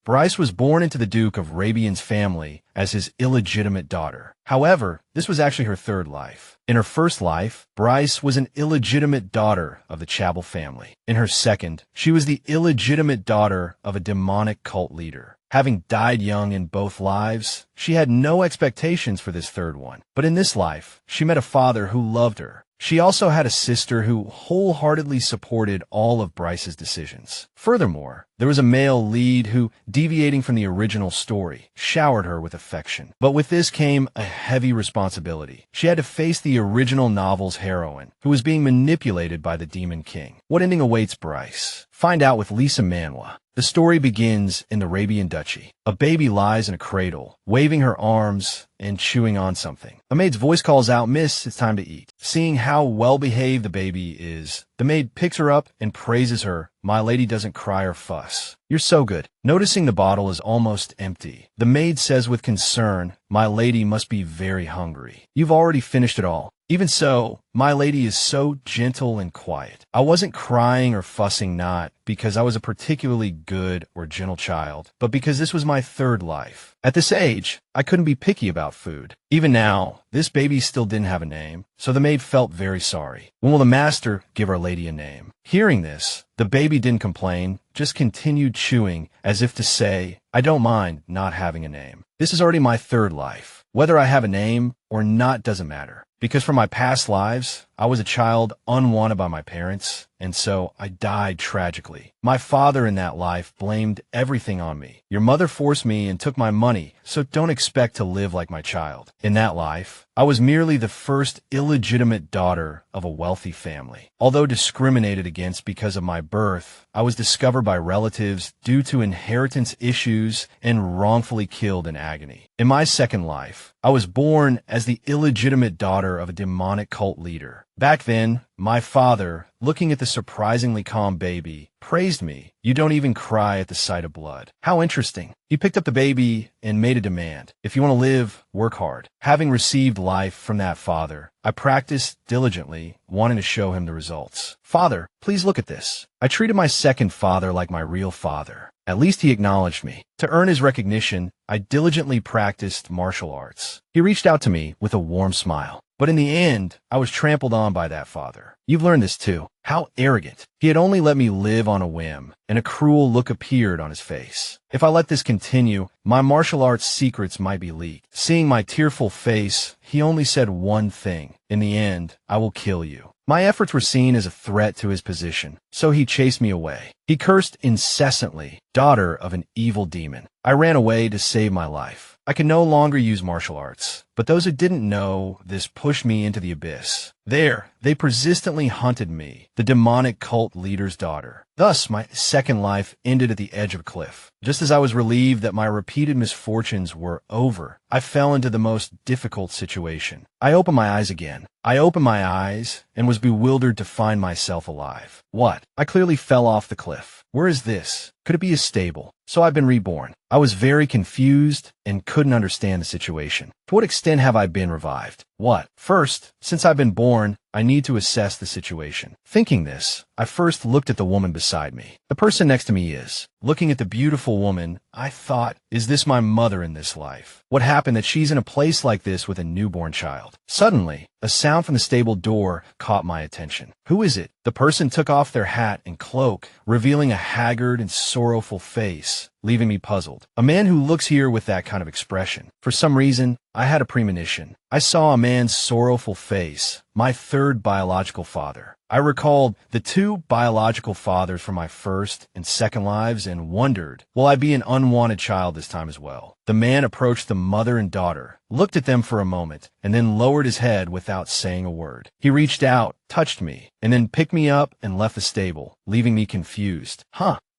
Bryce was born into the Duke of Rabian's family as his illegitimate daughter. However, this was actually her third life. In her first life, Bryce was an illegitimate daughter of the Chabal family. In her second, she was the illegitimate daughter of a demonic cult leader. Having died young in both lives, she had no expectations for this third one. But in this life, she met a father who loved her. She also had a sister who wholeheartedly supported all of Bryce's decisions. Furthermore, there was a male lead who, deviating from the original story, showered her with affection. But with this came a heavy responsibility. She had to face the original novel's heroine, who was being manipulated by the Demon King. What ending awaits Bryce? Find out with Lisa Manwa. The story begins in the Rabian Duchy. A baby lies in a cradle, waving her arms and chewing on something. A maid's voice calls out, "Miss, it's time to eat." Seeing how well-behaved the baby is, the maid picks her up and praises her. "My lady doesn't cry or fuss. You're so good." Noticing the bottle is almost empty, the maid says with concern, "My lady must be very hungry. You've already finished it all." Even so, my lady is so gentle and quiet. I wasn't crying or fussing, not because I was a particularly good or gentle child, but because this was my third life. At this age, I couldn't be picky about food. Even now, this baby still didn't have a name, so the maid felt very sorry. When will the master give our lady a name? Hearing this, the baby didn't complain, just continued chewing as if to say, "I don't mind not having a name. This is already my third life. Whether I have a name or not doesn't matter. Because from my past lives, I was a child unwanted by my parents, and so I died tragically. My father in that life blamed everything on me. Your mother forced me and took my money, so don't expect to live like my child. In that life, I was merely the first illegitimate daughter of a wealthy family. Although discriminated against because of my birth, I was discovered by relatives due to inheritance issues and wrongfully killed in agony. In my second life, I was born as the illegitimate daughter of a demonic cult leader. Back then, my father, looking at the surprisingly calm baby, praised me. "You don't even cry at the sight of blood." How interesting. He picked up the baby and made a demand. "If you want to live, work hard." Having received life from that father, I practiced diligently, wanting to show him the results. "Father, please look at this." I treated my second father like my real father. At least he acknowledged me. To earn his recognition, I diligently practiced martial arts. He reached out to me with a warm smile. But in the end, I was trampled on by that father. You've learned this too. How arrogant. He had only let me live on a whim, and a cruel look appeared on his face. If I let this continue, my martial arts secrets might be leaked. Seeing my tearful face, he only said one thing. "In the end, I will kill you." My efforts were seen as a threat to his position, so he chased me away. He cursed incessantly, "Daughter of an evil demon." I ran away to save my life. I could no longer use martial arts, but those who didn't know this pushed me into the abyss. There, they persistently hunted me, the demonic cult leader's daughter. Thus, my second life ended at the edge of a cliff. Just as I was relieved that my repeated misfortunes were over, I fell into the most difficult situation. I opened my eyes again. I opened my eyes and was bewildered to find myself alive. What? I clearly fell off the cliff. Where is this? Could it be a stable? So I've been reborn. I was very confused and couldn't understand the situation. To what extent have I been revived? What? First, since I've been born, I need to assess the situation. Thinking this, I first looked at the woman beside me. The person next to me is. Looking at the beautiful woman, I thought, is this my mother in this life? What happened that she's in a place like this with a newborn child? Suddenly, a sound from the stable door caught my attention. Who is it? The person took off their hat and cloak, revealing a haggard and sorrowful face, leaving me puzzled. A man who looks here with that kind of expression. For some reason, I had a premonition. I saw a man's sorrowful face, my third biological father. I recalled the two biological fathers from my first and second lives and wondered, will I be an unwanted child this time as well? The man approached the mother and daughter, looked at them for a moment, and then lowered his head without saying a word. He reached out, touched me, and then picked me up and left the stable, leaving me confused.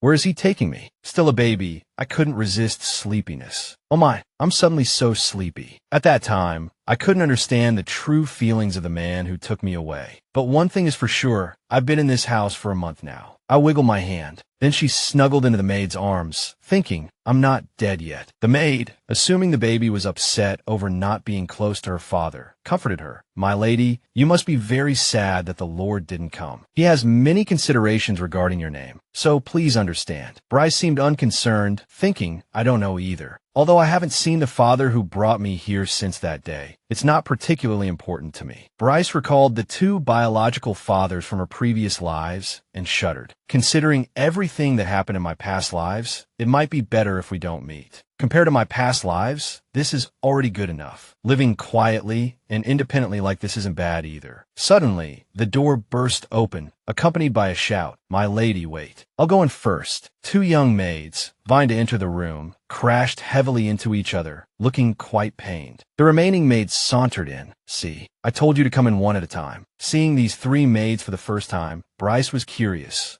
Where is he taking me? Still a baby, I couldn't resist sleepiness. Oh my, I'm suddenly so sleepy. At that time, I couldn't understand the true feelings of the man who took me away. But one thing is for sure, I've been in this house for a month now. I wiggle my hand. Then she snuggled into the maid's arms, thinking, I'm not dead yet. The maid, assuming the baby was upset over not being close to her father, comforted her. My lady, you must be very sad that the Lord didn't come. He has many considerations regarding your name, so please understand. Bryce seemed unconcerned, thinking, I don't know either. Although I haven't seen the father who brought me here since that day, it's not particularly important to me. Bryce recalled the two biological fathers from her previous lives and shuddered. Considering everything that happened in my past lives, it might be better if we don't meet. Compared to my past lives, this is already good enough. Living quietly and independently like this isn't bad either. Suddenly, the door burst open, accompanied by a shout, My lady, wait. I'll go in first. Two young maids, vying to enter the room, crashed heavily into each other, looking quite pained. The remaining maids sauntered in. See, I told you to come in one at a time. Seeing these three maids for the first time, Bryce was curious.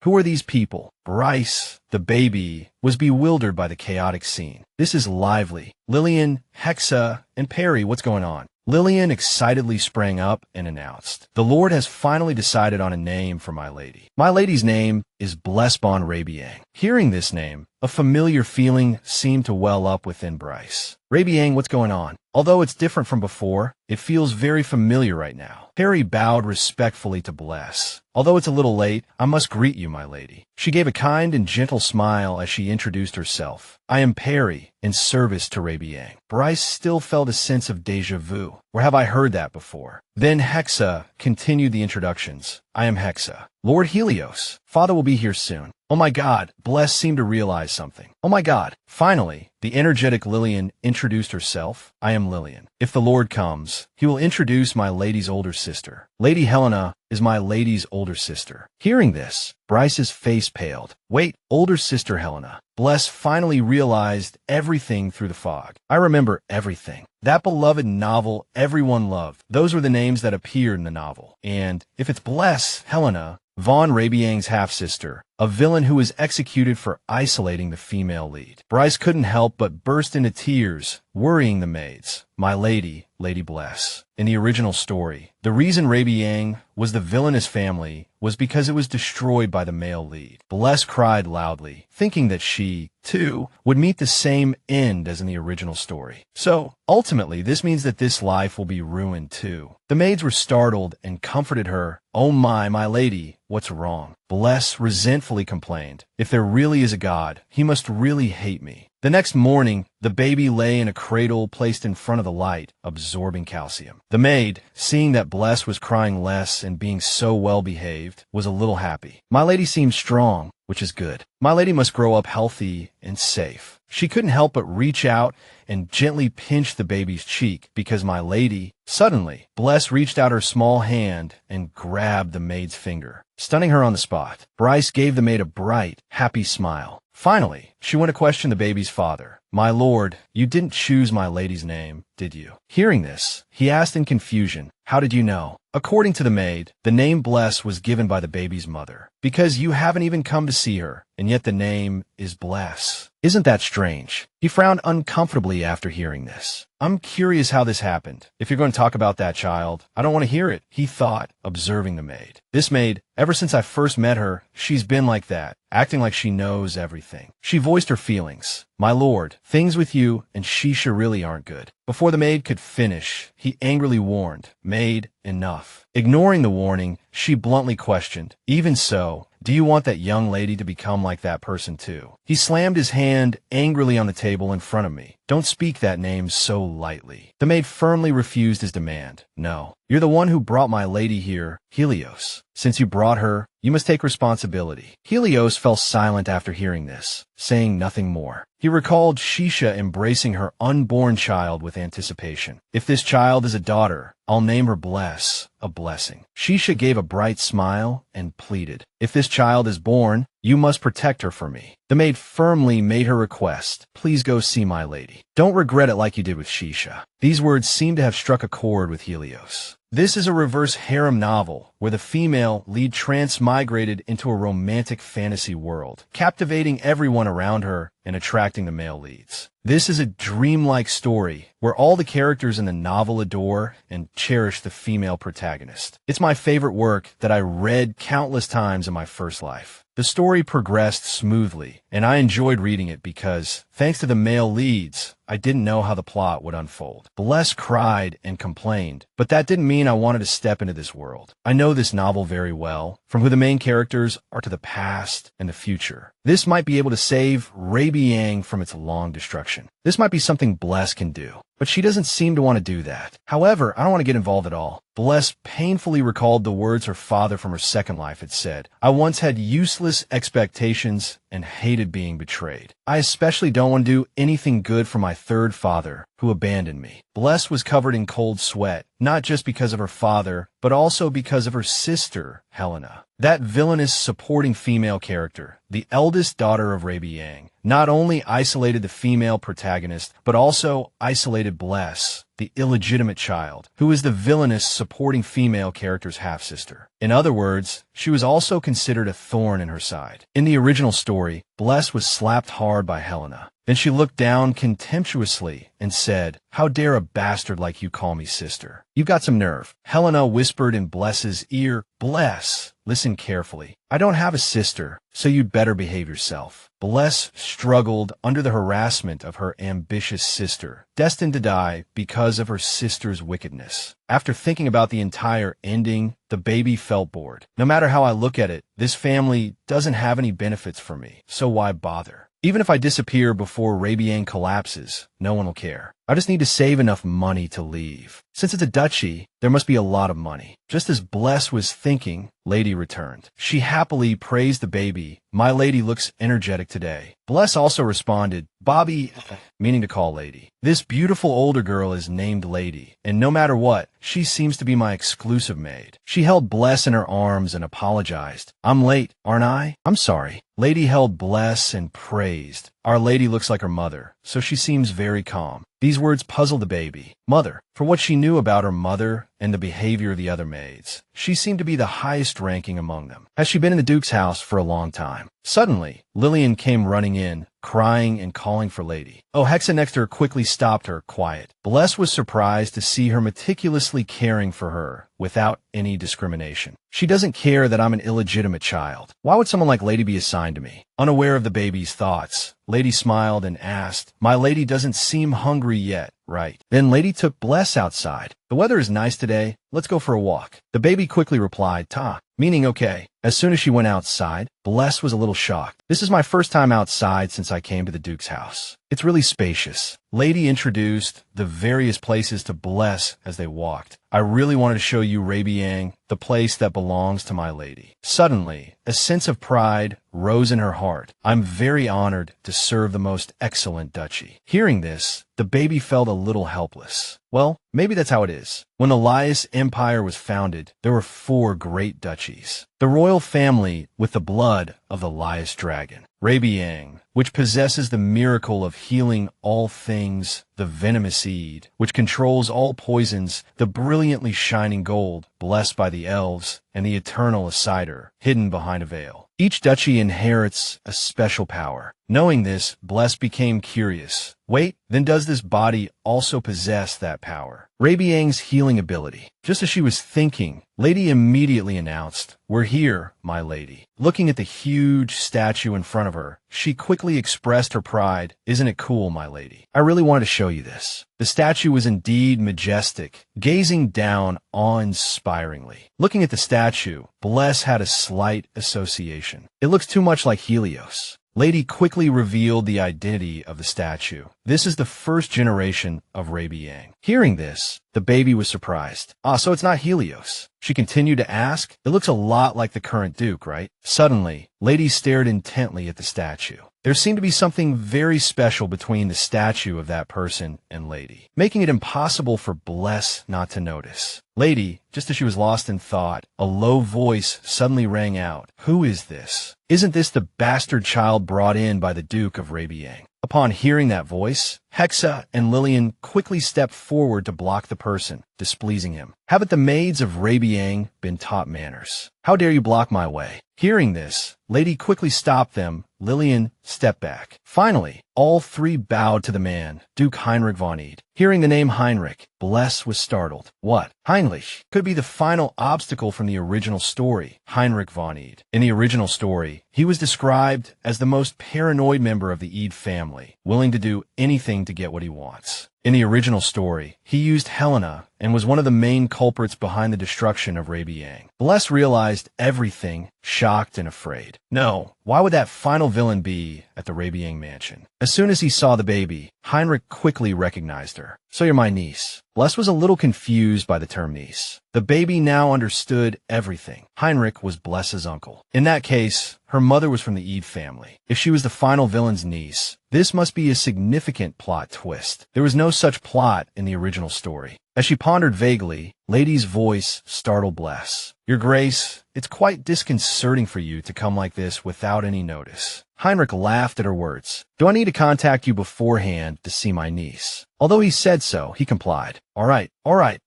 Who are these people? Bryce, the baby, was bewildered by the chaotic scene. This is lively. Lillian, Hexa, and Perry, what's going on? Lillian excitedly sprang up and announced, The Lord has finally decided on a name for my lady. My lady's name is Blessbon Rabian. Hearing this name, a familiar feeling seemed to well up within Bryce. Rabian, what's going on? Although it's different from before, it feels very familiar right now. Perry bowed respectfully to Bless. Although it's a little late, I must greet you, my lady. She gave a kind and gentle smile as she introduced herself. I am Perry, in service to Rabian. Bryce still felt a sense of deja vu. Where have I heard that before? Then Hexa continued the introductions. I am Hexa. Lord Helios. Father will be here soon. Oh my God, Bless seemed to realize something. Oh my God. Finally, the energetic Lillian introduced herself. I am Lillian. If the Lord comes, he will introduce my lady's older sister. Lady Helena is my lady's older sister. Hearing this, Bryce's face paled. Wait, older sister Helena. Bless finally realized everything through the fog. I remember everything. That beloved novel everyone loved. Those were the names that appeared in the novel. And if it's Bless, Helena, Von Rabian's half-sister, a villain who was executed for isolating the female lead. Bryce couldn't help but burst into tears, worrying the maids. My lady, Lady Bless. In the original story, the reason Rabian was the villainous family was because it was destroyed by the male lead. Bless cried loudly, thinking that she, too, would meet the same end as in the original story. So, ultimately, this means that this life will be ruined too. The maids were startled and comforted her. Oh my lady, what's wrong? Bless resentfully complained. If there really is a God, he must really hate me. The next morning, the baby lay in a cradle placed in front of the light, absorbing calcium. The maid, seeing that Bless was crying less and being so well behaved, was a little happy. My lady seemed strong, which is good. My lady must grow up healthy and safe. She couldn't help but reach out and gently pinch the baby's cheek because my lady... Suddenly, Bless reached out her small hand and grabbed the maid's finger, stunning her on the spot. Bryce gave the maid a bright, happy smile. Finally, she went to question the baby's father. My lord, you didn't choose my lady's name, did you? Hearing this, he asked in confusion, how did you know? According to the maid, the name Bless was given by the baby's mother. Because you haven't even come to see her, and yet the name is Bless. Isn't that strange? He frowned uncomfortably after hearing this. I'm curious how this happened. If you're going to talk about that child, I don't want to hear it, he thought, observing the maid. This maid, ever since I first met her, she's been like that, acting like she knows everything. She voiced her feelings. My lord, things with you and Shisha really aren't good. Before the maid could finish, he angrily warned, Maid, enough. Ignoring the warning, she bluntly questioned, even so, do you want that young lady to become like that person too? He slammed his hand angrily on the table in front of me. Don't speak that name so lightly. The maid firmly refused his demand. No, you're the one who brought my lady here, Helios. Since you brought her, you must take responsibility. Helios fell silent after hearing this, saying nothing more. He recalled Shisha embracing her unborn child with anticipation. If this child is a daughter, I'll name her Bless, a blessing. Shisha gave a bright smile and pleaded, if this child is born, you must protect her for me. The maid firmly made her request, please go see my lady. Don't regret it like you did with Shisha. These words seem to have struck a chord with Helios. This is a reverse harem novel where the female lead transmigrated into a romantic fantasy world, captivating everyone around her and attracting the male leads. This is a dreamlike story where all the characters in the novel adore and cherish the female protagonist. It's my favorite work that I read countless times in my first life. The story progressed smoothly, and I enjoyed reading it because, thanks to the male leads, I didn't know how the plot would unfold. Bless cried and complained, but that didn't mean I wanted to step into this world. I know this novel very well, from who the main characters are to the past and the future. This might be able to save Rabian from its long destruction. This might be something Bless can do, but she doesn't seem to want to do that. However, I don't want to get involved at all. Bless painfully recalled the words her father from her second life had said. I once had useless expectations and hated being betrayed. I especially don't want to do anything good for my third father, who abandoned me. Bless was covered in cold sweat, not just because of her father, but also because of her sister, Helena. That villainous supporting female character, the eldest daughter of Rabian, not only isolated the female protagonist, but also isolated Bless, the illegitimate child, who is the villainous supporting female character's half-sister. In other words, she was also considered a thorn in her side. In the original story, Bless was slapped hard by Helena. Then she looked down contemptuously and said, "How dare a bastard like you call me sister? You've got some nerve." Helena whispered in Bless's ear, "Bless, listen carefully. I don't have a sister, so you'd better behave yourself." Bless struggled under the harassment of her ambitious sister, destined to die because of her sister's wickedness. After thinking about the entire ending, the baby felt bored. No matter how I look at it, this family doesn't have any benefits for me, so why bother? Even if I disappear before Rabian collapses, no one will care. I just need to save enough money to leave. Since it's a duchy, there must be a lot of money. Just as Bless was thinking, Lady returned. She happily praised the baby. "My lady looks energetic today." Bless also responded, "Bobby," meaning to call Lady. "This beautiful older girl is named Lady, and no matter what, she seems to be my exclusive maid." She held Bless in her arms and apologized. "I'm late, aren't I? I'm sorry." Lady held Bless and praised. "Our lady looks like her mother, so she seems very calm." These words puzzled the baby. Mother, for what she knew about her mother and the behavior of the other maids, she seemed to be the highest ranking among them. Has she been in the Duke's house for a long time? Suddenly, Lillian came running in, crying and calling for Lady. Oh, Hexa next to her quickly stopped her, quiet. Bless was surprised to see her meticulously caring for her, without any discrimination. She doesn't care that I'm an illegitimate child. Why would someone like Lady be assigned to me? Unaware of the baby's thoughts, Lady smiled and asked, "My lady doesn't seem hungry yet, right?" Then Lady took Bless outside. "The weather is nice today. Let's go for a walk." The baby quickly replied, "Ta," meaning okay. As soon as she went outside, Bless was a little shocked. "This is my first time outside since I came to the Duke's house. It's really spacious." Lady introduced the various places to Bless as they walked. "I really wanted to show you Rabian, the place that belongs to my lady." Suddenly, a sense of pride rose in her heart. "I'm very honored to serve the most excellent duchy." Hearing this, the baby felt a little helpless. Well, maybe that's how it is. When the Elias Empire was founded, there were 4 great duchies. The royal family with the blood of the Elias dragon. Rabian, which possesses the miracle of healing all things, the venomous seed, which controls all poisons, the brilliantly shining gold, blessed by the elves, and the eternal Asider, hidden behind a veil. Each duchy inherits a special power. Knowing this, Bless became curious. Wait, then does this body also possess that power? Rabian's healing ability. Just as she was thinking, Lady immediately announced, "We're here, my lady." Looking at the huge statue in front of her, she quickly expressed her pride. "Isn't it cool, my lady? I really wanted to show you this." The statue was indeed majestic, gazing down awe-inspiringly. Looking at the statue, Bless had a slight association. It looks too much like Helios. Lady quickly revealed the identity of the statue. This is the first generation of Rabian. Hearing this, the baby was surprised. So it's not Helios. She continued to ask, "It looks a lot like the current Duke, right?" Suddenly, Lady stared intently at the statue. There seemed to be something very special between the statue of that person and Lady, making it impossible for Bless not to notice. Lady, just as she was lost in thought, a low voice suddenly rang out. "Who is this? Isn't this the bastard child brought in by the Duke of Rabian?" Upon hearing that voice, Hexa and Lillian quickly stepped forward to block the person, displeasing him. "Haven't the maids of Rabian been taught manners? How dare you block my way?" Hearing this, Lady quickly stopped them. Lillian stepped back. Finally, all three bowed to the man, Duke Hinrich von Ede. Hearing the name Hinrich, Bless was startled. What? Heinrich could be the final obstacle from the original story, Hinrich von Ede. In the original story, he was described as the most paranoid member of the Ede family, willing to do anything to get what he wants. In the original story, he used Helena and was one of the main culprits behind the destruction of Rabian. Bless realized everything, shocked and afraid. No, why would that final villain be at the Rabian mansion? As soon as he saw the baby, Hinrich quickly recognized her. So you're my niece. Bless was a little confused by the term niece. The baby now understood everything. Hinrich was Bless's uncle. In that case, her mother was from the Ede family. If she was the final villain's niece, this must be a significant plot twist. There was no such plot in the original story. As she pondered vaguely, Lady's voice startled Bless. Your Grace, it's quite disconcerting for you to come like this without any notice. Hinrich laughed at her words. Do I need to contact you beforehand to see my niece? Although he said so, he complied. All right,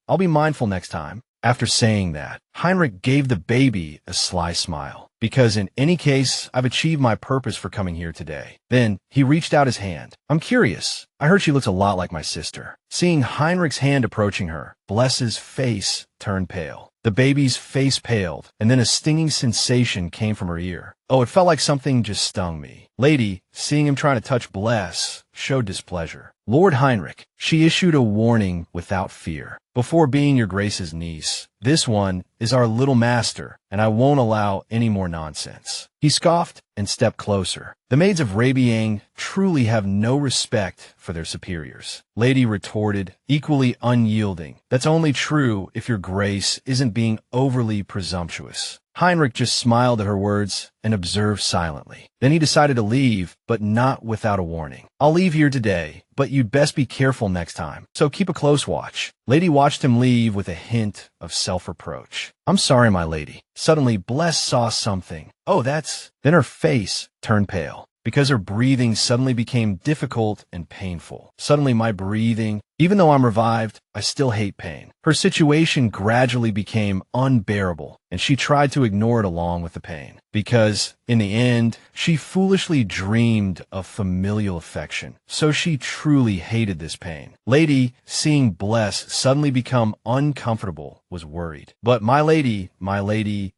I'll be mindful next time. After saying that, Hinrich gave the baby a sly smile. Because in any case, I've achieved my purpose for coming here today. Then, he reached out his hand. I'm curious. I heard she looks a lot like my sister. Seeing Heinrich's hand approaching her, Bless's face turned pale. The baby's face paled, and then a stinging sensation came from her ear. Oh, it felt like something just stung me. Lady, seeing him trying to touch Bless, showed displeasure. Lord Hinrich, she issued a warning without fear. Before being your Grace's niece, this one is our little master, and I won't allow any more nonsense. He scoffed and stepped closer. The maids of Rabian truly have no respect for their superiors. Lady retorted, equally unyielding. That's only true if your Grace isn't being overly presumptuous. Hinrich just smiled at her words and observed silently. Then he decided to leave, but not without a warning. I'll leave here today, but you'd best be careful next time, so keep a close watch. Lady watched him leave with a hint of self-reproach. I'm sorry, my lady. Suddenly, Bless saw something. Oh, that's... Then her face turned pale, because her breathing suddenly became difficult and painful. Suddenly, my breathing... Even though I'm revived, I still hate pain. Her situation gradually became unbearable, and she tried to ignore it along with the pain. Because, in the end, she foolishly dreamed of familial affection. So she truly hated this pain. Lady, seeing Bless suddenly become uncomfortable, was worried. But my lady,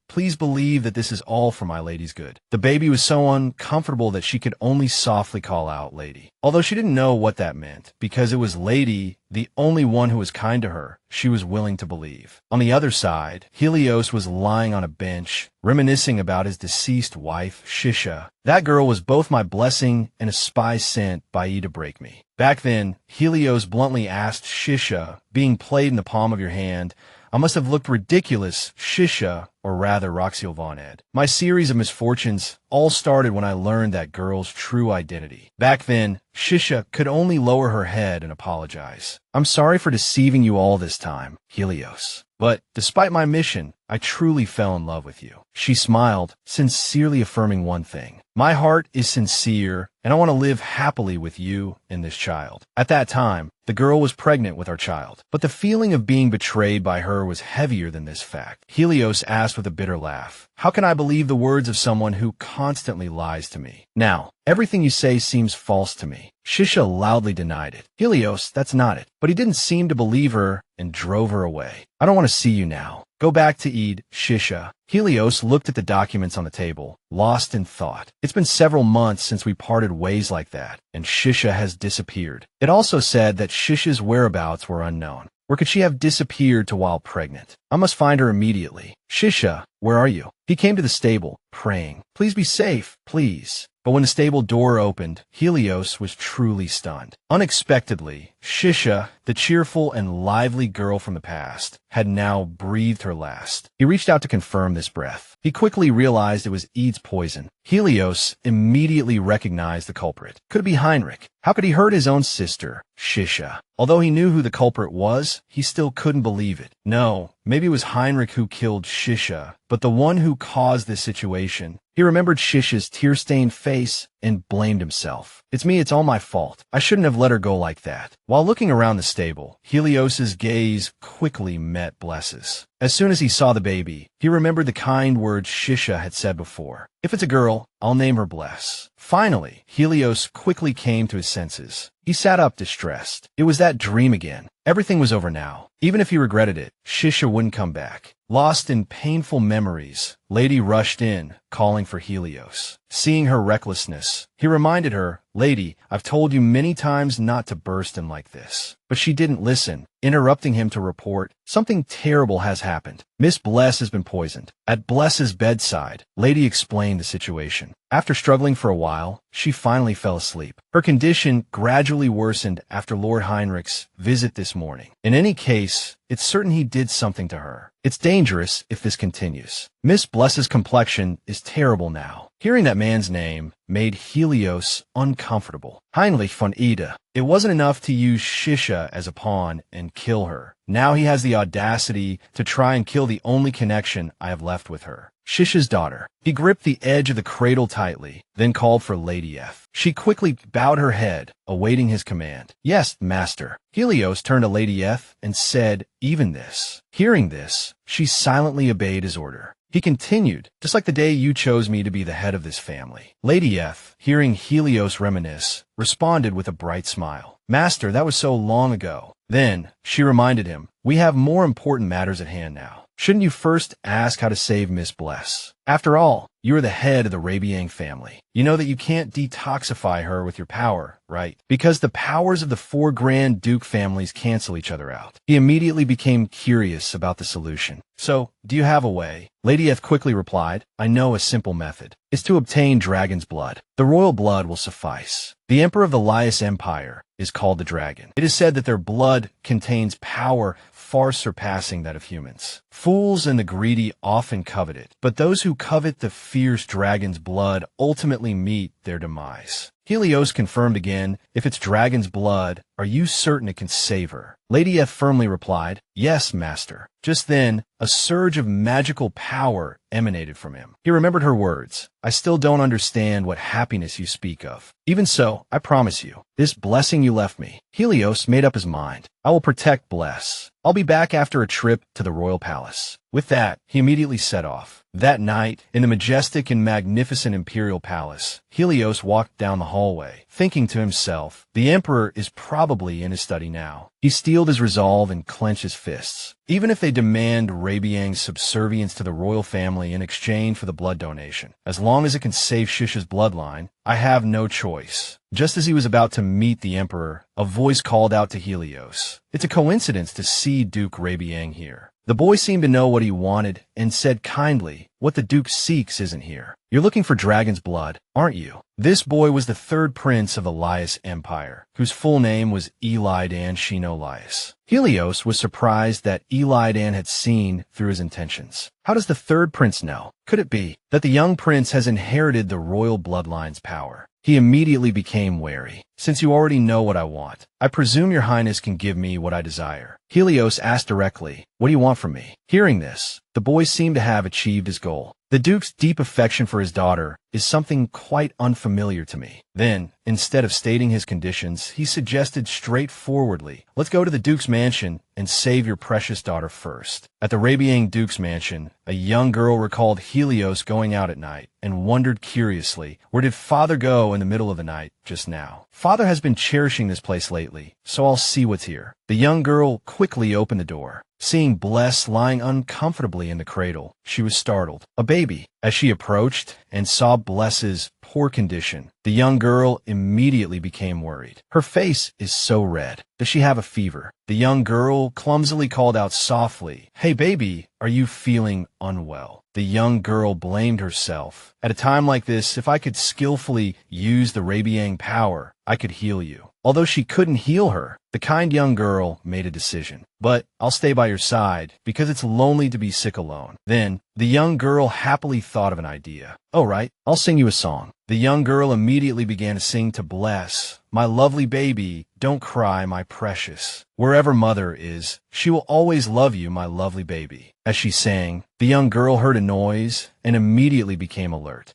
please believe that this is all for my lady's good. The baby was so uncomfortable that she could only softly call out, Lady. Although she didn't know what that meant, because it was Lady, the only one who was kind to her, she was willing to believe. On the other side, Helios was lying on a bench, reminiscing about his deceased wife, Shisha. That girl was both my blessing and a spy sent by Ede to break me. Back then, Helios bluntly asked Shisha, being played in the palm of your hand, I must have looked ridiculous, Shisha, or rather Roxiel Von Ed. My series of misfortunes all started when I learned that girl's true identity. Back then, Shisha could only lower her head and apologize. I'm sorry for deceiving you all this time, Helios. But despite my mission, I truly fell in love with you. She smiled, sincerely affirming one thing. My heart is sincere, and I want to live happily with you and this child. At that time, the girl was pregnant with our child, but the feeling of being betrayed by her was heavier than this fact. Helios asked with a bitter laugh, how can I believe the words of someone who constantly lies to me? Now, everything you say seems false to me. Shisha loudly denied it. Helios, that's not it. But he didn't seem to believe her and drove her away. I don't want to see you now. Go back to Ede, Shisha. Helios looked at the documents on the table, lost in thought. It's been several months since we parted ways like that, and Shisha has disappeared. It also said that Shisha's whereabouts were unknown. Or could she have disappeared to while pregnant? I must find her immediately. Shisha, where are you? He came to the stable, praying. Please be safe, please. But when the stable door opened, Helios was truly stunned. Unexpectedly, Shisha, the cheerful and lively girl from the past, had now breathed her last. He reached out to confirm this breath. He quickly realized it was Ede's poison. Helios immediately recognized the culprit. Could it be Hinrich? How could he hurt his own sister, Shisha? Although he knew who the culprit was, he still couldn't believe it. No, maybe it was Hinrich who killed Shisha, but the one who caused this situation. He remembered Shisha's tear-stained face and blamed himself. It's me, it's all my fault. I shouldn't have let her go like that. While looking around the stable, Helios's gaze quickly met Bless's. As soon as he saw the baby, he remembered the kind words Shisha had said before. If it's a girl, I'll name her Bless. Finally, Helios quickly came to his senses. He sat up distressed. It was that dream again. Everything was over now. Even if he regretted it, Shisha wouldn't come back. Lost in painful memories, Lady rushed in, calling for Helios. Seeing her recklessness, he reminded her, "Lady, I've told you many times not to burst in like this." But she didn't listen, interrupting him to report, "Something terrible has happened. Miss Bless has been poisoned." At Bless's bedside, Lady explained the situation. After struggling for a while, she finally fell asleep. Her condition gradually worsened after Lord Hinrich's visit this morning. In any case, it's certain he did something to her. It's dangerous if this continues. Miss Bless's complexion is terrible now. Hearing that man's name made Helios uncomfortable. Heinrich von Ida. It wasn't enough to use Shisha as a pawn and kill her. Now he has the audacity to try and kill the only connection I have left with her. Shisha's daughter. He gripped the edge of the cradle tightly, then called for Lady F. She quickly bowed her head, awaiting his command. "Yes, master." Helios turned to Lady F and said, "Even this." Hearing this, she silently obeyed his order. He continued, "Just like the day you chose me to be the head of this family." Lady F, hearing Helios reminisce, responded with a bright smile. "Master, that was so long ago." Then, she reminded him, "We have more important matters at hand now. Shouldn't you first ask how to save Miss Bless? After all, you are the head of the Rabian family. You know that you can't detoxify her with your power, right? Because the powers of the 4 Grand Duke families cancel each other out." He immediately became curious about the solution. "So, do you have a way?" Lady F quickly replied, "I know a simple method. It's to obtain dragon's blood. The royal blood will suffice. The emperor of the Laius Empire is called the dragon. It is said that their blood contains power far surpassing that of humans. Fools and the greedy often covet it, but those who covet the fierce dragon's blood ultimately meet their demise." Helios confirmed again, "If it's dragon's blood, are you certain it can save her?" Lady F firmly replied, "Yes, master." Just then, a surge of magical power emanated from him. He remembered her words, "I still don't understand what happiness you speak of. Even so, I promise you, this blessing you left me." Helios made up his mind. "I will protect Bless. I'll be back after a trip to the royal palace." With that, he immediately set off. That night, in the majestic and magnificent imperial palace, Helios walked down the hallway, thinking to himself, the emperor is probably in his study now. He steeled his resolve and clenched his fists. Even if they demand Rabian's subservience to the royal family in exchange for the blood donation, as long as it can save Shisha's bloodline, I have no choice. Just as he was about to meet the emperor, a voice called out to Helios. "It's a coincidence to see Duke Rabian here." The boy seemed to know what he wanted and said kindly, "What the Duke seeks isn't here. You're looking for dragon's blood, aren't you?" This boy was the 3rd prince of the Laius Empire, whose full name was Eli Dan Laius. Helios was surprised that Eli Dan had seen through his intentions. How does the 3rd prince know? Could it be that the young prince has inherited the royal bloodline's power? He immediately became wary. "Since you already know what I want, I presume your highness can give me what I desire." Helios asked directly, "What do you want from me?" Hearing this, the boy seemed to have achieved his goal. The Duke's deep affection for his daughter is something quite unfamiliar to me. Then, instead of stating his conditions, he suggested straightforwardly, "Let's go to the Duke's mansion and save your precious daughter first." At the Rabian Duke's mansion, a young girl recalled Helios going out at night and wondered curiously, where did Father go in the middle of the night just now? "Father has been cherishing this place lately, so I'll see what's here." The young girl quickly opened the door. Seeing Bless lying uncomfortably in the cradle, she was startled. A baby. As she approached and saw Bless's poor condition, the young girl immediately became worried. "Her face is so red. Does she have a fever?" The young girl clumsily called out softly, "Hey baby, are you feeling unwell?" The young girl blamed herself. "At a time like this, if I could skillfully use the Rabian power, I could heal you." Although she couldn't heal her, the kind young girl made a decision. "But I'll stay by your side, because it's lonely to be sick alone." Then, the young girl happily thought of an idea. "Oh right, I'll sing you a song." The young girl immediately began to sing to Bless, "My lovely baby, don't cry, my precious. Wherever mother is, she will always love you, my lovely baby." As she sang, the young girl heard a noise and immediately became alert.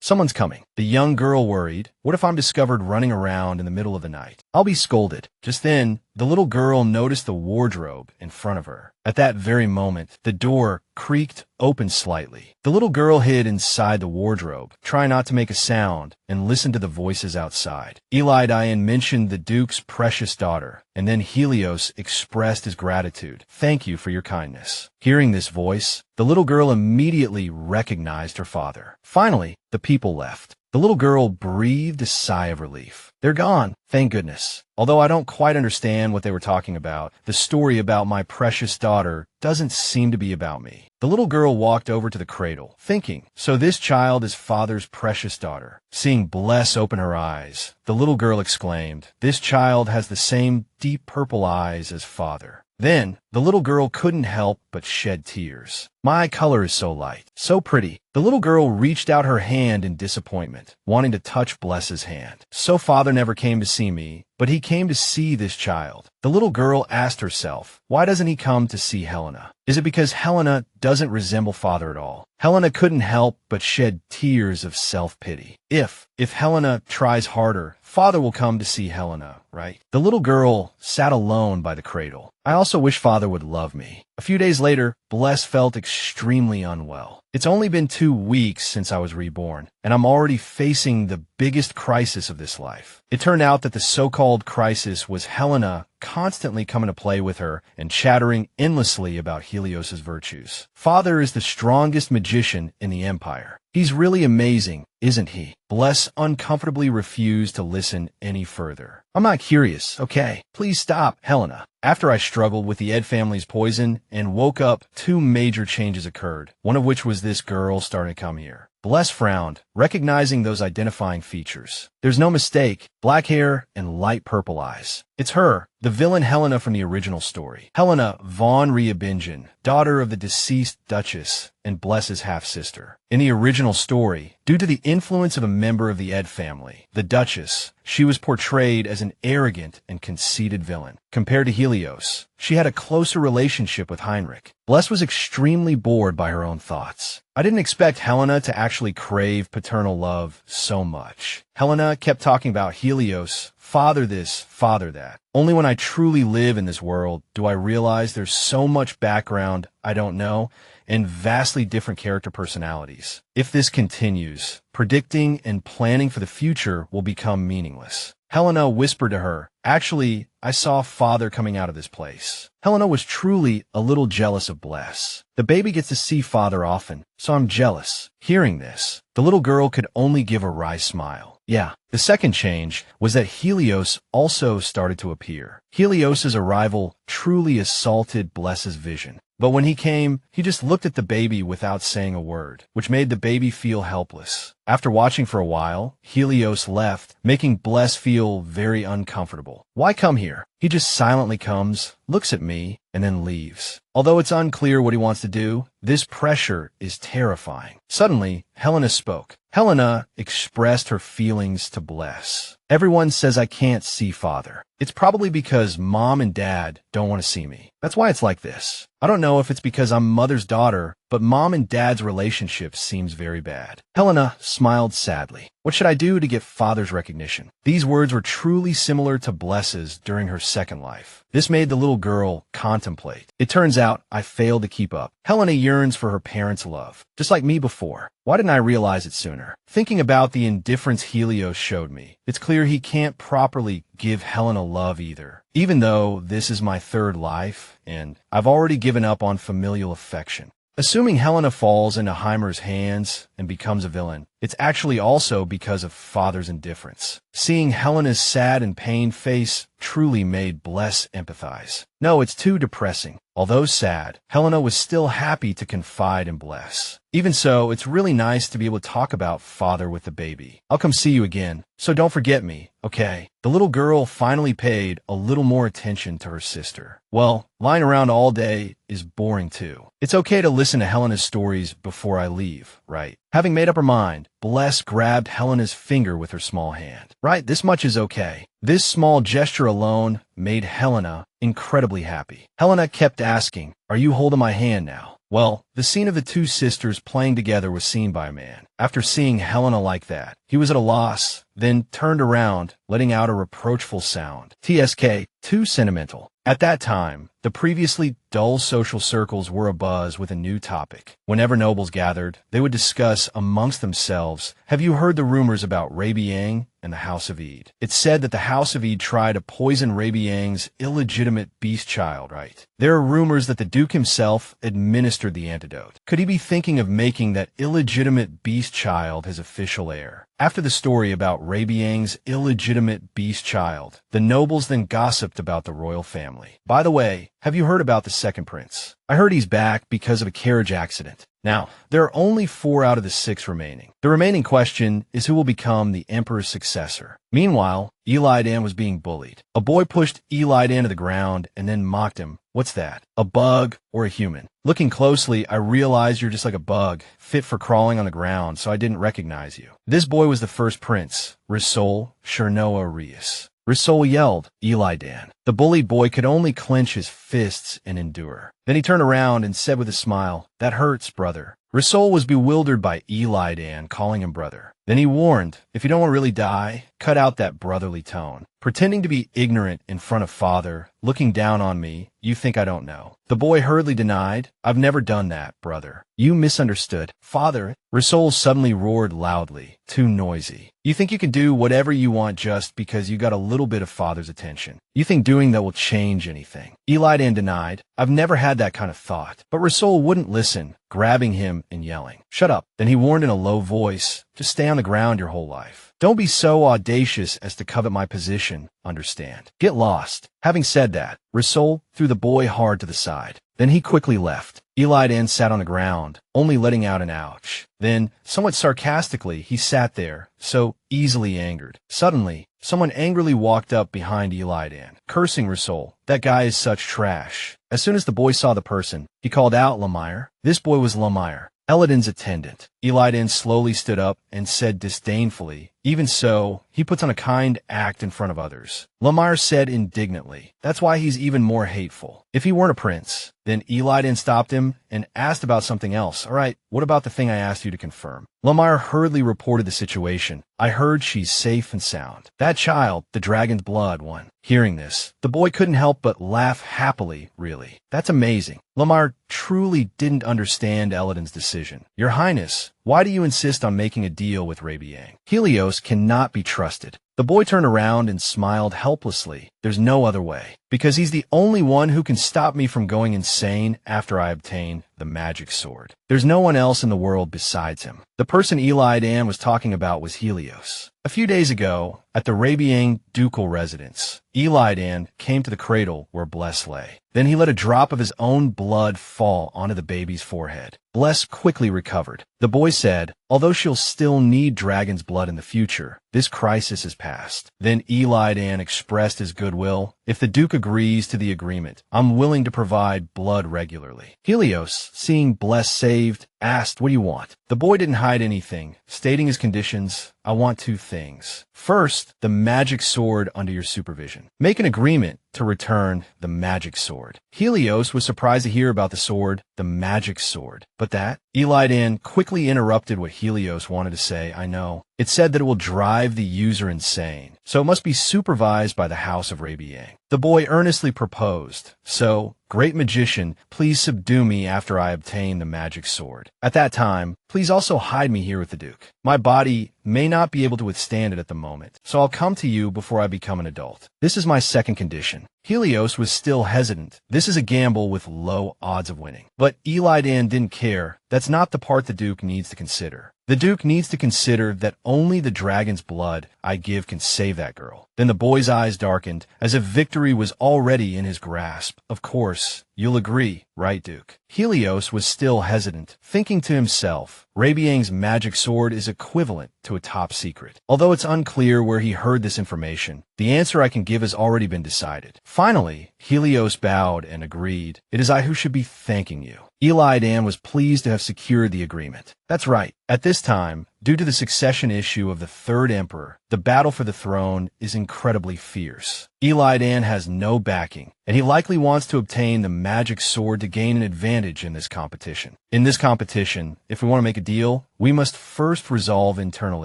Someone's coming. The young girl worried, "What if I'm discovered running around in the middle of the night?" I'll be scolded. Just then, the little girl noticed the wardrobe in front of her. At that very moment, the door creaked open slightly. The little girl hid inside the wardrobe, trying not to make a sound, and listened to the voices outside. Eli Dan mentioned the Duke's precious daughter, and then Helios expressed his gratitude. Thank you for your kindness. Hearing this voice, the little girl immediately recognized her father. Finally, the people left. The little girl breathed a sigh of relief. They're gone, thank goodness. Although I don't quite understand what they were talking about, the story about my precious daughter doesn't seem to be about me. The little girl walked over to the cradle, thinking, so this child is father's precious daughter. Seeing Bless open her eyes, the little girl exclaimed, this child has the same deep purple eyes as father. Then, the little girl couldn't help but shed tears. My color is so light, so pretty. The little girl reached out her hand in disappointment, wanting to touch Bless's hand. So father never came to see me, but he came to see this child. The little girl asked herself, why doesn't he come to see Helena? Is it because Helena doesn't resemble father at all? Helena couldn't help but shed tears of self-pity. If Helena tries harder, father will come to see Helena, right? The little girl sat alone by the cradle. I also wish father would love me. A few days later, Bless felt extremely unwell. It's only been 2 weeks since I was reborn, and I'm already facing the biggest crisis of this life. It turned out that the so-called crisis was Helena constantly coming to play with her and chattering endlessly about Helios's virtues. Father is the strongest magician in the Empire. He's really amazing, isn't he? Bless uncomfortably refused to listen any further. I'm not curious, okay? Please stop, Helena. After I struggled with the Ed family's poison and woke up, 2 major changes occurred, one of which was this girl starting to come here. Bless frowned, recognizing those identifying features. There's no mistake, black hair and light purple eyes. It's her, the villain Helena from the original story. Helena von Rabian, daughter of the deceased Duchess and Bless's half-sister. In the original story, due to the influence of a member of the Ed family, the Duchess, she was portrayed as an arrogant and conceited villain. Compared to Helios, she had a closer relationship with Hinrich. Bless was extremely bored by her own thoughts. I didn't expect Helena to actually crave paternal love so much. Helena kept talking about Helios, father this, father that. Only when I truly live in this world do I realize there's so much background I don't know and vastly different character personalities. If this continues, predicting and planning for the future will become meaningless. Helena whispered to her, actually, I saw father coming out of this place. Helena was truly a little jealous of Bless. The baby gets to see father often, so I'm jealous. Hearing this, the little girl could only give a wry smile. Yeah. The second change was that Helios also started to appear. Helios's arrival truly assaulted Bless's vision. But when he came, he just looked at the baby without saying a word, which made the baby feel helpless. After watching for a while, Helios left, making Bless feel very uncomfortable. Why come here? He just silently comes, looks at me, and then leaves. Although it's unclear what he wants to do, this pressure is terrifying. Suddenly, Helena spoke. Helena expressed her feelings to Bless. Everyone says I can't see father. It's probably because mom and dad don't want to see me. That's why it's like this. I don't know if it's because I'm mother's daughter, but mom and dad's relationship seems very bad. Helena smiled sadly. What should I do to get father's recognition? These words were truly similar to Bless's during her second life. This made the little girl contemplate. It turns out I failed to keep up. Helena yearns for her parents' love, just like me before. Why didn't I realize it sooner? Thinking about the indifference Helios showed me, it's clear he can't properly give Helena love either. Even though this is my third life, and I've already given up on familial affection. Assuming Helena falls into Heimer's hands and becomes a villain, it's actually also because of father's indifference. Seeing Helena's sad and pained face truly made Bless empathize. No, it's too depressing. Although sad, Helena was still happy to confide in Bless. Even so, it's really nice to be able to talk about father with the baby. I'll come see you again, so don't forget me, okay? The little girl finally paid a little more attention to her sister. Well, lying around all day is boring too. It's okay to listen to Helena's stories before I leave, right? Having made up her mind, Bless grabbed Helena's finger with her small hand. Right, this much is okay. This small gesture alone made Helena incredibly happy. Helena kept asking, "Are you holding my hand now?" Well, The scene of the two sisters playing together was seen by a man. After seeing Helena like that, he was at a loss, then turned around, letting out a reproachful sound. TSK, too sentimental. At that time, the previously dull social circles were abuzz with a new topic. Whenever nobles gathered, they would discuss amongst themselves, have you heard the rumors about Rabian and the House of Ede? It's said that the House of Ede tried to poison Rabian's illegitimate beast child, right? There are rumors that the Duke himself administered the antidote. Could he be thinking of making that illegitimate beast child his official heir? After the story about Rabian's illegitimate beast child, the nobles then gossiped about the royal family. By the way, have you heard about the second prince? I heard he's back because of a carriage accident. Now, there are only 4 out of the 6 remaining. The remaining question is who will become the emperor's successor. Meanwhile, Eli Dan was being bullied. A boy pushed Eli Dan to the ground and then mocked him. What's that? A bug or a human? Looking closely, I realized you're just like a bug, fit for crawling on the ground, so I didn't recognize you. This boy was the first prince, Roul Aries. Roul yelled, Eli Dan. The bullied boy could only clench his fists and endure. Then he turned around and said with a smile, that hurts, brother. Roul was bewildered by Eli Dan calling him brother. Then he warned, if you don't want to really die, cut out that brotherly tone. Pretending to be ignorant in front of father, looking down on me, you think I don't know. The boy hurriedly denied, I've never done that, brother. You misunderstood. Father, Roul suddenly roared loudly, too noisy. You think you can do whatever you want just because you got a little bit of father's attention. You think doing that will change anything. Eli Dan denied, I've never had that kind of thought. But Roul wouldn't listen, grabbing him and yelling, shut up. Then he warned in a low voice, just stay on the ground your whole life. Don't be so audacious as to covet my position, understand. Get lost. Having said that, Roul threw the boy hard to the side. Then he quickly left. Eli Dan sat on the ground, only letting out an ouch. Then, somewhat sarcastically, he sat there, so easily angered. Suddenly, someone angrily walked up behind Eli Dan, cursing Roul. That guy is such trash. As soon as the boy saw the person, he called out Lemire. This boy was Lemire, Eladin's attendant. Eli Dan slowly stood up and said disdainfully, even so, he puts on a kind act in front of others. Lemire said indignantly, that's why he's even more hateful. If he weren't a prince. Then Eli Dan stopped him and asked about something else. All right, what about the thing I asked you to confirm? Lemire hurriedly reported the situation. I heard she's safe and sound. That child, the dragon's blood one. Hearing this, the boy couldn't help but laugh happily, really. That's amazing. Lemire truly didn't understand Eladin's decision. Your Highness, why do you insist on making a deal with Rabian? Helios cannot be trusted. The boy turned around and smiled helplessly. There's no other way. Because he's the only one who can stop me from going insane after I obtain the magic sword. There's no one else in the world besides him. The person Eli Dan was talking about was Helios. A few days ago, at the Rabian ducal residence, Eli Dan came to the cradle where Bless lay. Then he let a drop of his own blood fall onto the baby's forehead. Bless quickly recovered. The boy said, although she'll still need dragon's blood in the future, this crisis is past. Then Eli Dan expressed his goodwill. If the Duke agrees to the agreement, I'm willing to provide blood regularly. Helios, seeing Bless saved, asked, what do you want? The boy didn't hide anything, stating his conditions. I want 2 things. First, the magic sword under your supervision. Make an agreement to return the magic sword. Helios was surprised to hear about the sword, the magic sword. But that? Eli Dan quickly interrupted what Helios wanted to say. I know. It said that it will drive the user insane, so it must be supervised by the House of Rabian. The boy earnestly proposed, so, great magician, please subdue me after I obtain the magic sword. At that time, please also hide me here with the Duke. My body may not be able to withstand it at the moment, so I'll come to you before I become an adult. This is my second condition. Helios was still hesitant. This is a gamble with low odds of winning. But Eli Dan didn't care. That's not the part the Duke needs to consider. The Duke needs to consider that only the dragon's blood I give can save that girl. Then the boy's eyes darkened, as if victory was already in his grasp. Of course, you'll agree, right, Duke? Helios was still hesitant, thinking to himself, Rabian's magic sword is equivalent to a top secret. Although it's unclear where he heard this information, the answer I can give has already been decided. Finally, Helios bowed and agreed, it is I who should be thanking you. Eli Dan was pleased to have secured the agreement. That's right. At this time, due to the succession issue of the third emperor, the battle for the throne is incredibly fierce. Eli Dan has no backing, and he likely wants to obtain the magic sword to gain an advantage in this competition. In this competition, if we want to make a deal, we must first resolve internal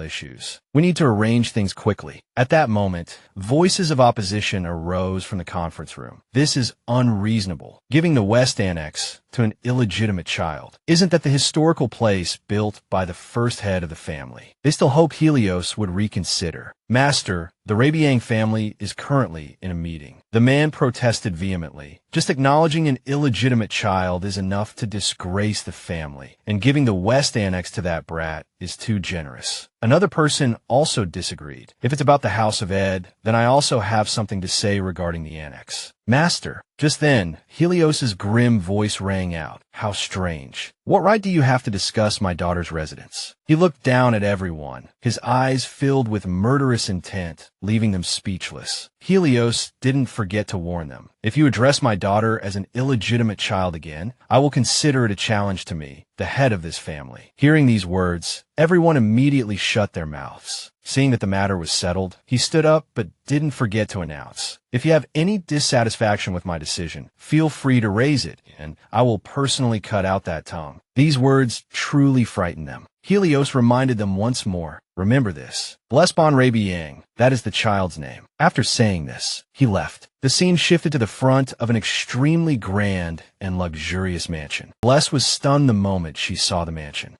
issues. We need to arrange things quickly. At that moment, voices of opposition arose from the conference room. This is unreasonable, giving the West Annex to an illegitimate child. Isn't that the historical place built by the first head of the family? They still hope Helios would reconsider. Master, the Rabian family is currently in a meeting. The man protested vehemently. Just acknowledging an illegitimate child is enough to disgrace the family, and giving the West Annex to that brat is too generous. Another person also disagreed. If it's about the House of Ed, then I also have something to say regarding the Annex. Master. Just then, Helios's grim voice rang out. How strange. What right do you have to discuss my daughter's residence? He looked down at everyone, his eyes filled with murderous intent, leaving them speechless. Helios didn't forget to warn them. If you address my daughter as an illegitimate child again, I will consider it a challenge to me, the head of this family. Hearing these words, everyone immediately shut their mouths. Seeing that the matter was settled, he stood up but didn't forget to announce, if you have any dissatisfaction with my decision, feel free to raise it, and I will personally cut out that tongue. These words truly frightened them. Helios reminded them once more, remember this. Blessbon Rabian, that is the child's name. After saying this, he left. The scene shifted to the front of an extremely grand and luxurious mansion. Bless was stunned the moment she saw the mansion.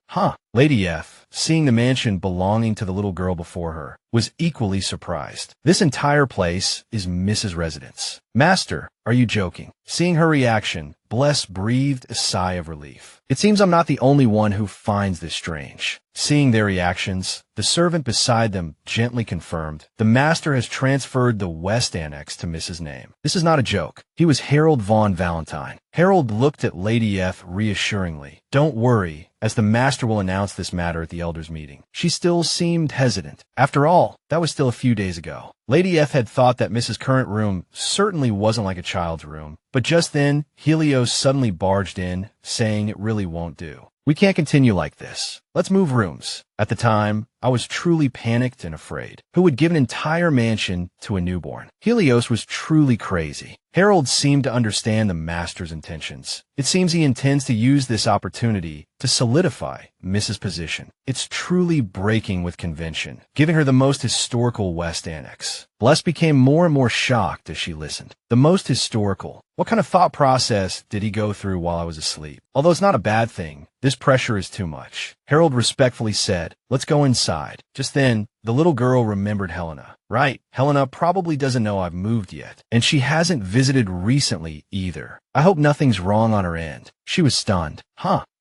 Lady F, seeing the mansion belonging to the little girl before her, was equally surprised. This entire place is Mrs. Residence. Master, are you joking? Seeing her reaction, Bless breathed a sigh of relief. It seems I'm not the only one who finds this strange. Seeing their reactions, the servant beside them gently confirmed, the master has transferred the West Annex to Mrs. Name. This is not a joke. He was Harold von Valentine. Harold looked at Lady F reassuringly. Don't worry, as the master will announce this matter at the elders' meeting. She still seemed hesitant. After all, that was still a few days ago. Lady F had thought that Mrs. Current room certainly wasn't like a child's room, but just then, Helios suddenly barged in, saying it really won't do. We can't continue like this. Let's move rooms. At the time, I was truly panicked and afraid. Who would give an entire mansion to a newborn? Helios was truly crazy. Harold seemed to understand the master's intentions. It seems he intends to use this opportunity to solidify Mrs. Position. It's truly breaking with convention, giving her the most historical West Annex. Bless became more and more shocked as she listened. The most historical. What kind of thought process did he go through while I was asleep? Although it's not a bad thing, this pressure is too much. Harold respectfully said, let's go inside. Just then, the little girl remembered Helena. Right, Helena probably doesn't know I've moved yet, and she hasn't visited recently either. I hope nothing's wrong on her end. She was stunned.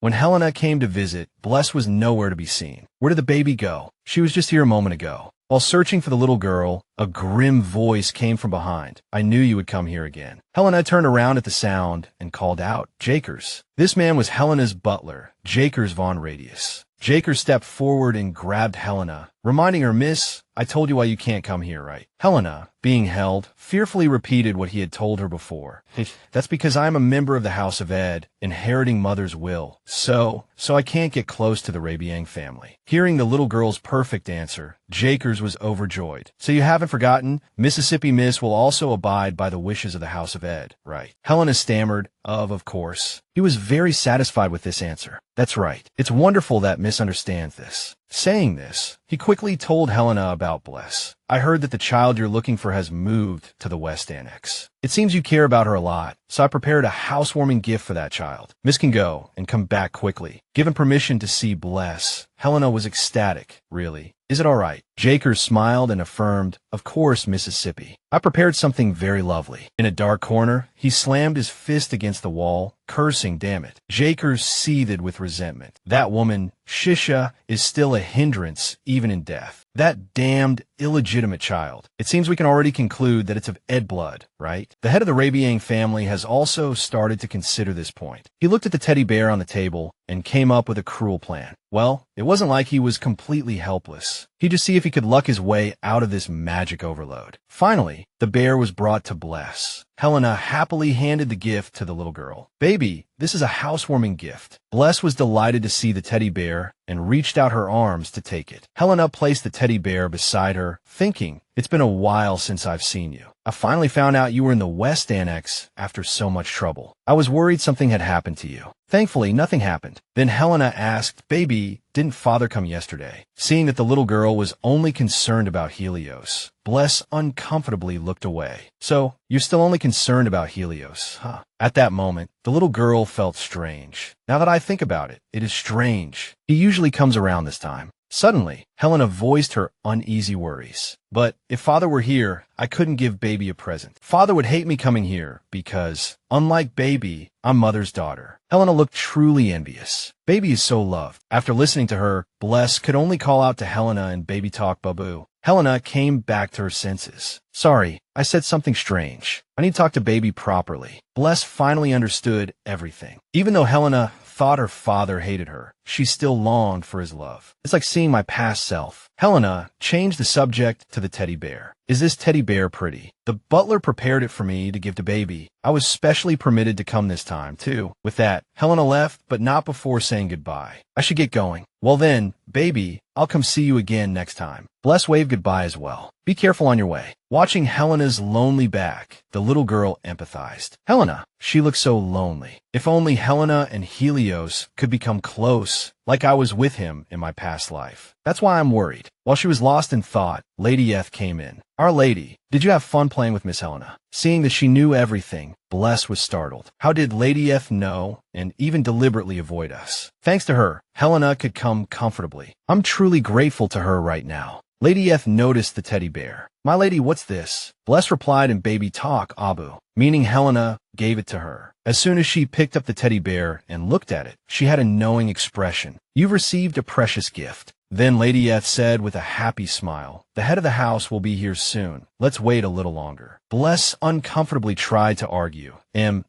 When Helena came to visit, Bless was nowhere to be seen. Where did the baby go? She was just here a moment ago. While searching for the little girl, a grim voice came from behind. I knew you would come here again. Helena turned around at the sound and called out, Jakers. This man was Helena's butler, Jakers von Radius. Jakers stepped forward and grabbed Helena, reminding her, Miss, I told you why you can't come here, right? Helena, being held, fearfully repeated what he had told her before. That's because I'm a member of the House of Ed, inheriting Mother's will. So I can't get close to the Rabian family. Hearing the little girl's perfect answer, Jakers was overjoyed. So you haven't forgotten, Mississippi Miss will also abide by the wishes of the House of Ed, right? Helena stammered, of course. He was very satisfied with this answer. That's right. It's wonderful that Miss understands this. Saying this, he quickly told Helena about Bless. I heard that the child you're looking for has moved to the West Annex. It seems you care about her a lot, so I prepared a housewarming gift for that child. Miss can go and come back quickly. Given permission to see Bless, Helena was ecstatic, really. Is it all right? Jakers smiled and affirmed, of course, Mississippi. I prepared something very lovely. In a dark corner, he slammed his fist against the wall, cursing, damn it. Jakers seethed with resentment. That woman, Shisha, is still a hindrance, even in death. That damned, illegitimate child. It seems we can already conclude that it's of Ed blood, right? The head of the Rabian family has also started to consider this point. He looked at the teddy bear on the table and came up with a cruel plan. Well, it wasn't like he was completely helpless. He'd just see if he could luck his way out of this magic overload. Finally, the bear was brought to Bless. Helena happily handed the gift to the little girl. "Baby, this is a housewarming gift." Bless was delighted to see the teddy bear and reached out her arms to take it. Helena placed the teddy bear beside her, thinking, "It's been a while since I've seen you. I finally found out you were in the West Annex after so much trouble. I was worried something had happened to you. Thankfully, nothing happened." Then Helena asked, "Baby, didn't father come yesterday?" Seeing that the little girl was only concerned about Helios, Bless uncomfortably looked away. "So, you're still only concerned about Helios, huh?" At that moment, the little girl felt strange. "Now that I think about it, it is strange. He usually comes around this time." Suddenly, Helena voiced her uneasy worries. "But if father were here, I couldn't give baby a present. Father would hate me coming here because, unlike baby, I'm mother's daughter." Helena looked truly envious. Baby is so loved. After listening to her, Bless could only call out to Helena in baby talk Babu. Helena came back to her senses. "Sorry, I said something strange. I need to talk to baby properly." Bless finally understood everything. Even though Helena thought her father hated her, she still longed for his love. "It's like seeing my past self." Helena changed the subject to the teddy bear. "Is this teddy bear pretty? The butler prepared it for me to give to baby. I was specially permitted to come this time, too." With that, Helena left, but not before saying goodbye. "I should get going." "Well then, baby, I'll come see you again next time." Bless waved goodbye as well. "Be careful on your way." Watching Helena's lonely back, the little girl empathized. Helena, she looked so lonely. If only Helena and Helios could become close, like I was with him in my past life. That's why I'm worried. While she was lost in thought, Lady Eth came in. "Our Lady, did you have fun playing with Miss Helena?" Seeing that she knew everything, Bless was startled. How did Lady Eth know and even deliberately avoid us? Thanks to her, Helena could come comfortably. I'm truly grateful to her right now. Lady Eth noticed the teddy bear. "My lady, what's this?" Bless replied in baby talk, Abu, meaning Helena gave it to her. As soon as she picked up the teddy bear and looked at it, she had a knowing expression. "You've received a precious gift." Then Lady Eth said with a happy smile, "The head of the house will be here soon. Let's wait a little longer." Bless uncomfortably tried to argue. "B.A."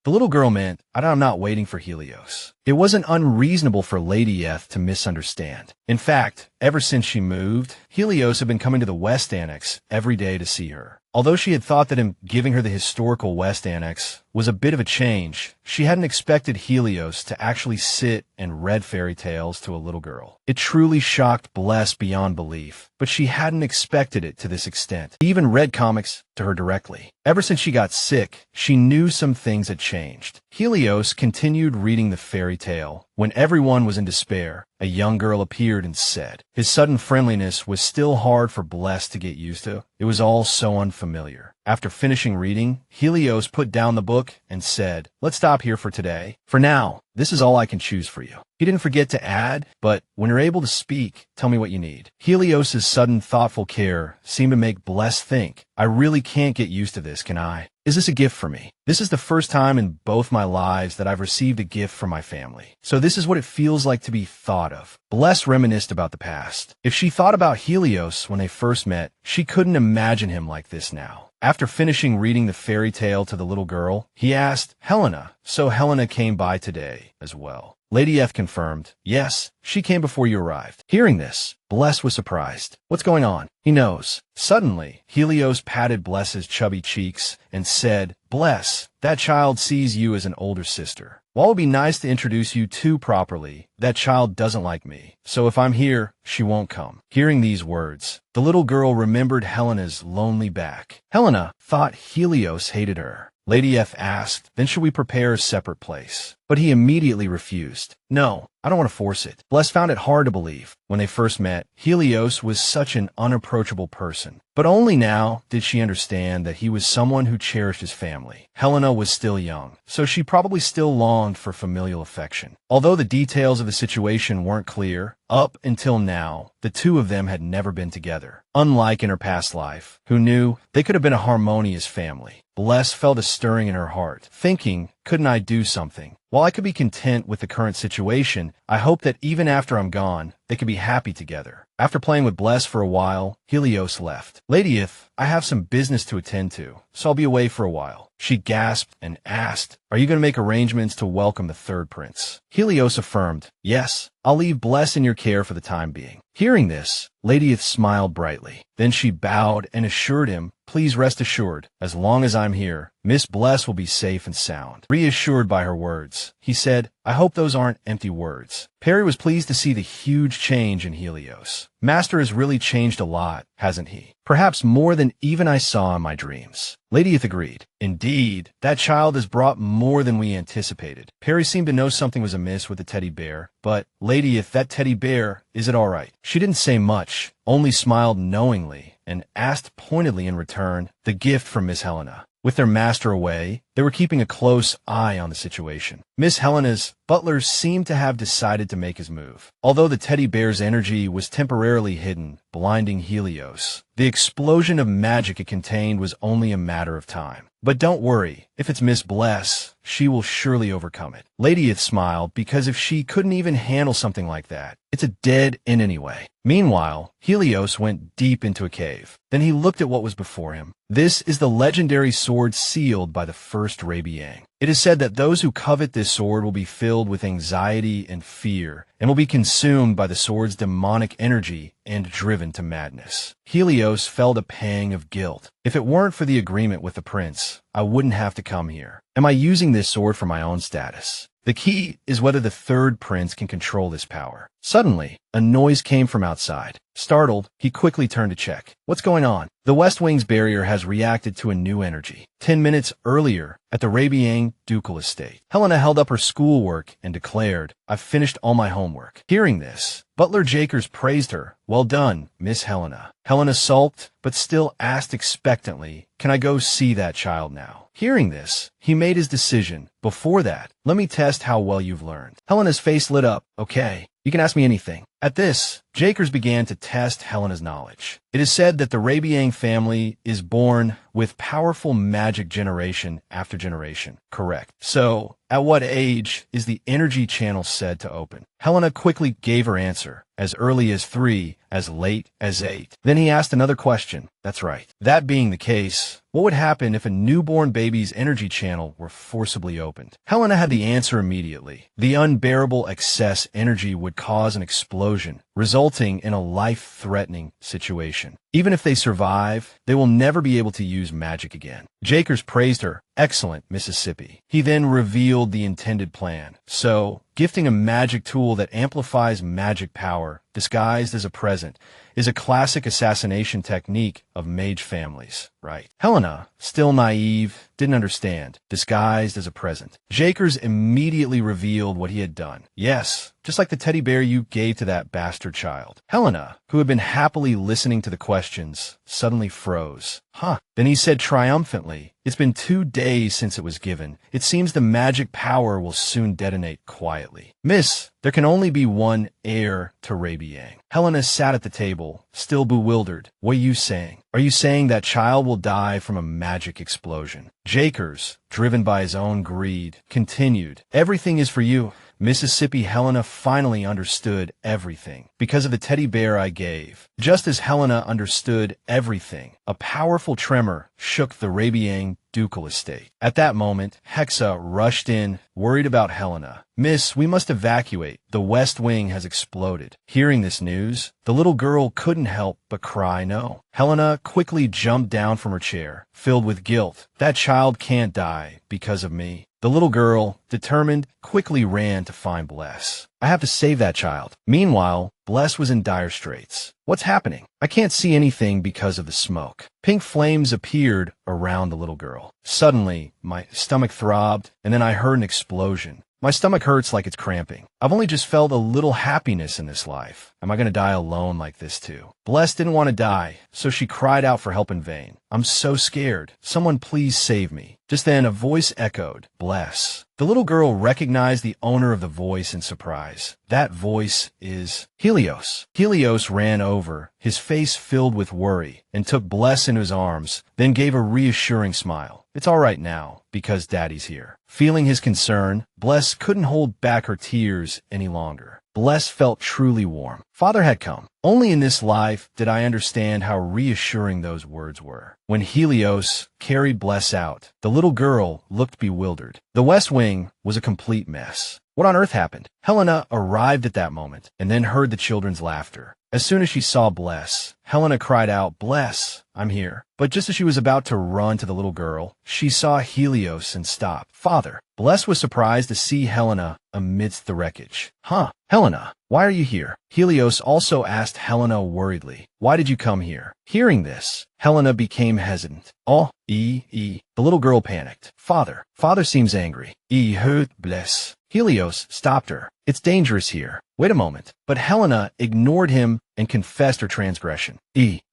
The little girl meant, "I'm not waiting for Helios." It wasn't unreasonable for Lady Eth to misunderstand. In fact, ever since she moved, Helios had been coming to the West Annex every day to see her. Although she had thought that him giving her the historical West Annex was a bit of a change, she hadn't expected Helios to actually sit and read fairy tales to a little girl. It truly shocked Bless beyond belief, but she hadn't expected it to this extent. He even read comics to her directly. Ever since she got sick, she knew some things had changed. Helios continued reading the fairy tale. When everyone was in despair, a young girl appeared and said, his sudden friendliness was still hard for Bless to get used to. It was all so unfamiliar. After finishing reading, Helios put down the book and said, "Let's stop here for today. For now, this is all I can choose for you." He didn't forget to add, "But when you're able to speak, tell me what you need." Helios's sudden thoughtful care seemed to make Bless think, "I really can't get used to this, can I? Is this a gift for me? This is the first time in both my lives that I've received a gift from my family. So this is what it feels like to be thought of." Bless reminisced about the past. If she thought about Helios when they first met, she couldn't imagine him like this now. After finishing reading the fairy tale to the little girl, he asked, "Helena, so Helena came by today as well?" Lady Eth confirmed, "Yes, she came before you arrived." Hearing this, Bless was surprised. "What's going on?" He knows. Suddenly, Helios patted Bless's chubby cheeks and said, "Bless, that child sees you as an older sister. While it would be nice to introduce you two properly, that child doesn't like me. So if I'm here, she won't come." Hearing these words, the little girl remembered Helena's lonely back. Helena thought Helios hated her. Lady Eth asked, "Then should we prepare a separate place?" But he immediately refused. "No, I don't want to force it." Bless found it hard to believe. When they first met, Helios was such an unapproachable person. But only now did she understand that he was someone who cherished his family. Helena was still young, so she probably still longed for familial affection. Although the details of the situation weren't clear, up until now, the two of them had never been together. Unlike in her past life, who knew they could have been a harmonious family. Bless felt a stirring in her heart, thinking, couldn't I do something? While I could be content with the current situation, I hope that even after I'm gone, they could be happy together. After playing with Bless for a while, Helios left. Ladyth, I have some business to attend to, so I'll be away for a while. She gasped and asked, are you going to make arrangements to welcome the third prince? Helios affirmed, yes, I'll leave Bless in your care for the time being. Hearing this, Ladyth smiled brightly. Then she bowed and assured him, please rest assured, as long as I'm here, Miss Bless will be safe and sound. Reassured by her words, he said, I hope those aren't empty words. Perry was pleased to see the huge change in Helios. Master has really changed a lot, hasn't he? Perhaps more than even I saw in my dreams. Ladyth agreed. Indeed, that child has brought more than we anticipated. Perry seemed to know something was amiss with the teddy bear, but, Ladyth, that teddy bear, is it all right? She didn't say much, only smiled knowingly, and asked pointedly in return the gift from Miss Helena. With their master away, they were keeping a close eye on the situation. Miss Helena's butler seemed to have decided to make his move. Although the teddy bear's energy was temporarily hidden, blinding Helios, the explosion of magic it contained was only a matter of time. But don't worry, if it's Miss Bless, she will surely overcome it. Ladyth smiled because if she couldn't even handle something like that, it's a dead end anyway. Meanwhile, Helios went deep into a cave. Then he looked at what was before him. This is the legendary sword sealed by the first Rabian. It is said that those who covet this sword will be filled with anxiety and fear, and will be consumed by the sword's demonic energy and driven to madness. Helios felt a pang of guilt. If it weren't for the agreement with the prince, I wouldn't have to come here. Am I using this sword for my own status? The key is whether the third prince can control this power. Suddenly, a noise came from outside. Startled, he quickly turned to check. What's going on? The West Wing's barrier has reacted to a new energy. 10 minutes earlier, at the Rabian ducal estate, Helena held up her schoolwork and declared, I've finished all my homework. Hearing this, Butler Jakers praised her. Well done, Miss Helena. Helena sulked, but still asked expectantly, can I go see that child now? Hearing this, he made his decision. Before that, let me test how well you've learned. Helena's face lit up. Okay, you can ask me anything. At this, Jakers began to test Helena's knowledge. It is said that the Rabian family is born with powerful magic generation after generation. Correct. So, at what age is the energy channel said to open? Helena quickly gave her answer. As early as 3, as late as 8. Then he asked another question. That's right. That being the case, what would happen if a newborn baby's energy channel were forcibly opened? Helena had the answer immediately. The unbearable excess energy would cause an explosion, resulting in a life-threatening situation. Even if they survive, they will never be able to use magic again. Jakers praised her. Excellent, Mississippi. He then revealed the intended plan. So, gifting a magic tool that amplifies magic power, disguised as a present, is a classic assassination technique of mage families, right? Helena, still naive, didn't understand. Disguised as a present. Jakers immediately revealed what he had done. Yes, just like the teddy bear you gave to that bastard child. Helena, who had been happily listening to the questions, suddenly froze. Huh. Then he said triumphantly, it's been 2 days since it was given. It seems the magic power will soon detonate quietly. Miss, there can only be one heir to Rabian. Helena sat at the table, still bewildered. What are you saying? Are you saying that child will die from a magic explosion? Jakers, driven by his own greed, continued. Everything is for you. Mississippi Helena finally understood everything because of the teddy bear I gave. Just as Helena understood everything, a powerful tremor shook the Rabian ducal estate. At that moment, Hexa rushed in, worried about Helena. Miss, we must evacuate. The West Wing has exploded. Hearing this news, the little girl couldn't help but cry no. Helena quickly jumped down from her chair, filled with guilt. That child can't die because of me. The little girl, determined, quickly ran to find Bless. I have to save that child. Meanwhile, Bless was in dire straits. What's happening? I can't see anything because of the smoke. Pink flames appeared around the little girl. Suddenly, my stomach throbbed, and then I heard an explosion. My stomach hurts like it's cramping. I've only just felt a little happiness in this life. Am I going to die alone like this too? Bless didn't want to die, so she cried out for help in vain. I'm so scared. Someone please save me. Just then, a voice echoed, Bless. The little girl recognized the owner of the voice in surprise. That voice is Helios. Helios ran over, his face filled with worry, and took Bless in his arms, then gave a reassuring smile. It's all right now, because Daddy's here. Feeling his concern, Bless couldn't hold back her tears any longer. Bless felt truly warm. Father had come. Only in this life did I understand how reassuring those words were. When Helios carried Bless out, the little girl looked bewildered. The West Wing was a complete mess. What on earth happened? Helena arrived at that moment and then heard the children's laughter. As soon as she saw Bless, Helena cried out, "Bless, I'm here." But just as she was about to run to the little girl, she saw Helios and stopped. "Father." Bless was surprised to see Helena amidst the wreckage. "Huh, Helena, why are you here?" Helios also asked Helena worriedly, "Why did you come here?" Hearing this, Helena became hesitant. The little girl panicked. Father seems angry." Hurt Bless. Helios stopped her. "It's dangerous here. Wait a moment." But Helena ignored him and confessed her transgression.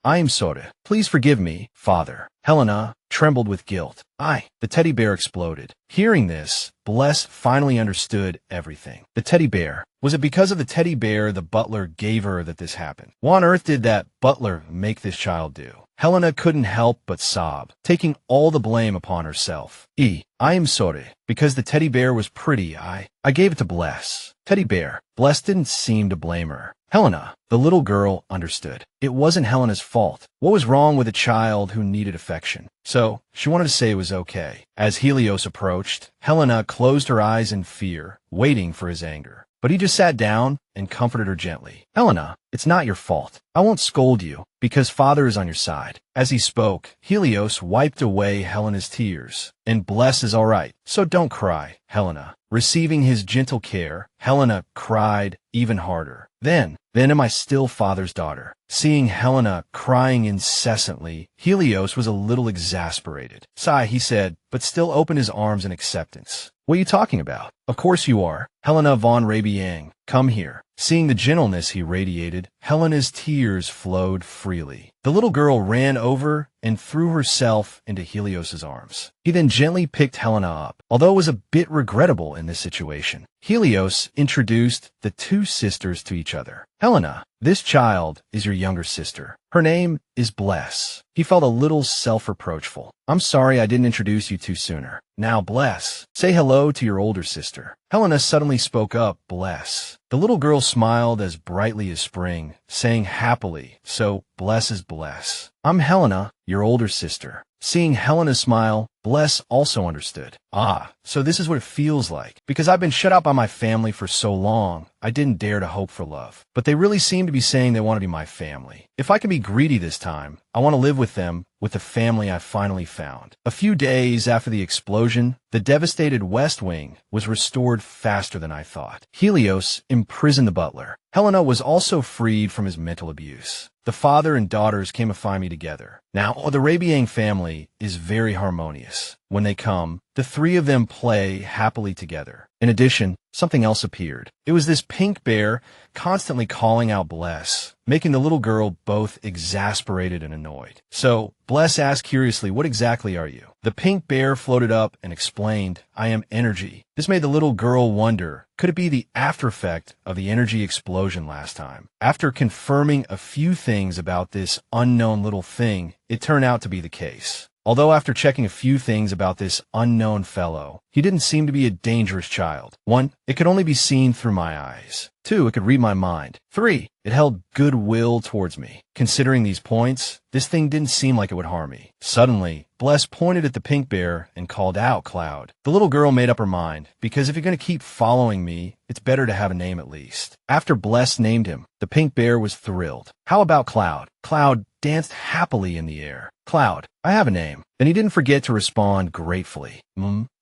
"I am sorry. Please forgive me, Father." Helena trembled with guilt. The teddy bear exploded. Hearing this, Bless finally understood everything. The teddy bear. Was it because of the teddy bear the butler gave her that this happened? What on earth did that butler make this child do? Helena couldn't help but sob, taking all the blame upon herself. I am sorry. Because the teddy bear was pretty, I gave it to Bless. Teddy bear. Bless didn't seem to blame her. Helena, the little girl, understood. It wasn't Helena's fault. What was wrong with a child who needed affection? So, she wanted to say it was okay. As Helios approached, Helena closed her eyes in fear, waiting for his anger. But he just sat down and comforted her gently. "Helena, it's not your fault. I won't scold you, because Father is on your side." As he spoke, Helios wiped away Helena's tears. "And Bless is all right, so don't cry, Helena." Receiving his gentle care, Helena cried even harder. Then am I still Father's daughter? Seeing Helena crying incessantly, Helios was a little exasperated. "Sigh," he said, but still opened his arms in acceptance. "What are you talking about?" "Of course you are. Helena von Rabian, come here." Seeing the gentleness he radiated, Helena's tears flowed freely. The little girl ran over and threw herself into Helios's arms. He then gently picked Helena up, although it was a bit regrettable in this situation. Helios introduced the two sisters to each other. "Helena, this child is your younger sister. Her name is Bless." He felt a little self-reproachful. "I'm sorry I didn't introduce you two sooner. Now, Bless, say hello to your older sister." Helena suddenly spoke up, "Bless." The little girl smiled as brightly as spring, saying happily, "So, Bless is Bless. I'm Helena, your older sister." Seeing Helena smile, Bless also understood. So this is what it feels like. Because I've been shut out by my family for so long, I didn't dare to hope for love. But they really seem to be saying they want to be my family. If I can be greedy this time, I want to live with them, with the family I finally found. A few days after the explosion, the devastated West Wing was restored faster than I thought. Helios imprisoned the butler. Helena was also freed from his mental abuse. The father and daughters came to find me together. Now, the Rabian family is very harmonious. When they come, the three of them play happily together. In addition, something else appeared. It was this pink bear constantly calling out Bless, making the little girl both exasperated and annoyed. So, Bless asked curiously, "What exactly are you?" The pink bear floated up and explained, "I am energy." This made the little girl wonder, could it be the after effect of the energy explosion last time? After confirming a few things about this unknown little thing, it turned out to be the case. Although after checking a few things about this unknown fellow, he didn't seem to be a dangerous child. 1, it could only be seen through my eyes. 2, it could read my mind. 3, it held goodwill towards me. Considering these points, this thing didn't seem like it would harm me. Suddenly, Bless pointed at the pink bear and called out Cloud. The little girl made up her mind, because if you're going to keep following me, it's better to have a name at least. After Bless named him, the pink bear was thrilled. "How about Cloud?" Cloud danced happily in the air. "Cloud, I have a name." Then he didn't forget to respond gratefully.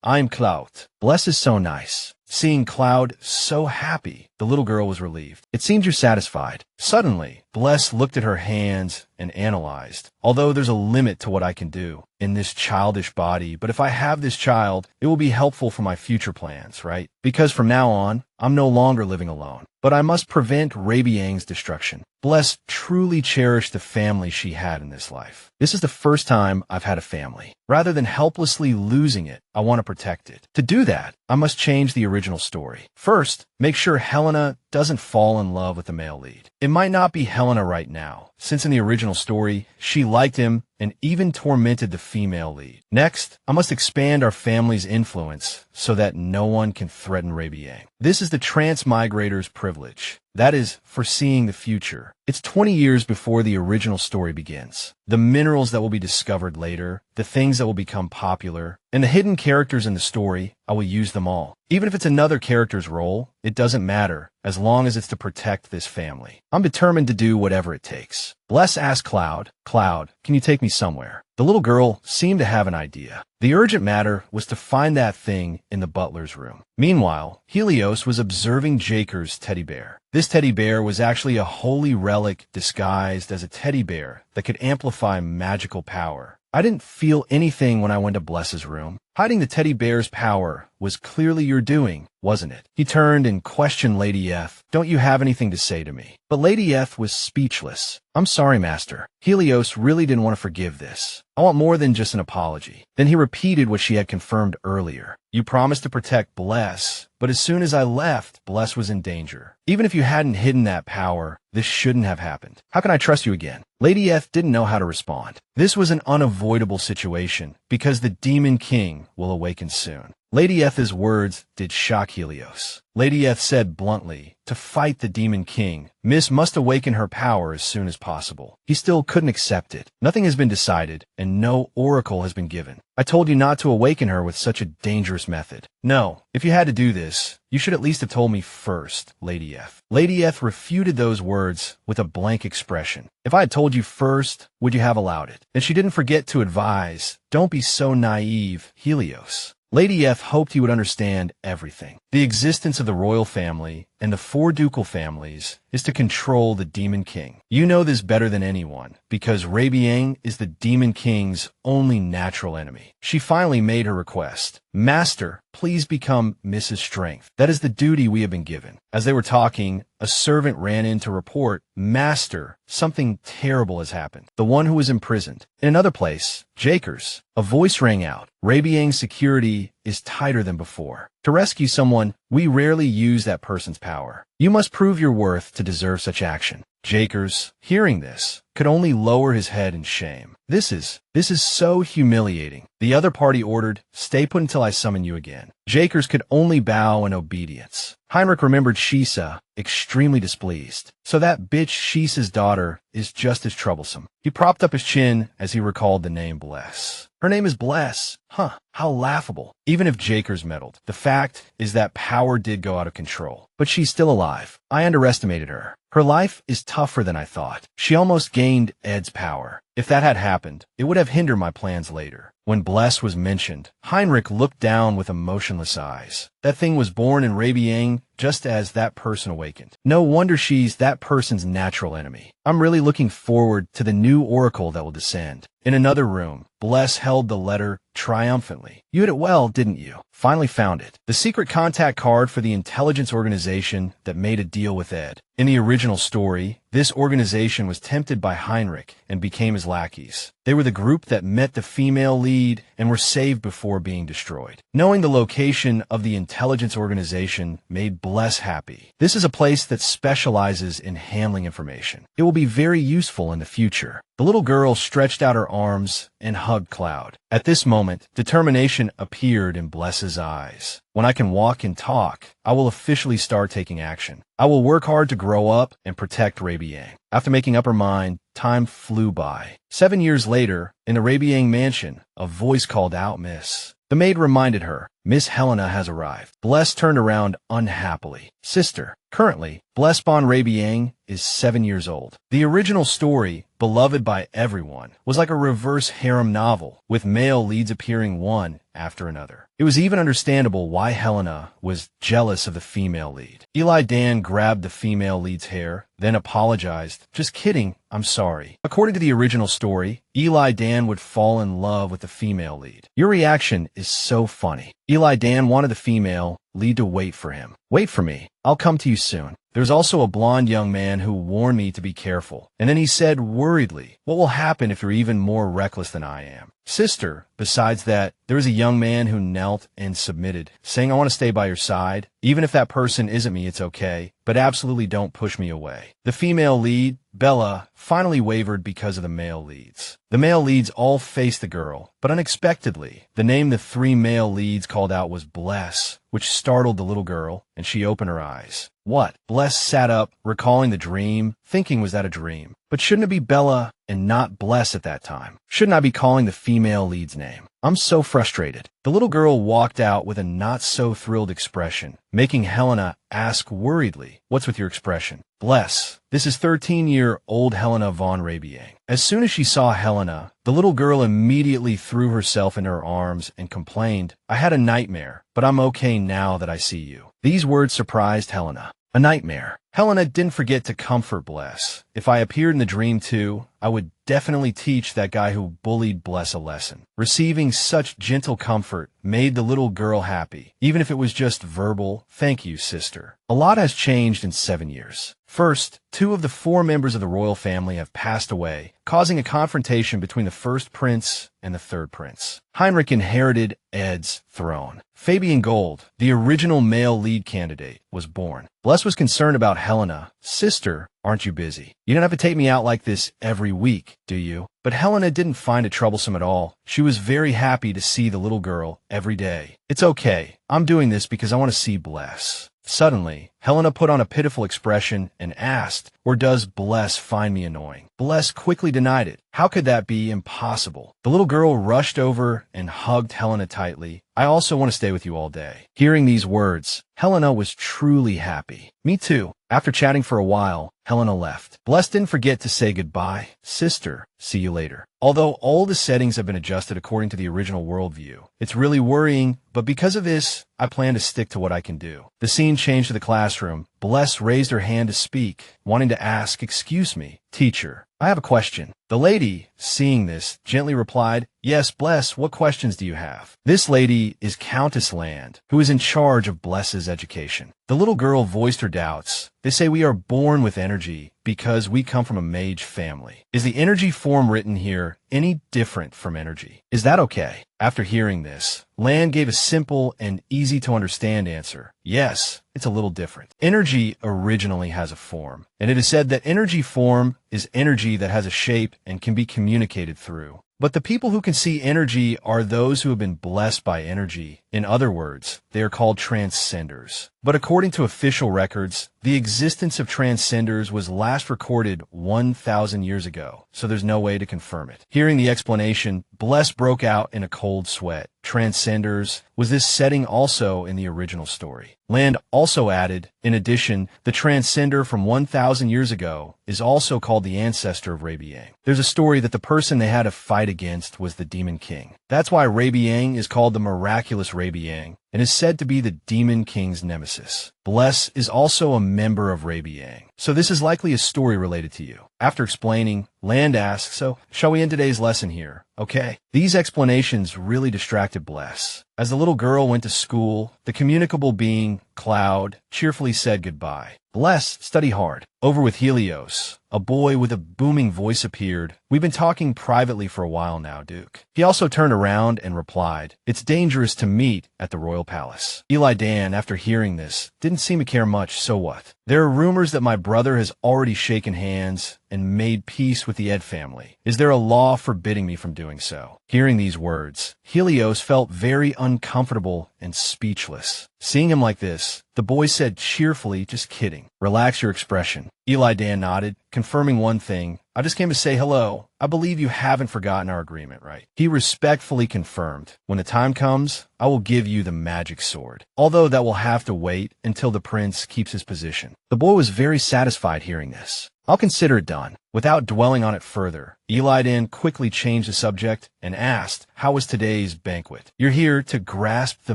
"I'm Cloud. Bless is so nice." Seeing Cloud so happy, the little girl was relieved. "It seems you're satisfied." Suddenly, Bless looked at her hands and analyzed. "Although there's a limit to what I can do in this childish body, but if I have this child, it will be helpful for my future plans, right? Because from now on, I'm no longer living alone. But I must prevent Rabian's destruction." Bless truly cherished the family she had in this life. "This is the first time I've had a family. Rather than helplessly losing it, I want to protect it. To do that, I must change the original story. First, make sure Helena Helena doesn't fall in love with the male lead. It might not be Helena right now, since in the original story, she liked him and even tormented the female lead. Next, I must expand our family's influence so that no one can threaten Rabian. This is the transmigrator's privilege. That is, foreseeing the future. It's 20 years before the original story begins. The minerals that will be discovered later, the things that will become popular, and the hidden characters in the story, I will use them all. Even if it's another character's role, it doesn't matter, as long as it's to protect this family. I'm determined to do whatever it takes. Bless asked Cloud, "Cloud, can you take me somewhere?" The little girl seemed to have an idea. The urgent matter was to find that thing in the butler's room. Meanwhile, Helios was observing Jaker's teddy bear. This teddy bear was actually a holy relic disguised as a teddy bear that could amplify magical power. I didn't feel anything when I went to Bless's room. Hiding the teddy bear's power was clearly your doing, wasn't it? He turned and questioned Lady F. "Don't you have anything to say to me?" But Lady F was speechless. "I'm sorry, Master." Helios really didn't want to forgive this. "I want more than just an apology." Then he repeated what she had confirmed earlier. "You promised to protect Bless, but as soon as I left, Bless was in danger. Even if you hadn't hidden that power, this shouldn't have happened. How can I trust you again?" Lady F didn't know how to respond. This was an unavoidable situation, because the Demon King will awaken soon. Lady Eth's words did shock Helios. Lady Eth said bluntly, to fight the Demon King, Miss must awaken her power as soon as possible. He still couldn't accept it. Nothing has been decided, and no oracle has been given. I told you not to awaken her with such a dangerous method. No, if you had to do this, you should at least have told me first, Lady Eth. Lady Eth refuted those words with a blank expression. If I had told you first, would you have allowed it? And she didn't forget to advise, don't be so naive, Helios. Lady Eth hoped he would understand everything. The existence of the royal family and the four ducal families is to control the Demon King. You know this better than anyone, because Rabian is the Demon King's only natural enemy. She finally made her request. Master, please become Mrs. Strength. That is the duty we have been given. As they were talking, a servant ran in to report, Master, something terrible has happened. The one who was imprisoned. In another place, Jaker's, a voice rang out. Rabian's security is tighter than before. To rescue someone, we rarely use that person's power. You must prove your worth to deserve such action. Jakers, hearing this, could only lower his head in shame. This is so humiliating. The other party ordered, stay put until I summon you again. Jakers could only bow in obedience. Hinrich remembered Shisa, extremely displeased. So that bitch Shisa's daughter is just as troublesome. He propped up his chin as he recalled the name Bless. Her name is Bless. Huh, how laughable. Even if Jakers meddled. The fact is that power did go out of control. But she's still alive. I underestimated her. Her life is tougher than I thought. She almost gained Ed's power. If that had happened, it would have hindered my plans later. When Bless was mentioned, Hinrich looked down with emotionless eyes. That thing was born in Rabian just as that person awakened. No wonder she's that person's natural enemy. I'm really looking forward to the new oracle that will descend. In another room, Bless held the letter triumphantly. You hid it well, didn't you? Finally found it. The secret contact card for the intelligence organization that made a deal with Ed. In the original story, this organization was tempted by Hinrich and became his lackeys. They were the group that met the female lead and were saved before being destroyed. Knowing the location of the intelligence organization made Bless happy. This is a place that specializes in handling information. It will be very useful in the future. The little girl stretched out her arms and hugged Cloud. At this moment, determination appeared in Bless's eyes. When I can walk and talk, I will officially start taking action. I will work hard to grow up and protect Rabian. After making up her mind, time flew by. 7 years later, in the Rabian mansion, a voice called out Miss. The maid reminded her, Miss Helena has arrived. Bless turned around unhappily. Sister, currently, Bless Bon Rabian is 7 years old. The original story, beloved by everyone, was like a reverse harem novel, with male leads appearing one after another. It was even understandable why Helena was jealous of the female lead. Eli Dan grabbed the female lead's hair, then apologized. Just kidding, I'm sorry. According to the original story, Eli Dan would fall in love with the female lead. Your reaction is so funny. Eli Dan wanted the female lead to wait for him. Wait for me. I'll come to you soon. There's also a blonde young man who warned me to be careful. And then he said worriedly, what will happen if you're even more reckless than I am? Sister, besides that, there was a young man who knelt and submitted, saying, I want to stay by your side. Even if that person isn't me, it's okay, but absolutely don't push me away. The female lead, Bella, finally wavered because of the male leads. The male leads all faced the girl, but unexpectedly, the name the three male leads called out was Bless, which startled the little girl, and she opened her eyes. What? Bless sat up, recalling the dream, thinking was that a dream? But shouldn't it be Bella and not Bless at that time? Shouldn't I be calling the female lead's name? I'm so frustrated. The little girl walked out with a not-so-thrilled expression, making Helena ask worriedly, what's with your expression? Bless. This is 13-year-old Helena von Rabian. As soon as she saw Helena, the little girl immediately threw herself into her arms and complained, I had a nightmare, but I'm okay now that I see you. These words surprised Helena. A nightmare. Helena didn't forget to comfort Bless. If I appeared in the dream too, I would definitely teach that guy who bullied Bless a lesson. Receiving such gentle comfort made the little girl happy, even if it was just verbal, thank you, sister. A lot has changed in 7 years. First, 2 of the 4 members of the royal family have passed away, causing a confrontation between the first prince and the third prince. Hinrich inherited Ed's throne. Fabian Gold, the original male lead candidate, was born. Bless was concerned about Helena. Sister, aren't you busy? You don't have to take me out like this every week, do you? But Helena didn't find it troublesome at all. She was very happy to see the little girl every day. It's okay. I'm doing this because I want to see Bless. Suddenly, Helena put on a pitiful expression and asked, or does Bless find me annoying? Bless quickly denied it. How could that be impossible? The little girl rushed over and hugged Helena tightly. I also want to stay with you all day. Hearing these words, Helena was truly happy. Me too. After chatting for a while, Helena left. Bless didn't forget to say goodbye. Sister, see you later. Although all the settings have been adjusted according to the original worldview, it's really worrying, but because of this, I plan to stick to what I can do. The scene changed to the classroom. Bless raised her hand to speak, wanting to ask, excuse me, teacher, I have a question. The lady, seeing this, gently replied, yes, Bless, what questions do you have? This lady is Countess Land, who is in charge of Bless's education. The little girl voiced her doubts. They say we are born with energy because we come from a mage family. Is the energy form written here any different from energy? Is that okay? After hearing this, Land gave a simple and easy-to-understand answer. Yes, it's a little different. Energy originally has a form, and it is said that energy form is energy that has a shape and can be communicated through. But the people who can see energy are those who have been blessed by energy. In other words, they are called transcenders. But according to official records, the existence of transcenders was last recorded 1,000 years ago, so there's no way to confirm it. Hearing the explanation, Bless broke out in a cold sweat. Transcenders, was this setting also in the original story? Land also added, in addition, the transcender from 1,000 years ago is also called the ancestor of Rabian. There's a story that the person they had to fight against was the Demon King. That's why Rabian is called the miraculous Rabian, and is said to be the Demon King's nemesis. Bless is also a member of Rabian, so this is likely a story related to you. After explaining, Land asks, so shall we end today's lesson here? Okay. These explanations really distracted Bless. As the little girl went to school, the communicable being, Cloud, cheerfully said goodbye. Bless, study hard. Over with Helios. A boy with a booming voice appeared. We've been talking privately for a while now, Duke. He also turned around and replied, it's dangerous to meet at the royal palace. Eli Dan, after hearing this, didn't seem to care much, so what? There are rumors that my brother has already shaken hands and made peace with the Ed family. Is there a law forbidding me from doing so? Hearing these words, Helios felt very uncomfortable and speechless. Seeing him like this, the boy said cheerfully, just kidding. Relax your expression. Eli Dan nodded, confirming one thing. I just came to say hello. I believe you haven't forgotten our agreement, right? He respectfully confirmed. When the time comes, I will give you the magic sword. Although that will have to wait until the prince keeps his position. The boy was very satisfied hearing this. I'll consider it done. Without dwelling on it further, Eli Dan quickly changed the subject and asked, how was today's banquet? You're here to grasp the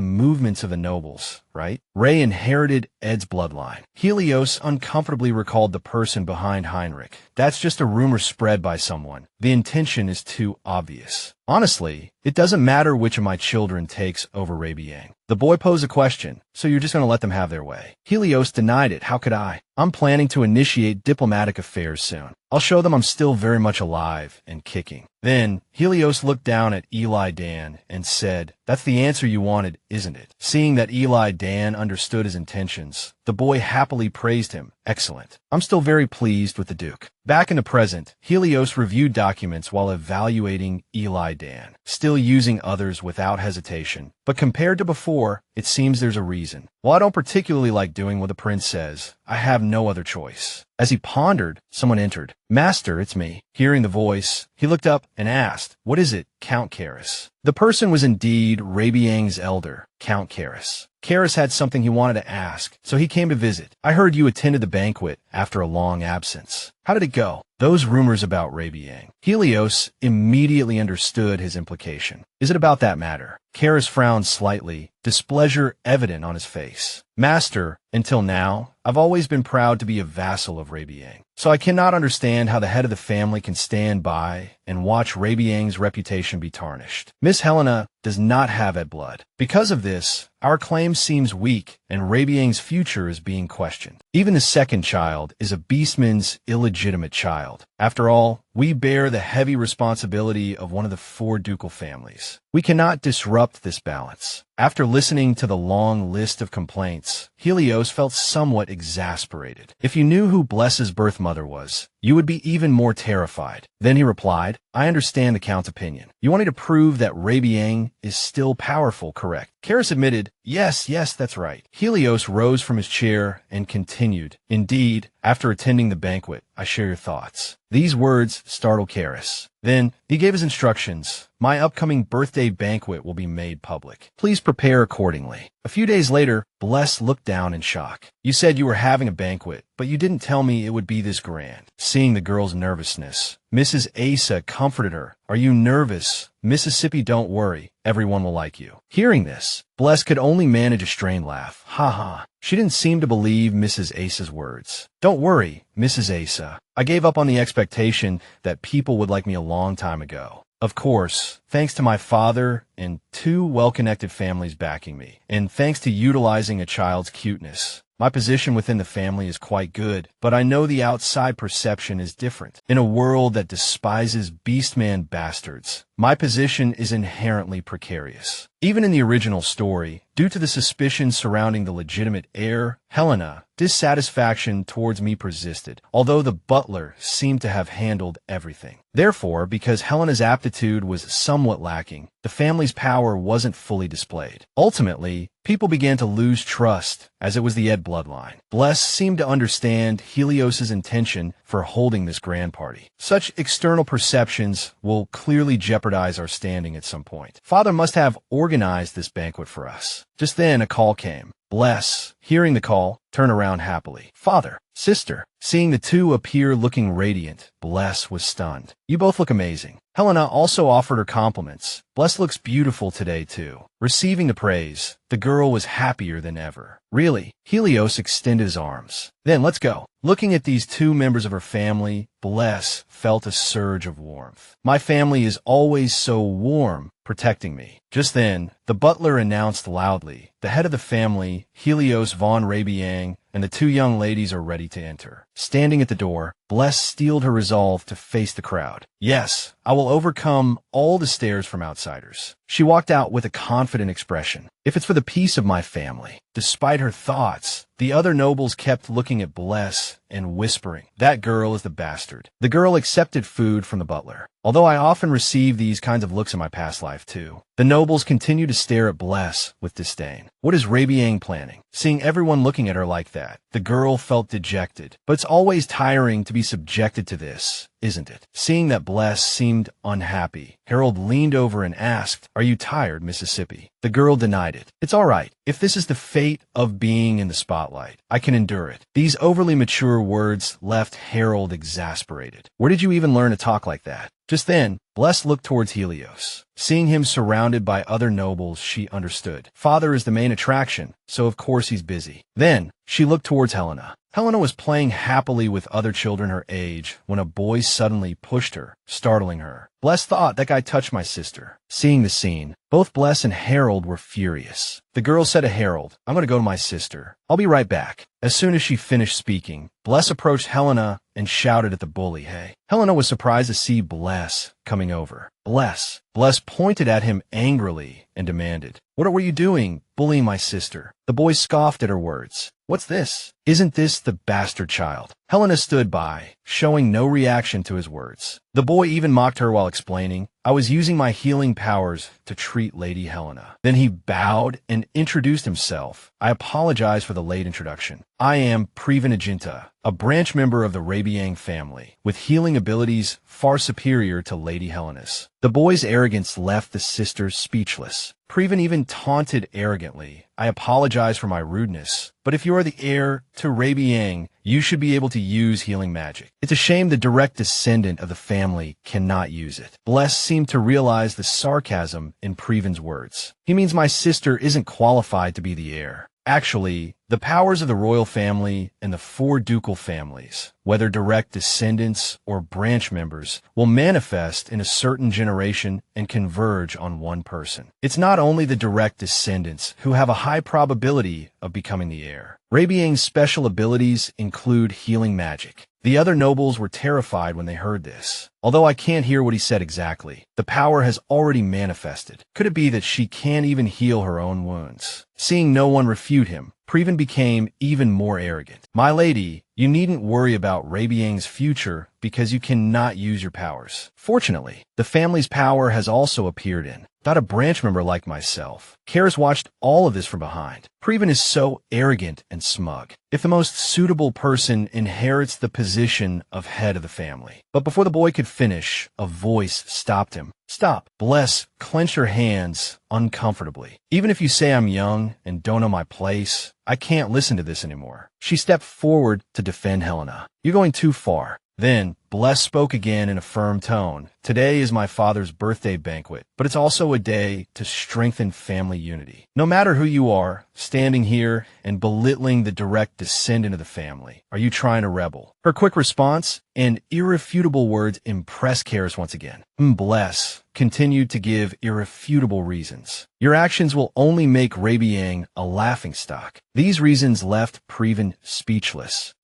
movements of the nobles, right? Ray inherited Ed's bloodline. Helios uncomfortably recalled the person behind Hinrich. That's just a rumor spread by someone. The intention is too obvious. Honestly, it doesn't matter which of my children takes over Rabian. The boy posed a question, so you're just going to let them have their way. Helios denied it. How could I? I'm planning to initiate diplomatic affairs soon. I'll show them I'm still very much alive and kicking. Then, Helios looked down at Eli Dan and said, "That's the answer you wanted, isn't it?" Seeing that Eli Dan understood his intentions, the boy happily praised him. "Excellent. I'm still very pleased with the Duke." Back in the present, Helios reviewed documents while evaluating Eli Dan, still using others without hesitation. But compared to before, it seems there's a reason. While I don't particularly like doing what the prince says, I have no other choice. As he pondered, someone entered. "Master, it's me." Hearing the voice, he looked up and asked, "What is it, Count Karis?" The person was indeed Rabian's elder, Count Karis. Karis had something he wanted to ask, so he came to visit. "I heard you attended the banquet after a long absence. How did it go?" Those rumors about Rabian. Helios immediately understood his implication. "Is it about that matter?" Karis frowned slightly, displeasure evident on his face. "Master, until now, I've always been proud to be a vassal of Rabian, so I cannot understand how the head of the family can stand by and watch Rabian's reputation be tarnished. Miss Helena does not have Ed blood. Because of this, our claim seems weak, and Rabian's future is being questioned. Even the second child is a beastman's illegitimate child. After all, we bear the heavy responsibility of one of the 4 ducal families. We cannot disrupt this balance." After listening to the long list of complaints, Helios felt somewhat exasperated. If you knew who Bless's birth mother was, you would be even more terrified. Then he replied, "I understand the Count's opinion. You wanted to prove that Rabian is still powerful, correct?" Karis admitted, Yes, that's right." Helios rose from his chair and continued, "Indeed, after attending the banquet, I share your thoughts." These words startled Karis. Then he gave his instructions. "My upcoming birthday banquet will be made public. Please prepare accordingly." A few days later, Bless looked down in shock. "You said you were having a banquet, but you didn't tell me it would be this grand." Seeing the girl's nervousness, Mrs. Asa comforted her. "Are you nervous? Mississippi, don't worry. Everyone will like you." Hearing this, Bless could only manage a strained laugh. "Ha ha." She didn't seem to believe Mrs. Asa's words. "Don't worry, Mrs. Asa. I gave up on the expectation that people would like me a long time ago. Of course, thanks to my father and 2 well-connected families backing me, and thanks to utilizing a child's cuteness. My position within the family is quite good, but I know the outside perception is different. In a world that despises beastman bastards, my position is inherently precarious." Even in the original story, due to the suspicion surrounding the legitimate heir, Helena, dissatisfaction towards me persisted, although the butler seemed to have handled everything. Therefore, because Helena's aptitude was somewhat lacking, the family's power wasn't fully displayed. Ultimately, people began to lose trust, as it was the Ed bloodline. Bless seemed to understand Helios's intention for holding this grand party. Such external perceptions will clearly jeopardize our standing at some point. Father must have organized this banquet for us. Just then, a call came. Bless, hearing the call, turned around happily. "Father, sister." Seeing the 2 appear looking radiant, Bless was stunned. "You both look amazing." Helena also offered her compliments. "Bless looks beautiful today, too." Receiving the praise, the girl was happier than ever. "Really?" Helios extended his arms. "Then let's go." Looking at these 2 members of her family, Bless felt a surge of warmth. "My family is always so warm, protecting me." Just then, the butler announced loudly, "The head of the family, Helios von Rabian, and the 2 young ladies are ready to enter." Standing at the door, Bless steeled her resolve to face the crowd. "Yes, I will overcome all the stares from outsiders." She walked out with a confident expression. "If it's for the peace of my family." Despite her thoughts, the other nobles kept looking at Bless and whispering, "That girl is the bastard." The girl accepted food from the butler. Although I often received these kinds of looks in my past life too, the nobles continued to stare at Bless with disdain. What is Rabian planning? Seeing everyone looking at her like that, the girl felt dejected. But it's always tiring to be subjected to this, isn't it? Seeing that Bless seemed unhappy, Harold leaned over and asked, "Are you tired, Mississippi?" The girl denied it. "It's all right. If this is the fate of being in the spotlight, I can endure it." These overly mature words left Harold exasperated. "Where did you even learn to talk like that?" Just then, Bless looked towards Helios. Seeing him surrounded by other nobles, she understood. Father is the main attraction, so of course he's busy. Then, she looked towards Helena. Helena was playing happily with other children her age when a boy suddenly pushed her, startling her. Bless thought, "That guy touched my sister." Seeing the scene, both Bless and Harold were furious. The girl said to Harold, "I'm going to go to my sister. I'll be right back." As soon as she finished speaking, Bless approached Helena and shouted at the bully, "Hey." Helena was surprised to see Bless coming over. "Bless." Bless pointed at him angrily and demanded, "What were you doing, bullying my sister?" The boy scoffed at her words. "What's this? Isn't this the bastard child?" Helena stood by, showing no reaction to his words. The boy even mocked her while explaining, "I was using my healing powers to treat Lady Helena." Then he bowed and introduced himself. "I apologize for the late introduction. I am Prevenagenta, a branch member of the Rabian family, with healing abilities far superior to Lady Helena's." The boy's arrogance left the sisters speechless. Preven even taunted arrogantly, "I apologize for my rudeness, but if you are the heir to Rabian, you should be able to use healing magic. It's a shame the direct descendant of the family cannot use it." Bless seemed to realize the sarcasm in Preven's words. "He means my sister isn't qualified to be the heir. Actually, the powers of the royal family and the four ducal families, whether direct descendants or branch members, will manifest in a certain generation and converge on one person. It's not only the direct descendants who have a high probability of becoming the heir. Rabian's special abilities include healing magic." The other nobles were terrified when they heard this. Although I can't hear what he said exactly, the power has already manifested. Could it be that she can't even heal her own wounds? Seeing no one refute him, Preven became even more arrogant. "My lady, you needn't worry about Rabian's future because you cannot use your powers. Fortunately, the family's power has also appeared in. Not a branch member like myself." Karis watched all of this from behind. Preven is so arrogant and smug. If the most suitable person inherits the position of head of the family. But before the boy could finish, a voice stopped him. "Stop." Bless clenched her hands uncomfortably. "Even if you say I'm young and don't know my place, I can't listen to this anymore." She stepped forward to defend Helena. "You're going too far." Then, Bless spoke again in a firm tone. "Today is my father's birthday banquet, but it's also a day to strengthen family unity. No matter who you are, standing here and belittling the direct descendant of the family, are you trying to rebel?" Her quick response and irrefutable words impressed Karis once again. Bless continued to give irrefutable reasons. "Your actions will only make Rabian a laughingstock." These reasons left Preven speechless.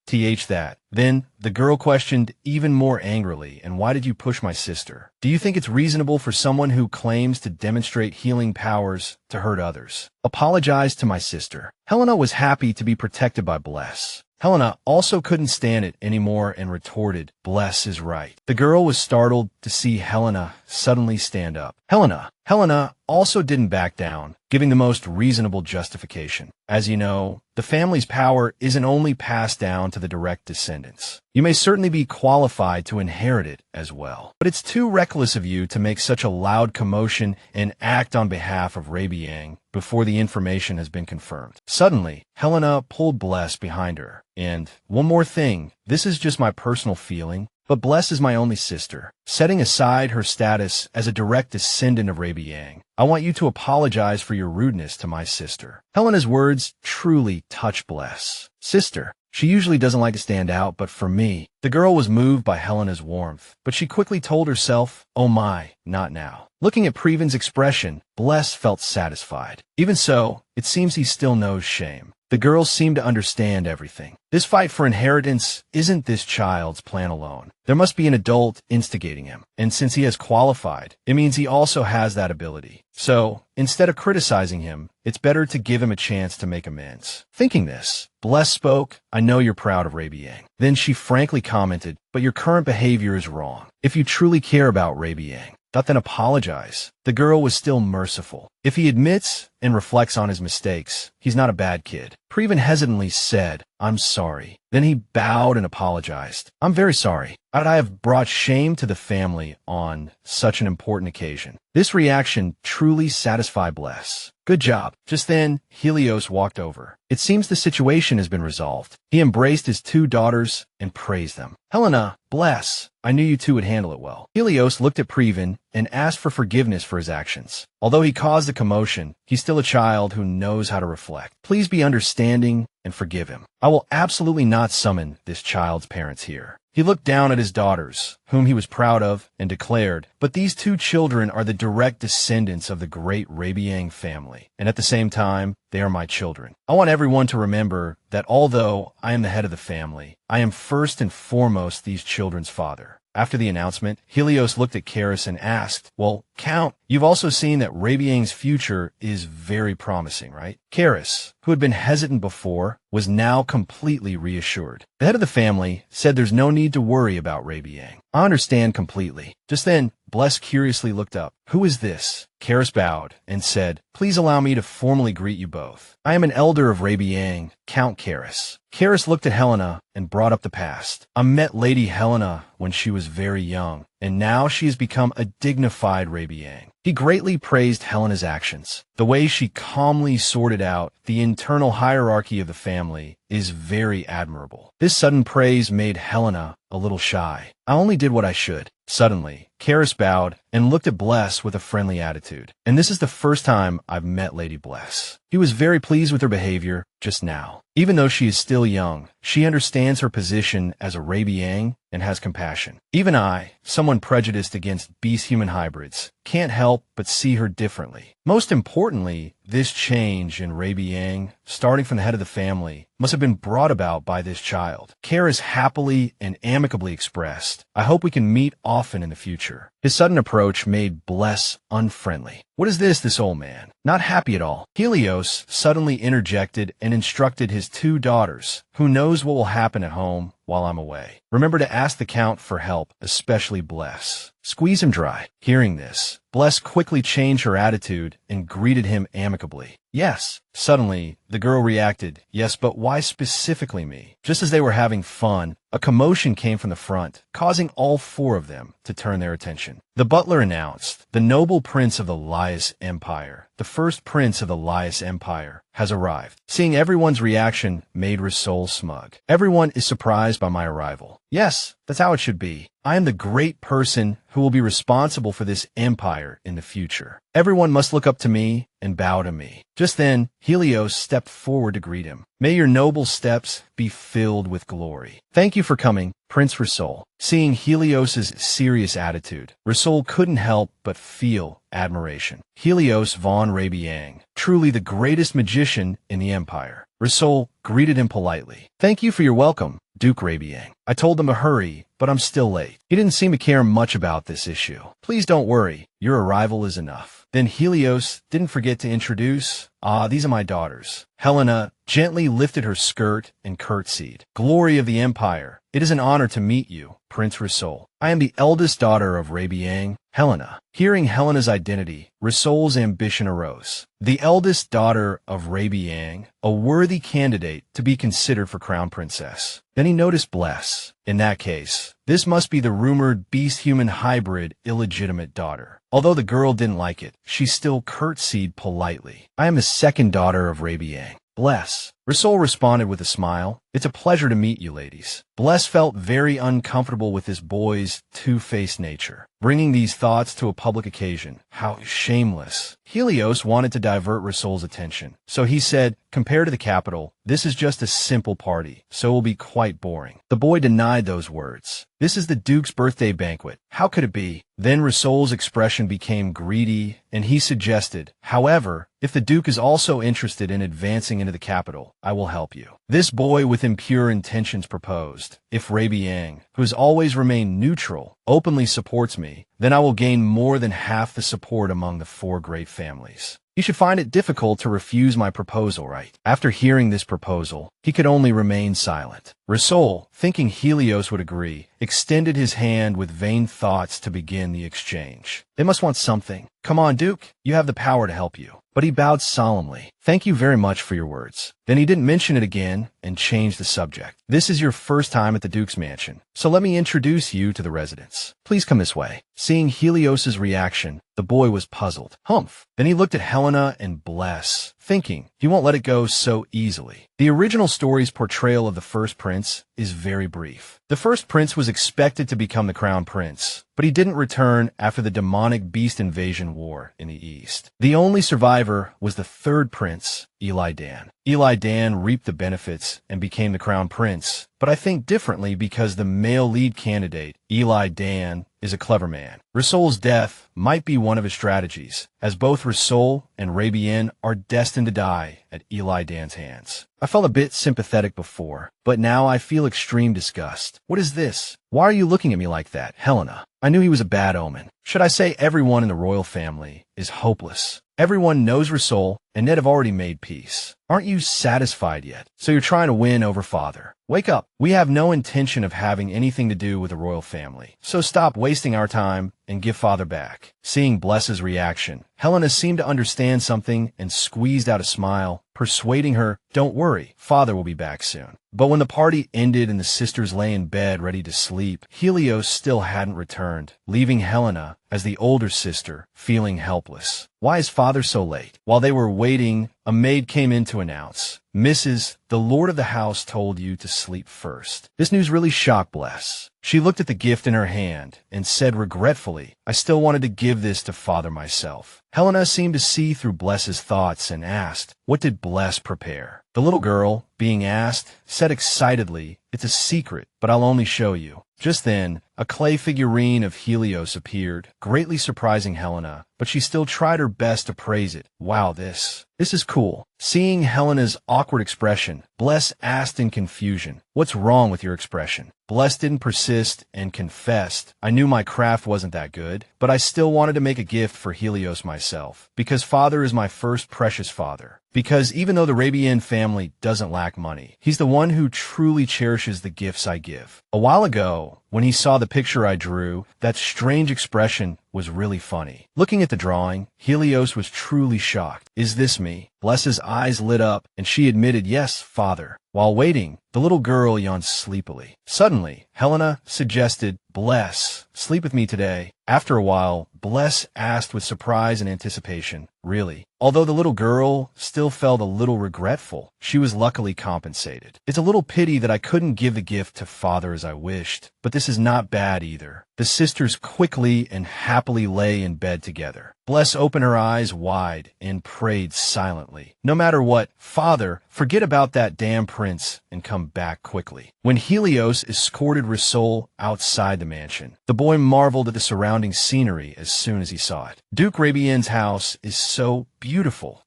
That. Then, the girl questioned even more angrily, "And why did you push my sister? Do you think it's reasonable for someone who claims to demonstrate healing powers to hurt others? Apologize to my sister." Helena was happy to be protected by Bless. Helena also couldn't stand it anymore and retorted, "Bless is right." The girl was startled to see Helena suddenly stand up. Helena also didn't back down, giving the most reasonable justification. "As you know, the family's power isn't only passed down to the direct descendants. You may certainly be qualified to inherit it as well. But it's too reckless of you to make such a loud commotion and act on behalf of Rabian before the information has been confirmed." Suddenly, Helena pulled Bless behind her. "And one more thing, this is just my personal feeling, but Bless is my only sister. Setting aside her status as a direct descendant of Rabian, I want you to apologize for your rudeness to my sister." Helena's words truly touched Bless. "Sister." She usually doesn't like to stand out, but for me, the girl was moved by Helena's warmth. But she quickly told herself, "Oh my, not now." Looking at Preven's expression, Bless felt satisfied. Even so, it seems he still knows shame. The girls seem to understand everything. This fight for inheritance isn't this child's plan alone. There must be an adult instigating him. And since he has qualified, it means he also has that ability. So, instead of criticizing him, it's better to give him a chance to make amends. Thinking this, Bless spoke, "I know you're proud of Rabian." Then she frankly commented, "But your current behavior is wrong. If you truly care about Rabian, then apologize." The girl was still merciful. If he admits and reflects on his mistakes, he's not a bad kid. Preven hesitantly said, "I'm sorry." Then he bowed and apologized. "I'm very sorry. I have brought shame to the family on such an important occasion." This reaction truly satisfied Bless. "Good job." Just then, Helios walked over. It seems the situation has been resolved. He embraced his two daughters and praised them. "Helena, Bless, I knew you two would handle it well." Helios looked at Preven and asked for forgiveness for his actions. Although he caused the commotion, he's still a child who knows how to reflect. Please be understanding and forgive him. I will absolutely not summon this child's parents here. He looked down at his daughters, whom he was proud of, and declared, "But these two children are the direct descendants of the great Rabian family, and at the same time, they are my children. I want everyone to remember that although I am the head of the family, I am first and foremost these children's father." After the announcement, Helios looked at Karis and asked, "Well, Count, you've also seen that Rabian's future is very promising, right?" Karis, who had been hesitant before, was now completely reassured. The head of the family said there's no need to worry about Rabian. "I understand completely." Just then, Bless curiously looked up. "Who is this?" Karis bowed and said, "Please allow me to formally greet you both. I am an elder of Rabian, Count Karis." Karis looked at Helena and brought up the past. "I met Lady Helena when she was very young, and now she has become a dignified Rabian." He greatly praised Helena's actions. The way she calmly sorted out the internal hierarchy of the family is very admirable. This sudden praise made Helena a little shy. "I only did what I should." Suddenly, Karis bowed and looked at Bless with a friendly attitude. "And this is the first time I've met Lady Bless." He was very pleased with her behavior just now. Even though she is still young, she understands her position as a Rabian and has compassion. Even I, someone prejudiced against beast-human hybrids, can't help but see her differently. Most importantly, this change in Rabian, starting from the head of the family, must have been brought about by this child. Karis happily and amicably expressed, "I hope we can meet often in the future." His sudden approach made Bless unfriendly. "What is this old man? Not happy at all." Helios suddenly interjected and instructed his two daughters, "Who knows what will happen at home while I'm away? Remember to ask the Count for help, especially Bless. Squeeze him dry." Hearing this, Bless quickly changed her attitude and greeted him amicably. "Yes." Suddenly, the girl reacted, "Yes, but why specifically me?" Just as they were having fun, a commotion came from the front, causing all four of them to turn their attention. The butler announced, "The noble prince of the Laius Empire, the first prince of the Laius Empire, has arrived." Seeing everyone's reaction made Roul smug. "Everyone is surprised by my arrival. Yes, that's how it should be. I am the great person who will be responsible for this empire in the future. Everyone must look up to me and bow to me." Just then, Helios stepped forward to greet him. "May your noble steps be filled with glory." "Thank you for coming, Prince Roul." Seeing Helios's serious attitude, Roul couldn't help but feel admiration. Helios von Rabian, truly the greatest magician in the empire. Roul greeted him politely. "Thank you for your welcome, Duke Rabian. I told them to hurry, but I'm still late." He didn't seem to care much about this issue. "Please don't worry, your arrival is enough." Then Helios didn't forget to introduce, "These are my daughters." Helena gently lifted her skirt and curtsied. "Glory of the Empire, it is an honor to meet you, Prince Roul. I am the eldest daughter of Rabian, Helena." Hearing Helena's identity, Roul's ambition arose. The eldest daughter of Rabian, a worthy candidate to be considered for crown princess. Then he noticed Bless. In that case, this must be the rumored beast-human hybrid illegitimate daughter. Although the girl didn't like it, she still curtsied politely. "I am the second daughter of Rabian, Bless." Roul responded with a smile. "It's a pleasure to meet you, ladies." Bless felt very uncomfortable with this boy's two-faced nature. Bringing these thoughts to a public occasion. How shameless. Helios wanted to divert Roul's attention, so he said, "Compared to the capital, this is just a simple party, so it will be quite boring." The boy denied those words. "This is the Duke's birthday banquet. How could it be?" Then Roul's expression became greedy, and he suggested, "However, if the Duke is also interested in advancing into the capital, I will help you." This boy with impure intentions proposed, "If Rabian, who has always remained neutral, openly supports me, then I will gain more than half the support among the four great families. You should find it difficult to refuse my proposal, right?" After hearing this proposal, he could only remain silent. Roul, thinking Helios would agree, extended his hand with vain thoughts to begin the exchange. "They must want something. Come on, Duke, you have the power to help you." But he bowed solemnly. "Thank you very much for your words." Then he didn't mention it again and changed the subject. "This is your first time at the Duke's mansion, so let me introduce you to the residents. Please come this way." Seeing Helios's reaction, The boy was puzzled. Humph. Then he looked at Helena and Bless, thinking he won't let it go so easily. The original story's portrayal of the first prince is very brief. The first prince was expected to become the crown prince, but he didn't return after the demonic beast invasion war in the east. The only survivor was the third prince, Eli Dan. Eli Dan reaped the benefits and became the crown prince, but I think differently because the male lead candidate, Eli Dan, is a clever man. Roul's death might be one of his strategies, as both Roul and Rabian are destined to die at Eli Dan's hands. I felt a bit sympathetic before, but now I feel extreme disgust. What is this? Why are you looking at me like that, Helena? I knew he was a bad omen. Should I say everyone in the royal family is hopeless? Everyone knows Roul and Ned have already made peace. Aren't you satisfied yet? So you're trying to win over father. Wake up. We have no intention of having anything to do with the royal family. So stop wasting our time and give father back. Seeing Bless's reaction, Helena seemed to understand something and squeezed out a smile, persuading her, don't worry, father will be back soon. But when the party ended and the sisters lay in bed ready to sleep, Helios still hadn't returned, leaving Helena, as the older sister, feeling helpless. Why is father so late? While they were waiting, a maid came in to announce, Mrs., the lord of the house told you to sleep first. This news really shocked Bless. She looked at the gift in her hand and said regretfully, I still wanted to give this to father myself. Helena seemed to see through Bless's thoughts and asked, what did Bless prepare? The little girl, being asked, said excitedly, it's a secret, but I'll only show you. Just then, a clay figurine of Helios appeared, greatly surprising Helena, but she still tried her best to praise it. Wow, this is cool. Seeing Helena's awkward expression, Bless asked in confusion, what's wrong with your expression? Bless didn't persist and confessed, I knew my craft wasn't that good, but I still wanted to make a gift for Helios myself, because father is my first precious father. Because even though the Rabian family doesn't lack money, he's the one who truly cherishes the gifts I give. A while ago, when he saw the picture I drew, that strange expression was really funny. Looking at the drawing, Helios was truly shocked. Is this me? Bless's eyes lit up, and she admitted, yes, father. While waiting, the little girl yawned sleepily. Suddenly, Helena suggested, Bless, sleep with me today. After a while, Bless asked with surprise and anticipation, really? Although the little girl still felt a little regretful, she was luckily compensated. It's a little pity that I couldn't give the gift to father as I wished, but this is not bad either. The sisters quickly and happily lay in bed together. Bless opened her eyes wide and prayed silently. No matter what, father, forget about that damn prince and come back quickly. When Helios escorted Roul outside the mansion, the boy marveled at the surrounding scenery as soon as he saw it. Duke Rabian's house is so beautiful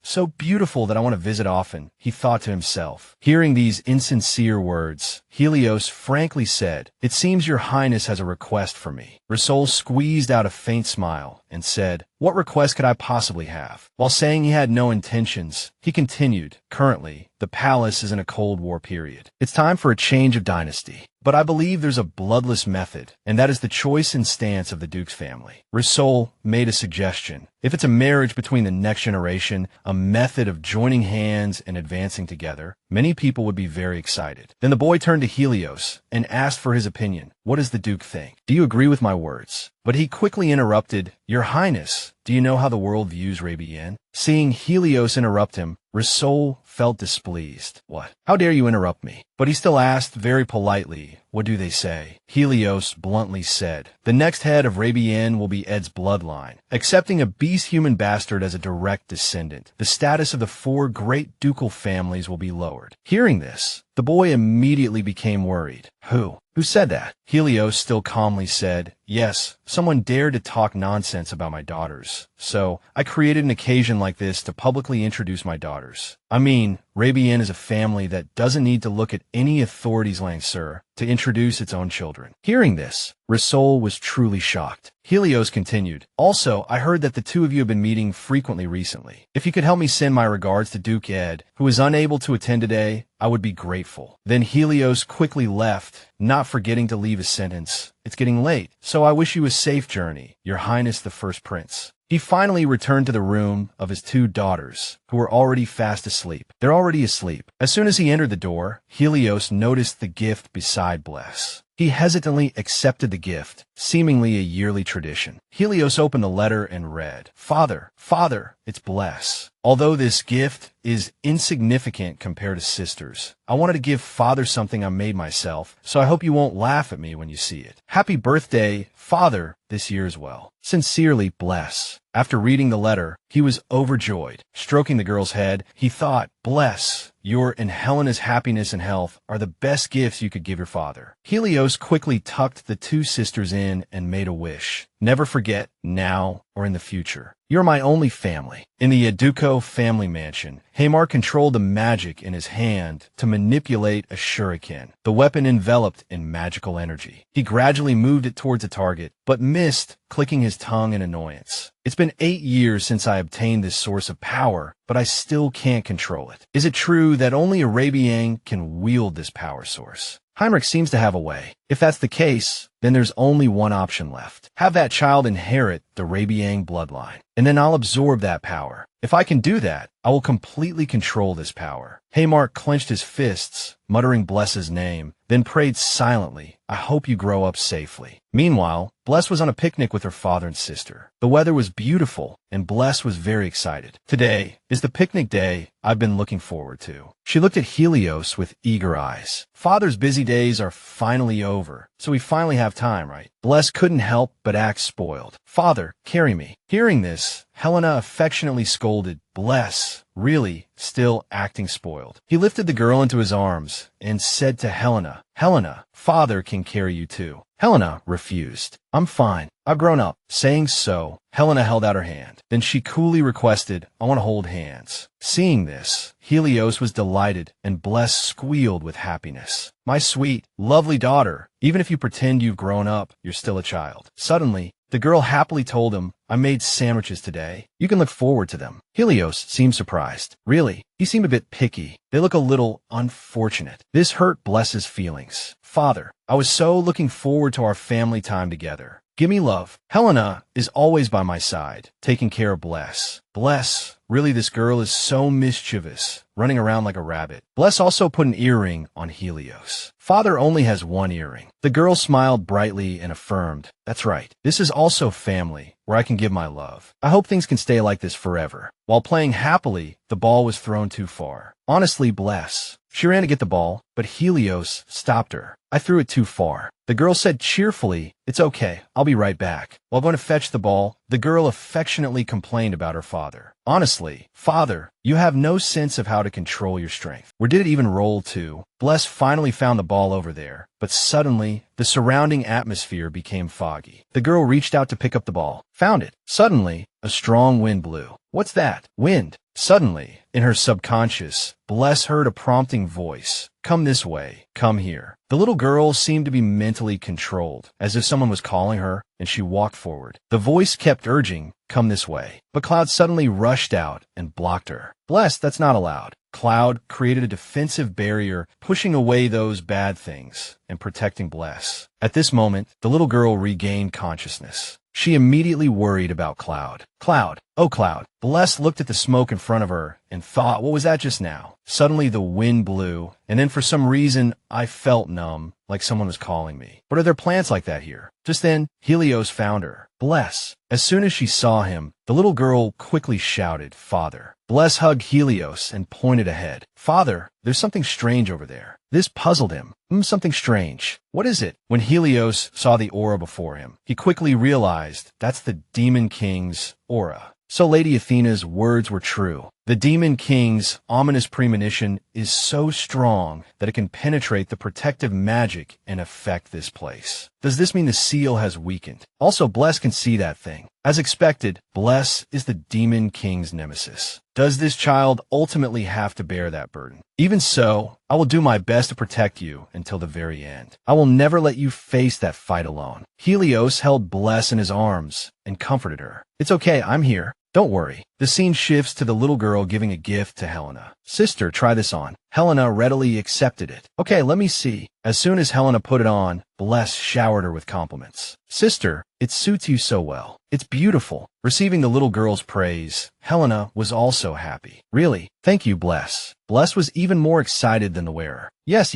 that I want to visit often, he thought to himself. Hearing these insincere words, Helios frankly said, it seems your highness has a request for me. Roul squeezed out a faint smile and said, what request could I possibly have? While saying he had no intentions, he continued, currently, the palace is in a Cold War period. It's time for a change of dynasty. But I believe there's a bloodless method, and that is the choice and stance of the Duke's family. Roul made a suggestion. If it's a marriage between the next generation, a method of joining hands and advancing together, many people would be very excited. Then the boy turned to Helios and asked for his opinion. What does the Duke think? Do you agree with my words? But he quickly interrupted, Your Highness, do you know how the world views Rabian? Seeing Helios interrupt him, Roul felt displeased. What? How dare you interrupt me? But he still asked very politely, what do they say? Helios bluntly said, the next head of Rabian will be Ed's bloodline. Accepting a beast human bastard as a direct descendant, the status of the 4 great ducal families will be lowered. Hearing this, the boy immediately became worried. Who said that? Helios still calmly said, yes, someone dared to talk nonsense about my daughters. So, I created an occasion like this to publicly introduce my daughters. I mean, Rabian is a family that doesn't need to look at any authorities, Langsir, to introduce its own children. Hearing this, Roul was truly shocked. Helios continued, also, I heard that the two of you have been meeting frequently recently. If you could help me send my regards to Duke Ed, who is unable to attend today, I would be grateful. Then Helios quickly left, not forgetting to leave his sentence. It's getting late, so I wish you a safe journey, Your Highness the First Prince. He finally returned to the room of his two daughters, who were already fast asleep. They're already asleep. As soon as he entered the door, Helios noticed the gift beside Bless. He hesitantly accepted the gift, seemingly a yearly tradition. Helios opened the letter and read, "Father, Father, it's Bless. Although this gift is insignificant compared to sisters, I wanted to give Father something I made myself, so I hope you won't laugh at me when you see it. Happy birthday, Father, this year as well. Sincerely, Bless." After reading the letter, he was overjoyed. Stroking the girl's head, he thought, "Bless, your and Helena's happiness and health are the best gifts you could give your father." Helios quickly tucked the two sisters in and made a wish. "Never forget, now or in the future, you're my only family." In the Nezuko family mansion, Hamar controlled the magic in his hand to manipulate a shuriken, the weapon enveloped in magical energy. He gradually moved it towards a target, but missed, clicking his tongue in annoyance. "It's been 8 years since I obtained this source of power, but I still can't control it. Is it true that only a Rabian can wield this power source?" Hinrich seems to have a way. If that's the case, then there's only one option left. Have that child inherit the Rabian bloodline, and then I'll absorb that power. If I can do that, I will completely control this power. Hamar clenched his fists, muttering Bless's name, then prayed silently, "I hope you grow up safely." Meanwhile, Bless was on a picnic with her father and sister. The weather was beautiful, and Bless was very excited. "Today is the picnic day I've been looking forward to." She looked at Helios with eager eyes. "Father's busy days are finally over, so we finally have time, right?" Bless couldn't help but act spoiled. "Father, carry me." Hearing this, Helena affectionately scolded Bless, really still acting spoiled. He lifted the girl into his arms and said to Helena, "Helena, Father can carry you too." Helena refused. "I'm fine. I've grown up." Saying so, Helena held out her hand. Then she coolly requested, "I want to hold hands." Seeing this, Helios was delighted, and Bless squealed with happiness. "My sweet, lovely daughter, even if you pretend you've grown up, you're still a child." Suddenly, the girl happily told him, "I made sandwiches today. You can look forward to them." Helios seemed surprised. Really, he seemed a bit picky. They look a little unfortunate. This hurt Bless's feelings. "Father, I was so looking forward to our family time together. Give me love." Helena is always by my side, taking care of Bless. Bless, really this girl is so mischievous, running around like a rabbit. Bless also put an earring on Helios. "Father only has one earring." The girl smiled brightly and affirmed, "That's right. This is also family, where I can give my love. I hope things can stay like this forever." While playing happily, the ball was thrown too far. Honestly, Bless. She ran to get the ball, but Helios stopped her. "I threw it too far." The girl said cheerfully, "It's okay. I'll be right back." While going to fetch the ball, the girl affectionately complained about her father. "Honestly, Father, you have no sense of how to control your strength. Where did it even roll to?" Bless finally found the ball over there, but suddenly, the surrounding atmosphere became foggy. The girl reached out to pick up the ball. Found it. Suddenly, a strong wind blew. "What's that?" "Wind." Suddenly, in her subconscious, Bless heard a prompting voice. "Come this way. Come here." The little girl seemed to be mentally controlled, as if someone was calling her, and she walked forward. The voice kept urging, "Come this way." But Cloud suddenly rushed out and blocked her. "Bless, that's not allowed." Cloud created a defensive barrier, pushing away those bad things and protecting Bless. At this moment, the little girl regained consciousness. She immediately worried about Cloud. "Cloud, oh Cloud." Bless looked at the smoke in front of her and thought, what was that just now? Suddenly the wind blew, and then for some reason, I felt numb, like someone was calling me. But are there plants like that here? Just then, Helios found her. "Bless." As soon as she saw him, the little girl quickly shouted, "Father." Bless hugged Helios and pointed ahead. "Father, there's something strange over there." This puzzled him. Something strange. What is it? When Helios saw the aura before him, he quickly realized that's the Demon King's aura. So Lady Athena's words were true. The Demon King's ominous premonition is so strong that it can penetrate the protective magic and affect this place. Does this mean the seal has weakened? Also, Bless can see that thing. As expected, Bless is the Demon King's nemesis. Does this child ultimately have to bear that burden? Even so, I will do my best to protect you until the very end. I will never let you face that fight alone. Helios held Bless in his arms and comforted her. "It's okay, I'm here." Don't worry. The scene shifts to the little girl giving a gift to Helena. Sister, try this on. Helena readily accepted it. Okay, let me see. As soon as Helena put it on, Bless showered her with compliments. Sister, it suits you so well. It's beautiful. Receiving the little girl's praise, Helena was also happy. Really? Thank you, Bless. Bless was even more excited than the wearer. Yes.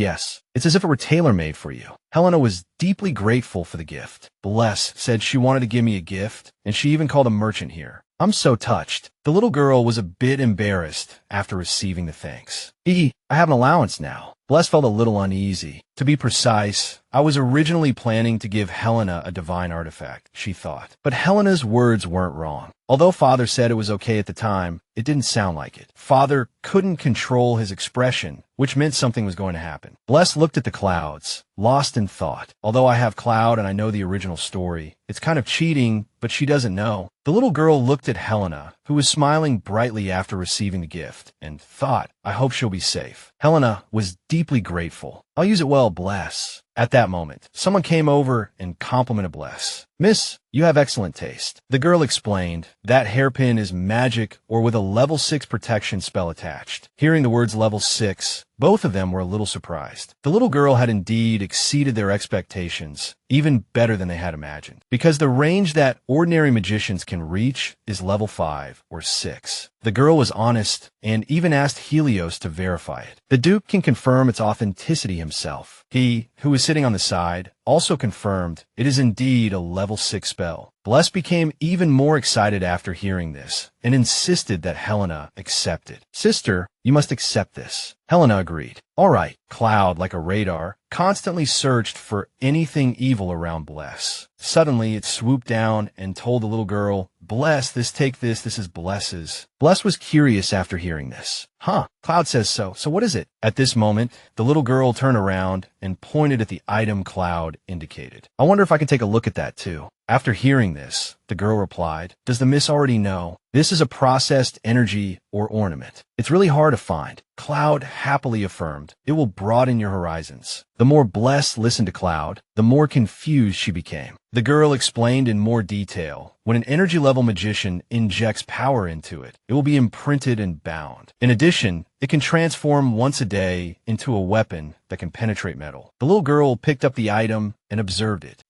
It's as if it were tailor-made for you. Helena was deeply grateful for the gift. Bless said she wanted to give me a gift, and she even called a merchant here. I'm so touched. The little girl was a bit embarrassed after receiving the thanks. I have an allowance now. Bless felt a little uneasy. To be precise, I was originally planning to give Helena a divine artifact, she thought. But Helena's words weren't wrong. Although Father said it was okay at the time, it didn't sound like it. Father couldn't control his expression, which meant something was going to happen. Bless looked at the clouds, lost in thought. Although I have Cloud and I know the original story, it's kind of cheating, but she doesn't know. The little girl looked at Helena, who was smiling brightly after receiving the gift, and thought, I hope she'll be safe. Helena was deeply grateful. I'll use it well, Bless. At that moment, someone came over and complimented Bless. Miss, you have excellent taste. The girl explained, that hairpin is magic or with a level 6 protection spell attached. Hearing the words level 6, both of them were a little surprised. The little girl had indeed exceeded their expectations, even better than they had imagined. Because the range that ordinary magicians can reach is level 5 or 6. The girl was honest and even asked Helios to verify it. The Duke can confirm its authenticity himself. He, who was sitting on the side, also confirmed it is indeed a level 6 spell. Bless became even more excited after hearing this and insisted that Helena accept it. Sister, you must accept this. Helena agreed. All right. Cloud, like a radar, constantly searched for anything evil around Bless. Suddenly, it swooped down and told the little girl, Bless, take this is Bless's. Bless was curious after hearing this. Huh, Cloud says so. So what is it? At this moment, the little girl turned around and pointed at the item Cloud indicated. I wonder if I can take a look at that too. After hearing this, the girl replied, Does the miss already know? This is a processed energy or ornament. It's really hard to find. Cloud happily affirmed, It will broaden your horizons. The more Bless listened to Cloud, the more confused she became. The girl explained in more detail, when an energy-level magician injects power into it, it will be imprinted and bound. In addition, it can transform once a day into a weapon that can penetrate metal. The little girl picked up the item and observed it.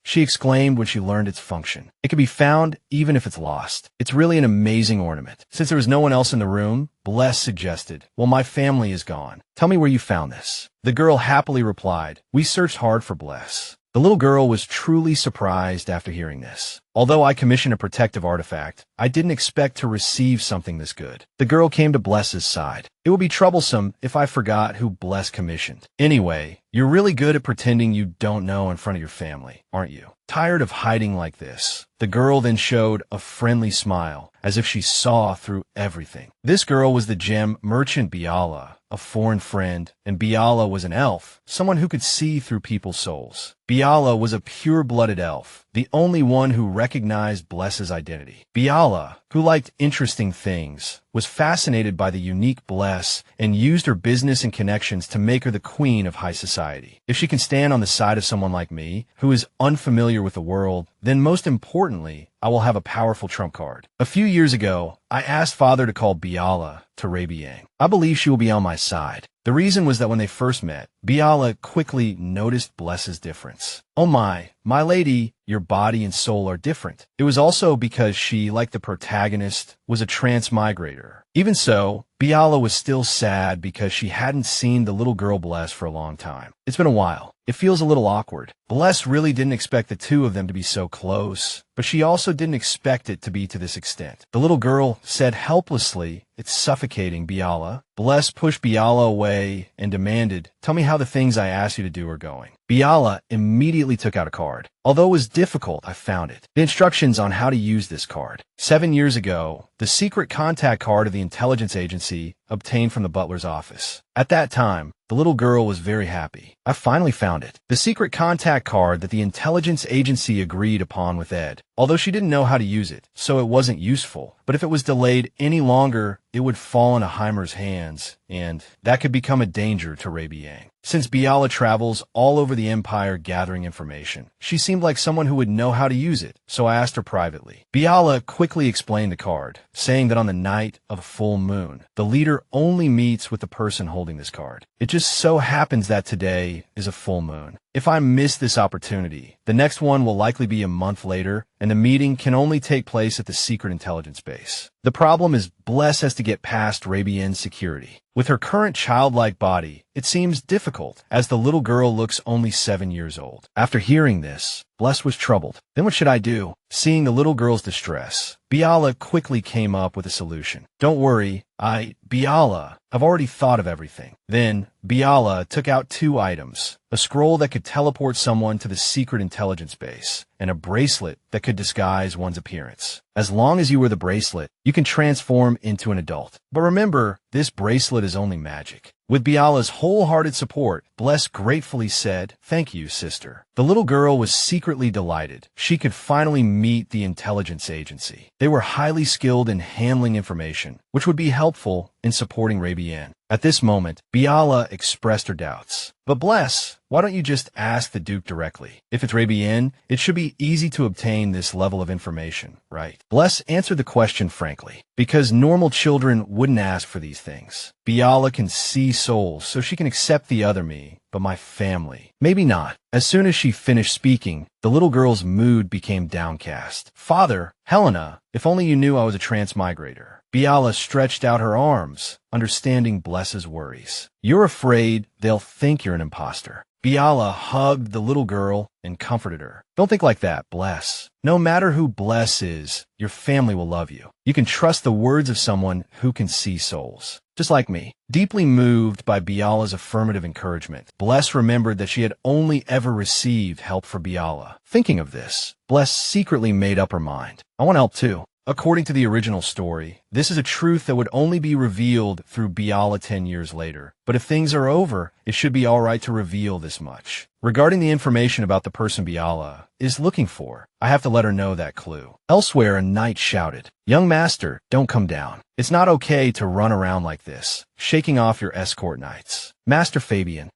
She exclaimed when she learned its function. It can be found even if it's lost. It's really an amazing ornament. Since there was no one else in the room, Bless suggested, Well, my family is gone. Tell me where you found this. The girl happily replied, We searched hard for Bless. The little girl was truly surprised after hearing this. Although I commissioned a protective artifact, I didn't expect to receive something this good. The girl came to Bless's side. It would be troublesome if I forgot who Bless commissioned. Anyway, you're really good at pretending you don't know in front of your family, aren't you? Tired of hiding like this? The girl then showed a friendly smile, as if she saw through everything. This girl was the gem merchant Biala, a foreign friend, and Biala was an elf, someone who could see through people's souls. Biala was a pure-blooded elf, the only one who recognized Bless's identity. Biala, who liked interesting things, was fascinated by the unique Bless and used her business and connections to make her the queen of high society. If she can stand on the side of someone like me, who is unfamiliar with the world, then most importantly, I will have a powerful trump card. A few years ago, I asked Father to call Biala to Rabian. I believe she will be on my side. The reason was that when they first met, Biala quickly noticed Bless's difference. Oh my lady, your body and soul are different. It was also because she, like the protagonist, was a transmigrator. Even so, Biala was still sad because she hadn't seen the little girl Bless for a long time. It's been a while. It feels a little awkward. Bless really didn't expect the two of them to be so close, but she also didn't expect it to be to this extent. The little girl said helplessly, It's suffocating, Biala. Bless pushed Biala away and demanded, Tell me how the things I asked you to do are going. Biala immediately took out a card. Although it was difficult, I found it. The instructions on how to use this card. 7 years ago, the secret contact card of the intelligence agency obtained from the butler's office. At that time, the little girl was very happy. I finally found it. The secret contact card that the intelligence agency agreed upon with Ed. Although she didn't know how to use it, so it wasn't useful. But if it was delayed any longer, it would fall into Heimer's hands, and that could become a danger to Rabian. Since Biala travels all over the Empire gathering information, she seemed like someone who would know how to use it, so I asked her privately. Biala quickly explained the card, saying that on the night of a full moon, the leader only meets with the person holding this card. It just so happens that today is a full moon. If I miss this opportunity, the next one will likely be a month later, and the meeting can only take place at the secret intelligence base. The problem is Bless has to get past Rabian's security. With her current childlike body, it seems difficult, as the little girl looks only 7 years old. After hearing this, Bless was troubled. Then what should I do? Seeing the little girl's distress, Biala quickly came up with a solution. Don't worry, Biala, I've already thought of everything. Then, Biala took out 2 items, a scroll that could teleport someone to the secret intelligence base, and a bracelet that could disguise one's appearance. As long as you wear the bracelet, you can transform into an adult. But remember, this bracelet is only magic. With Biala's wholehearted support, Bless gratefully said, "Thank you, sister." The little girl was secretly delighted. She could finally meet the intelligence agency. They were highly skilled in handling information, which would be helpful in supporting Rabian. At this moment, Biala expressed her doubts. But Bless, why don't you just ask the Duke directly? If it's Rabian, it should be easy to obtain this level of information, right? Bless answered the question frankly, because normal children wouldn't ask for these things. Biala can see souls, so she can accept the other me, but my family, maybe not. As soon as she finished speaking, the little girl's mood became downcast. Father, Helena, if only you knew I was a transmigrator. Biala stretched out her arms, understanding Bless's worries. You're afraid they'll think you're an imposter. Biala hugged the little girl and comforted her. Don't think like that, Bless. No matter who Bless is, your family will love you. You can trust the words of someone who can see souls. Just like me. Deeply moved by Biala's affirmative encouragement, Bless remembered that she had only ever received help from Biala. Thinking of this, Bless secretly made up her mind. I want help too. According to the original story, this is a truth that would only be revealed through Biala 10 years later. But if things are over, it should be alright to reveal this much. Regarding the information about the person Biala is looking for, I have to let her know that clue. Elsewhere, a knight shouted, "Young master, don't come down. It's not okay to run around like this, shaking off your escort knights." Master Fabian,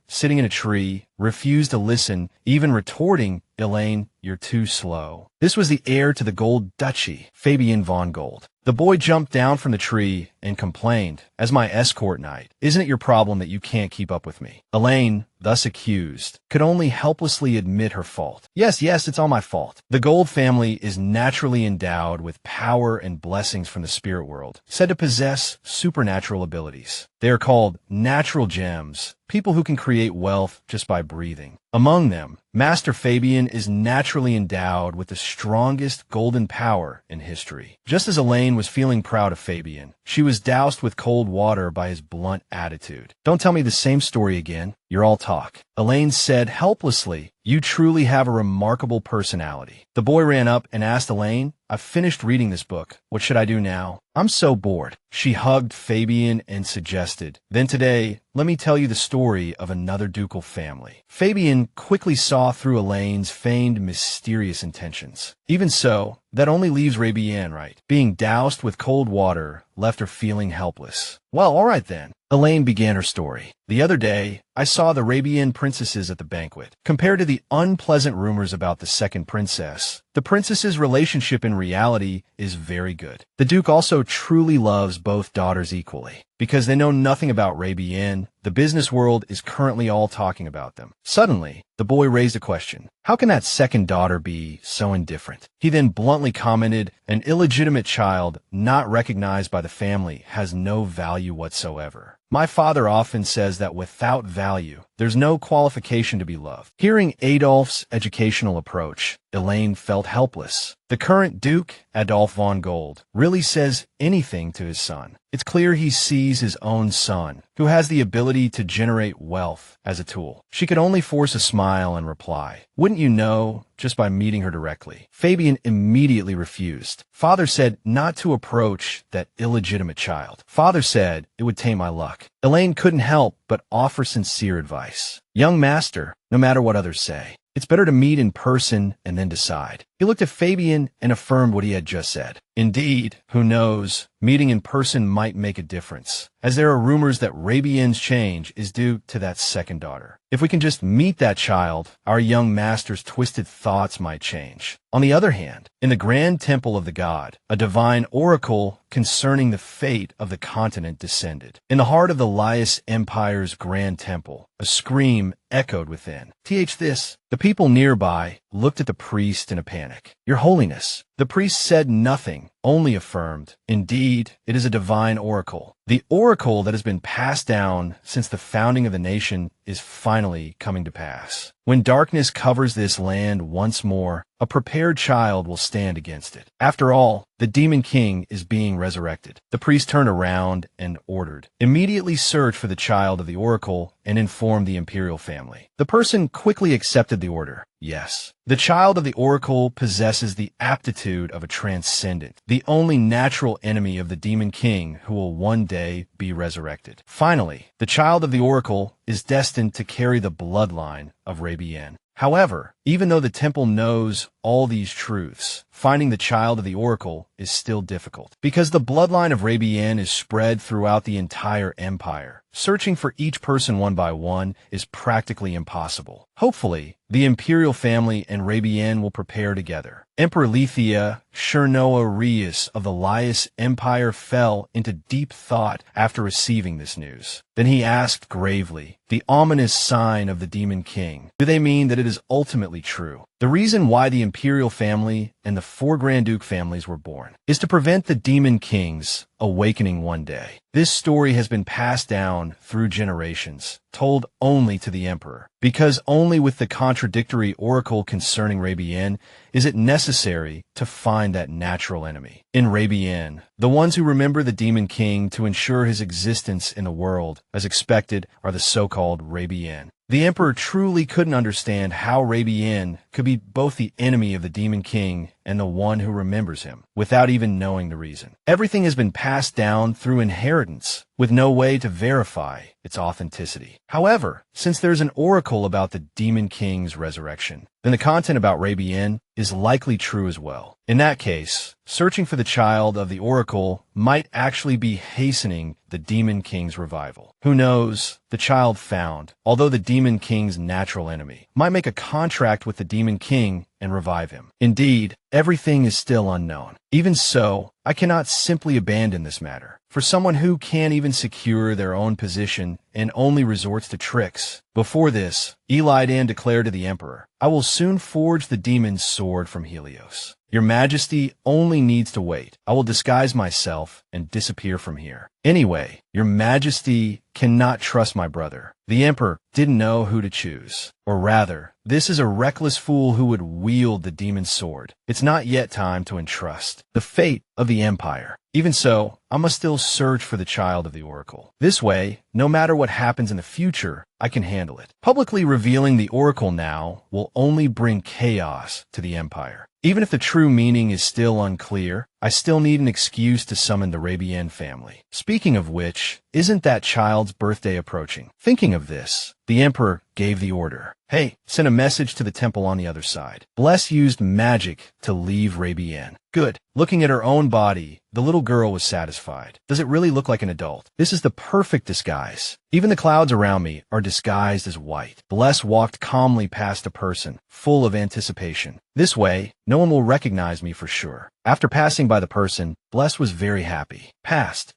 sitting in a tree, refused to listen, even retorting, "Elaine, you're too slow." This was the heir to the Gold Duchy, Fabian von Gold. The boy jumped down from the tree and complained, "As my escort knight, isn't it your problem that you can't keep up with me?" Elaine, thus accused, could only helplessly admit her fault. Yes, it's all my fault. The Gold family is naturally endowed with power and blessings from the spirit world, said to possess supernatural abilities. They are called natural gems, people who can create wealth just by breathing. Among them, Master Fabian is naturally endowed with the strongest golden power in history. Just as Elaine was feeling proud of Fabian, she was doused with cold water by his blunt attitude. "Don't tell me the same story again. You're all talk." Elaine said helplessly, "You truly have a remarkable personality." The boy ran up and asked Elaine, "I've finished reading this book. What should I do now?" "I'm so bored." She hugged Fabian and suggested, "Then today, let me tell you the story of another ducal family." Fabian quickly saw through Elaine's feigned mysterious intentions. Even so, that only leaves Rabian, right? Being doused with cold water left her feeling helpless. "Well, all right then." Elaine began her story. "The other day, I saw the Rabian princesses at the banquet. Compared to the unpleasant rumors about the second princess, the princess's relationship in reality is very good. The Duke also truly loves both daughters equally. Because they know nothing about Rabian, the business world is currently all talking about them." Suddenly, the boy raised a question. How can that second daughter be so indifferent? He then bluntly commented, "An illegitimate child not recognized by the family has no value whatsoever. My father often says that without value, there's no qualification to be loved." Hearing Adolf's educational approach, Elaine felt helpless. The current Duke, Adolf von Gold, really says anything to his son. It's clear he sees his own son, who has the ability to generate wealth, as a tool. She could only force a smile and reply, "Wouldn't you know, just by meeting her directly?" Fabian immediately refused. "Father said not to approach that illegitimate child. Father said it would taint my luck." Elaine couldn't help but offer sincere advice. "Young master, no matter what others say, it's better to meet in person and then decide. He looked at Fabian and affirmed what he had just said. Indeed, who knows, meeting in person might make a difference, as there are rumors that Rabian's change is due to that second daughter. If we can just meet that child, our young master's twisted thoughts might change. On the other hand, in the grand temple of the god, a divine oracle concerning the fate of the continent descended. In the heart of the Laius Empire's grand temple, a scream echoed within. This. The people nearby looked at the priest in a panic. Your Holiness. The priest said nothing, only affirmed, indeed, it is a divine oracle. The oracle that has been passed down since the founding of the nation is finally coming to pass. When darkness covers this land once more, a prepared child will stand against it. After all, the demon king is being resurrected. The priest turned around and ordered, immediately search for the child of the oracle and inform the imperial family. The person quickly accepted the order. Yes, the child of the oracle possesses the aptitude of a transcendent, the only natural enemy of the demon king who will one day be resurrected. Finally, the child of the oracle is destined to carry the bloodline of Rabian. However, even though the temple knows all these truths, finding the child of the oracle is still difficult. Because the bloodline of Rabian is spread throughout the entire empire, searching for each person one by one is practically impossible. Hopefully, the imperial family and Rabian will prepare together. Emperor Lethia Aries of the Laius Empire fell into deep thought after receiving this news. Then he asked gravely, the ominous sign of the demon king, do they mean that it is ultimately true? The reason why the imperial family and the four Grand Duke families were born is to prevent the demon king's awakening one day. This story has been passed down through generations, told only to the emperor, because only with the contradictory oracle concerning Rabian is it necessary to find that natural enemy. In Rabian, the ones who remember the demon king to ensure his existence in the world, as expected, are the so-called Rabian. The emperor truly couldn't understand how Rabian could be both the enemy of the demon king and the one who remembers him, without even knowing the reason. Everything has been passed down through inheritance, with no way to verify its authenticity. However, since there's an oracle about the demon king's resurrection, then the content about Rabian is likely true as well. In that case, searching for the child of the oracle might actually be hastening the demon king's revival. Who knows, the child found, although the demon king's natural enemy, might make a contract with the demon king and revive him. Indeed, everything is still unknown. Even so, I cannot simply abandon this matter. For someone who can't even secure their own position and only resorts to tricks. Before this, Eli Dan declared to the emperor, I will soon forge the demon's sword from Helios. Your Majesty only needs to wait. I will disguise myself and disappear from here. Anyway, Your Majesty cannot trust my brother. The emperor didn't know who to choose. Or rather, this is a reckless fool who would wield the demon's sword. It's not yet time to entrust the fate of the empire. Even so, I must still search for the child of the oracle. This way, no matter what happens in the future, I can handle it. Publicly revealing the oracle now will only bring chaos to the empire. Even if the true meaning is still unclear, I still need an excuse to summon the Rabian family. Speaking of which, isn't that child's birthday approaching? Thinking of this, the emperor gave the order. Hey, send a message to the temple on the other side. Bless used magic to leave Rabian. Good. Looking at her own body, the little girl was satisfied. Does it really look like an adult? This is the perfect disguise. Even the clouds around me are disguised as white. Bless walked calmly past a person, full of anticipation. This way, no one will recognize me for sure. After passing by the person, Bless was very happy. Passed.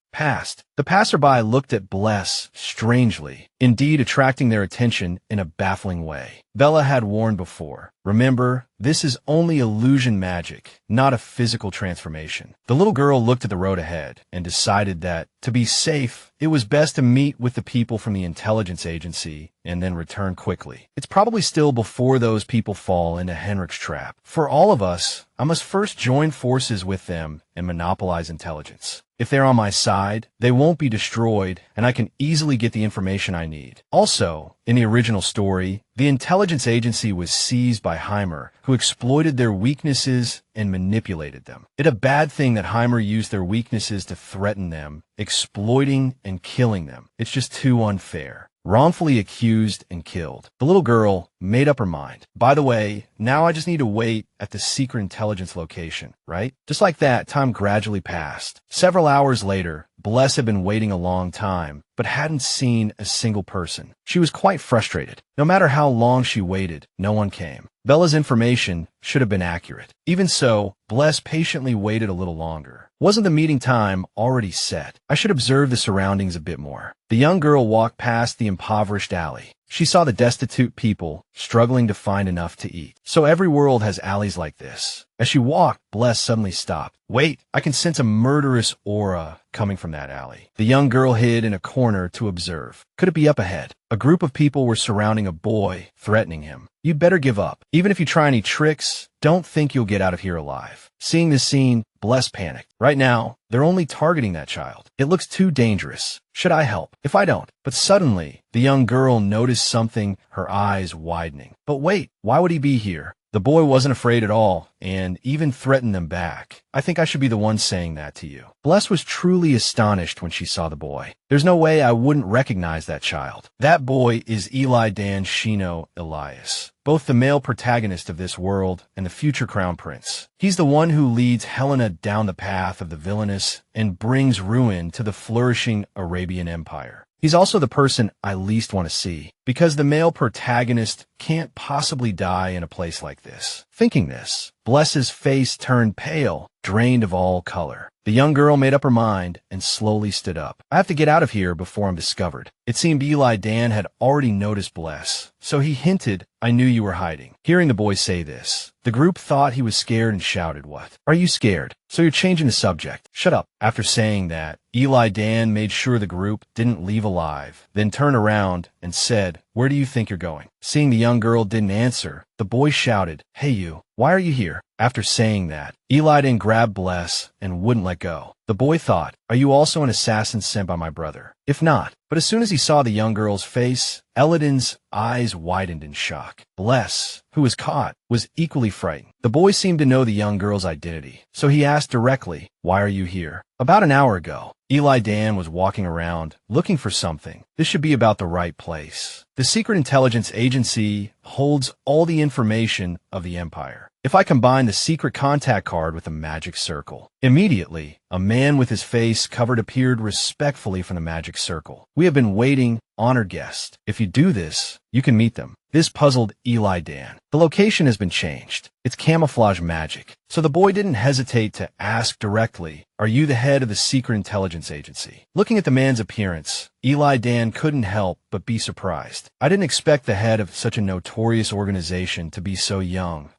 The passerby looked at Bless strangely, indeed attracting their attention in a baffling way. Bella had warned before. Remember, this is only illusion magic, not a physical transformation. The little girl looked at the road ahead and decided that, to be safe, it was best to meet with the people from the intelligence agency and then return quickly. It's probably still before those people fall into Hinrich's trap. For all of us, I must first join forces with them and monopolize intelligence. If they're on my side, they won't be destroyed, and I can easily get the information I need. Also, in the original story, the intelligence agency was seized by Heimer, who exploited their weaknesses and manipulated them. It's a bad thing that Heimer used their weaknesses to threaten them, exploiting and killing them. It's just too unfair. wrongfully accused and killed. The little girl made up her mind. By the way, now I just need to wait at the secret intelligence location, right? Just like that, time gradually passed. Several hours later, Bless had been waiting a long time, but hadn't seen a single person. She was quite frustrated. No matter how long she waited, no one came. Bella's information should have been accurate. Even so, Bless patiently waited a little longer. Wasn't the meeting time already set? I should observe the surroundings a bit more. The young girl walked past the impoverished alley. She saw the destitute people struggling to find enough to eat. So every world has alleys like this. As she walked, Bless suddenly stopped. Wait, I can sense a murderous aura coming from that alley. The young girl hid in a corner to observe. Could it be up ahead? A group of people were surrounding a boy, threatening him. You'd better give up. Even if you try any tricks, don't think you'll get out of here alive. Seeing this scene, Bless panicked. Right now, they're only targeting that child. It looks too dangerous. Should I help? If I don't? But suddenly, the young girl noticed something, her eyes widening. But wait, why would he be here? The boy wasn't afraid at all, and even threatened them back. I think I should be the one saying that to you. Bless was truly astonished when she saw the boy. There's no way I wouldn't recognize that child. That boy is Eli Dan Elias, both the male protagonist of this world and the future crown prince. He's the one who leads Helena down the path of the villainous and brings ruin to the flourishing Arabian Empire. He's also the person I least want to see, because the male protagonist can't possibly die in a place like this. Thinking this, Bless's face turned pale, drained of all color. The young girl made up her mind and slowly stood up. I have to get out of here before I'm discovered. It seemed Eli Dan had already noticed Bless, so he hinted, I knew you were hiding. Hearing the boy say this, the group thought he was scared and shouted, What? Are you scared? So you're changing the subject. Shut up. After saying that, Eli Dan made sure the group didn't leave alive, then turned around and said, Where do you think you're going? Seeing the young girl didn't answer, the boy shouted, Hey you, why are you here? After saying that, Eli Dan grabbed Bless and wouldn't let go. The boy thought, Are you also an assassin sent by my brother? If not. But as soon as he saw the young girl's face, Eladin's eyes widened in shock. Bless, who was caught, was equally frightened. The boy seemed to know the young girl's identity, so he asked directly, Why are you here? About an hour ago, Eli Dan was walking around, looking for something. This should be about the right place. The Secret Intelligence Agency holds all the information of the Empire. If I combine the secret contact card with a magic circle, immediately, a man with his face covered appeared respectfully from the magic circle. We have been waiting, honored guest. If you do this, you can meet them. This puzzled Eli Dan. The location has been changed. It's camouflage magic. So the boy didn't hesitate to ask directly, Are you the head of the Secret Intelligence Agency? Looking at the man's appearance, Eli Dan couldn't help but be surprised. I didn't expect the head of such a notorious organization to be so young.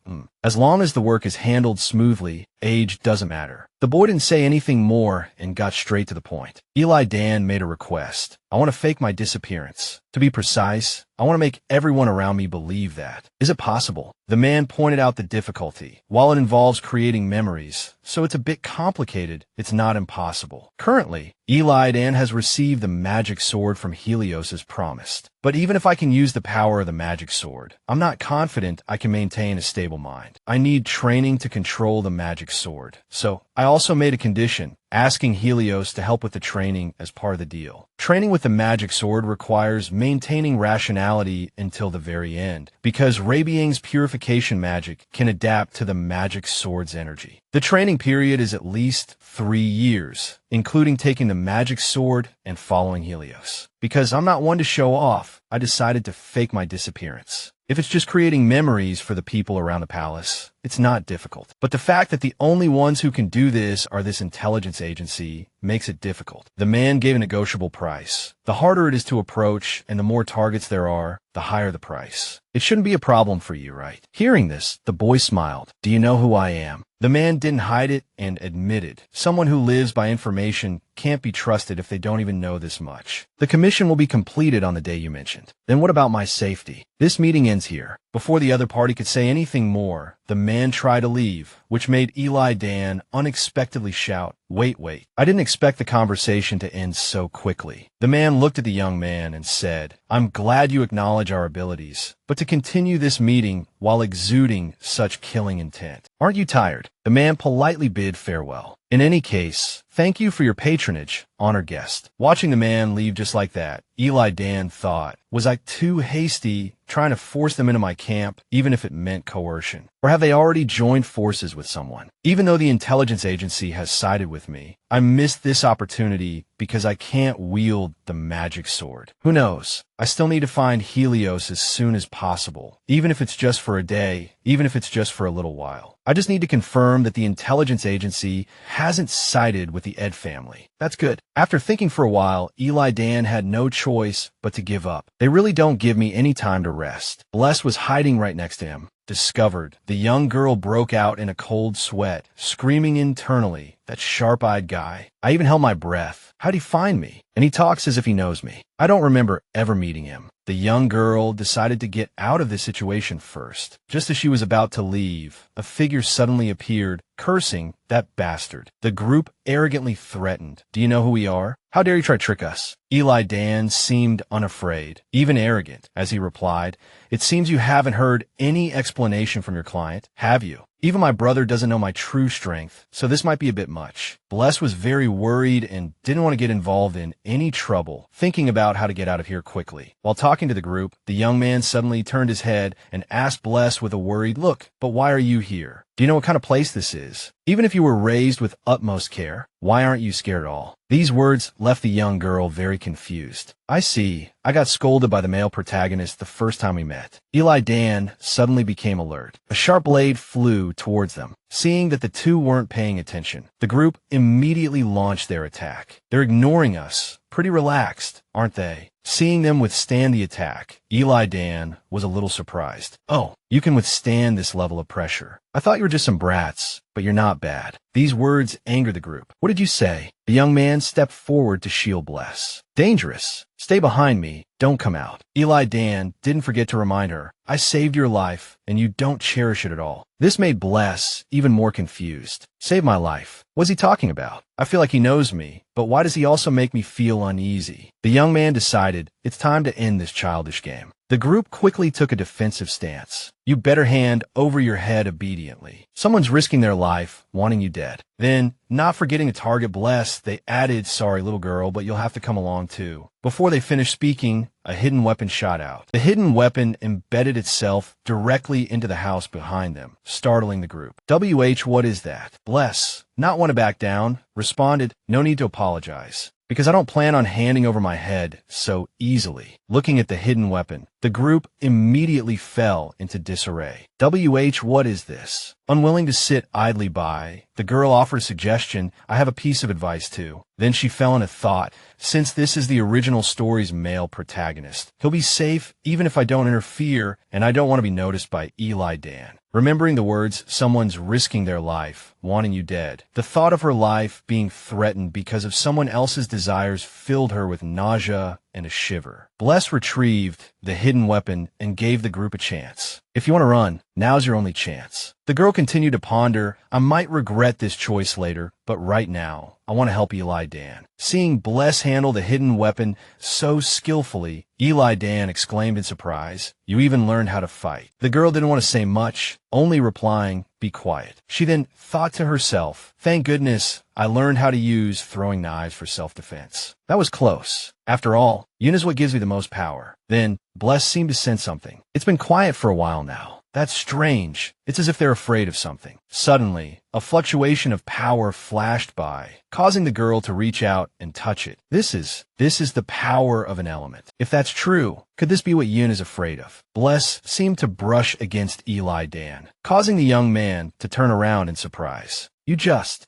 As long as the work is handled smoothly, age doesn't matter. The boy didn't say anything more and got straight to the point. Eli Dan made a request. I want to fake my disappearance. To be precise, I want to make everyone around me believe that. Is it possible? The man pointed out the difficulty. While it involves creating memories, so it's a bit complicated, it's not impossible. Currently, Eli Dan has received the magic sword from Helios as promised. But even if I can use the power of the magic sword, I'm not confident I can maintain a stable mind. I need training to control the magic sword. So, I also made a condition, asking Helios to help with the training as part of the deal. Training with the magic sword requires maintaining rationality until the very end, because Rabian's purification magic can adapt to the magic sword's energy. The training period is at least 3 years, including taking the magic sword and following Helios. Because I'm not one to show off, I decided to fake my disappearance. If it's just creating memories for the people around the palace, it's not difficult. But the fact that the only ones who can do this are this intelligence agency makes it difficult. The man gave a negotiable price. The harder it is to approach and the more targets there are, the higher the price. It shouldn't be a problem for you, right? Hearing this, the boy smiled. Do you know who I am? The man didn't hide it and admitted. Someone who lives by information can't be trusted if they don't even know this much. The commission will be completed on the day you mentioned. Then what about my safety? This meeting ends here. Before the other party could say anything more, the man tried to leave, which made Eli Dan unexpectedly shout, Wait. I didn't expect the conversation to end so quickly. The man looked at the young man and said, I'm glad you acknowledge our abilities, but to continue this meeting while exuding such killing intent. Aren't you tired? The man politely bid farewell. In any case, thank you for your patronage, honored guest. Watching the man leave just like that, Eli Dan thought. Was I too hasty, trying to force them into my camp, even if it meant coercion? Or have they already joined forces with someone? Even though the intelligence agency has sided with me, I missed this opportunity because I can't wield the magic sword. Who knows? I still need to find Helios as soon as possible, even if it's just for a day, even if it's just for a little while. I just need to confirm that the intelligence agency hasn't sided with the Ed family. That's good. After thinking for a while, Eli Dan had no choice but to give up. They really don't give me any time to rest. Bless was hiding right next to him. Discovered. The young girl broke out in a cold sweat, screaming internally, that sharp-eyed guy. I even held my breath. How'd he find me? And he talks as if he knows me. I don't remember ever meeting him. The young girl decided to get out of this situation first. Just as she was about to leave, a figure suddenly appeared, cursing, "That bastard." The group arrogantly threatened. "Do you know who we are? How dare you try to trick us?" Eli Dan seemed unafraid, even arrogant, as he replied, "It seems you haven't heard any explanation from your client, have you? Even my brother doesn't know my true strength, so this might be a bit much." Bless was very worried and didn't want to get involved in any trouble, thinking about how to get out of here quickly. While talking to the group, the young man suddenly turned his head and asked Bless with a worried look, "But why are you here? Do you know what kind of place this is? Even if you were raised with utmost care, why aren't you scared at all?" These words left the young girl very confused. "I see. I got scolded by the male protagonist the first time we met." Eli Dan suddenly became alert. A sharp blade flew towards them. Seeing that the two weren't paying attention, the group immediately launched their attack. "They're ignoring us. Pretty relaxed, aren't they?" Seeing them withstand the attack, Eli Dan was a little surprised. "Oh, you can withstand this level of pressure. I thought you were just some brats, but you're not bad." These words angered the group. "What did you say?" The young man stepped forward to shield Bless. "Dangerous. Stay behind me. Don't come out." Eli Dan didn't forget to remind her, "I saved your life, and you don't cherish it at all." This made Bless even more confused. "Save my life? What's he talking about? I feel like he knows me, but why does he also make me feel uneasy?" The young man decided it's time to end this childish game. The group quickly took a defensive stance. "You better hand over your head obediently. Someone's risking their life, wanting you dead." Then, not forgetting to target Bless, they added, "Sorry, little girl, but you'll have to come along too." Before they finished speaking, a hidden weapon shot out. The hidden weapon embedded itself directly into the house behind them, startling the group. What is that?" Bless, not want to back down, responded, "No need to apologize, because I don't plan on handing over my head so easily." Looking at the hidden weapon, the group immediately fell into disarray. What is this? Unwilling to sit idly by, the girl offered a suggestion. "I have a piece of advice too." Then she fell into thought. Since this is the original story's male protagonist, he'll be safe even if I don't interfere, and I don't want to be noticed by Eli Dan. Remembering the words, "Someone's risking their life, wanting you dead," the thought of her life being threatened because of someone else's desires filled her with nausea and a shiver. Bless retrieved the hidden weapon and gave the group a chance. "If you want to run, now's your only chance." The girl continued to ponder, "I might regret this choice later, but right now, I want to help Eli Dan." Seeing Bless handle the hidden weapon so skillfully, Eli Dan exclaimed in surprise, "You even learned how to fight." The girl didn't want to say much, only replying, "Be quiet." She then thought to herself, "Thank goodness I learned how to use throwing knives for self-defense. That was close. After all, Yun is what gives me the most power." Then, Bless seemed to sense something. "It's been quiet for a while now. That's strange. It's as if they're afraid of something." Suddenly, a fluctuation of power flashed by, causing the girl to reach out and touch it. This is the power of an element. If that's true, could this be what Yun is afraid of? Bless seemed to brush against Eli Dan, causing the young man to turn around in surprise.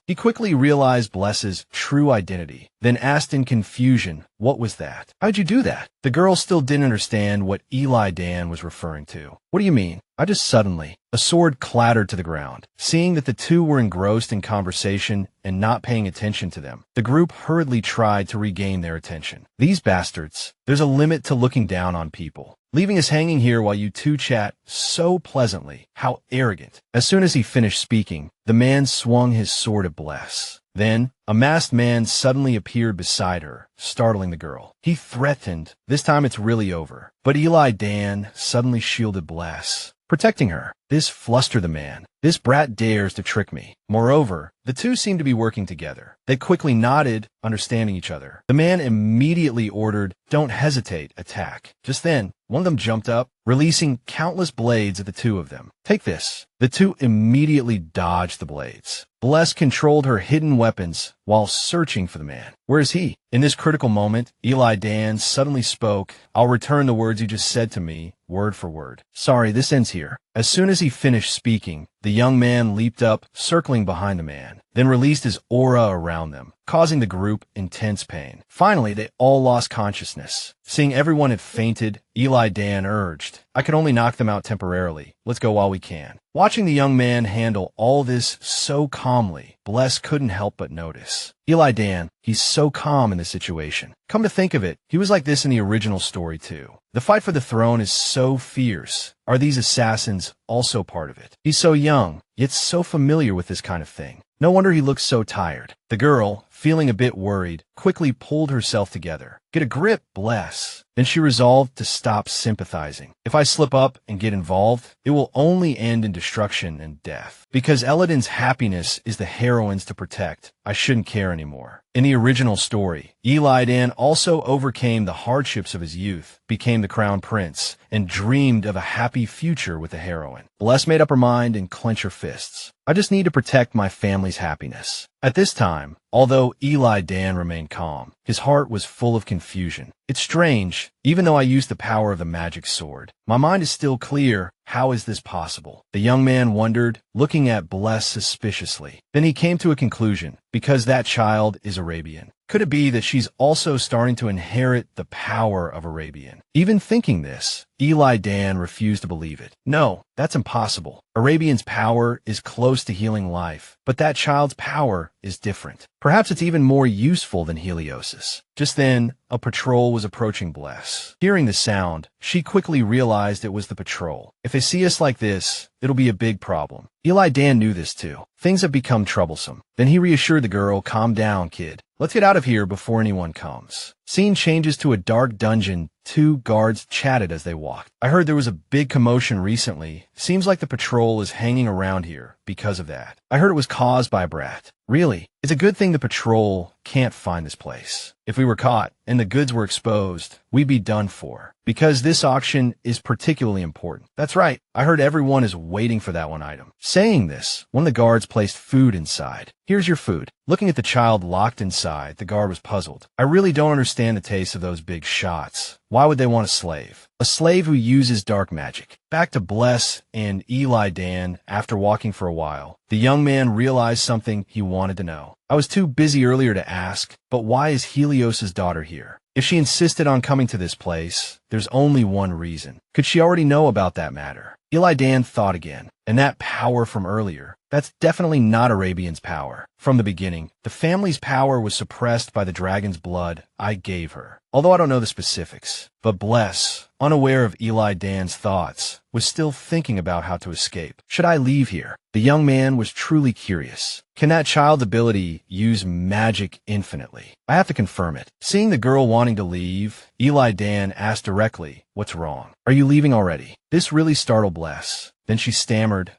He quickly realized Bless's true identity, then asked in confusion, "What was that? How'd you do that?" The girl still didn't understand what Eli Dan was referring to. "What do you mean?" "I just suddenly." A sword clattered to the ground. Seeing that the two were engrossed in conversation and not paying attention to them, the group hurriedly tried to regain their attention. "These bastards. There's a limit to looking down on people. Leaving us hanging here while you two chat so pleasantly. How arrogant." As soon as he finished speaking, the man swung his sword at Bless. Then, a masked man suddenly appeared beside her, startling the girl. He threatened, "This time it's really over." But Eli Dan suddenly shielded Bless, protecting her. This flustered the man. This brat dares to trick me. Moreover, the two seemed to be working together. They quickly nodded, understanding each other. The man immediately ordered, "Don't hesitate, attack." Just then, one of them jumped up, releasing countless blades at the two of them. "Take this." The two immediately dodged the blades. Bless controlled her hidden weapons while searching for the man. Where is he? In this critical moment, Eli Dan suddenly spoke. "I'll return the words you just said to me, word for word." "Sorry, this ends here." As soon as he finished speaking, the young man leaped up, circling behind the man, then released his aura around them, causing the group intense pain. Finally, they all lost consciousness. Seeing everyone had fainted, Eli Dan urged, "I can only knock them out temporarily. Let's go while we can." Watching the young man handle all this so calmly, Bless couldn't help but notice. Eli Dan, he's so calm in this situation. Come to think of it, he was like this in the original story too. The fight for the throne is so fierce. Are these assassins also part of it? He's so young, yet so familiar with this kind of thing. No wonder he looks so tired. The girl, feeling a bit worried, quickly pulled herself together. "Get a grip, Bless." Then she resolved to stop sympathizing. "If I slip up and get involved, it will only end in destruction and death. Because Elladan's happiness is the heroine's to protect, I shouldn't care anymore." In the original story, Eli Dan also overcame the hardships of his youth, became the crown prince, and dreamed of a happy future with the heroine. Bless made up her mind and clenched her fists. "I just need to protect my family's happiness." At this time, although Eli Dan remained calm, his heart was full of confusion. "It's strange, even though I used the power of the magic sword. My mind is still clear. How is this possible?" The young man wondered, looking at Bless suspiciously. Then he came to a conclusion, because that child is Arabian. Could it be that she's also starting to inherit the power of Arabian? Even thinking this, Eli Dan refused to believe it. No, that's impossible. Arabian's power is close to healing life, but that child's power is different. Perhaps it's even more useful than Helios's. Just then, a patrol was approaching Bless. Hearing the sound, she quickly realized it was the patrol. If they see us like this, it'll be a big problem. Eli Dan knew this too. Things have become troublesome. Then he reassured the girl, "Calm down, kid. Let's get out of here before anyone comes." Scene changes to a dark dungeon. Two guards chatted as they walked. "I heard there was a big commotion recently. Seems like the patrol is hanging around here because of that. I heard it was caused by a brat." "Really? It's a good thing the patrol can't find this place. If we were caught and the goods were exposed, we'd be done for. Because this auction is particularly important." "That's right. I heard everyone is waiting for that one item." Saying this, one of the guards placed food inside. "Here's your food." Looking at the child locked inside, the guard was puzzled. "I really don't understand the taste of those big shots. Why would they want a slave? A slave who uses dark magic." Back to Bless and Eli Dan after walking for a while. The young man realized something he wanted to know. "I was too busy earlier to ask, but why is Helios's daughter here? If she insisted on coming to this place, there's only one reason. Could she already know about that matter?" Eli Dan thought again. And that power from earlier, that's definitely not Arabian's power. From the beginning, the family's power was suppressed by the dragon's blood I gave her. Although I don't know the specifics. But Bless, unaware of Eli Dan's thoughts, was still thinking about how to escape. Should I leave here? The young man was truly curious. Can that child's ability use magic infinitely? I have to confirm it. Seeing the girl wanting to leave, Eli Dan asked directly, "What's wrong? Are you leaving already?" This really startled Bless. Then she stammered,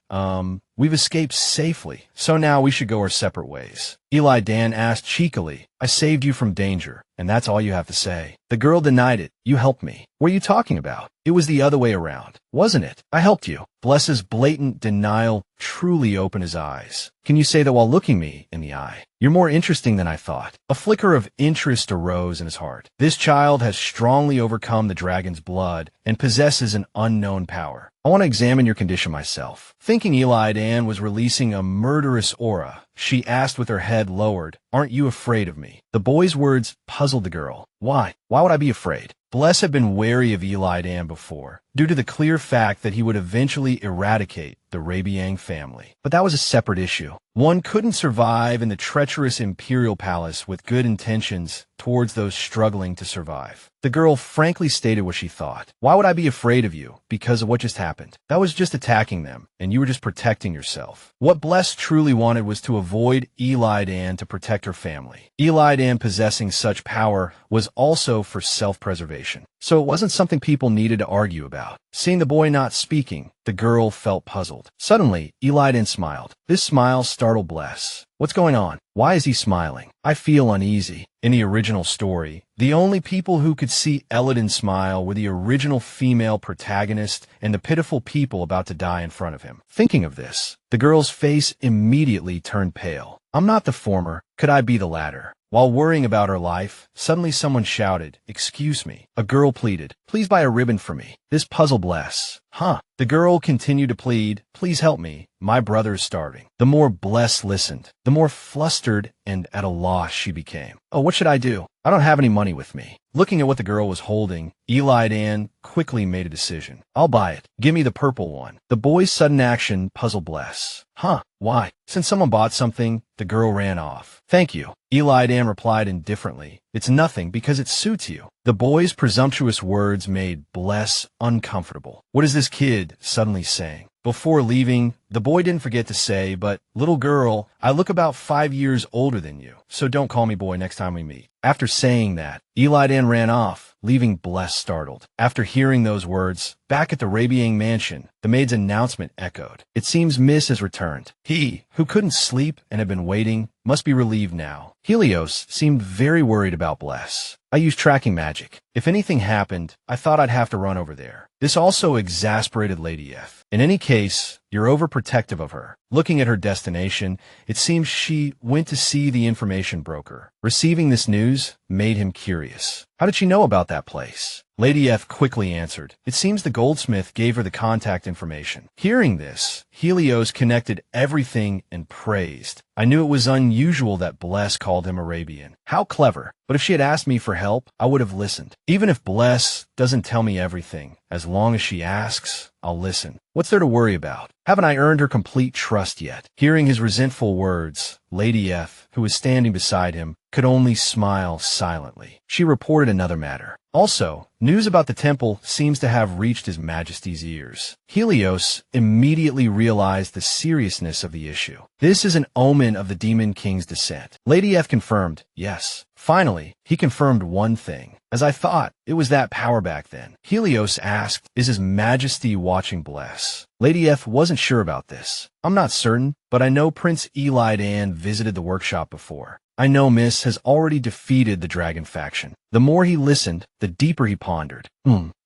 We've escaped safely, so now we should go our separate ways." Eli Dan asked cheekily, "I saved you from danger, and that's all you have to say." The girl denied it. "You helped me." "What are you talking about? It was the other way around, wasn't it? I helped you." Bless's blatant denial truly opened his eyes. "Can you say that while looking me in the eye? You're more interesting than I thought." A flicker of interest arose in his heart. This child has strongly overcome the dragon's blood and possesses an unknown power. "I want to examine your condition myself." Thinking Eli Dan was releasing a murderous aura, she asked with her head lowered, "Aren't you afraid of me?" The boy's words puzzled the girl. Why? Why would I be afraid? Bless had been wary of Eli Dan before, due to the clear fact that he would eventually eradicate the Rabian family. But that was a separate issue. One couldn't survive in the treacherous imperial palace with good intentions towards those struggling to survive. The girl frankly stated what she thought. "Why would I be afraid of you? Because of what just happened. That was just attacking them, and you were just protecting yourself." What Bless truly wanted was to avoid Eli Dan to protect her family. Eli Dan possessing such power was also for self-preservation. so it wasn't something people needed to argue about. Seeing the boy not speaking, the girl felt puzzled. Suddenly, Eli Dan smiled. This smile startled Bless. What's going on? Why is he smiling? I feel uneasy. In the original story, the only people who could see Elodin smile were the original female protagonist and the pitiful people about to die in front of him. Thinking of this, the girl's face immediately turned pale. I'm not the former. Could I be the latter? While worrying about her life, suddenly someone shouted, "Excuse me." A girl pleaded, "Please buy a ribbon for me." This puzzled Bless. The girl continued to plead, "Please help me. My brother's starving." The more Bless listened, the more flustered and at a loss she became. "Oh, what should I do? I don't have any money with me." Looking at what the girl was holding, Eli Dan quickly made a decision. "I'll buy it. Give me the purple one." The boy's sudden action puzzled Bless. Why? Since someone bought something, the girl ran off. "Thank you." Eli Dan replied indifferently. "It's nothing because it suits you." The boy's presumptuous words made Bless uncomfortable. What is this kid suddenly saying? Before leaving, the boy didn't forget to say, "But, little girl, I look about 5 years older than you, so don't call me boy next time we meet." After saying that, Eli Dan ran off, leaving Bless startled. After hearing those words, back at the Rabian mansion, the maid's announcement echoed. "It seems Miss has returned." He, who couldn't sleep and had been waiting, must be relieved now. Helios seemed very worried about Bless. "I used tracking magic. If anything happened, I thought I'd have to run over there." This also exasperated Lady F. "In any case, you're overprotective of her." Looking at her destination, it seems she went to see the information broker. Receiving this news made him curious. How did she know about that place? Lady F quickly answered. It seems the goldsmith gave her the contact information. Hearing this, Helios connected everything and praised. "I knew it was unusual that Bless called him Arabian. How clever. But if she had asked me for help, I would have listened. Even if Bless doesn't tell me everything, as long as she asks, I'll listen. What's there to worry about? Haven't I earned her complete trust yet?" Hearing his resentful words, Lady F, who was standing beside him, could only smile silently. She reported another matter. Also, news about the temple seems to have reached His Majesty's ears. Helios immediately realized the seriousness of the issue. This is an omen of the Demon King's descent. Lady F confirmed, yes. Finally, he confirmed one thing. "As I thought, it was that power back then." Helios asked, "Is His Majesty watching Bless?" Lady F wasn't sure about this. "I'm not certain, but I know Prince Eli Dan visited the workshop before. I know Miss has already defeated the dragon faction." The more he listened, the deeper he pondered.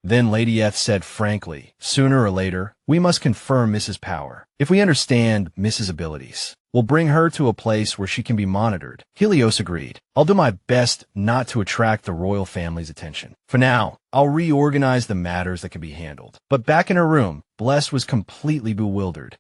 Then Lady F said frankly, "Sooner or later, we must confirm Miss's power. If we understand Miss's abilities, we'll bring her to a place where she can be monitored." Helios agreed. "I'll do my best not to attract the royal family's attention. For now, I'll reorganize the matters that can be handled." But back in her room, Bless was completely bewildered.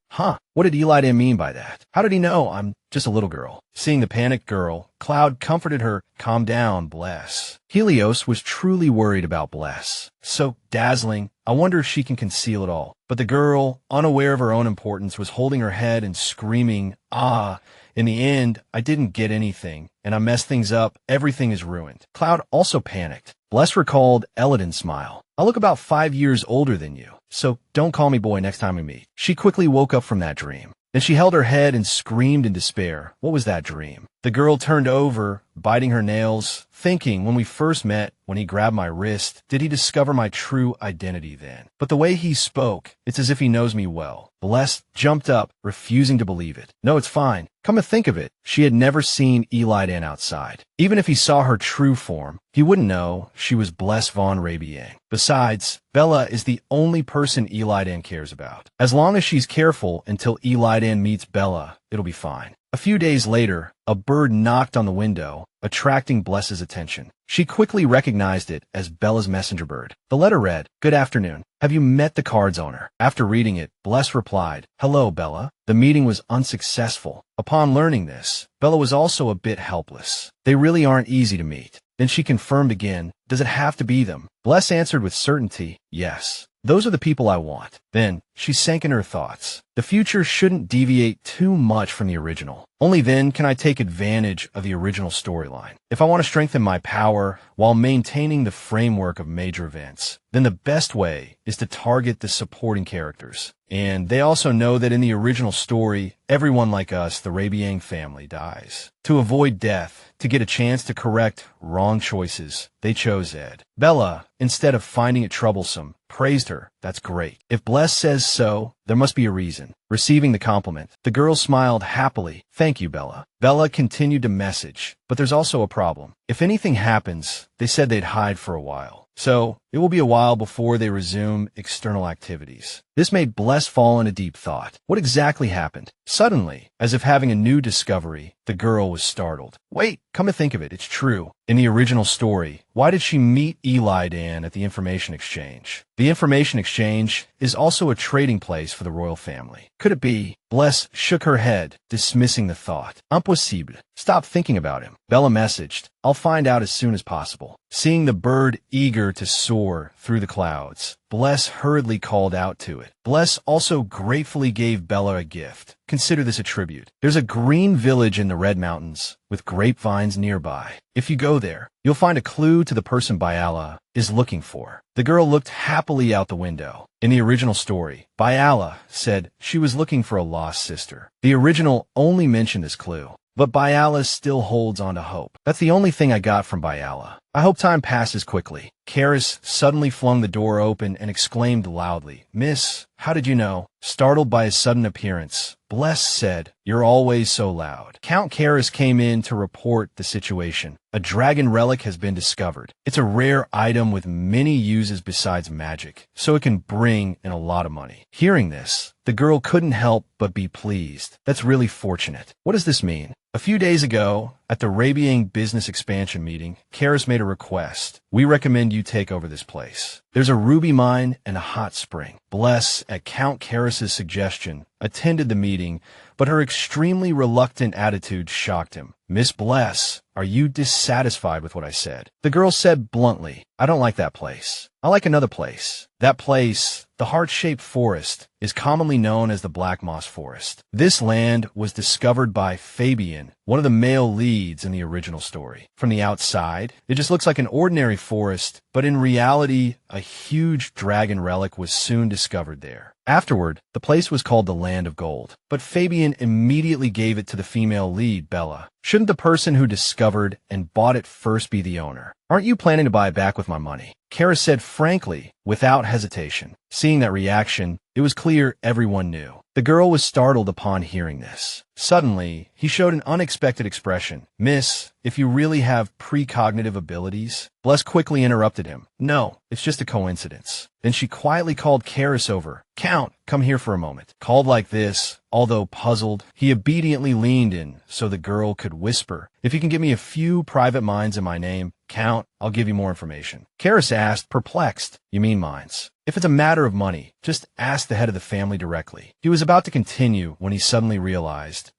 What did Eli Dan mean by that? How did he know I'm just a little girl? Seeing the panicked girl, Cloud comforted her. "Calm down, Bless." Helios was truly worried about Bless. So dazzling, I wonder if she can conceal it all. But the girl, unaware of her own importance, was holding her head and screaming, "Ah!" In the end, I didn't get anything, and I messed things up. Everything is ruined. Cloud also panicked. Bless recalled Elodin's smile. "I look about 5 years older than you, so don't call me boy next time we meet." She quickly woke up from that dream. Then she held her head and screamed in despair. What was that dream? The girl turned over, biting her nails, thinking, when we first met, when he grabbed my wrist, did he discover my true identity then? But the way he spoke, it's as if he knows me well. Bless jumped up, refusing to believe it. "No, it's fine. Come to think of it, she had never seen Eli Dan outside. Even if he saw her true form, he wouldn't know she was Bless von Rabian. Besides, Bella is the only person Eli Dan cares about. As long as she's careful until Eli Dan meets Bella, it'll be fine." A few days later, a bird knocked on the window, attracting Bless's attention. She quickly recognized it as Bella's messenger bird. The letter read, "Good afternoon. Have you met the card's owner?" After reading it, Bless replied, "Hello, Bella." The meeting was unsuccessful. Upon learning this, Bella was also a bit helpless. They really aren't easy to meet. Then she confirmed again, "Does it have to be them?" Bless answered with certainty, "Yes." Those are the people I want. Then, she sank in her thoughts. The future shouldn't deviate too much from the original. Only then can I take advantage of the original storyline. If I want to strengthen my power while maintaining the framework of major events, then the best way is to target the supporting characters. And they also know that in the original story, everyone like us, the Rabian family, dies. To avoid death, to get a chance to correct wrong choices, they chose Ed. Bella, instead of finding it troublesome, praised her. That's great. If Bless says so, there must be a reason. Receiving the compliment, the girl smiled happily. Thank you, Bella. Bella continued to message, but there's also a problem. If anything happens, they said they'd hide for a while. So, it will be a while before they resume external activities. This made Bless fall into deep thought. What exactly happened? Suddenly, as if having a new discovery, the girl was startled. Wait, come to think of it, it's true. In the original story, why did she meet Eli Dan at the information exchange? The information exchange is also a trading place for the royal family. Could it be? Bless shook her head, dismissing the thought. Impossible. Stop thinking about him. Bella messaged. I'll find out as soon as possible. Seeing the bird eager to soar through the clouds, Bless hurriedly called out to it. Bless also gratefully gave Bella a gift. Consider this a tribute. There's a green village in the Red Mountains with grapevines nearby. If you go there, you'll find a clue to the person Byala is looking for. The girl looked happily out the window. In the original story, Byala said she was looking for a lost sister. The original only mentioned this clue, but Byala still holds on to hope. That's the only thing I got from Byala. I hope time passes quickly. Karis suddenly flung the door open and exclaimed loudly, Miss, how did you know? Startled by his sudden appearance, Bless said, You're always so loud. Count Karis came in to report the situation. A dragon relic has been discovered. It's a rare item with many uses besides magic, so it can bring in a lot of money. Hearing this, the girl couldn't help but be pleased. That's really fortunate. What does this mean? A few days ago, at the Rabian business expansion meeting, Karis made a request. We recommend you take over this place. There's a ruby mine and a hot spring. Bless, at Count Karis's suggestion, attended the meeting, but her extremely reluctant attitude shocked him. Miss Bless, are you dissatisfied with what I said? The girl said bluntly, I don't like that place. I like another place. That place, the heart-shaped forest, is commonly known as the Black Moss Forest. This land was discovered by Fabian, one of the male leads in the original story. From the outside, it just looks like an ordinary forest, but in reality, a huge dragon relic was soon discovered there. Afterward, the place was called the Land of Gold, but Fabian immediately gave it to the female lead, Bella. Shouldn't the person who discovered and bought it first be the owner? Aren't you planning to buy it back with my money? Karis said frankly, without hesitation. Seeing that reaction, it was clear everyone knew. The girl was startled upon hearing this. Suddenly, he showed an unexpected expression. Miss, if you really have precognitive abilities? Bless quickly interrupted him. No, it's just a coincidence. Then she quietly called Karis over. Count, come here for a moment. Called like this, although puzzled, he obediently leaned in so the girl could whisper. If you can give me a few private mines in my name, Count, I'll give you more information. Karis asked, perplexed. You mean mines? If it's a matter of money, just ask the head of the family directly. He was about to continue when he suddenly realized,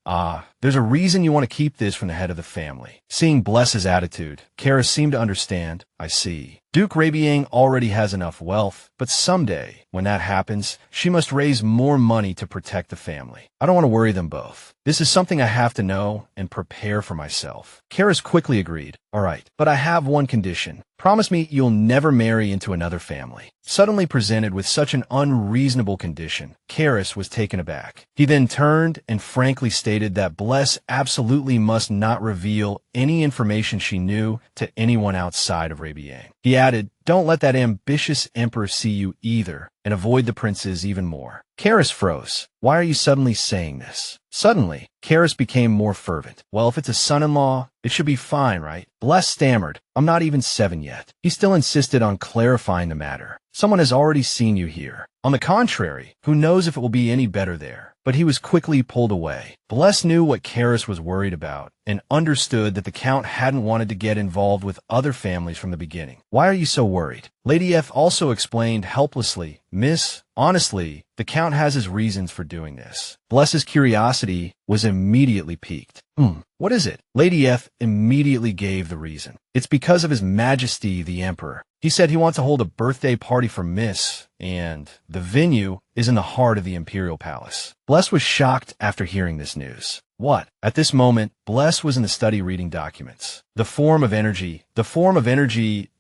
there's a reason you want to keep this from the head of the family. Seeing Bless's attitude, Karis seemed to understand. I see. Duke Rabian already has enough wealth, but someday, when that happens, she must raise more money to protect the family. I don't want to worry them both. This is something I have to know and prepare for myself. Karis quickly agreed. All right, but I have one condition. Promise me you'll never marry into another family. Suddenly presented with such an unreasonable condition, Karis was taken aback. He then turned and frankly stated that Bless absolutely must not reveal any information she knew to anyone outside of Rabian. He added, don't let that ambitious emperor see you either, and avoid the princes even more. Karis froze. Why are you suddenly saying this? Suddenly, Karis became more fervent. Well, if it's a son-in-law, it should be fine, right? Bless stammered. I'm not even 7 yet. He still insisted on clarifying the matter. Someone has already seen you here. On the contrary, who knows if it will be any better there? But he was quickly pulled away. Bless knew what Karis was worried about and understood that the Count hadn't wanted to get involved with other families from the beginning. Why are you so worried? Lady F also explained helplessly, "Miss, honestly, the Count has his reasons for doing this." Bless's curiosity was immediately piqued. What is it?" Lady F immediately gave the reason. "It's because of His Majesty the Emperor. He said he wants to hold a birthday party for Miss, and the venue is in the heart of the Imperial Palace." Bless was shocked after hearing this news. What? At this moment, Bless was in the study reading documents. The form of energy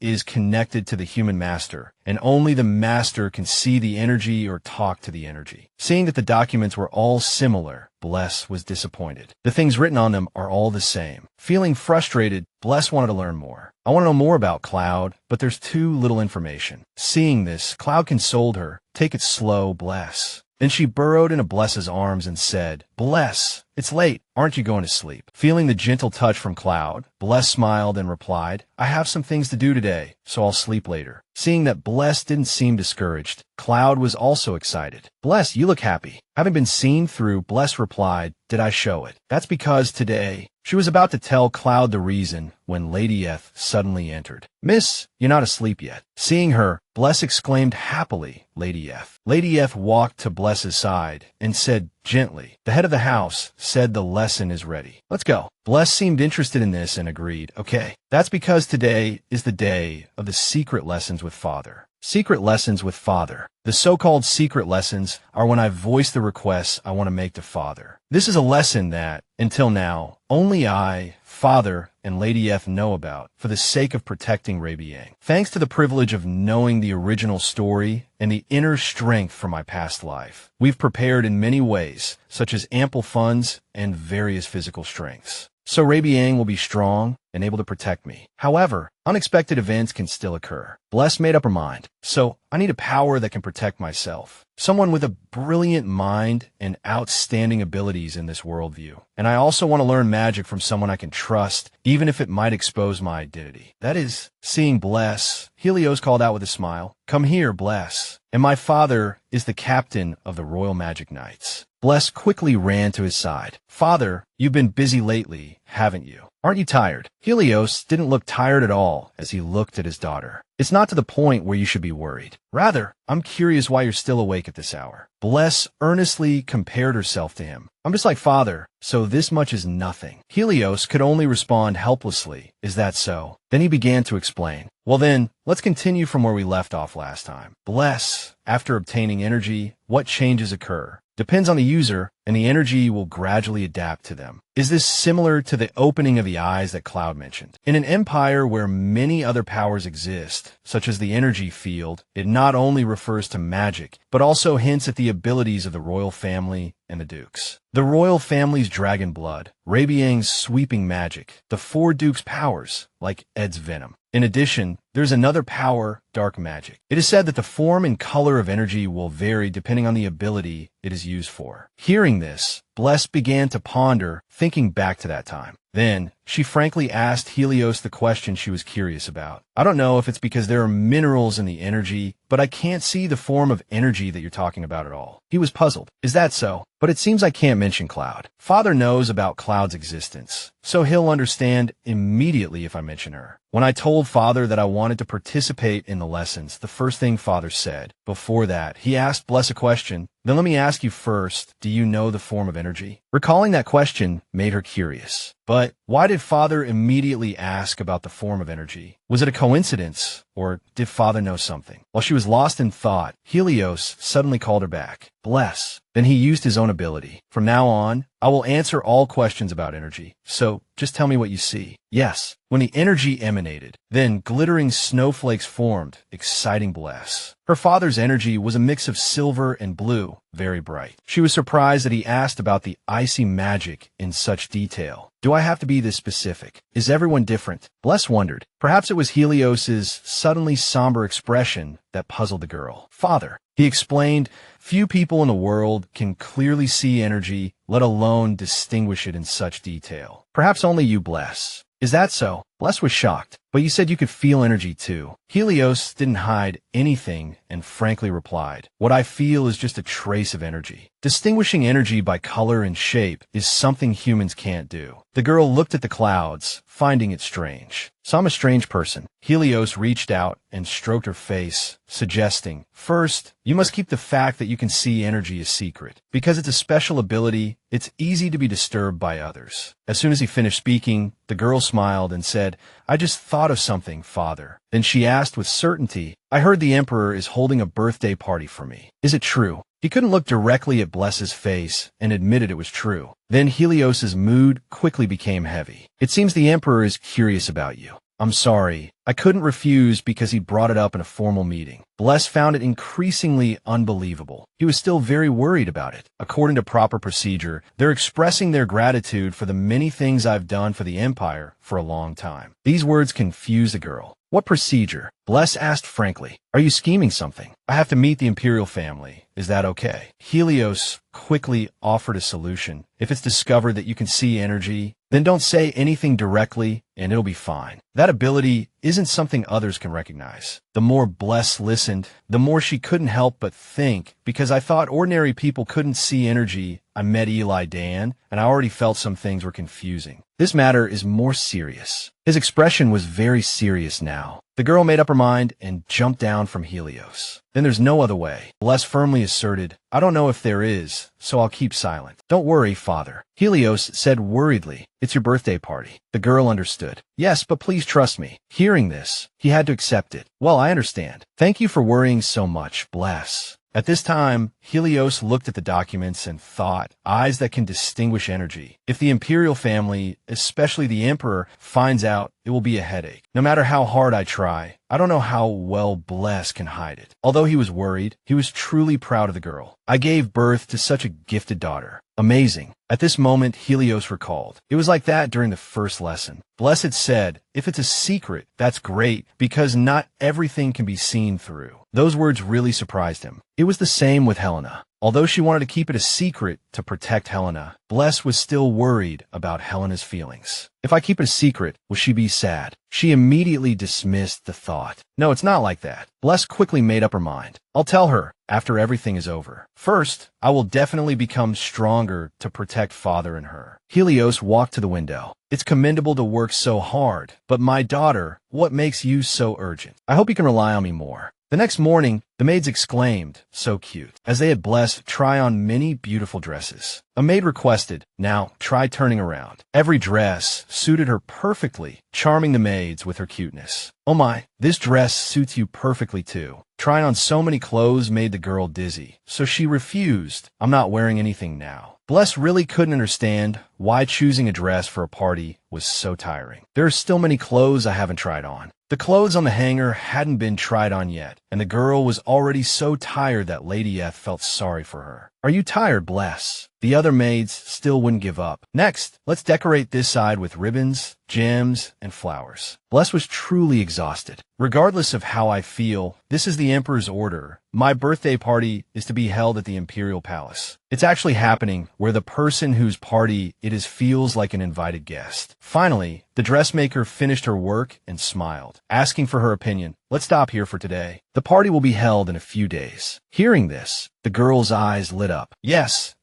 is connected to the human master, and only the master can see the energy or talk to the energy. Seeing that the documents were all similar, Bless was disappointed. The things written on them are all the same. Feeling frustrated, Bless wanted to learn more. "I want to know more about Cloud, but there's too little information." Seeing this, Cloud consoled her. "Take it slow, Bless." Then she burrowed into Bless's arms and said, "Bless, it's late. Aren't you going to sleep?" Feeling the gentle touch from Cloud, Bless smiled and replied, "I have some things to do today, so I'll sleep later." Seeing that Bless didn't seem discouraged, Cloud was also excited. "Bless, you look happy." Having been seen through, Bless replied, "Did I show it?" "That's because today—" She was about to tell Cloud the reason when Lady F suddenly entered. "Miss, you're not asleep yet." Seeing her, Bless exclaimed happily, "Lady F." Lady F walked to Bless's side and said gently, "The head of the house said the lesson is ready. Let's go." Bless seemed interested in this and agreed, "Okay." "That's because today is the day of the secret lessons with Father." Secret lessons with Father. The so-called secret lessons are when I voice the requests I want to make to Father. This is a lesson that, until now, only I, Father, and Lady F know about for the sake of protecting Rabian. Thanks to the privilege of knowing the original story and the inner strength from my past life, we've prepared in many ways, such as ample funds and various physical strengths. So Rabian will be strong and able to protect me. However, unexpected events can still occur. Bless made up her mind. So I need a power that can protect myself. Someone with a brilliant mind and outstanding abilities in this worldview. And I also want to learn magic from someone I can trust, even if it might expose my identity. That is, seeing Bless, Helios called out with a smile, "Come here, Bless. And my father is the captain of the Royal Magic Knights." Bless quickly ran to his side. "Father, you've been busy lately, haven't you? Aren't you tired?" Helios didn't look tired at all as he looked at his daughter. "It's not to the point where you should be worried. Rather, I'm curious why you're still awake at this hour." Bless earnestly compared herself to him. "I'm just like Father, so this much is nothing." Helios could only respond helplessly, "Is that so?" Then he began to explain. "Well then, let's continue from where we left off last time. Bless, after obtaining energy, what changes occur? Depends on the user, and the energy will gradually adapt to them. Is this similar to the opening of the eyes that Cloud mentioned? In an empire where many other powers exist, such as the energy field, it not only refers to magic, but also hints at the abilities of the royal family and the dukes. The royal family's dragon blood, Rabian's sweeping magic, the four dukes' powers, like Ed's venom. In addition, there's another power, dark magic. It is said that the form and color of energy will vary depending on the ability it is used for." Hearing this, Bless began to ponder, thinking back to that time. Then, she frankly asked Helios the question she was curious about. "I don't know if it's because there are minerals in the energy, but I can't see the form of energy that you're talking about at all." He was puzzled. "Is that so? But it seems I can't mention Cloud. Father knows about Cloud's existence, so he'll understand immediately if I mention her. When I told Father that I wanted to participate in the lessons, the first thing Father said, before that, he asked Bless a question. Then let me ask you first, do you know the form of energy?" Recalling that question made her curious. But why did Father immediately ask about the form of energy? Was it a coincidence, or did Father know something? While she was lost in thought, Helios suddenly called her back. "Bless." Then he used his own ability. "From now on, I will answer all questions about energy, so just tell me what you see." Yes. When the energy emanated, then glittering snowflakes formed, exciting Bless. Her father's energy was a mix of silver and blue, very bright. She was surprised that he asked about the icy magic in such detail. Do I have to be this specific? Is everyone different? Bless wondered. Perhaps it was Helios's suddenly somber expression that puzzled the girl. "Father," he explained, "few people in the world can clearly see energy, let alone distinguish it in such detail. Perhaps only you, Bless. Is that so?" Bless was shocked. But you said you could feel energy too. Helios didn't hide anything and frankly replied, what I feel is just a trace of energy. Distinguishing energy by color and shape is something humans can't do. The girl looked at the clouds, finding it strange. So I'm a strange person. Helios reached out and stroked her face, suggesting, first, you must keep the fact that you can see energy a secret. Because it's a special ability, it's easy to be disturbed by others. As soon as he finished speaking, the girl smiled and said, I just thought of something, Father. Then she asked with certainty, I heard the Emperor is holding a birthday party for me. Is it true? He couldn't look directly at Bless's face and admitted it was true. Then Helios's mood quickly became heavy. It seems the Emperor is curious about you. I'm sorry. I couldn't refuse because he brought it up in a formal meeting. Bless found it increasingly unbelievable. He was still very worried about it. According to proper procedure, they're expressing their gratitude for the many things I've done for the Empire for a long time. These words confused the girl. What procedure? Bless asked frankly. Are you scheming something? I have to meet the Imperial family. Is that okay? Helios quickly offered a solution. If it's discovered that you can see energy, then don't say anything directly and it'll be fine. That ability isn't something others can recognize. The more Bless listened, the more she couldn't help but think, because I thought ordinary people couldn't see energy, I met Eli Dan, and I already felt some things were confusing. This matter is more serious. His expression was very serious now. The girl made up her mind and jumped down from Helios. Then there's no other way. Bless firmly asserted, I don't know if there is, so I'll keep silent. Don't worry, Father. Helios said worriedly, it's your birthday party. The girl understood. Yes, but please trust me. Hearing this, he had to accept it. Well, I understand. Thank you for worrying so much, Bless. At this time, Helios looked at the documents and thought, eyes that can distinguish energy. If the Imperial family, especially the Emperor, finds out, it will be a headache. No matter how hard I try, I don't know how well Bless can hide it. Although he was worried, he was truly proud of the girl. I gave birth to such a gifted daughter. Amazing. At this moment, Helios recalled. It was like that during the first lesson. Bless had said, if it's a secret, that's great, because not everything can be seen through. Those words really surprised him. It was the same with Helena. Although she wanted to keep it a secret to protect Helena, Bless was still worried about Helena's feelings. If I keep it a secret, will she be sad? She immediately dismissed the thought. No, it's not like that. Bless quickly made up her mind. I'll tell her after everything is over. First, I will definitely become stronger to protect Father and her. Helios walked to the window. It's commendable to work so hard, but my daughter, what makes you so urgent? I hope you can rely on me more. The next morning, the maids exclaimed, so cute, as they had Blessed try on many beautiful dresses. A maid requested, now try turning around. Every dress suited her perfectly, charming the maids with her cuteness. Oh my, this dress suits you perfectly too. Trying on so many clothes made the girl dizzy, so she refused. I'm not wearing anything now. Bless really couldn't understand why choosing a dress for a party was so tiring. There are still many clothes I haven't tried on. The clothes on the hanger hadn't been tried on yet, and the girl was already so tired that Lady F felt sorry for her. Are you tired, Bless? The other maids still wouldn't give up. Next, let's decorate this side with ribbons, gems, and flowers. Bless was truly exhausted. Regardless of how I feel, this is the Emperor's order. My birthday party is to be held at the Imperial Palace. It's actually happening where the person whose party it is feels like an invited guest. Finally, the dressmaker finished her work and smiled, asking for her opinion. Let's stop here for today. The party will be held in a few days. Hearing this, the girl's eyes lit up. Yes,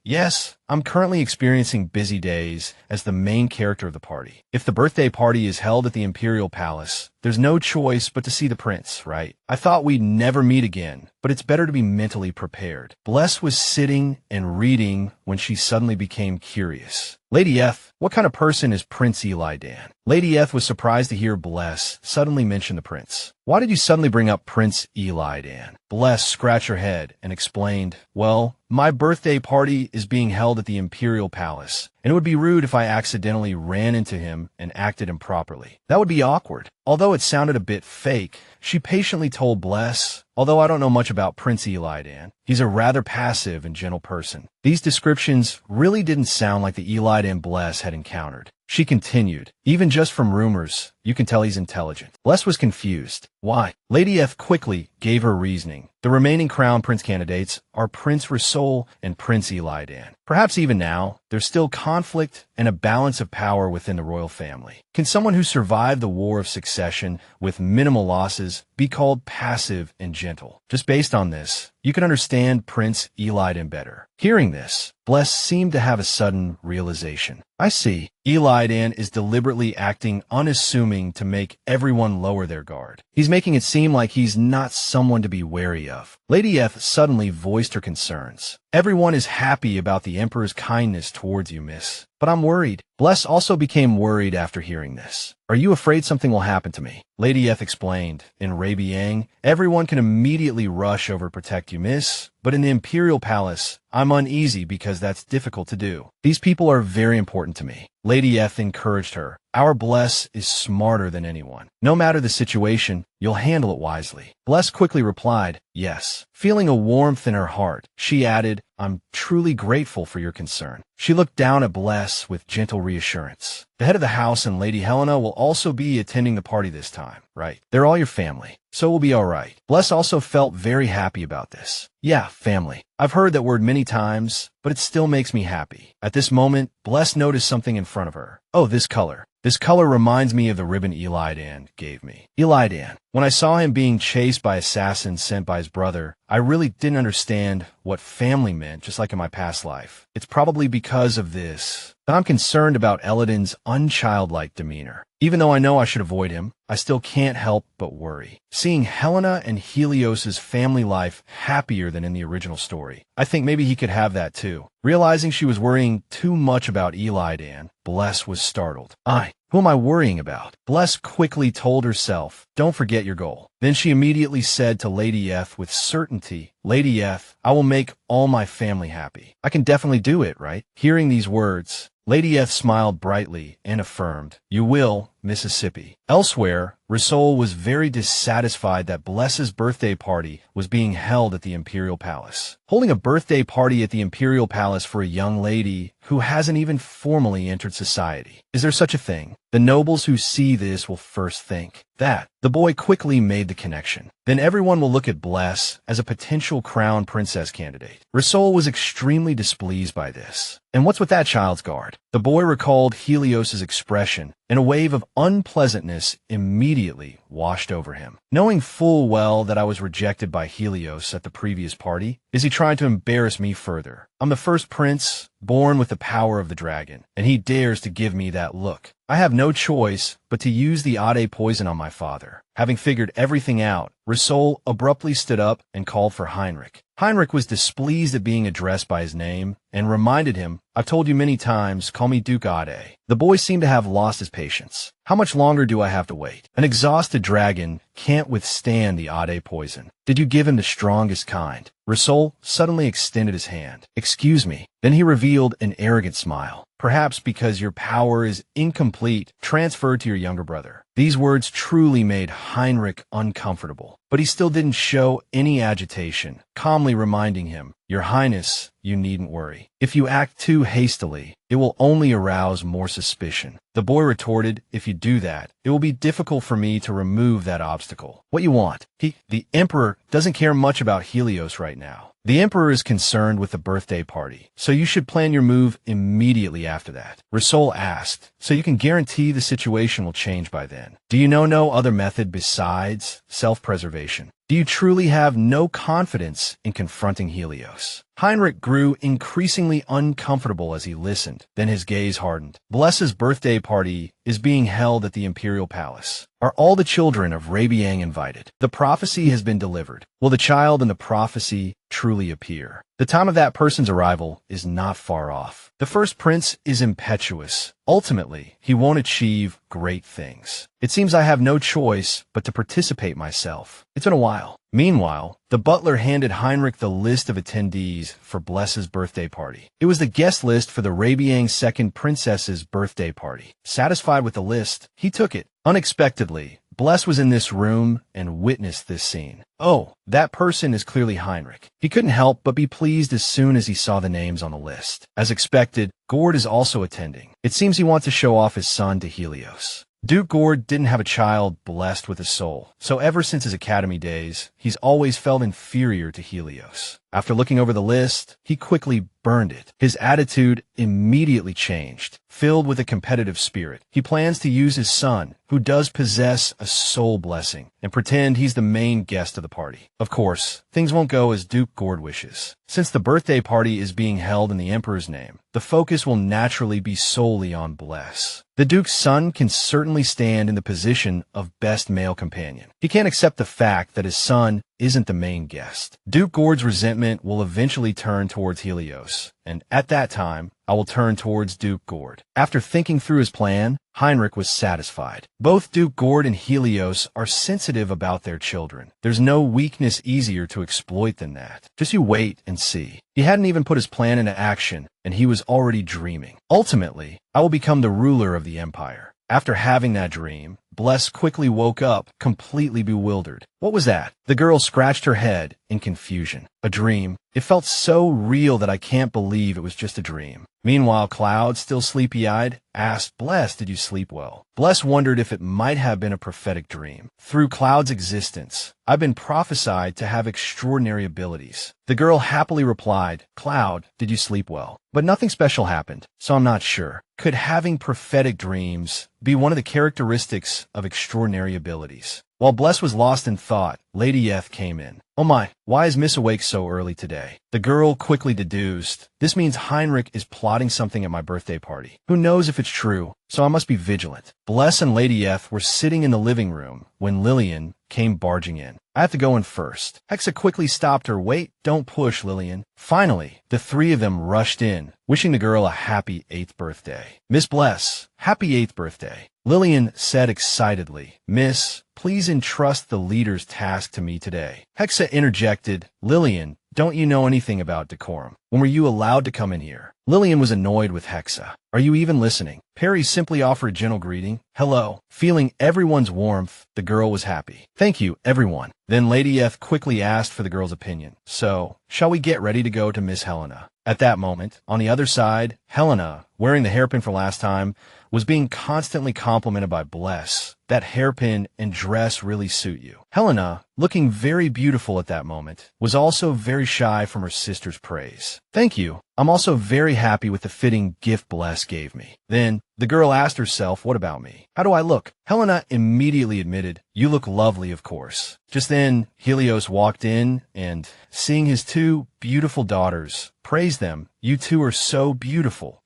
I'm currently experiencing busy days as the main character of the party. If the birthday party is held at the Imperial Palace, there's no choice but to see the prince, right? I thought we'd never meet again, but it's better to be mentally prepared. Bless was sitting and reading when she suddenly became curious. Lady F, what kind of person is Prince Eli Dan? Lady F was surprised to hear Bless suddenly mention the prince. Why did you suddenly bring up Prince Eli Dan? Bless scratched her head and explained, well, my birthday party is being held at the Imperial Palace, and it would be rude if I accidentally ran into him and acted improperly. That would be awkward. Although it sounded a bit fake, she patiently told Bless, although I don't know much about Prince Eli Dan, he's a rather passive and gentle person. These descriptions really didn't sound like the Eli Dan Bless had encountered. She continued, even just from rumors, you can tell he's intelligent. Bless was confused. Why? Lady F quickly gave her reasoning. The remaining crown prince candidates are Prince Roul and Prince Eli Dan. Perhaps even now, there's still conflict and a balance of power within the royal family. Can someone who survived the War of Succession with minimal losses be called passive and gentle? Just based on this, you can understand Prince Eli Dan better. Hearing this, Bless seemed to have a sudden realization. I see. Eli Dan is deliberately acting unassuming to make everyone lower their guard. He's making it seem like he's not someone to be wary of. Lady Eth suddenly voiced her concerns. Everyone is happy about the Emperor's kindness towards you, miss. But I'm worried. Bless also became worried after hearing this. Are you afraid something will happen to me? Lady Eth explained. In Rabian, everyone can immediately rush over to protect you, miss. But in the Imperial Palace, I'm uneasy because that's difficult to do. These people are very important to me. Lady Eth encouraged her. Our Bless is smarter than anyone. No matter the situation, you'll handle it wisely. Bless quickly replied, yes. Feeling a warmth in her heart, she added, I'm truly grateful for your concern. She looked down at Bless with gentle reassurance. The head of the house and Lady Helena will also be attending the party this time, right? They're all your family, so we'll be all right. Bless also felt very happy about this. Yeah, family. I've heard that word many times, but it still makes me happy. At this moment, Bless noticed something in front of her. Oh, this color. This color reminds me of the ribbon Eli Dan gave me. Eli Dan. When I saw him being chased by assassins sent by his brother, I really didn't understand what family meant, just like in my past life. It's probably because of this that I'm concerned about Elladan's unchildlike demeanor. Even though I know I should avoid him, I still can't help but worry. Seeing Helena and Helios' family life happier than in the original story, I think maybe he could have that too. Realizing she was worrying too much about Eli Dan, Bless was startled. Who am I worrying about? Bless quickly told herself, don't forget your goal. Then she immediately said to Lady Eth with certainty, Lady Eth, I will make all my family happy. I can definitely do it, right? Hearing these words, Lady Eth smiled brightly and affirmed, you will, Mississippi. Elsewhere, Roul was very dissatisfied that Bless's birthday party was being held at the Imperial Palace. Holding a birthday party at the Imperial Palace for a young lady who hasn't even formally entered society. Is there such a thing? The nobles who see this will first think that. The boy quickly made the connection. Then everyone will look at Bless as a potential crown princess candidate. Roul was extremely displeased by this. And what's with that child's guard? The boy recalled Helios' expression, and a wave of unpleasantness immediately washed over him. Knowing full well that I was rejected by Helios at the previous party, is he trying to embarrass me further? I'm the first prince, born with the power of the dragon, and he dares to give me that look. I have no choice but to use the Ade poison on my father. Having figured everything out, Roul abruptly stood up and called for Hinrich. Hinrich was displeased at being addressed by his name and reminded him, I've told you many times, call me Duke Ade. The boy seemed to have lost his patience. How much longer do I have to wait? An exhausted dragon can't withstand the Ade poison. Did you give him the strongest kind? Roul suddenly extended his hand. Excuse me. Then he revealed an arrogant smile. Perhaps because your power is incomplete, transferred to your younger brother. These words truly made Hinrich uncomfortable, but he still didn't show any agitation, calmly reminding him, Your Highness, you needn't worry. If you act too hastily, it will only arouse more suspicion. The boy retorted, if you do that, it will be difficult for me to remove that obstacle. What you want? The Emperor doesn't care much about Helios right now. The Emperor is concerned with the birthday party, so you should plan your move immediately after that. Roul asked, so you can guarantee the situation will change by then. Do you know no other method besides self-preservation? Do you truly have no confidence in confronting Helios? Hinrich grew increasingly uncomfortable as he listened. Then his gaze hardened. Bless's birthday party is being held at the Imperial Palace. Are all the children of Rabian invited? The prophecy has been delivered. Will the child in the prophecy truly appear? The time of that person's arrival is not far off. The first prince is impetuous. Ultimately, he won't achieve great things. It seems I have no choice but to participate myself. It's been a while. Meanwhile, the butler handed Hinrich the list of attendees for Bless's birthday party. It was the guest list for the Rabian second princess's birthday party. Satisfied with the list, he took it. Unexpectedly, Bless was in this room and witnessed this scene. Oh, that person is clearly Hinrich. He couldn't help but be pleased as soon as he saw the names on the list. As expected, Gord is also attending. It seems he wants to show off his son to Helios. Duke Gord didn't have a child blessed with a soul, so ever since his academy days, he's always felt inferior to Helios. After looking over the list, he quickly burned it. His attitude immediately changed. Filled with a competitive spirit, he plans to use his son, who does possess a soul blessing, and pretend he's the main guest of the party. Of course, things won't go as Duke Gord wishes. Since the birthday party is being held in the Emperor's name, the focus will naturally be solely on Bless. The Duke's son can certainly stand in the position of best male companion. He can't accept the fact that his son isn't the main guest. Duke Gord's resentment will eventually turn towards Helios, and at that time, I will turn towards Duke Gord. After thinking through his plan, Hinrich was satisfied. Both Duke Gord and Helios are sensitive about their children. There's no weakness easier to exploit than that. Just you wait and see. He hadn't even put his plan into action, and he was already dreaming. Ultimately, I will become the ruler of the empire. After having that dream, Bless quickly woke up, completely bewildered. What was that? The girl scratched her head in confusion. A dream. It felt so real that I can't believe it was just a dream. Meanwhile, Cloud, still sleepy-eyed, asked, Bless, did you sleep well? Bless wondered if it might have been a prophetic dream. Through Cloud's existence, I've been prophesied to have extraordinary abilities. The girl happily replied, Cloud, did you sleep well? But nothing special happened, so I'm not sure. Could having prophetic dreams be one of the characteristics of extraordinary abilities? While Bless was lost in thought, Lady Eth came in. Oh my, why is Miss awake so early today? The girl quickly deduced, this means Hinrich is plotting something at my birthday party. Who knows if it's true, so I must be vigilant. Bless and Lady Eth were sitting in the living room when Lillian came barging in. I have to go in first. Hexa quickly stopped her. Wait, don't push, Lillian. Finally, the three of them rushed in, wishing the girl a happy 8th birthday. Miss Bless, happy 8th birthday. Lillian said excitedly, Miss, please entrust the leader's task to me today. Hexa interjected, Lillian, don't you know anything about decorum? When were you allowed to come in here? Lillian was annoyed with Hexa. Are you even listening? Perry simply offered a gentle greeting. Hello. Feeling everyone's warmth, the girl was happy. Thank you, everyone. Then Lady Eth quickly asked for the girl's opinion. So, shall we get ready to go to Miss Helena? At that moment, on the other side, Helena, wearing the hairpin for last time, was being constantly complimented by Bless. That hairpin and dress really suit you. Helena, looking very beautiful at that moment, was also very shy from her sister's praise. Thank you. I'm also very happy with the fitting gift Bless gave me. Then, the girl asked herself, what about me? How do I look? Helena immediately admitted, you look lovely, of course. Just then, Helios walked in and, seeing his two beautiful daughters, praised them. You two are so beautiful,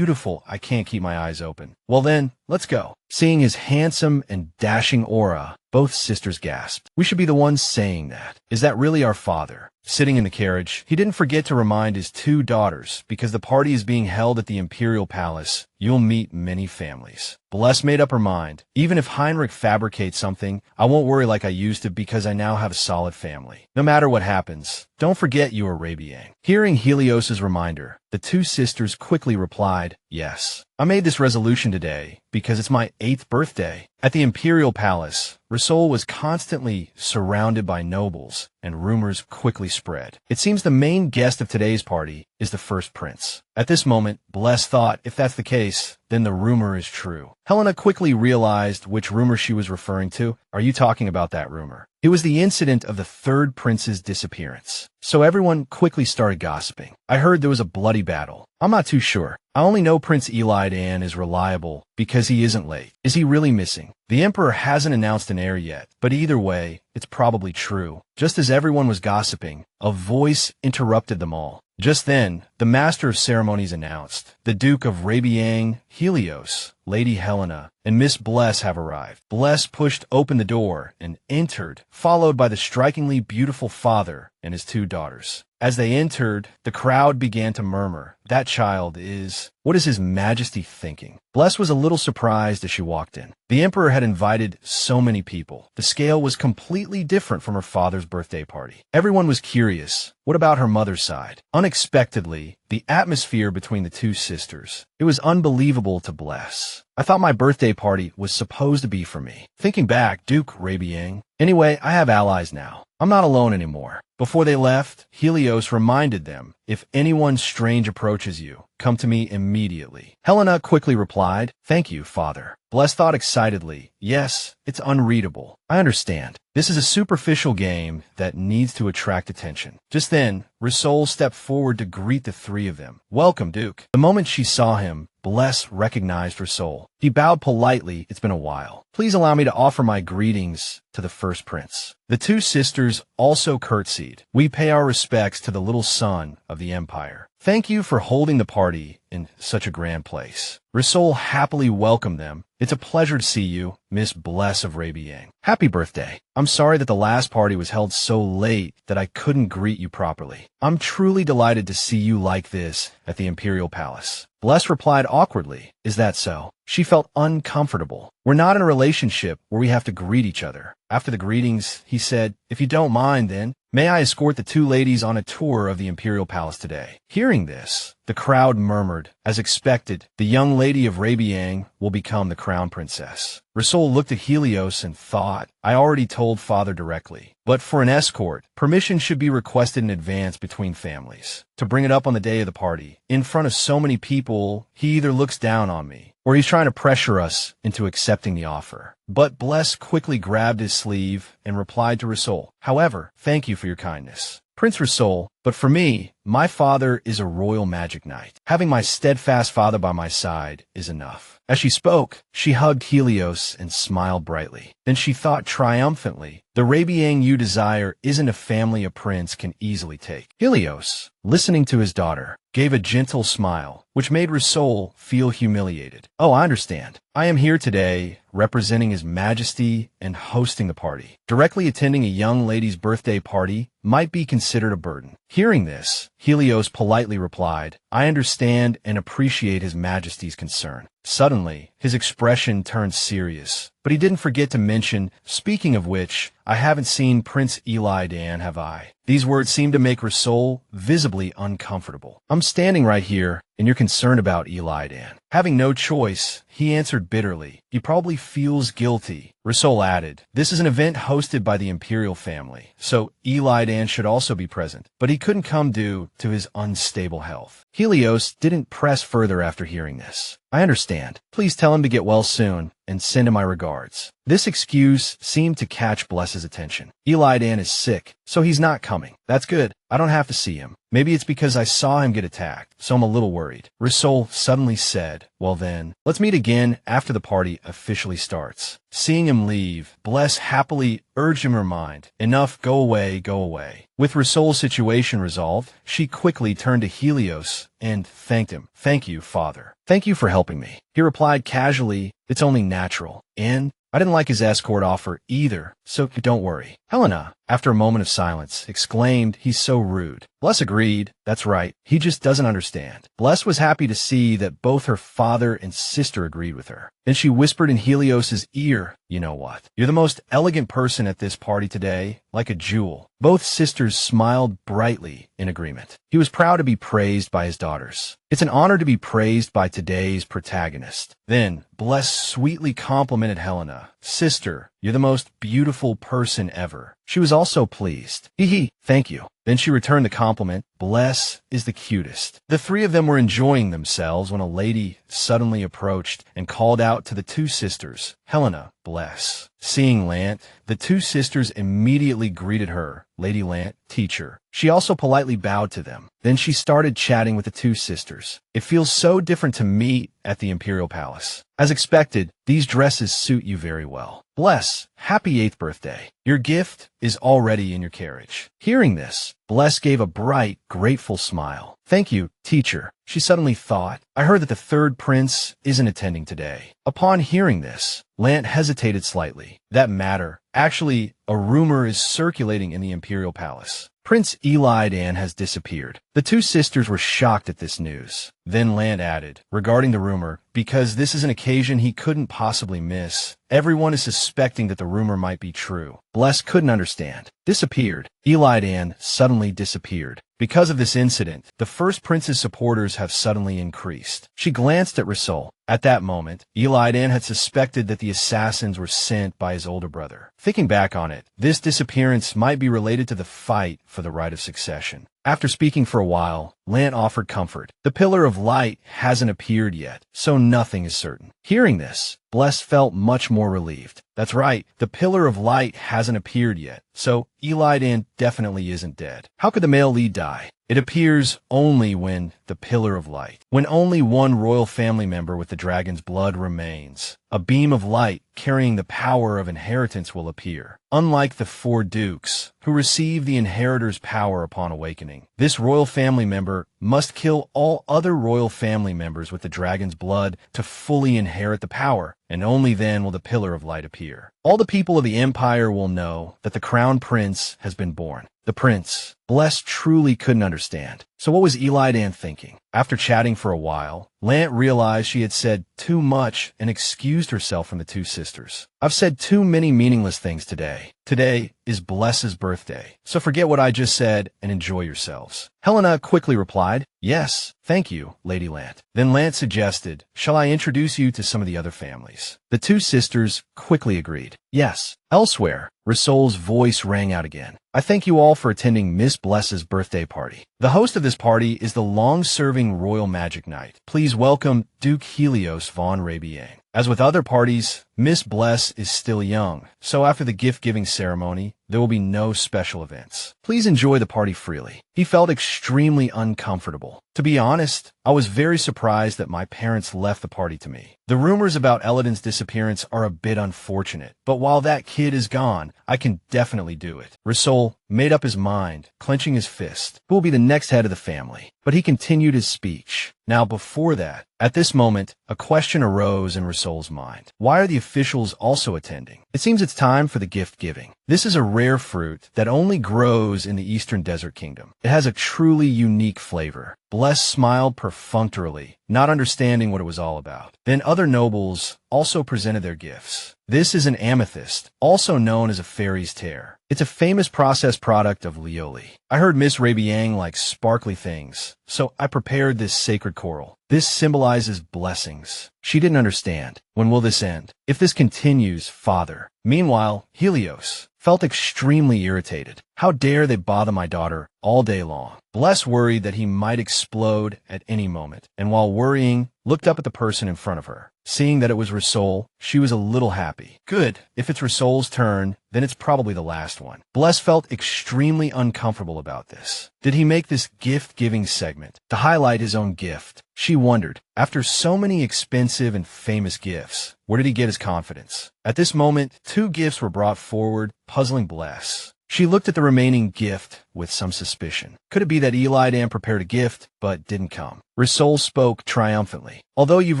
I can't keep my eyes open. Well then, let's go. Seeing his handsome and dashing aura, both sisters gasped. We should be the ones saying that. Is that really our father? Sitting in the carriage, he didn't forget to remind his two daughters, because the party is being held at the Imperial Palace, you'll meet many families. Bless made up her mind. Even if Hinrich fabricates something, I won't worry like I used to because I now have a solid family. No matter what happens, don't forget you are Rabian. Hearing Helios's reminder, the two sisters quickly replied, yes. I made this resolution today because it's my 8th birthday. At the Imperial Palace, Roul was constantly surrounded by nobles, and rumors quickly spread. It seems the main guest of today's party is the first prince. At this moment, Bless thought, if that's the case, then the rumor is true. Helena quickly realized which rumor she was referring to. Are you talking about that rumor? It was the incident of the third prince's disappearance. So everyone quickly started gossiping. I heard there was a bloody battle. I'm not too sure. I only know Prince Eli Dan is reliable because he isn't late. Is he really missing? The Emperor hasn't announced an heir yet, but either way, it's probably true. Just as everyone was gossiping, a voice interrupted them all. Just then, the Master of Ceremonies announced, the Duke of Rabian, Helios, Lady Helena, and Miss Bless have arrived. Bless pushed open the door and entered, followed by the strikingly beautiful father and his two daughters. As they entered, the crowd began to murmur, that child is... What is His Majesty thinking? Bless was a little surprised as she walked in. The Emperor had invited so many people. The scale was completely different from her father's birthday party. Everyone was curious. What about her mother's side? Unexpectedly, the atmosphere between the two sisters. It was unbelievable to Bless. I thought my birthday party was supposed to be for me. Thinking back, Duke Rabian. Anyway, I have allies now. I'm not alone anymore. Before they left, Helios reminded them, if anyone strange approaches you, come to me immediately. Helena quickly replied, "Thank you, father." Bless thought excitedly, "Yes, it's unreadable. I understand. This is a superficial game that needs to attract attention." Just then, Roul stepped forward to greet the three of them. "Welcome, Duke." The moment she saw him, Bless recognized Roul. He bowed politely. "It's been a while. Please allow me to offer my greetings to the first prince." The two sisters also curtsied. "We pay our respects to the little son of the Empire. Thank you for holding the party in such a grand place." Roul happily welcomed them. "It's a pleasure to see you, Miss Bless of Rabian. Happy birthday. I'm sorry that the last party was held so late that I couldn't greet you properly. I'm truly delighted to see you like this at the Imperial Palace." Bless replied awkwardly, "Is that so?" She felt uncomfortable. "We're not in a relationship where we have to greet each other." After the greetings, he said, "If you don't mind, then, may I escort the two ladies on a tour of the Imperial Palace today?" Hearing this, the crowd murmured. As expected, the young lady of Rabian will become the crown princess. Roul looked at Helios and thought, "I already told father directly. But for an escort, permission should be requested in advance between families. To bring it up on the day of the party, in front of so many people, he either looks down on me, or he's trying to pressure us into accepting the offer." But Bless quickly grabbed his sleeve and replied to Roul, "However, thank you for your kindness, Prince Roul, but for me, my father is a royal magic knight. Having my steadfast father by my side is enough." As she spoke, she hugged Helios and smiled brightly. Then she thought triumphantly, "The Rabian you desire isn't a family a prince can easily take." Helios, listening to his daughter, gave a gentle smile, which made Roul feel humiliated. "Oh, I understand. I am here today representing His Majesty and hosting the party. Directly attending a young lady's birthday party might be considered a burden." Hearing this, Helios politely replied, "I understand and appreciate His Majesty's concern." Suddenly, his expression turned serious, but he didn't forget to mention, "Speaking of which, I haven't seen Prince Eli Dan, have I?" These words seemed to make Roul visibly uncomfortable. "I'm standing right here, and you're concerned about Eli Dan." Having no choice, he answered bitterly, "He probably feels guilty." Roul added, "This is an event hosted by the Imperial family, so Eli Dan should also be present, but he couldn't come due to his unstable health." Helios didn't press further after hearing this. "I understand. Please tell him to get well soon, and send him my regards." This excuse seemed to catch Bless's attention. "Eli Dan is sick, so he's not coming. That's good. I don't have to see him. Maybe it's because I saw him get attacked, so I'm a little worried." Roul suddenly said, "Well then, let's meet again after the party officially starts." Seeing him leave, Bless happily urged him in her mind, "Enough, go away, go away." With Roul's situation resolved, she quickly turned to Helios and thanked him. "Thank you, father. Thank you for helping me." He replied casually, "It's only natural. And I didn't like his escort offer either, so don't worry." Helena, after a moment of silence, exclaimed, "He's so rude." Bless agreed, "That's right. He just doesn't understand." Bless was happy to see that both her father and sister agreed with her. Then she whispered in Helios's ear, "You know what? You're the most elegant person at this party today, like a jewel." Both sisters smiled brightly in agreement. He was proud to be praised by his daughters. It's an honor to be praised by today's protagonist. Then, Bless sweetly complimented Helena. "Sister, you're the most beautiful person ever." She was also pleased. "Hee, thank you." Then she returned the compliment. "Bless is the cutest." The three of them were enjoying themselves when a lady suddenly approached and called out to the two sisters, "Helena, Bless." Seeing Lant, the two sisters immediately greeted her, "Lady Lant, teacher." She also politely bowed to them. Then she started chatting with the two sisters. "It feels so different to meet at the Imperial Palace. As expected, these dresses suit you very well. Bless, happy 8th birthday. Your gift is already in your carriage." Hearing this, Bless gave a bright, grateful smile. "Thank you, teacher." She suddenly thought, "I heard that the third prince isn't attending today." Upon hearing this, Lant hesitated slightly. "That matter. Actually, a rumor is circulating in the Imperial Palace. Prince Eli Dan has disappeared." The two sisters were shocked at this news. Then Lant added, regarding the rumor, "Because this is an occasion he couldn't possibly miss. Everyone is suspecting that the rumor might be true." Bless couldn't understand. Disappeared. Eli Dan suddenly disappeared. Because of this incident, the first prince's supporters have suddenly increased. She glanced at Roul. At that moment, Eli Dan had suspected that the assassins were sent by his older brother. Thinking back on it, this disappearance might be related to the fight for the right of succession. After speaking for a while, Lant offered comfort. The pillar of light hasn't appeared yet, so nothing is certain. Hearing this, Bless felt much more relieved. That's right, the pillar of light hasn't appeared yet, so Eli Dan definitely isn't dead. How could the male lead die? It appears only when the pillar of light, when only one royal family member with the dragon's blood remains. A beam of light carrying the power of inheritance will appear. Unlike the 4 dukes, who receive the inheritor's power upon awakening, this royal family member must kill all other royal family members with the dragon's blood to fully inherit the power, and only then will the pillar of light appear. All the people of the Empire will know that the crown prince has been born. The prince, Bless, truly couldn't understand. So what was Eli Dan thinking? After chatting for a while, Lant realized she had said too much and excused herself from the 2 sisters. I've said too many meaningless things today. Today is Bless's birthday, so forget what I just said and enjoy yourselves. Helena quickly replied, "Yes, thank you, Lady Lant." Then Lant suggested, "Shall I introduce you to some of the other families?" The 2 sisters quickly agreed. "Yes." Elsewhere, Roul's voice rang out again. "I thank you all for attending Miss Bless's birthday party. The host of this party is the long-serving Royal Magic Knight. Please welcome Duke Helios von Rabian." As with other parties, Miss Bless is still young, so after the gift-giving ceremony, there will be no special events. Please enjoy the party freely. He felt extremely uncomfortable. To be honest, I was very surprised that my parents left the party to me. The rumors about Elodin's disappearance are a bit unfortunate, but while that kid is gone, I can definitely do it. Roul made up his mind, clenching his fist, who will be the next head of the family. But he continued his speech. Now before that, at this moment, a question arose in Roul's mind. Why are the officials also attending? It seems it's time for the gift giving. This is a rare fruit that only grows in the Eastern Desert Kingdom. It has a truly unique flavor. Bless smiled perfunctorily, not understanding what it was all about. Then other nobles also presented their gifts. This is an amethyst, also known as a fairy's tear. It's a famous processed product of Lioli. I heard Miss Rabian likes sparkly things, so I prepared this sacred coral. This symbolizes blessings. She didn't understand. When will this end? If this continues, Father. Meanwhile, Helios felt extremely irritated. How dare they bother my daughter all day long? Bless worried that he might explode at any moment, and while worrying, looked up at the person in front of her. Seeing that it was Roul, she was a little happy. Good. If it's Roul's turn, then it's probably the last one. Bless felt extremely uncomfortable about this. Did he make this gift-giving segment to highlight his own gift? She wondered. After so many expensive and famous gifts, where did he get his confidence? At this moment, 2 gifts were brought forward, puzzling Bless. She looked at the remaining gift with some suspicion. Could it be that Eli Dan prepared a gift, but didn't come? Roul spoke triumphantly. Although you've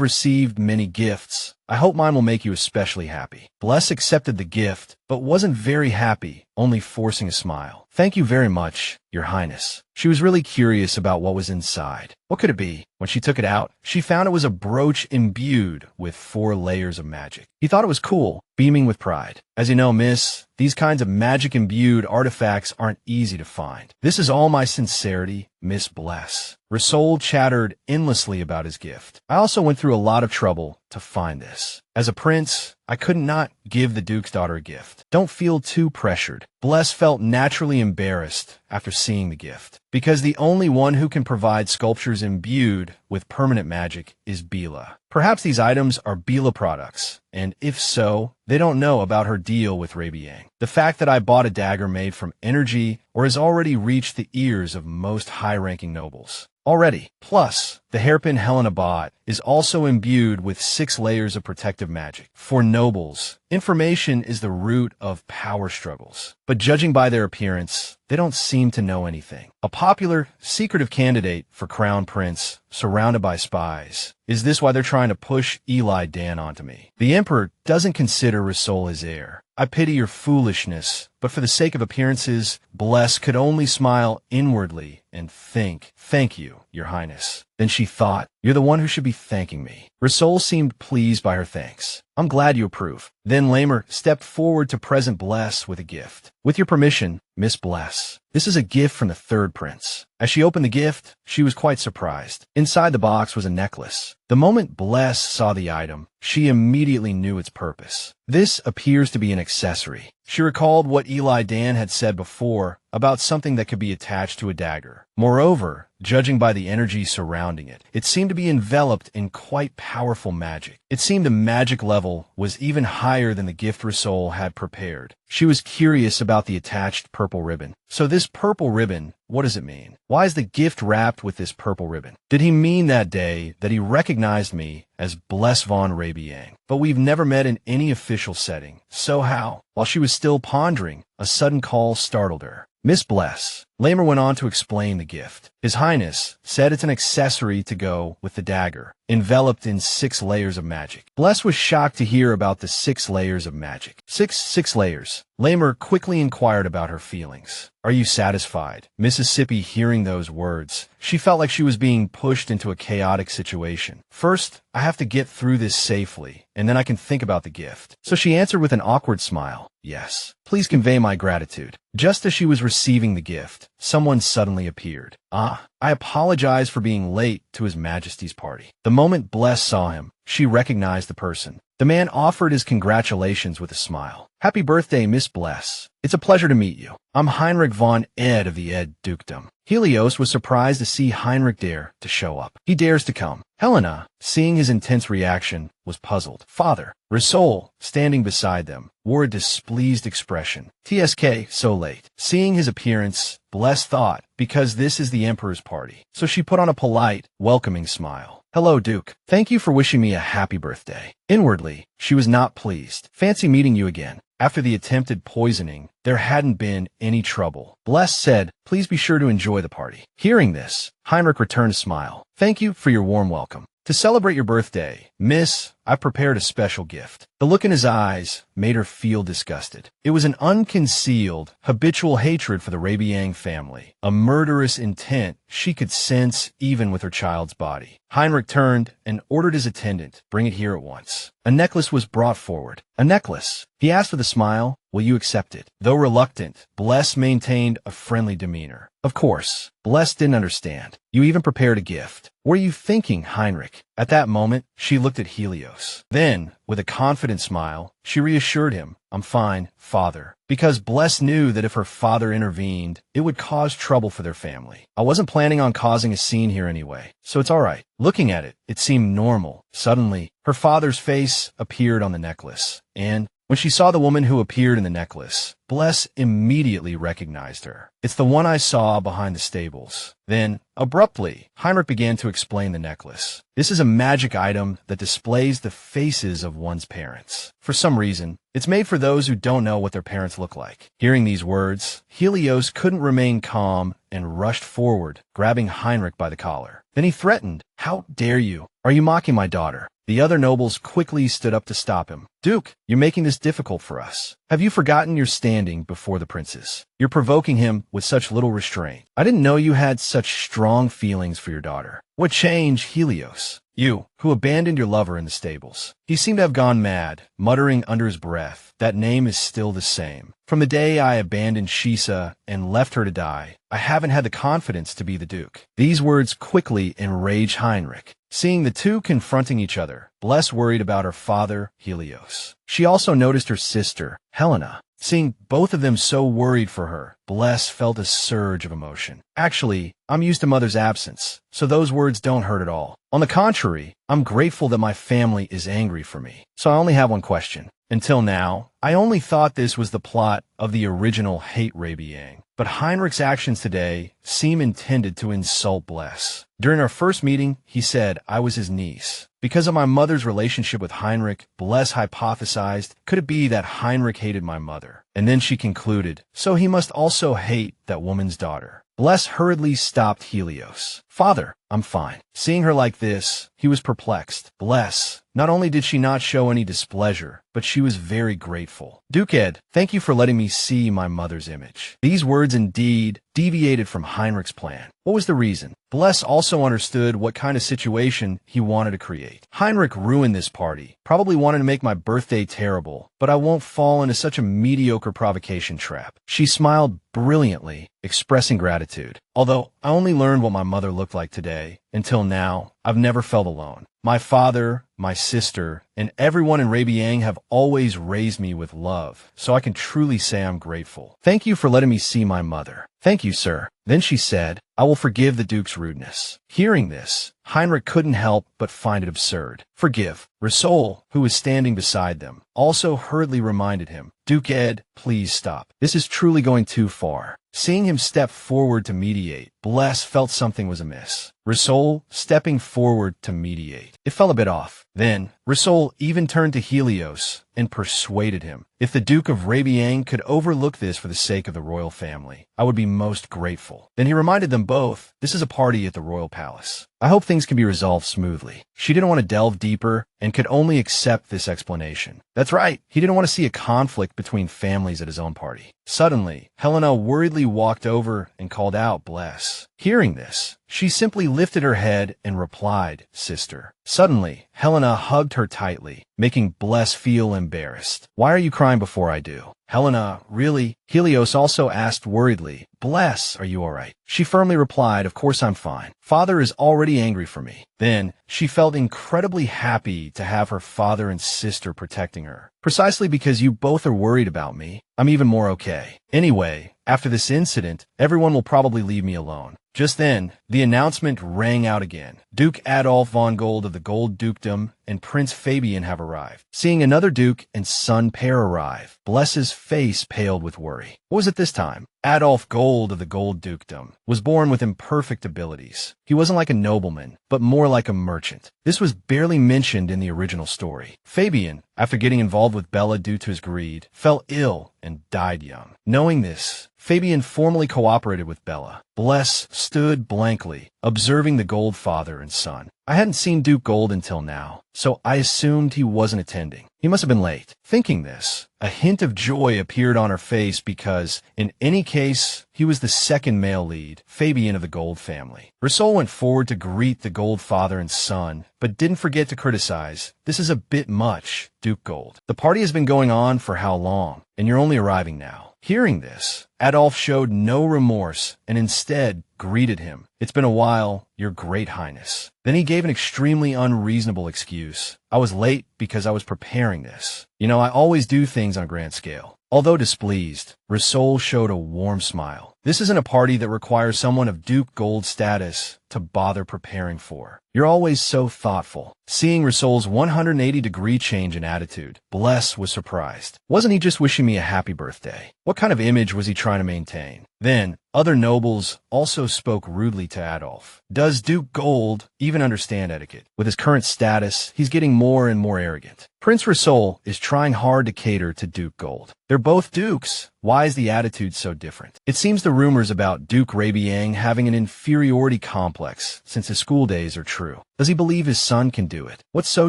received many gifts, I hope mine will make you especially happy. Bless accepted the gift, but wasn't very happy, only forcing a smile. Thank you very much, Your Highness. She was really curious about what was inside. What could it be? When she took it out, she found it was a brooch imbued with 4 layers of magic. He thought it was cool, beaming with pride. As you know, miss, these kinds of magic-imbued artifacts aren't easy to find. This is all my sincerity, Miss Bless. Roul chattered endlessly about his gift. I also went through a lot of trouble to find this. As a prince, I could not give the Duke's daughter a gift. Don't feel too pressured. Bless felt naturally embarrassed after seeing the gift, because the only one who can provide sculptures imbued with permanent magic is Bila. Perhaps these items are Bila products, and if so, they don't know about her deal with Rabian. The fact that I bought a dagger made from energy or has already reached the ears of most high-ranking nobles. Already. Plus, the hairpin Helena bought is also imbued with 6 layers of protective magic. For nobles, information is the root of power struggles. But judging by their appearance, they don't seem to know anything. A popular, secretive candidate for crown prince, surrounded by spies. Is this why they're trying to push Eli Dan onto me? The emperor doesn't consider Roul his heir. I pity your foolishness, but for the sake of appearances, Bless could only smile inwardly and think, "Thank you, Your Highness." Then she thought, "You're the one who should be thanking me." Roul seemed pleased by her thanks. "I'm glad you approve." Then Lamer stepped forward to present Bless with a gift. "With your permission, Miss Bless, this is a gift from the 3rd prince." As she opened the gift, she was quite surprised. Inside the box was a necklace. The moment Bless saw the item, she immediately knew its purpose. This appears to be an accessory. She recalled what Eli Dan had said before about something that could be attached to a dagger. Moreover, judging by the energy surrounding it. It seemed to be enveloped in quite powerful magic. It seemed the magic level was even higher than the gift Roul had prepared. She was curious about the attached purple ribbon. So this purple ribbon, what does it mean? Why is the gift wrapped with this purple ribbon? Did he mean that day that he recognized me as Bless von Rabian? But we've never met in any official setting. So how? While she was still pondering, a sudden call startled her. Miss Bless. Lamer went on to explain the gift. His Highness said it's an accessory to go with the dagger, enveloped in 6 layers of magic. Bless was shocked to hear about the 6 layers of magic. Six layers. Lamer quickly inquired about her feelings. Are you satisfied? Mississippi, hearing those words, she felt like she was being pushed into a chaotic situation. First, I have to get through this safely, and then I can think about the gift. So she answered with an awkward smile. Yes. Please convey my gratitude. Just as she was receiving the gift, someone suddenly appeared. I apologize for being late to His Majesty's party. The moment Bless saw him, she recognized the person. The man offered his congratulations with a smile. Happy birthday, Miss Bless. It's a pleasure to meet you. I'm Hinrich von Ed of the Ed Dukedom. Helios was surprised to see Hinrich dare to show up. He dares to come. Helena, seeing his intense reaction, was puzzled. Father, Roul, standing beside them, wore a displeased expression. TSK, so late. Seeing his appearance, Bless thought, because this is the Emperor's party. So she put on a polite, welcoming smile. Hello, Duke. Thank you for wishing me a happy birthday. Inwardly, she was not pleased. Fancy meeting you again. After the attempted poisoning, there hadn't been any trouble. Bless said, please be sure to enjoy the party. Hearing this, Hinrich returned a smile. Thank you for your warm welcome. To celebrate your birthday, Miss, I've prepared a special gift. The look in his eyes made her feel disgusted. It was an unconcealed, habitual hatred for the Rabian family, a murderous intent she could sense even with her child's body. Hinrich turned and ordered his attendant, bring it here at once. A necklace was brought forward. A necklace? He asked with a smile. Will you accept it? Though reluctant, Bless maintained a friendly demeanor. Of course. Bless didn't understand. You even prepared a gift. What are you thinking, Hinrich? At that moment, she looked at Helios. Then, with a confident smile, she reassured him, I'm fine, Father. Because Bless knew that if her father intervened, it would cause trouble for their family. I wasn't planning on causing a scene here anyway, so it's all right. Looking at it, it seemed normal. Suddenly, her father's face appeared on the necklace, and when she saw the woman who appeared in the necklace, Bless immediately recognized her. It's the one I saw behind the stables. Then, abruptly, Hinrich began to explain the necklace. This is a magic item that displays the faces of one's parents. For some reason, it's made for those who don't know what their parents look like. Hearing these words, Helios couldn't remain calm and rushed forward, grabbing Hinrich by the collar. Then he threatened, How dare you? Are you mocking my daughter? The other nobles quickly stood up to stop him. Duke, you're making this difficult for us. Have you forgotten your standing before the princes? You're provoking him with such little restraint. I didn't know you had such strong feelings for your daughter. What changed, Helios? You, who abandoned your lover in the stables. He seemed to have gone mad, muttering under his breath, that name is still the same. From the day I abandoned Shisa and left her to die, I haven't had the confidence to be the Duke. These words quickly enraged Hinrich. Seeing the two confronting each other, Bless worried about her father, Helios. She also noticed her sister, Helena. Seeing both of them so worried for her, Bless felt a surge of emotion. Actually, I'm used to Mother's absence, so those words don't hurt at all. On the contrary, I'm grateful that my family is angry for me. So I only have one question. Until now, I only thought this was the plot of the original Hate Rabian. But Hinrich's actions today seem intended to insult Bless. During our first meeting, he said I was his niece. Because of my mother's relationship with Hinrich, Bless hypothesized, could it be that Hinrich hated my mother? And then she concluded, so he must also hate that woman's daughter. Bless hurriedly stopped Helios. Father, I'm fine. Seeing her like this, he was perplexed. Bless, not only did she not show any displeasure, but she was very grateful. Duke Ed, thank you for letting me see my mother's image. These words indeed deviated from Hinrich's plan. What was the reason? Bless also understood what kind of situation he wanted to create. Hinrich ruined this party, probably wanted to make my birthday terrible, but I won't fall into such a mediocre provocation trap. She smiled brilliantly, expressing gratitude. Although I only learned what my mother looked like today, until now, I've never felt alone. My father, my sister, and everyone in Rabian have always raised me with love, so I can truly say I'm grateful. Thank you for letting me see my mother. Thank you, sir. Then she said, I will forgive the Duke's rudeness. Hearing this, Hinrich couldn't help but find it absurd. Forgive. Roul, who was standing beside them, also hurriedly reminded him, Duke Ed, please stop. This is truly going too far. Seeing him step forward to mediate, Bless felt something was amiss. Roul stepping forward to mediate. It fell a bit off. Then, Roul even turned to Helios and persuaded him, if the Duke of Rabian could overlook this for the sake of the royal family, I would be most grateful. Then he reminded them both, this is a party at the royal palace. I hope things can be resolved smoothly. She didn't want to delve deeper and could only accept this explanation. That's right, he didn't want to see a conflict between families at his own party. Suddenly, Helena worriedly walked over and called out Bless. Hearing this, she simply lifted her head and replied, Sister. Suddenly, Helena hugged her tightly, making Bless feel embarrassed. Why are you crying before I do? Helena, really? Helios also asked worriedly, Bless, are you all right? She firmly replied, of course I'm fine. Father is already angry for me. Then, she felt incredibly happy to have her father and sister protecting her. Precisely because you both are worried about me, I'm even more okay. Anyway, after this incident, everyone will probably leave me alone. Just then, the announcement rang out again. Duke Adolf von Gold of the Gold Dukedom and Prince Fabian have arrived. Seeing another duke and son pair arrive, Bless's face paled with worry. What was it this time? Adolf Gold of the Gold Dukedom was born with imperfect abilities. He wasn't like a nobleman, but more like a merchant. This was barely mentioned in the original story. Fabian, after getting involved with Bella due to his greed, fell ill and died young. Knowing this, Fabian formally cooperated with Bella. Bless stood blankly, observing the Gold father and son. I hadn't seen Duke Gold until now, so I assumed he wasn't attending. He must have been late. Thinking this, a hint of joy appeared on her face because, in any case, he was the second male lead, Fabian of the Gold family. Roul went forward to greet the Gold father and son, but didn't forget to criticize, this is a bit much, Duke Gold. The party has been going on for how long, and you're only arriving now. Hearing this, Adolf showed no remorse and instead greeted him. It's been a while, Your Great Highness. Then he gave an extremely unreasonable excuse. I was late because I was preparing this. You know, I always do things on a grand scale. Although displeased, Roul showed a warm smile. This isn't a party that requires someone of Duke Gold status to bother preparing for. You're always so thoughtful. Seeing Roul's 180-degree change in attitude, Bless was surprised. Wasn't he just wishing me a happy birthday? What kind of image was he trying to maintain? Then, other nobles also spoke rudely to Adolf. Does Duke Gold even understand etiquette? With his current status, he's getting more and more arrogant. Prince Roul is trying hard to cater to Duke Gold. They're both dukes. Why is the attitude so different? It seems the rumors about Duke Rabian having an inferiority complex since his school days are true. Does he believe his son can do it? What's so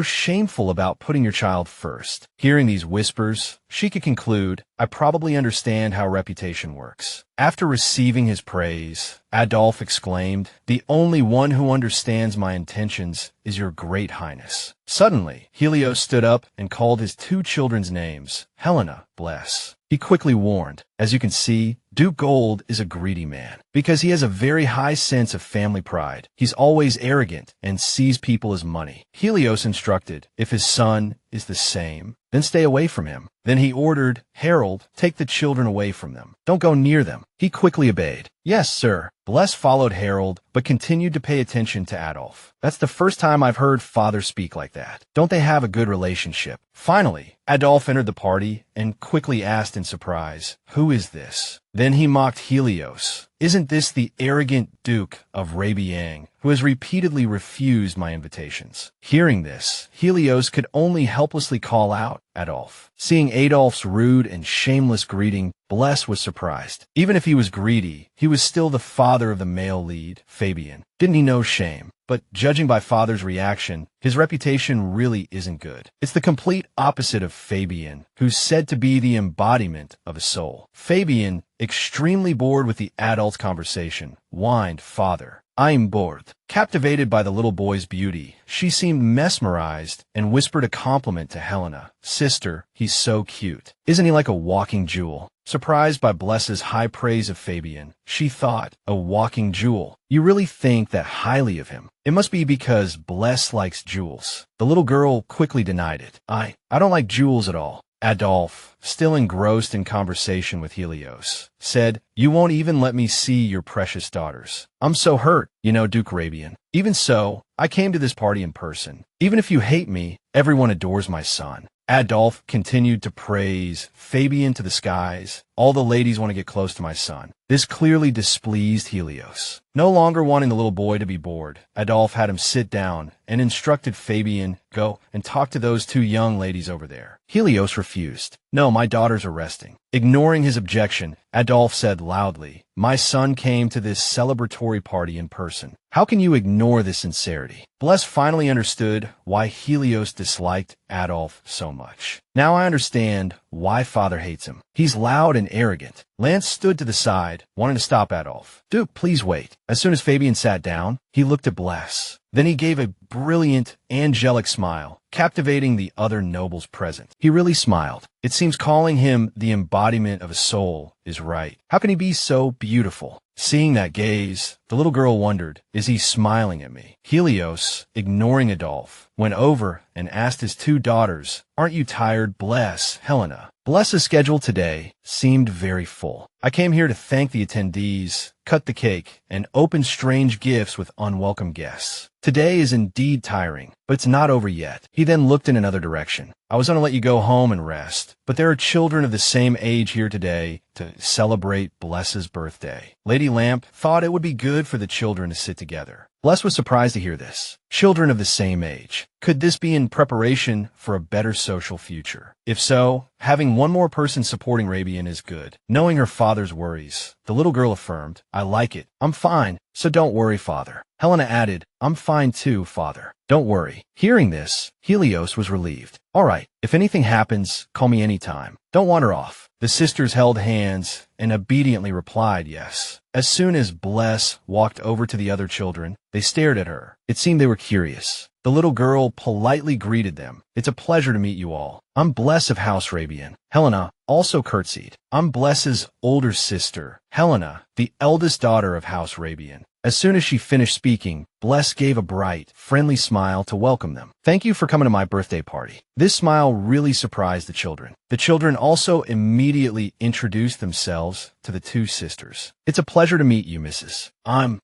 shameful about putting your child first? Hearing these whispers, she could conclude, I probably understand how reputation works. After receiving his praise, Adolf exclaimed, the only one who understands my intentions is Your Great Highness. Suddenly, Helios stood up and called his two children's names, Helena, Bless. He quickly warned, as you can see, Duke Gold is a greedy man. Because he has a very high sense of family pride, he's always arrogant and sees people as money. Helios instructed, if his son is the same, then stay away from him. Then he ordered, Harold, take the children away from them. Don't go near them. He quickly obeyed. Yes, sir. Bless followed Harold, but continued to pay attention to Adolf. That's the first time I've heard father speak like that. Don't they have a good relationship? Finally, Adolf entered the party and quickly asked in surprise, who is this? Then he mocked Helios. Isn't this the arrogant Duke of Rabian who has repeatedly refused my invitations? Hearing this, Helios could only helplessly call out Adolf. Seeing Adolf's rude and shameless greeting, Bless was surprised. Even if he was greedy, he was still the father of the male lead, Fabian. Didn't he know shame? But judging by father's reaction, his reputation really isn't good. It's the complete opposite of Fabian, who's said to be the embodiment of a soul. Fabian, extremely bored with the adult's conversation, whined, Father, I'm bored. Captivated by the little boy's beauty, she seemed mesmerized and whispered a compliment to Helena. Sister, he's so cute. Isn't he like a walking jewel? Surprised by Bless's high praise of Fabian, she thought, a walking jewel. You really think that highly of him? It must be because Bless likes jewels. The little girl quickly denied it. I don't like jewels at all. Adolphe, still engrossed in conversation with Helios, said, "You won't even let me see your precious daughters. I'm so hurt, Duke Rabian. Even so, I came to this party in person. Even if you hate me, everyone adores my son." Adolphe continued to praise Fabian to the skies. "All the ladies want to get close to my son." This clearly displeased Helios. No longer wanting the little boy to be bored, Adolphe had him sit down and instructed Fabian, "Go and talk to those two young ladies over there." Helios refused. "No, my daughters are resting." Ignoring his objection, Adolphe said loudly, "My son came to this celebratory party in person. How can you ignore this sincerity?" Bless finally understood why Helios disliked Adolphe so much. "Now I understand why father hates him. He's loud and arrogant." Lance stood to the side, wanting to stop Adolphe. "Duke, please wait." As soon as Fabian sat down, he looked at Bless. Then he gave a brilliant, angelic smile, captivating the other nobles present. He really smiled. It seems calling him the embodiment of a soul is right. How can he be so beautiful? Seeing that gaze, the little girl wondered, is he smiling at me? Helios, ignoring Adolphe, went over and asked his two daughters, "Aren't you tired, Bless, Helena?" Bless's schedule today seemed very full. "I came here to thank the attendees, cut the cake, and open strange gifts with unwelcome guests. Today is indeed tiring, but it's not over yet." He then looked in another direction. "I was going to let you go home and rest, but there are children of the same age here today to celebrate Bless's birthday." Lady Lamp thought it would be good for the children to sit together. Bless was surprised to hear this. Children of the same age. Could this be in preparation for a better social future? If so, having one more person supporting Rabian is good. Knowing her father's worries, the little girl affirmed, "I like it. I'm fine, so don't worry, father." Helena added, "I'm fine too, father. Don't worry." Hearing this, Helios was relieved. "All right, if anything happens, call me anytime. Don't wander off." The sisters held hands and obediently replied yes. As soon as Bless walked over to the other children, they stared at her. It seemed they were curious. The little girl politely greeted them. "It's a pleasure to meet you all. I'm Bless of House Rabian." Helena also curtsied. "I'm Bless's older sister, Helena, the eldest daughter of House Rabian." As soon as she finished speaking, Bless gave a bright, friendly smile to welcome them. "Thank you for coming to my birthday party." This smile really surprised the children. The children also immediately introduced themselves to the two sisters. "It's a pleasure to meet you, Mrs. I'm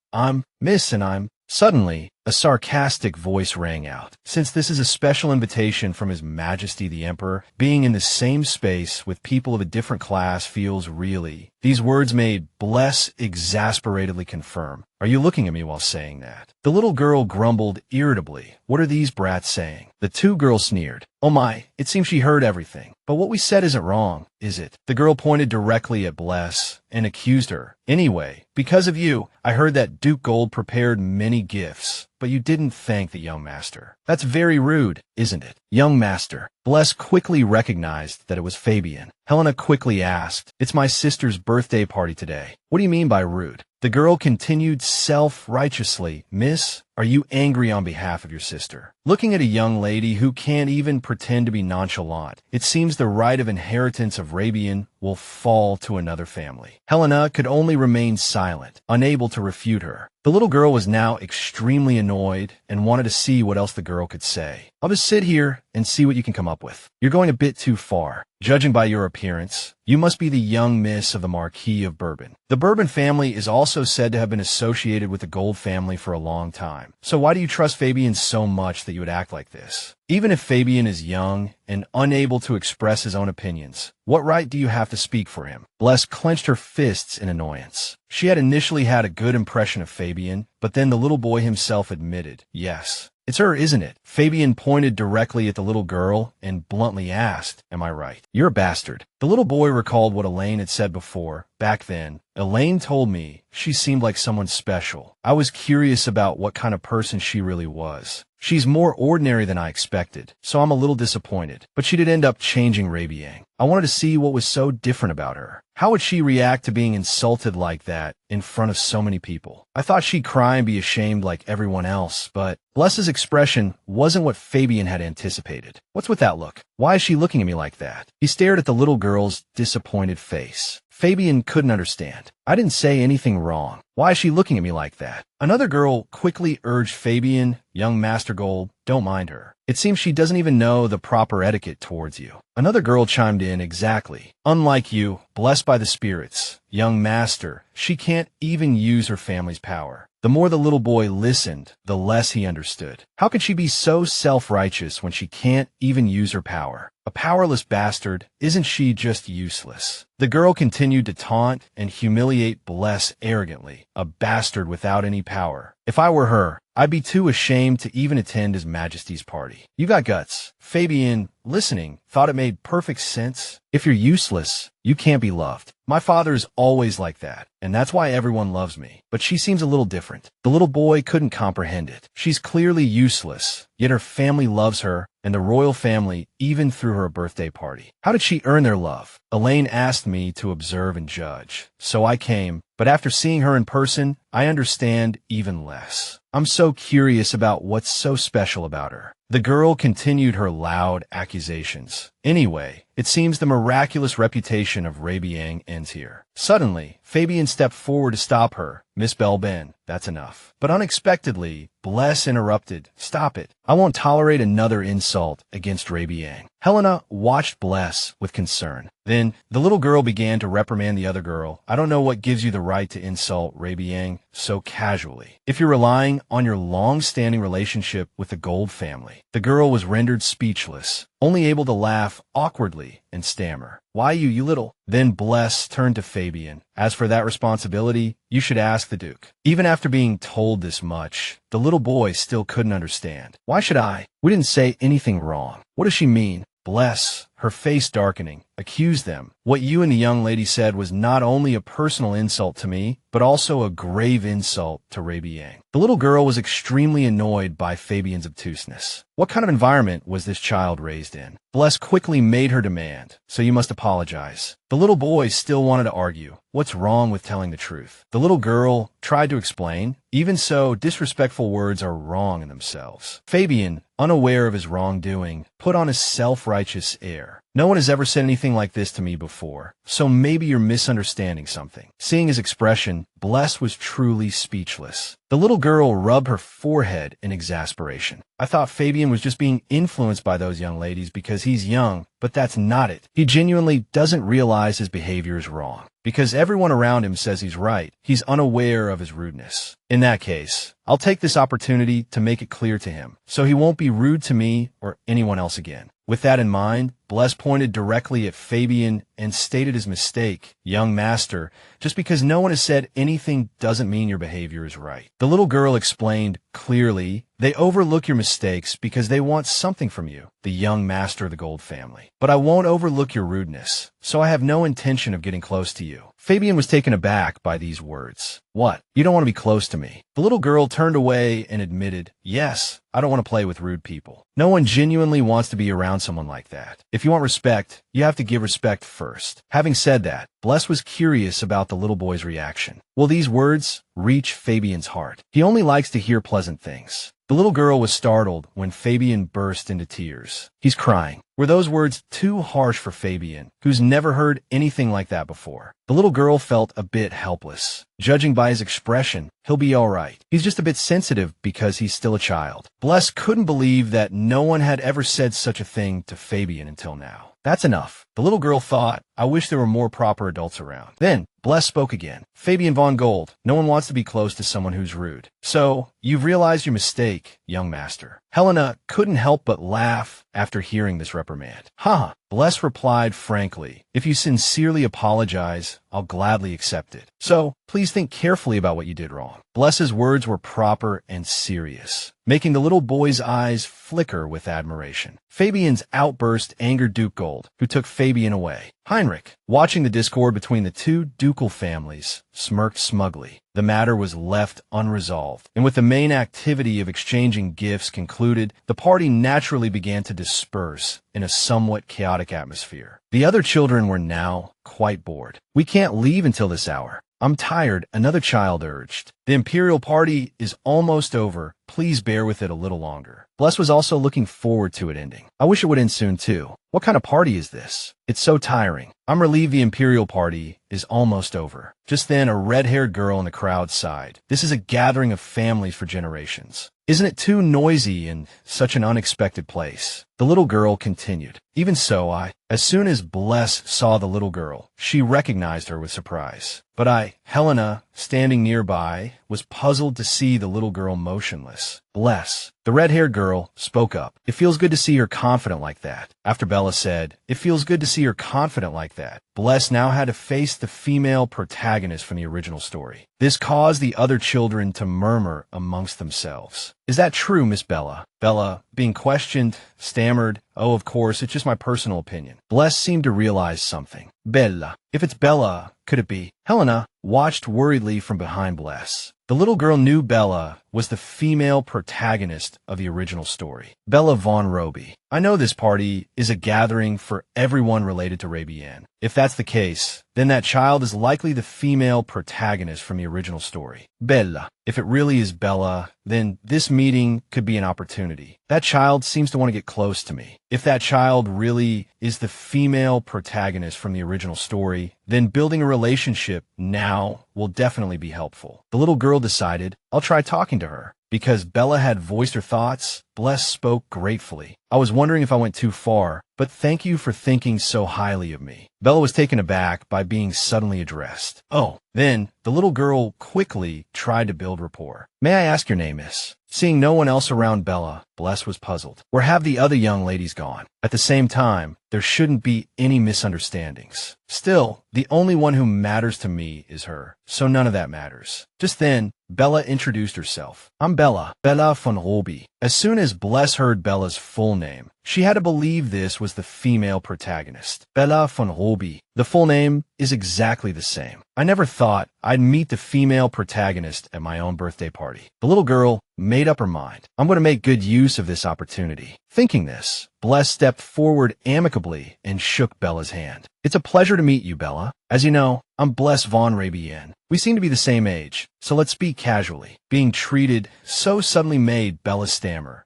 Miss, and I'm..." Suddenly, a sarcastic voice rang out. "Since this is a special invitation from His Majesty the Emperor, being in the same space with people of a different class feels really..." These words made Bless exasperatedly confirm, "Are you looking at me while saying that?" The little girl grumbled irritably, "What are these brats saying?" The two girls sneered. "Oh my, it seems she heard everything. But what we said isn't wrong, is it?" The girl pointed directly at Bless and accused her. "Anyway, because of you, I heard that Duke Gold prepared many gifts, but you didn't thank the young master. That's very rude, isn't it?" "Young master." Bless quickly recognized that it was Fabian. Helena quickly asked, "It's my sister's birthday party today. What do you mean by rude?" The girl continued self-righteously, "Miss, are you angry on behalf of your sister?" Looking at a young lady who can't even pretend to be nonchalant, it seems the right of inheritance of Rabian will fall to another family. Helena could only remain silent, unable to refute her. The little girl was now extremely annoyed and wanted to see what else the girl could say. "I'll just sit here and see what you can come up with. You're going a bit too far. Judging by your appearance, you must be the young miss of the Marquis of Bourbon." The Bourbon family is also said to have been associated with the Gold family for a long time. So why do you trust Fabian so much that you would act like this? Even if Fabian is young and unable to express his own opinions, what right do you have to speak for him? Bless clenched her fists in annoyance. She had initially had a good impression of Fabian, but then the little boy himself admitted, "Yes, it's her, isn't it?" Fabian pointed directly at the little girl and bluntly asked, "Am I right?" "You're a bastard." The little boy recalled what Elaine had said before. Back then, Elaine told me she seemed like someone special. I was curious about what kind of person she really was. She's more ordinary than I expected, so I'm a little disappointed. But she did end up changing Rabian. I wanted to see what was so different about her. How would she react to being insulted like that in front of so many people? I thought she'd cry and be ashamed like everyone else, but Bless's expression wasn't what Fabian had anticipated. What's with that look? Why is she looking at me like that? He stared at the little girl's disappointed face. Fabian couldn't understand. I didn't say anything wrong. Why is she looking at me like that? Another girl quickly urged Fabian, "Young Master Gold, don't mind her. It seems she doesn't even know the proper etiquette towards you." Another girl chimed in, "Exactly. Unlike you, blessed by the spirits, young master, she can't even use her family's power." The more the little boy listened, the less he understood. How could she be so self-righteous when she can't even use her power? A powerless bastard, isn't she just useless? The girl continued to taunt and humiliate Bless arrogantly, a bastard without any power. If I were her, I'd be too ashamed to even attend His Majesty's party. You got guts. Fabian, listening, thought it made perfect sense. If you're useless, you can't be loved. My father's always like that, and that's why everyone loves me. But she seems a little different. The little boy couldn't comprehend it. She's clearly useless, yet her family loves her, and the royal family even threw her a birthday party. How did she earn their love? Elaine asked me to observe and judge, so I came, but after seeing her in person, I understand even less. I'm so curious about what's so special about her. The girl continued her loud accusations. Anyway, it seems the miraculous reputation of Rabian ends here. Suddenly, Fabian stepped forward to stop her. "Miss Belben, that's enough." But unexpectedly, Bless interrupted. "Stop it. I won't tolerate another insult against Rabian." Helena watched Bless with concern. Then, the little girl began to reprimand the other girl. "I don't know what gives you the right to insult Rabian so casually. If you're relying on your long-standing relationship with the Gold family." The girl was rendered speechless, only able to laugh awkwardly and stammer. "Why you little—" Then Bless turned to Fabian. "As for that responsibility, you should ask the Duke." Even after being told this much, the little boy still couldn't understand. "Why should I? We didn't say anything wrong. What does she mean?" Bless, her face darkening, accused them. "What you and the young lady said was not only a personal insult to me, but also a grave insult to Rabian." The little girl was extremely annoyed by Fabian's obtuseness. What kind of environment was this child raised in? Bless quickly made her demand. "So you must apologize." The little boy still wanted to argue. What's wrong with telling the truth? The little girl tried to explain. Even so, disrespectful words are wrong in themselves. Fabian, unaware of his wrongdoing, put on a self-righteous air. "No one has ever said anything like this to me before, so maybe you're misunderstanding something." Seeing his expression, Bless was truly speechless. The little girl rubbed her forehead in exasperation. "I thought Fabian was just being influenced by those young ladies because he's young, but that's not it. He genuinely doesn't realize his behavior is wrong. Because everyone around him says he's right, he's unaware of his rudeness. In that case, I'll take this opportunity to make it clear to him, so he won't be rude to me or anyone else again." With that in mind, Bless pointed directly at Fabian and stated his mistake. "Young master, just because no one has said anything doesn't mean your behavior is right." The little girl explained clearly, "They overlook your mistakes because they want something from you, the young master of the Gold family. But I won't overlook your rudeness, so I have no intention of getting close to you." Fabian was taken aback by these words. "What? You don't want to be close to me?" The little girl turned away and admitted, "Yes, I don't want to play with rude people. No one genuinely wants to be around someone like that. If you want respect, you have to give respect first." Having said that, Bless was curious about the little boy's reaction. Will these words reach Fabian's heart? He only likes to hear pleasant things. The little girl was startled when Fabian burst into tears. "He's crying." Were those words too harsh for Fabian, who's never heard anything like that before? The little girl felt a bit helpless. Judging by his expression, he'll be all right. He's just a bit sensitive because he's still a child. Bless couldn't believe that no one had ever said such a thing to Fabian until now. "That's enough." The little girl thought, "I wish there were more proper adults around." Then, Bless spoke again. "Fabian von Gold, no one wants to be close to someone who's rude. So, you've realized your mistake, young master." Helena couldn't help but laugh after hearing this reprimand. "Huh." Bless replied frankly, "If you sincerely apologize, I'll gladly accept it. So, please think carefully about what you did wrong." Bless's words were proper and serious, making the little boy's eyes flicker with admiration. Fabian's outburst angered Duke Gold, who took Fabian away. Hinrich, watching the discord between the two ducal families, smirked smugly. The matter was left unresolved, and with the main activity of exchanging gifts concluded, the party naturally began to disperse in a somewhat chaotic atmosphere. The other children were now quite bored. "We can't leave until this hour. I'm tired," another child urged. "The Imperial Party is almost over. Please bear with it a little longer." Bless was also looking forward to it ending. "I wish it would end soon too. What kind of party is this? It's so tiring. I'm relieved the Imperial Party is almost over." Just then, a red-haired girl in the crowd sighed. "This is a gathering of families for generations. Isn't it too noisy in such an unexpected place?" The little girl continued. "Even so, as soon as Bless saw the little girl, she recognized her with surprise. But Helena, standing nearby, was puzzled to see the little girl motionless. Bless, the red-haired girl, spoke up. It feels good to see her confident like that." After Bella said, "It feels good to see her confident like that," Bless now had to face the female protagonist from the original story. This caused the other children to murmur amongst themselves. "Is that true, Miss Bella?" Bella, being questioned, stammered, "Oh, of course, it's just my personal opinion." Bless seemed to realize something. "Bella. If it's Bella, could it be?" Helena watched worriedly from behind Bless. The little girl knew Bella was the female protagonist of the original story. "Bella von Roby. I know this party is a gathering for everyone related to Rabian. If that's the case, then that child is likely the female protagonist from the original story. Bella. If it really is Bella, then this meeting could be an opportunity. That child seems to want to get close to me. If that child really is the female protagonist from the original story, then building a relationship now will definitely be helpful." The little girl decided, "I'll try talking to her." Because Bella had voiced her thoughts, Bless spoke gratefully. "I was wondering if I went too far, but thank you for thinking so highly of me." Bella was taken aback by being suddenly addressed. "Oh." Then, the little girl quickly tried to build rapport. "May I ask your name, miss?" Seeing no one else around Bella, Bless was puzzled. Where have the other young ladies gone? At the same time, there shouldn't be any misunderstandings. Still, the only one who matters to me is her, so none of that matters. Just then, Bella introduced herself. "I'm Bella, Bella von Roby." As soon as Bless heard Bella's full name, she had to believe this was the female protagonist. Bella von Roby. The full name is exactly the same. "I never thought I'd meet the female protagonist at my own birthday party." The little girl made up her mind. "I'm going to make good use of this opportunity." Thinking this, Bless stepped forward amicably and shook Bella's hand. "It's a pleasure to meet you, Bella. As you know, I'm Bless von Rabian. We seem to be the same age, so let's speak casually." Being treated so suddenly made Bella stammer.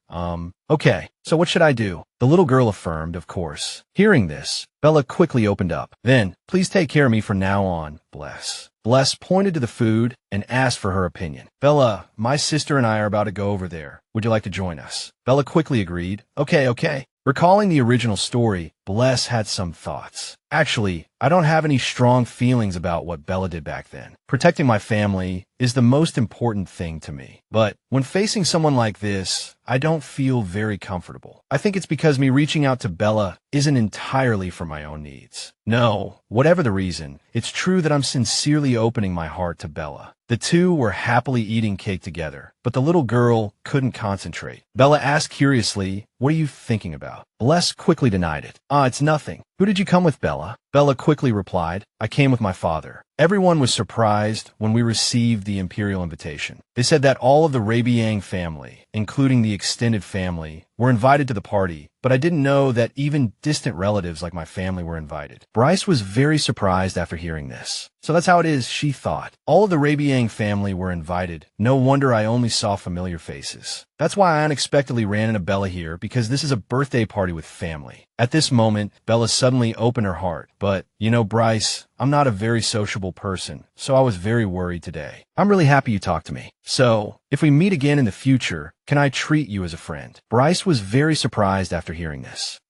Okay, so what should I do?" The little girl affirmed, of course. Hearing this, Bella quickly opened up. "Then, please take care of me from now on, Bless." Bless pointed to the food and asked for her opinion. "Bella, my sister and I are about to go over there. Would you like to join us?" Bella quickly agreed. Okay. Recalling the original story, Bless had some thoughts. "Actually, I don't have any strong feelings about what Bella did back then. Protecting my family is the most important thing to me. But when facing someone like this, I don't feel very comfortable. I think it's because me reaching out to Bella isn't entirely for my own needs. No, whatever the reason, it's true that I'm sincerely opening my heart to Bella." The two were happily eating cake together, but the little girl couldn't concentrate. Bella asked curiously, "What are you thinking about?" Bless quickly denied it. It's nothing. "Who did you come with, Bella?" Bella quickly replied, "I came with my father." Everyone was surprised when we received the Imperial invitation. They said that all of the Rabian family, including the extended family, were invited to the party, but I didn't know that even distant relatives like my family were invited. Bryce was very surprised after hearing this. So that's how it is, she thought. All of the Rabian family were invited. No wonder I only saw familiar faces. That's why I unexpectedly ran into Bella here, because this is a birthday party with family. At this moment, Bella suddenly opened her heart. "But, you know, Bryce, I'm not a very sociable person, so I was very worried today. I'm really happy you talked to me. So, if we meet again in the future, can I treat you as a friend?" Bryce was very surprised after hearing this.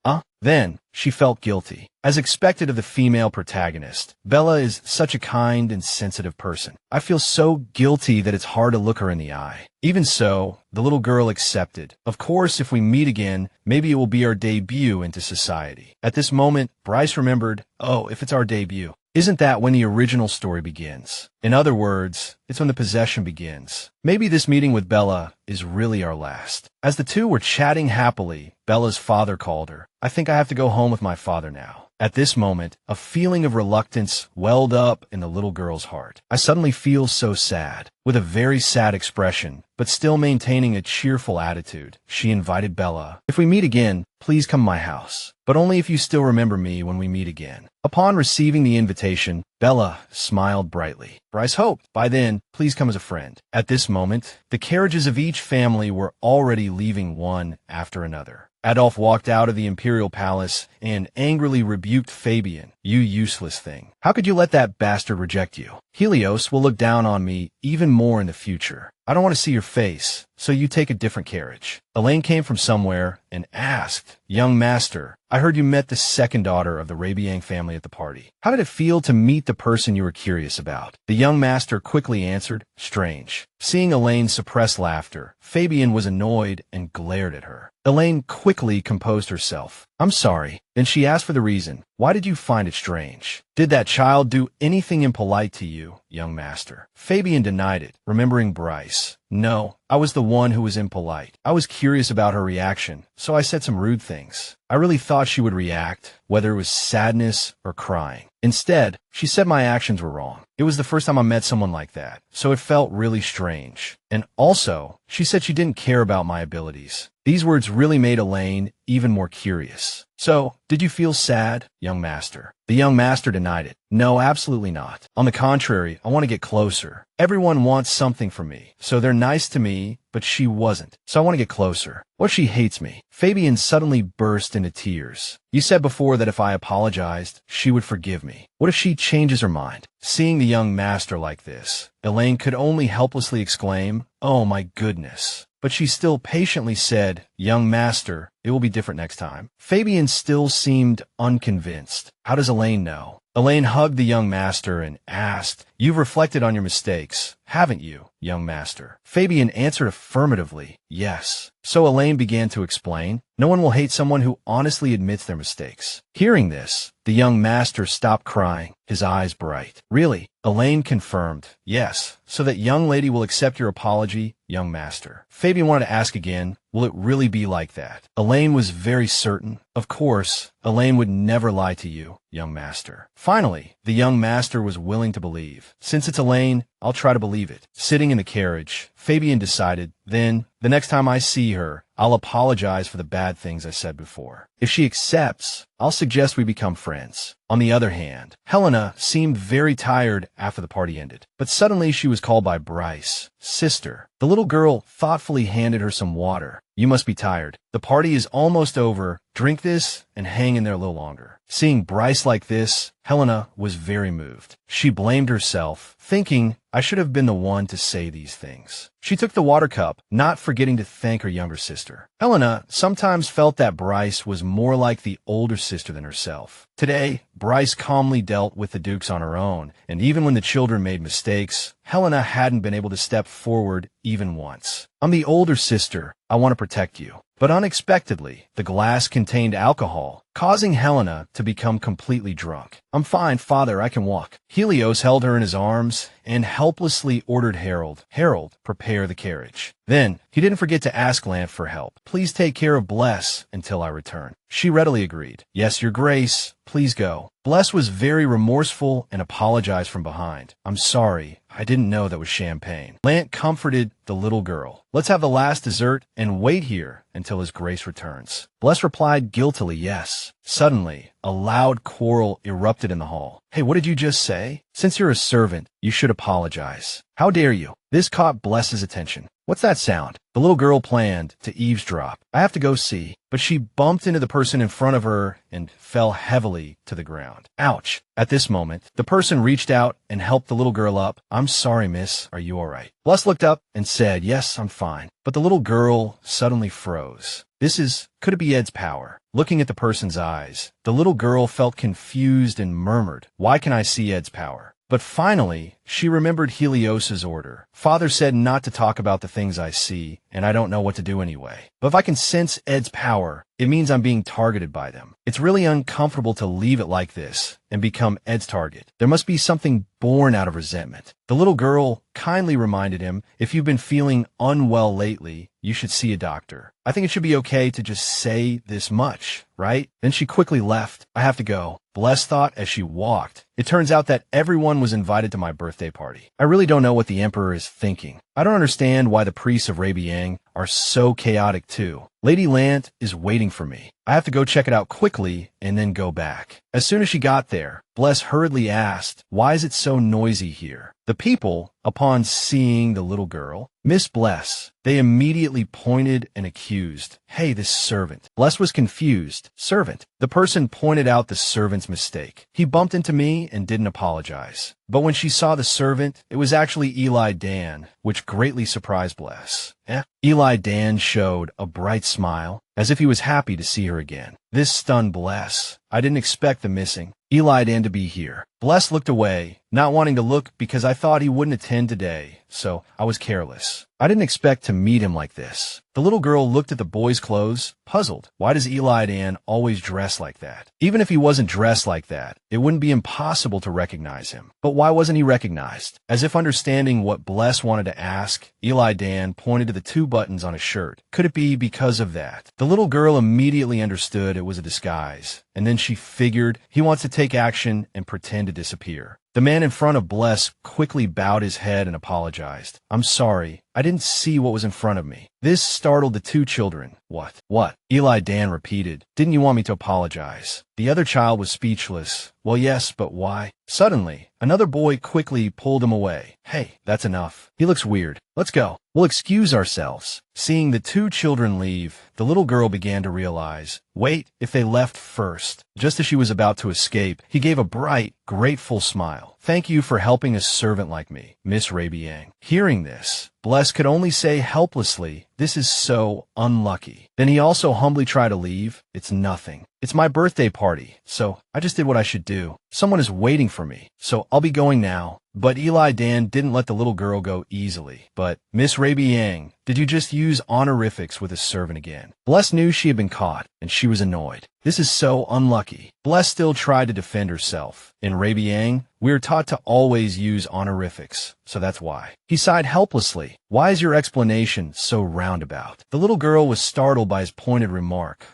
Then, she felt guilty. As expected of the female protagonist, Bella is such a kind and sensitive person. I feel so guilty that it's hard to look her in the eye. Even so, the little girl accepted. Of course, if we meet again, maybe it will be our debut into society. At this moment, Bryce remembered, if it's our debut. Isn't that when the original story begins? In other words, it's when the possession begins. Maybe this meeting with Bella is really our last. As the two were chatting happily, Bella's father called her. "I think I have to go home with my father now." At this moment, a feeling of reluctance welled up in the little girl's heart. I suddenly feel so sad. With a very sad expression, but still maintaining a cheerful attitude, she invited Bella. If we meet again, please come to my house, but only if you still remember me when we meet again. Upon receiving the invitation, Bella smiled brightly. Bryce hoped, by then, please come as a friend. At this moment, the carriages of each family were already leaving one after another. Adolf walked out of the imperial palace and angrily rebuked Fabian. You useless thing. How could you let that bastard reject you? Helios will look down on me even more in the future. I don't want to see your face, so you take a different carriage. Elaine came from somewhere and asked, Young master, I heard you met the second daughter of the Rabian family at the party. How did it feel to meet the person you were curious about? The young master quickly answered, strange. Seeing Elaine suppress laughter, Fabian was annoyed and glared at her. Elaine quickly composed herself. I'm sorry. Then she asked for the reason. Why did you find it strange? Did that child do anything impolite to you, young master? Fabian denied it, remembering Bryce. No, I was the one who was impolite. I was curious about her reaction, so I said some rude things. I really thought she would react, whether it was sadness or crying. Instead, she said my actions were wrong. It was the first time I met someone like that, so it felt really strange. And also, she said she didn't care about my abilities. These words really made Elaine even more curious. So, did you feel sad, young master? The young master denied it. No, absolutely not. On the contrary, I want to get closer. Everyone wants something from me, so they're nice to me, but she wasn't. So I want to get closer. What if she hates me? Fabian suddenly burst into tears. You said before that if I apologized, she would forgive me. What if she changes her mind? Seeing the young master like this, Elaine could only helplessly exclaim, Oh my goodness. But she still patiently said, Young master, it will be different next time. Fabian still seemed unconvinced. How does Elaine know? Elaine hugged the young master and asked, You've reflected on your mistakes, haven't you, young master? Fabian answered affirmatively, yes. So Elaine began to explain, No one will hate someone who honestly admits their mistakes. Hearing this, the young master stopped crying, his eyes bright. Really? Elaine confirmed, yes, so that young lady will accept your apology, young master. Fabian wanted to ask again, will it really be like that? Elaine was very certain. Of course, Elaine would never lie to you, young master. Finally, the young master was willing to believe. Since it's Elaine, I'll try to believe it. Sitting in the carriage, Fabian decided, then, the next time I see her, I'll apologize for the bad things I said before. If she accepts, I'll suggest we become friends. On the other hand, Helena seemed very tired after the party ended, but suddenly she was called by Bryce, sister. The little girl thoughtfully handed her some water. You must be tired. The party is almost over. Drink this and hang in there a little longer. Seeing Bryce like this, Helena was very moved. She blamed herself, thinking, I should have been the one to say these things. She took the water cup, not forgetting to thank her younger sister. Helena sometimes felt that Bryce was more like the older sister than herself. Today, Bryce calmly dealt with the Dukes on her own, and even when the children made mistakes, Helena hadn't been able to step forward even once. I'm the older sister. I want to protect you. But unexpectedly, the glass contained alcohol, causing Helena to become completely drunk. I'm fine, father, I can walk. Helios held her in his arms and helplessly ordered Harold, prepare the carriage. Then, he didn't forget to ask Lant for help. Please take care of Bless until I return. She readily agreed. Yes, your grace. Please go. Bless was very remorseful and apologized from behind. I'm sorry. I didn't know that was champagne. Lant comforted the little girl. Let's have the last dessert and wait here until his grace returns. Bless replied guiltily, yes. Suddenly, a loud quarrel erupted in the hall. Hey, what did you just say? Since you're a servant, you should apologize. How dare you? This caught Bless's attention. What's that sound? The little girl planned to eavesdrop. I have to go see. But she bumped into the person in front of her and fell heavily to the ground. Ouch. At this moment, the person reached out and helped the little girl up. I'm sorry, miss. Are you all right? Bless looked up and said, yes, I'm fine. But the little girl suddenly froze. Could it be Ed's power? Looking at the person's eyes, the little girl felt confused and murmured, why can I see Ed's power? But finally, She remembered Helios's order. Father said not to talk about the things I see, and I don't know what to do anyway. But if I can sense Ed's power, it means I'm being targeted by them. It's really uncomfortable to leave it like this and become Ed's target. There must be something born out of resentment. The little girl kindly reminded him, if you've been feeling unwell lately, you should see a doctor. I think it should be okay to just say this much, right? Then she quickly left. I have to go. Bless thought as she walked. It turns out that everyone was invited to my birthday party. I really don't know what the Emperor is thinking. I don't understand why the priests of Rabian are so chaotic too. Lady Lant is waiting for me. I have to go check it out quickly and then go back. As soon as she got there, Bless hurriedly asked, why is it so noisy here? The people, upon seeing the little girl, Miss Bless, they immediately pointed and accused, hey, this servant. Bless was confused. Servant. The person pointed out the servant's mistake. He bumped into me and didn't apologize. But when she saw the servant, it was actually Eli Dan, which greatly surprised Bless. Eli Dan showed a bright smile, as if he was happy to see her again. This stunned Bless. I didn't expect the missing Eli Dan to be here. Bless looked away, not wanting to look because I thought he wouldn't attend today, so I was careless. I didn't expect to meet him like this. The little girl looked at the boy's clothes, puzzled. Why does Eli Dan always dress like that? Even if he wasn't dressed like that, it wouldn't be impossible to recognize him. But why wasn't he recognized? As if understanding what Bless wanted to ask, Eli Dan pointed to the 2 buttons on his shirt. Could it be because of that? The little girl immediately understood it was a disguise, and then she figured he wants to take action and pretend to disappear. The man in front of Bless quickly bowed his head and apologized. I'm sorry. I didn't see what was in front of me. This startled the 2 children. What? Eli Dan repeated. Didn't you want me to apologize? The other child was speechless. Well, yes, but why? Suddenly, another boy quickly pulled him away. Hey, that's enough. He looks weird. Let's go. We'll excuse ourselves. Seeing the 2 children leave, the little girl began to realize, wait, if they left first. Just as she was about to escape, he gave a bright, grateful smile. Thank you for helping a servant like me, Miss Rabian. Hearing this, Bless could only say helplessly, this is so unlucky. Then he also humbly tried to leave. It's nothing. It's my birthday party, so I just did what I should do. Someone is waiting for me, so I'll be going now. But Eli Dan didn't let the little girl go easily. But, Miss Rabian, did you just use honorifics with a servant again? Bless knew she had been caught, and she was annoyed. This is so unlucky. Bless still tried to defend herself. In Rabian, we are taught to always use honorifics, so that's why. He sighed helplessly. Why is your explanation so roundabout? The little girl was startled by his pointed remark.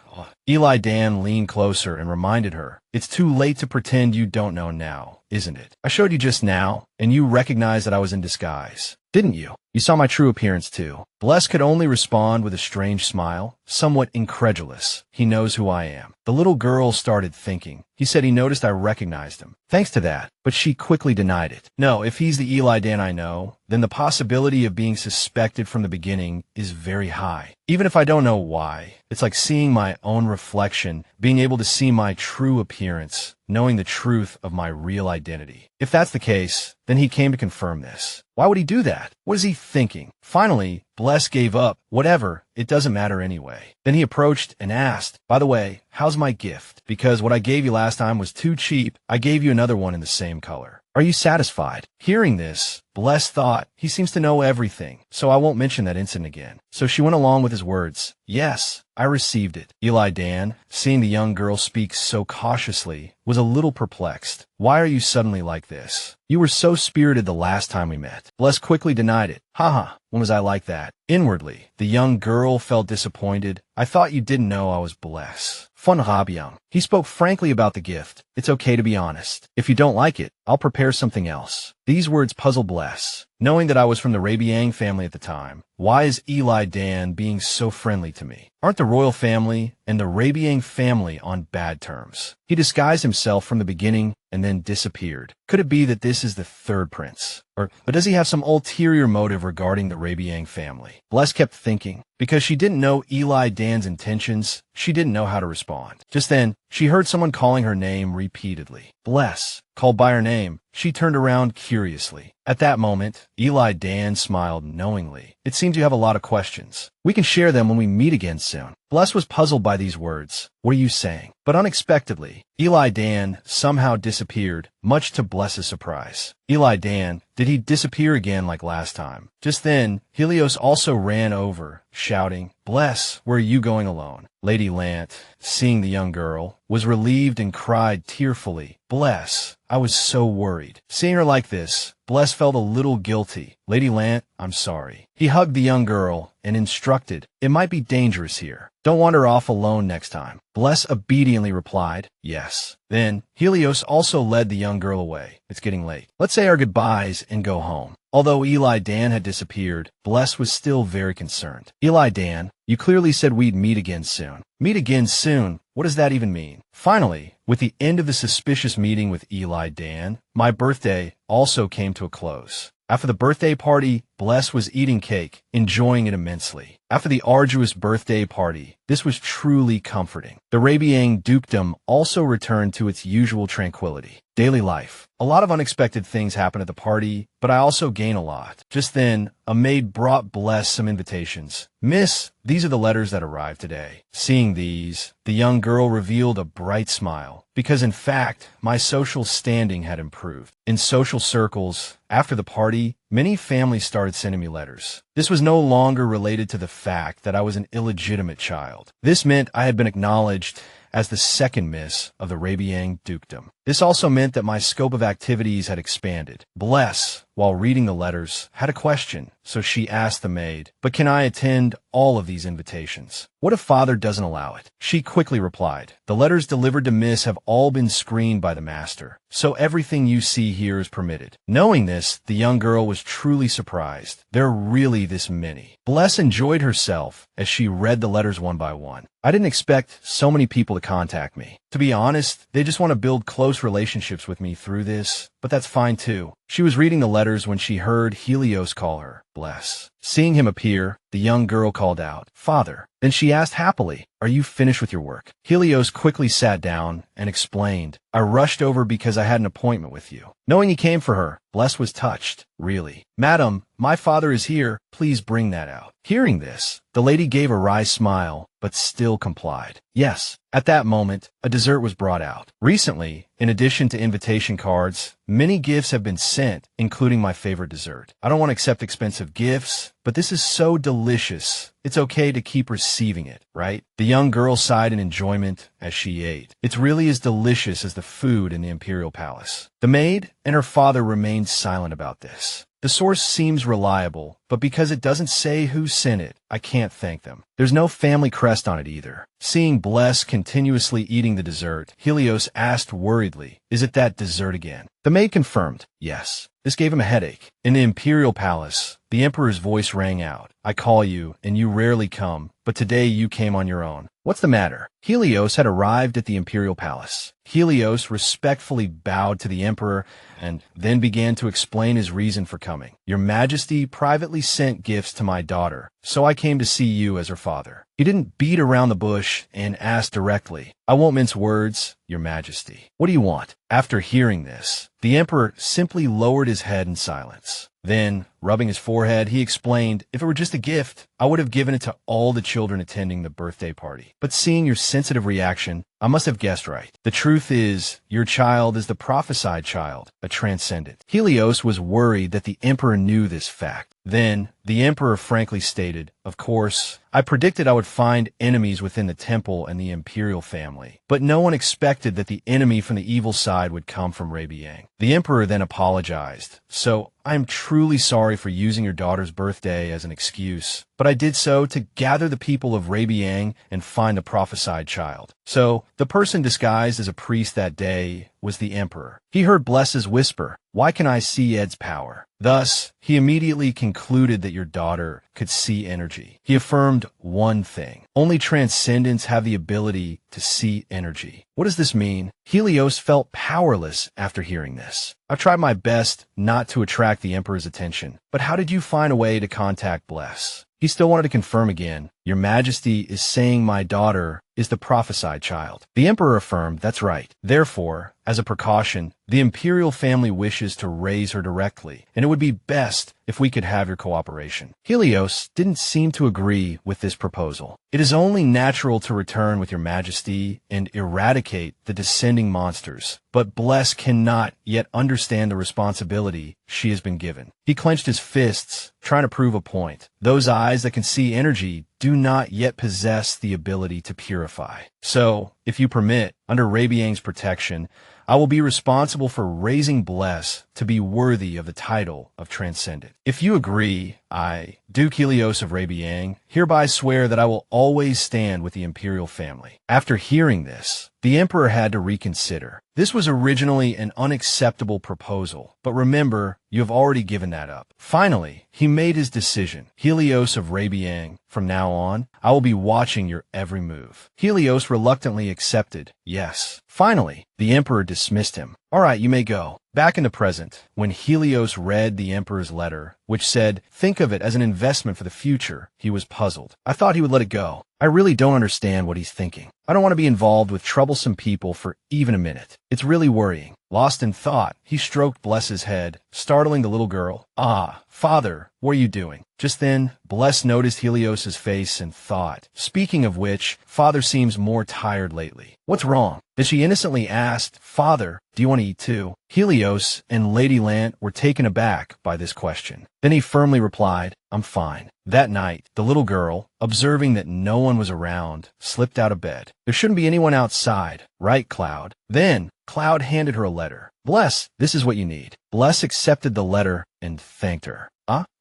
Eli Dan leaned closer and reminded her, it's too late to pretend you don't know now, isn't it? I showed you just now, and you recognized that I was in disguise, didn't you? You saw my true appearance too. Bless could only respond with a strange smile, somewhat incredulous. He knows who I am. The little girl started thinking. He said he noticed I recognized him. Thanks to that, but she quickly denied it. No, if he's the Eli Dan I know, then the possibility of being suspected from the beginning is very high. Even if I don't know why, it's like seeing my own reflection, being able to see my true appearance, knowing the truth of my real identity. If that's the case, then he came to confirm this. Why would he do that? What is he thinking? Finally, Bless gave up. Whatever, it doesn't matter anyway. Then he approached and asked, by the way, how's my gift? Because what I gave you last time was too cheap, I gave you another one in the same color. Are you satisfied? Hearing this, Bless thought, he seems to know everything, so I won't mention that incident again. So she went along with his words. Yes, I received it. Eli Dan, seeing the young girl speak so cautiously, was a little perplexed. Why are you suddenly like this? You were so spirited the last time we met. Bless quickly denied it. Haha, when was I like that? Inwardly, the young girl felt disappointed. I thought you didn't know I was Bless. Von Rabian. He spoke frankly about the gift. It's okay to be honest. If you don't like it, I'll prepare something else. These words puzzled Bless. Knowing that I was from the Rabian family at the time, why is Eli Dan being so friendly to me? Aren't the royal family and the Rabian family on bad terms? He disguised himself from the beginning and then disappeared. Could it be that this is the 3rd prince? Or does he have some ulterior motive regarding the Rabian family? Bless kept thinking. Because she didn't know Eli Dan's intentions, she didn't know how to respond. Just then, she heard someone calling her name repeatedly. Bless. Called by her name, she turned around curiously. At that moment, Eli Dan smiled knowingly. It seemed you have a lot of questions. We can share them when we meet again soon. Bless was puzzled by these words. What are you saying? But unexpectedly, Eli Dan somehow disappeared, much to Bless's surprise. Eli Dan, did he disappear again like last time? Just then, Helios also ran over, shouting, "Bless, where are you going alone?" Lady Lant, seeing the young girl, was relieved and cried tearfully, "Bless, I was so worried." Seeing her like this, Bless felt a little guilty. "Lady Lant, I'm sorry." He hugged the young girl and instructed, "It might be dangerous here. Don't wander off alone next time." Bless obediently replied, "Yes." Then, Helios also led the young girl away. "It's getting late. Let's say our goodbyes and go home." Although Eli Dan had disappeared, Bless was still very concerned. "Eli Dan, you clearly said we'd meet again soon." "Meet again soon? What does that even mean?" Finally, with the end of the suspicious meeting with Eli Dan, my birthday also came to a close. After the birthday party, Bless was eating cake, enjoying it immensely. After the arduous birthday party, this was truly comforting. The Rabian dukedom also returned to its usual tranquility. Daily life. A lot of unexpected things happen at the party, but I also gain a lot. Just then, a maid brought Bless some invitations. "Miss, these are the letters that arrived today." Seeing these, the young girl revealed a bright smile, because in fact, my social standing had improved. In social circles, after the party, many families started sending me letters. This was no longer related to the fact that I was an illegitimate child. This meant I had been acknowledged as the second miss of the Rabian dukedom. This also meant that my scope of activities had expanded. Bless, while reading the letters, had a question, so she asked the maid, "But can I attend all of these invitations? What if father doesn't allow it?" She quickly replied, "The letters delivered to Miss have all been screened by the master, so everything you see here is permitted." Knowing this, the young girl was truly surprised. There are really this many. Bless enjoyed herself as she read the letters one by one. I didn't expect so many people to contact me. To be honest, they just want to build close relationships with me through this, but that's fine too. She was reading the letters when she heard Helios call her, Bless. Seeing him appear, the young girl called out, "Father." Then she asked happily, "Are you finished with your work?" Helios quickly sat down and explained, "I rushed over because I had an appointment with you." Knowing he came for her, Bless was touched. "Really? Madam, my father is here. Please bring that out." Hearing this, the lady gave a wry smile, but still complied. Yes. At that moment, a dessert was brought out. Recently, in addition to invitation cards, many gifts have been sent, including my favorite dessert. I don't want to accept expensive gifts, but this is so delicious. It's okay to keep receiving it, right? The young girl sighed in enjoyment as she ate. It's really as delicious as the food in the imperial palace. The maid and her father remained silent about this. The source seems reliable, but because it doesn't say who sent it, I can't thank them. There's no family crest on it either. Seeing Bless continuously eating the dessert, Helios asked worriedly, "Is it that dessert again?" The maid confirmed, "Yes." This gave him a headache. In the imperial palace, the emperor's voice rang out, "I call you, and you rarely come, but today you came on your own. What's the matter?" Helios had arrived at the imperial palace. Helios respectfully bowed to the emperor and then began to explain his reason for coming. "Your Majesty privately sent gifts to my daughter, so I came to see you as her father." He didn't beat around the bush and asked directly, "I won't mince words, Your Majesty. What do you want?" After hearing this, the emperor simply lowered his head in silence. Then, rubbing his forehead, he explained, "If it were just a gift, I would have given it to all the children attending the birthday party. But seeing your sensitive reaction, I must have guessed right. The truth is, your child is the Prophesied Child, a transcendent." Helios was worried that the emperor knew this fact. Then, the emperor frankly stated, "Of course, I predicted I would find enemies within the temple and the imperial family, but no one expected that the enemy from the evil side would come from Rabian." The emperor then apologized, "So, I am truly sorry for using your daughter's birthday as an excuse, but I did so to gather the people of Rabian and find the Prophesied Child." So, the person disguised as a priest that day was the emperor. He heard Bless's whisper, "Why can I see Ed's power?" Thus, he immediately concluded that your daughter could see energy. He affirmed one thing: only transcendents have the ability to see energy. What does this mean? Helios felt powerless after hearing this. I've tried my best not to attract the emperor's attention, but how did you find a way to contact Bless? He still wanted to confirm again, Your Majesty is saying my daughter is the Prophesied Child. The Emperor affirmed, that's right. Therefore, as a precaution, the imperial family wishes to raise her directly, and it would be best if we could have your cooperation. Helios didn't seem to agree with this proposal. It is only natural to return with your Majesty and eradicate the descending monsters, but Bless cannot yet understand the responsibility she has been given. He clenched his fists, trying to prove a point. Those eyes that can see energy do not yet possess the ability to purify. So, if you permit, under Rabian's protection, I will be responsible for raising Bless to be worthy of the title of Transcendent. If you agree, I, Duke Helios of Rabian, hereby swear that I will always stand with the imperial family. After hearing this, the Emperor had to reconsider. This was originally an unacceptable proposal, but remember, you have already given that up. Finally, he made his decision. Helios of Rabian, from now on, I will be watching your every move. Helios reluctantly accepted, yes. Finally, the Emperor dismissed him. All right, you may go. Back in the present, when Helios read the Emperor's letter, which said, think of it as an investment for the future, he was puzzled. I thought he would let it go. I really don't understand what he's thinking. I don't want to be involved with troublesome people for even a minute. It's really worrying. Lost in thought, he stroked Bless's head, startling the little girl. Ah, father, what are you doing? Just then, Bless noticed Helios's face and thought, speaking of which, father seems more tired lately. What's wrong? Then she innocently asked, father, do you want to eat too? Helios and Lady Lant were taken aback by this question. Then he firmly replied, I'm fine. That night, the little girl, observing that no one was around, slipped out of bed. There shouldn't be anyone outside, right, Cloud? Then, Cloud handed her a letter. Bless, this is what you need. Bless accepted the letter and thanked her.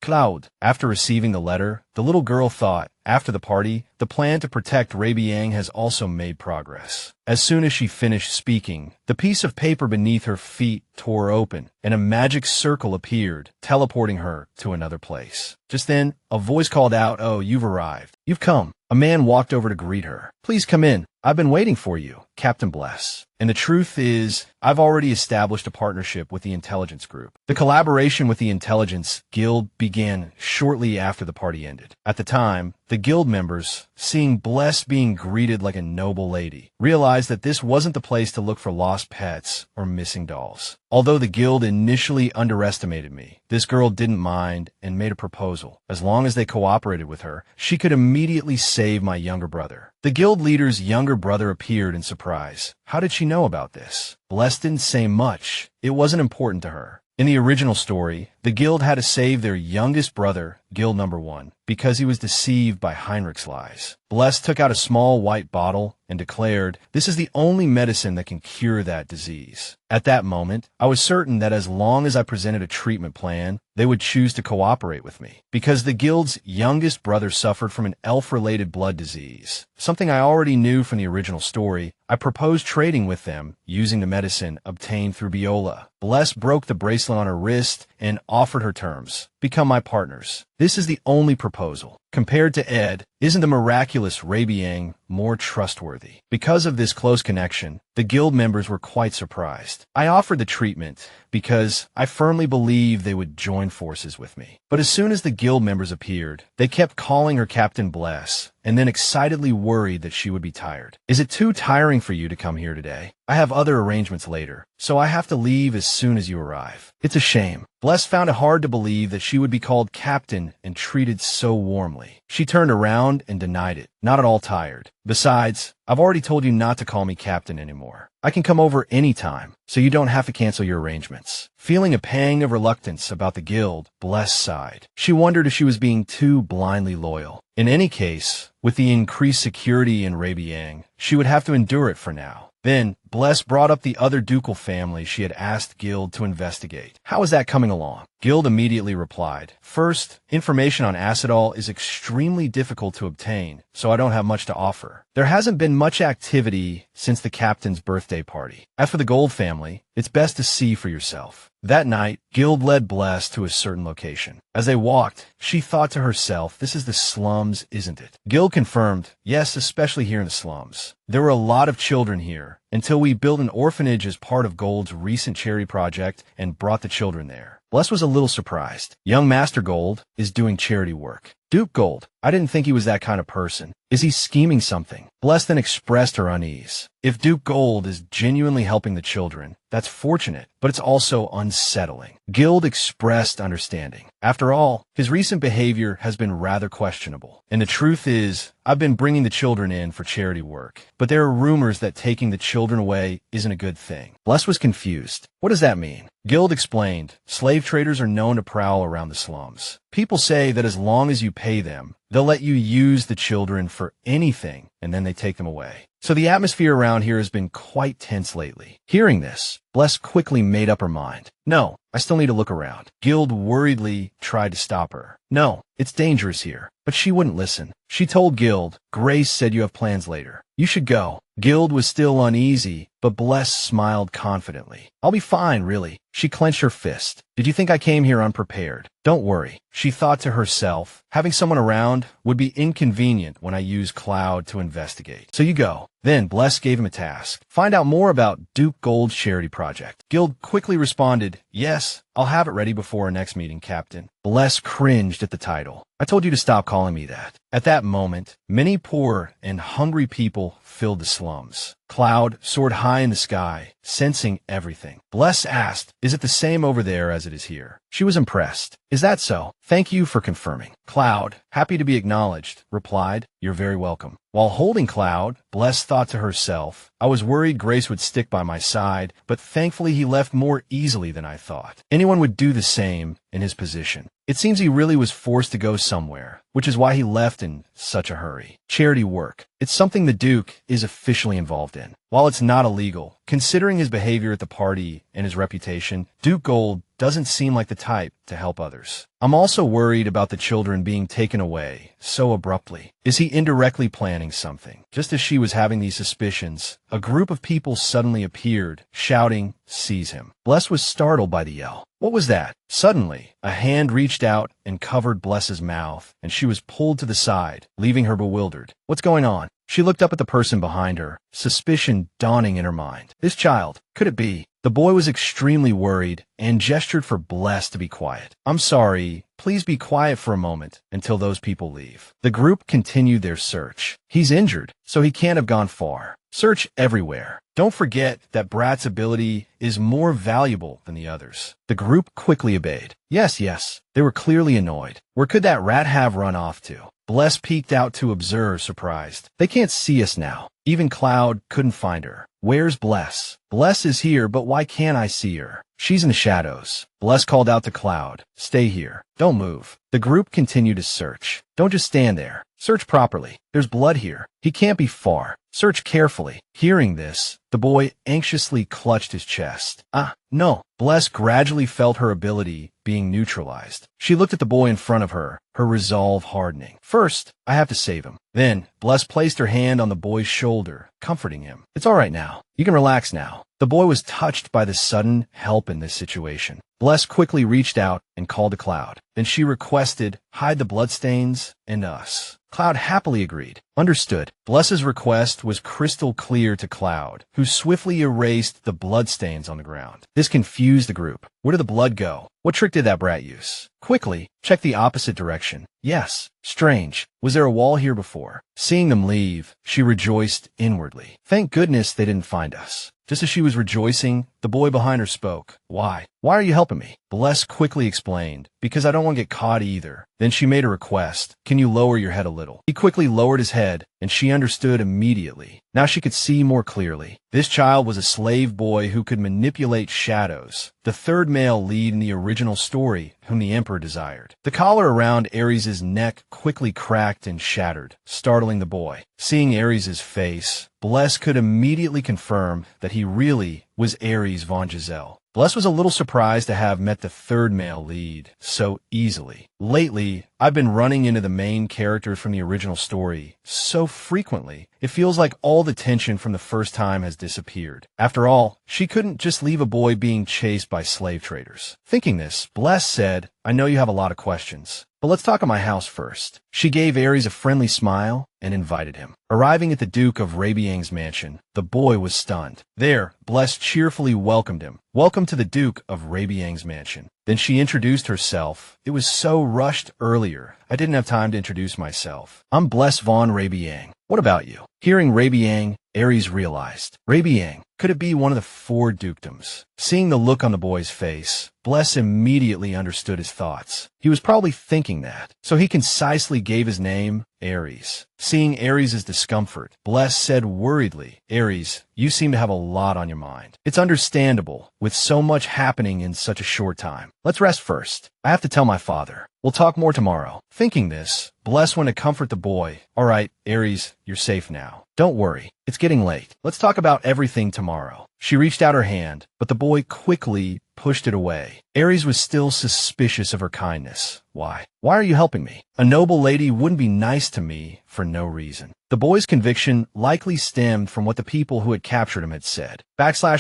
Cloud. After receiving the letter, the little girl thought, after the party, the plan to protect Rabian has also made progress. As soon as she finished speaking, the piece of paper beneath her feet tore open, and a magic circle appeared, teleporting her to another place. Just then, a voice called out, oh, you've arrived. You've come. A man walked over to greet her. Please come in. I've been waiting for you, Captain Bless. And the truth is, I've already established a partnership with the intelligence group. The collaboration with the intelligence guild began shortly after the party ended. At the time, the guild members, seeing Bless being greeted like a noble lady, realized that this wasn't the place to look for lost pets or missing dolls. Although the guild initially underestimated me, this girl didn't mind and made a proposal. As long as they cooperated with her, she could immediately save my younger brother. The guild leader's younger brother appeared in surprise. How did she know about this? Bless didn't say much. It wasn't important to her. In the original story, the guild had to save their youngest brother, guild number 1, because he was deceived by Hinrich's lies. Bless took out a small white bottle and declared, this is the only medicine that can cure that disease. At that moment, I was certain that as long as I presented a treatment plan, they would choose to cooperate with me. Because the guild's youngest brother suffered from an elf-related blood disease, something I already knew from the original story, I proposed trading with them using the medicine obtained through Biola. Bless broke the bracelet on her wrist and offered her terms. Become my partners. This is the only proposal. Compared to Ed, isn't the miraculous Rabian more trustworthy? Because of this close connection, the guild members were quite surprised. I offered the treatment because I firmly believed they would join forces with me. But as soon as the guild members appeared, they kept calling her Captain Bless, and then excitedly worried that she would be tired. Is it too tiring for you to come here today? I have other arrangements later, so I have to leave as soon as you arrive. It's a shame. Bless found it hard to believe that she would be called Captain and treated so warmly. She turned around and denied it, not at all tired. Besides, I've already told you not to call me Captain anymore. I can come over any time, so you don't have to cancel your arrangements. Feeling a pang of reluctance about the guild, Bless sighed. She wondered if she was being too blindly loyal. In any case, with the increased security in Rabian, she would have to endure it for now. Then, Bless brought up the other ducal family she had asked Guild to investigate. How is that coming along? Guild immediately replied, first, information on Acidol is extremely difficult to obtain, so I don't have much to offer. There hasn't been much activity since the captain's birthday party. As for the Gold family, it's best to see for yourself. That night, Guild led Bless to a certain location. As they walked, she thought to herself, this is the slums, isn't it? Gil confirmed, yes, especially here in the slums. There were a lot of children here, until we built an orphanage as part of Gold's recent charity project and brought the children there. Bless was a little surprised. Young Master Gold is doing charity work. Duke Gold, I didn't think he was that kind of person. Is he scheming something? Bless then expressed her unease. If Duke Gold is genuinely helping the children, that's fortunate, but it's also unsettling. Guild expressed understanding. After all, his recent behavior has been rather questionable. And the truth is, I've been bringing the children in for charity work, but there are rumors that taking the children away isn't a good thing. Bless was confused. What does that mean? Guild explained, slave traders are known to prowl around the slums. People say that as long as you pay them, they'll let you use the children for anything, and then they take them away. So the atmosphere around here has been quite tense lately. Hearing this, Bless quickly made up her mind. No, I still need to look around. Guild worriedly tried to stop her. No, it's dangerous here. But she wouldn't listen. She told Guild, Grace said you have plans later. You should go. Guild was still uneasy, but Bless smiled confidently. I'll be fine, really. She clenched her fist. Did you think I came here unprepared? Don't worry. She thought to herself, having someone around would be inconvenient when I use Cloud to investigate. So you go. Then Bless gave him a task. Find out more about Duke Gold's charity project. Guild quickly responded, yes, I'll have it ready before our next meeting, Captain. Bless cringed at the title. I told you to stop calling me that. At that moment, many poor and hungry people filled the slums. Cloud soared high in the sky, sensing everything. Bless asked, is it the same over there as it is here? She was impressed. Is that so? Thank you for confirming. Cloud, happy to be acknowledged, replied, you're very welcome. While holding Cloud, Bless thought to herself, I was worried Grace would stick by my side, but thankfully he left more easily than I thought. Anyone would do the same in his position. It seems he really was forced to go somewhere, which is why he left in such a hurry. Charity work. It's something the Duke is officially involved in. While it's not illegal, considering his behavior at the party and his reputation, Duke Gold doesn't seem like the type to help others. I'm also worried about the children being taken away so abruptly. Is he indirectly planning something? Just as she was having these suspicions, a group of people suddenly appeared, shouting, "Seize him." Bless was startled by the yell. What was that? Suddenly, a hand reached out and covered Bless's mouth, and she was pulled to the side, leaving her bewildered. What's going on? She looked up at the person behind her, suspicion dawning in her mind. This child, could it be? The boy was extremely worried and gestured for Bless to be quiet. I'm sorry, please be quiet for a moment until those people leave. The group continued their search. He's injured, so he can't have gone far. Search everywhere. Don't forget that Brat's ability is more valuable than the others. The group quickly obeyed. Yes. They were clearly annoyed. Where could that rat have run off to? Bless peeked out to observe, surprised. They can't see us now. Even Cloud couldn't find her. Where's Bless? Bless is here, but why can't I see her? She's in the shadows. Bless called out to Cloud. Stay here. Don't move. The group continued to search. Don't just stand there. Search properly. There's blood here. He can't be far. Search carefully. Hearing this, the boy anxiously clutched his chest. No. Bless gradually felt her ability being neutralized. She looked at the boy in front of her, her resolve hardening. First, I have to save him. Then, Bless placed her hand on the boy's shoulder, comforting him. It's all right now. You can relax now. The boy was touched by the sudden help in this situation. Bless quickly reached out and called to Cloud. Then she requested, hide the bloodstains and us. Cloud happily agreed. Understood. Bless's request was crystal clear to Cloud, who swiftly erased the bloodstains on the ground. This confused the group. Where did the blood go? What trick did that brat use? Quickly, check the opposite direction. Yes. Strange. Was there a wall here before? Seeing them leave, she rejoiced inwardly. Thank goodness they didn't find us. Just as she was rejoicing, the boy behind her spoke. Why? Why are you helping me? Bless quickly explained. Because I don't want to get caught either. Then she made a request. Can you lower your head a little? He quickly lowered his head, and she understood immediately. Now she could see more clearly. This child was a slave boy who could manipulate shadows, the third male lead in the original story whom the Emperor desired. The collar around Aries' neck quickly cracked and shattered, startling the boy. Seeing Aries' face, Bless could immediately confirm that he really was Aries von Giselle. Bless was a little surprised to have met the third male lead so easily. Lately, I've been running into the main characters from the original story so frequently, it feels like all the tension from the first time has disappeared. After all, she couldn't just leave a boy being chased by slave traders. Thinking this, Bless said, "I know you have a lot of questions, but let's talk at my house first." She gave Aries a friendly smile and invited him. Arriving at the Duke of Rabian's mansion, the boy was stunned. There, Bless cheerfully welcomed him. "Welcome to the Duke of Rabian's mansion." Then she introduced herself. "It was so rushed earlier, I didn't have time to introduce myself. I'm Bless von Rabian. What about you?" Hearing Rabian, Aries realized. Rabian, could it be one of the 4 dukedoms? Seeing the look on the boy's face, Bless immediately understood his thoughts. He was probably thinking that, so he concisely gave his name, Aries. Seeing Aries' discomfort, Bless said worriedly, "Aries, you seem to have a lot on your mind. It's understandable, with so much happening in such a short time. Let's rest first. I have to tell my father. We'll talk more tomorrow." Thinking this, Bless went to comfort the boy. "All right, Aries, you're safe now. Don't worry, it's getting late. Let's talk about everything tomorrow." She reached out her hand, but the boy quickly pushed it away. Aries was still suspicious of her kindness. Why are you helping me? A noble lady wouldn't be nice to me for no reason. The boy's conviction likely stemmed from what the people who had captured him had said.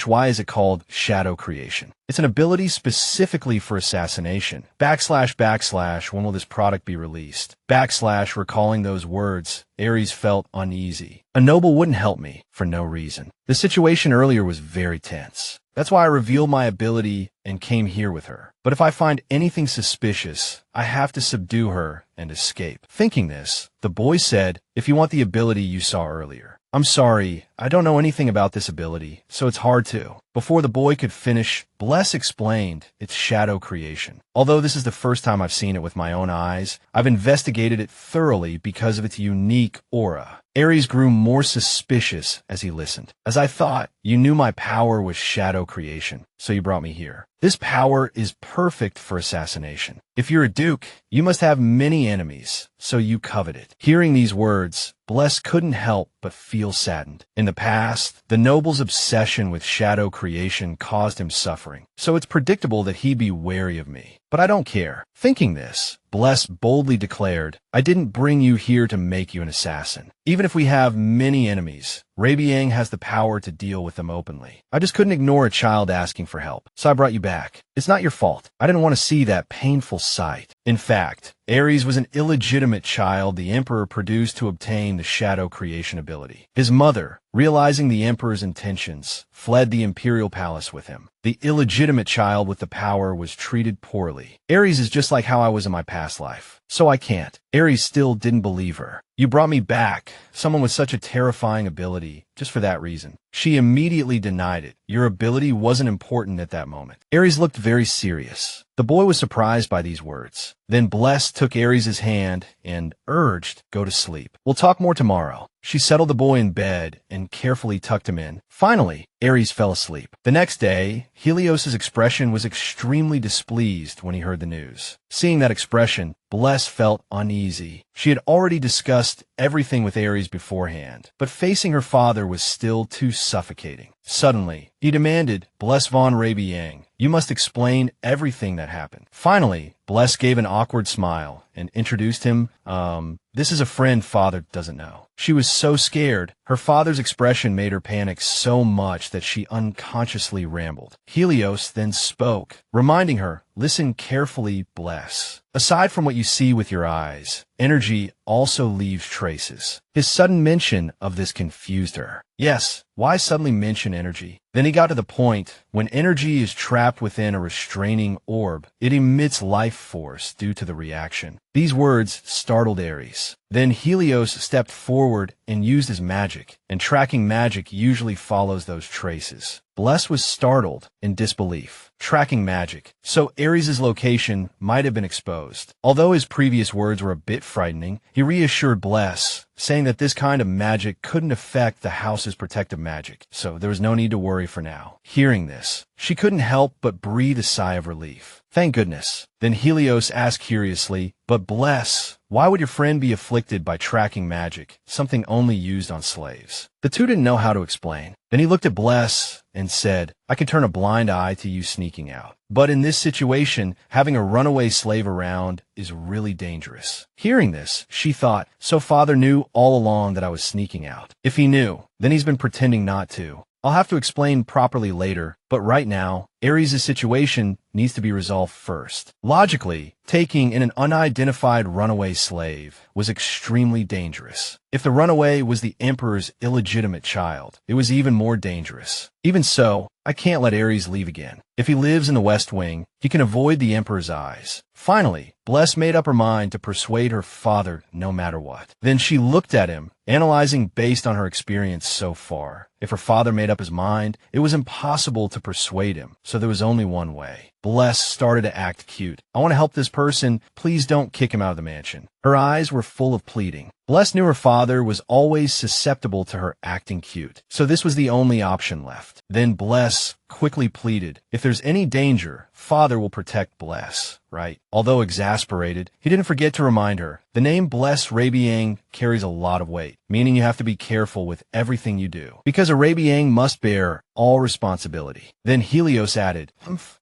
Why is it called shadow creation? It's an ability specifically for assassination. When will this product be released? Recalling those words, Aries felt uneasy. A noble wouldn't help me for no reason. The situation earlier was very tense. That's why I revealed my ability and came here with her. But if I find anything suspicious, I have to subdue her and escape. Thinking this, the boy said, "If you want the ability you saw earlier." "I'm sorry, I don't know anything about this ability, so it's hard to." Before the boy could finish, Bless explained it's shadow creation. Although this is the first time I've seen it with my own eyes, I've investigated it thoroughly because of its unique aura. Aries grew more suspicious as he listened. "As I thought, you knew my power was shadow creation, so you brought me here. This power is perfect for assassination. If you're a duke, you must have many enemies, so you covet it." Hearing these words, Bless couldn't help but feel saddened. In the past, the noble's obsession with shadow creation caused him suffering, so it's predictable that he'd be wary of me. But I don't care. Thinking this, Bless boldly declared, "I didn't bring you here to make you an assassin. Even if we have many enemies, Rabian has the power to deal with them openly. I just couldn't ignore a child asking for help, so I brought you back. It's not your fault. I didn't want to see that painful sight." In fact, Aries was an illegitimate child the Emperor produced to obtain the shadow creation ability. His mother, realizing the Emperor's intentions, fled the imperial palace with him. The illegitimate child with the power was treated poorly. "Aries is just like how I was in my past life, so I can't." Aries still didn't believe her. "You brought me back, someone with such a terrifying ability, just for that reason." She immediately denied it. "Your ability wasn't important at that moment." Aries looked very serious. The boy was surprised by these words. Then Bless took Aries' hand and urged, "Go to sleep. We'll talk more tomorrow." She settled the boy in bed and carefully tucked him in. Finally, Aries fell asleep. The next day, Helios' expression was extremely displeased when he heard the news. Seeing that expression, Bless felt uneasy. She had already discussed everything with Aries beforehand, but facing her father was still too suffocating. Suddenly, he demanded, "Bless von Rabian, you must explain everything that happened." Finally, Bless gave an awkward smile and introduced him, "This is a friend father doesn't know." She was so scared, her father's expression made her panic so much that she unconsciously rambled. Helios then spoke, reminding her, "Listen carefully, Bless. Aside from what you see with your eyes, energy also leaves traces." His sudden mention of this confused her. Yes, why suddenly mention energy? Then he got to the point. When energy is trapped within a restraining orb, it emits life force due to the reaction. These words startled Aries. Then Helios stepped forward and used his magic, and tracking magic usually follows those traces. Bless was startled in disbelief. Tracking magic. So Aries' location might have been exposed. Although his previous words were a bit frightening, he reassured Bless, saying that this kind of magic couldn't affect the house's protective magic, so there was no need to worry for now. Hearing this, she couldn't help but breathe a sigh of relief. Thank goodness. Then Helios asked curiously, But bless, why would your friend be afflicted by tracking magic, something only used on slaves? The two didn't know how to explain. Then he looked at Bless and said, I can turn a blind eye to you sneaking out. But in this situation, having a runaway slave around is really dangerous. Hearing this, she thought, so father knew all along that I was sneaking out. If he knew, then he's been pretending not to. I'll have to explain properly later, but right now, Aries' situation needs to be resolved first. Logically, taking in an unidentified runaway slave was extremely dangerous. If the runaway was the Emperor's illegitimate child, it was even more dangerous. Even so, I can't let Aries leave again. If he lives in the West Wing, he can avoid the Emperor's eyes. Finally, Bless made up her mind to persuade her father no matter what. Then she looked at him, analyzing based on her experience so far. If her father made up his mind, it was impossible to persuade him, so there was only one way. Bless started to act cute. I want to help this person, please don't kick him out of the mansion. Her eyes were full of pleading. Bless knew her father was always susceptible to her acting cute, so this was the only option left. Then Bless quickly pleaded, if there's any danger, father will protect Bless, right? Although exasperated, he didn't forget to remind her, the name Bless Rabian carries a lot of weight, meaning you have to be careful with everything you do, because a Rabian must bear all responsibility. Then Helios added,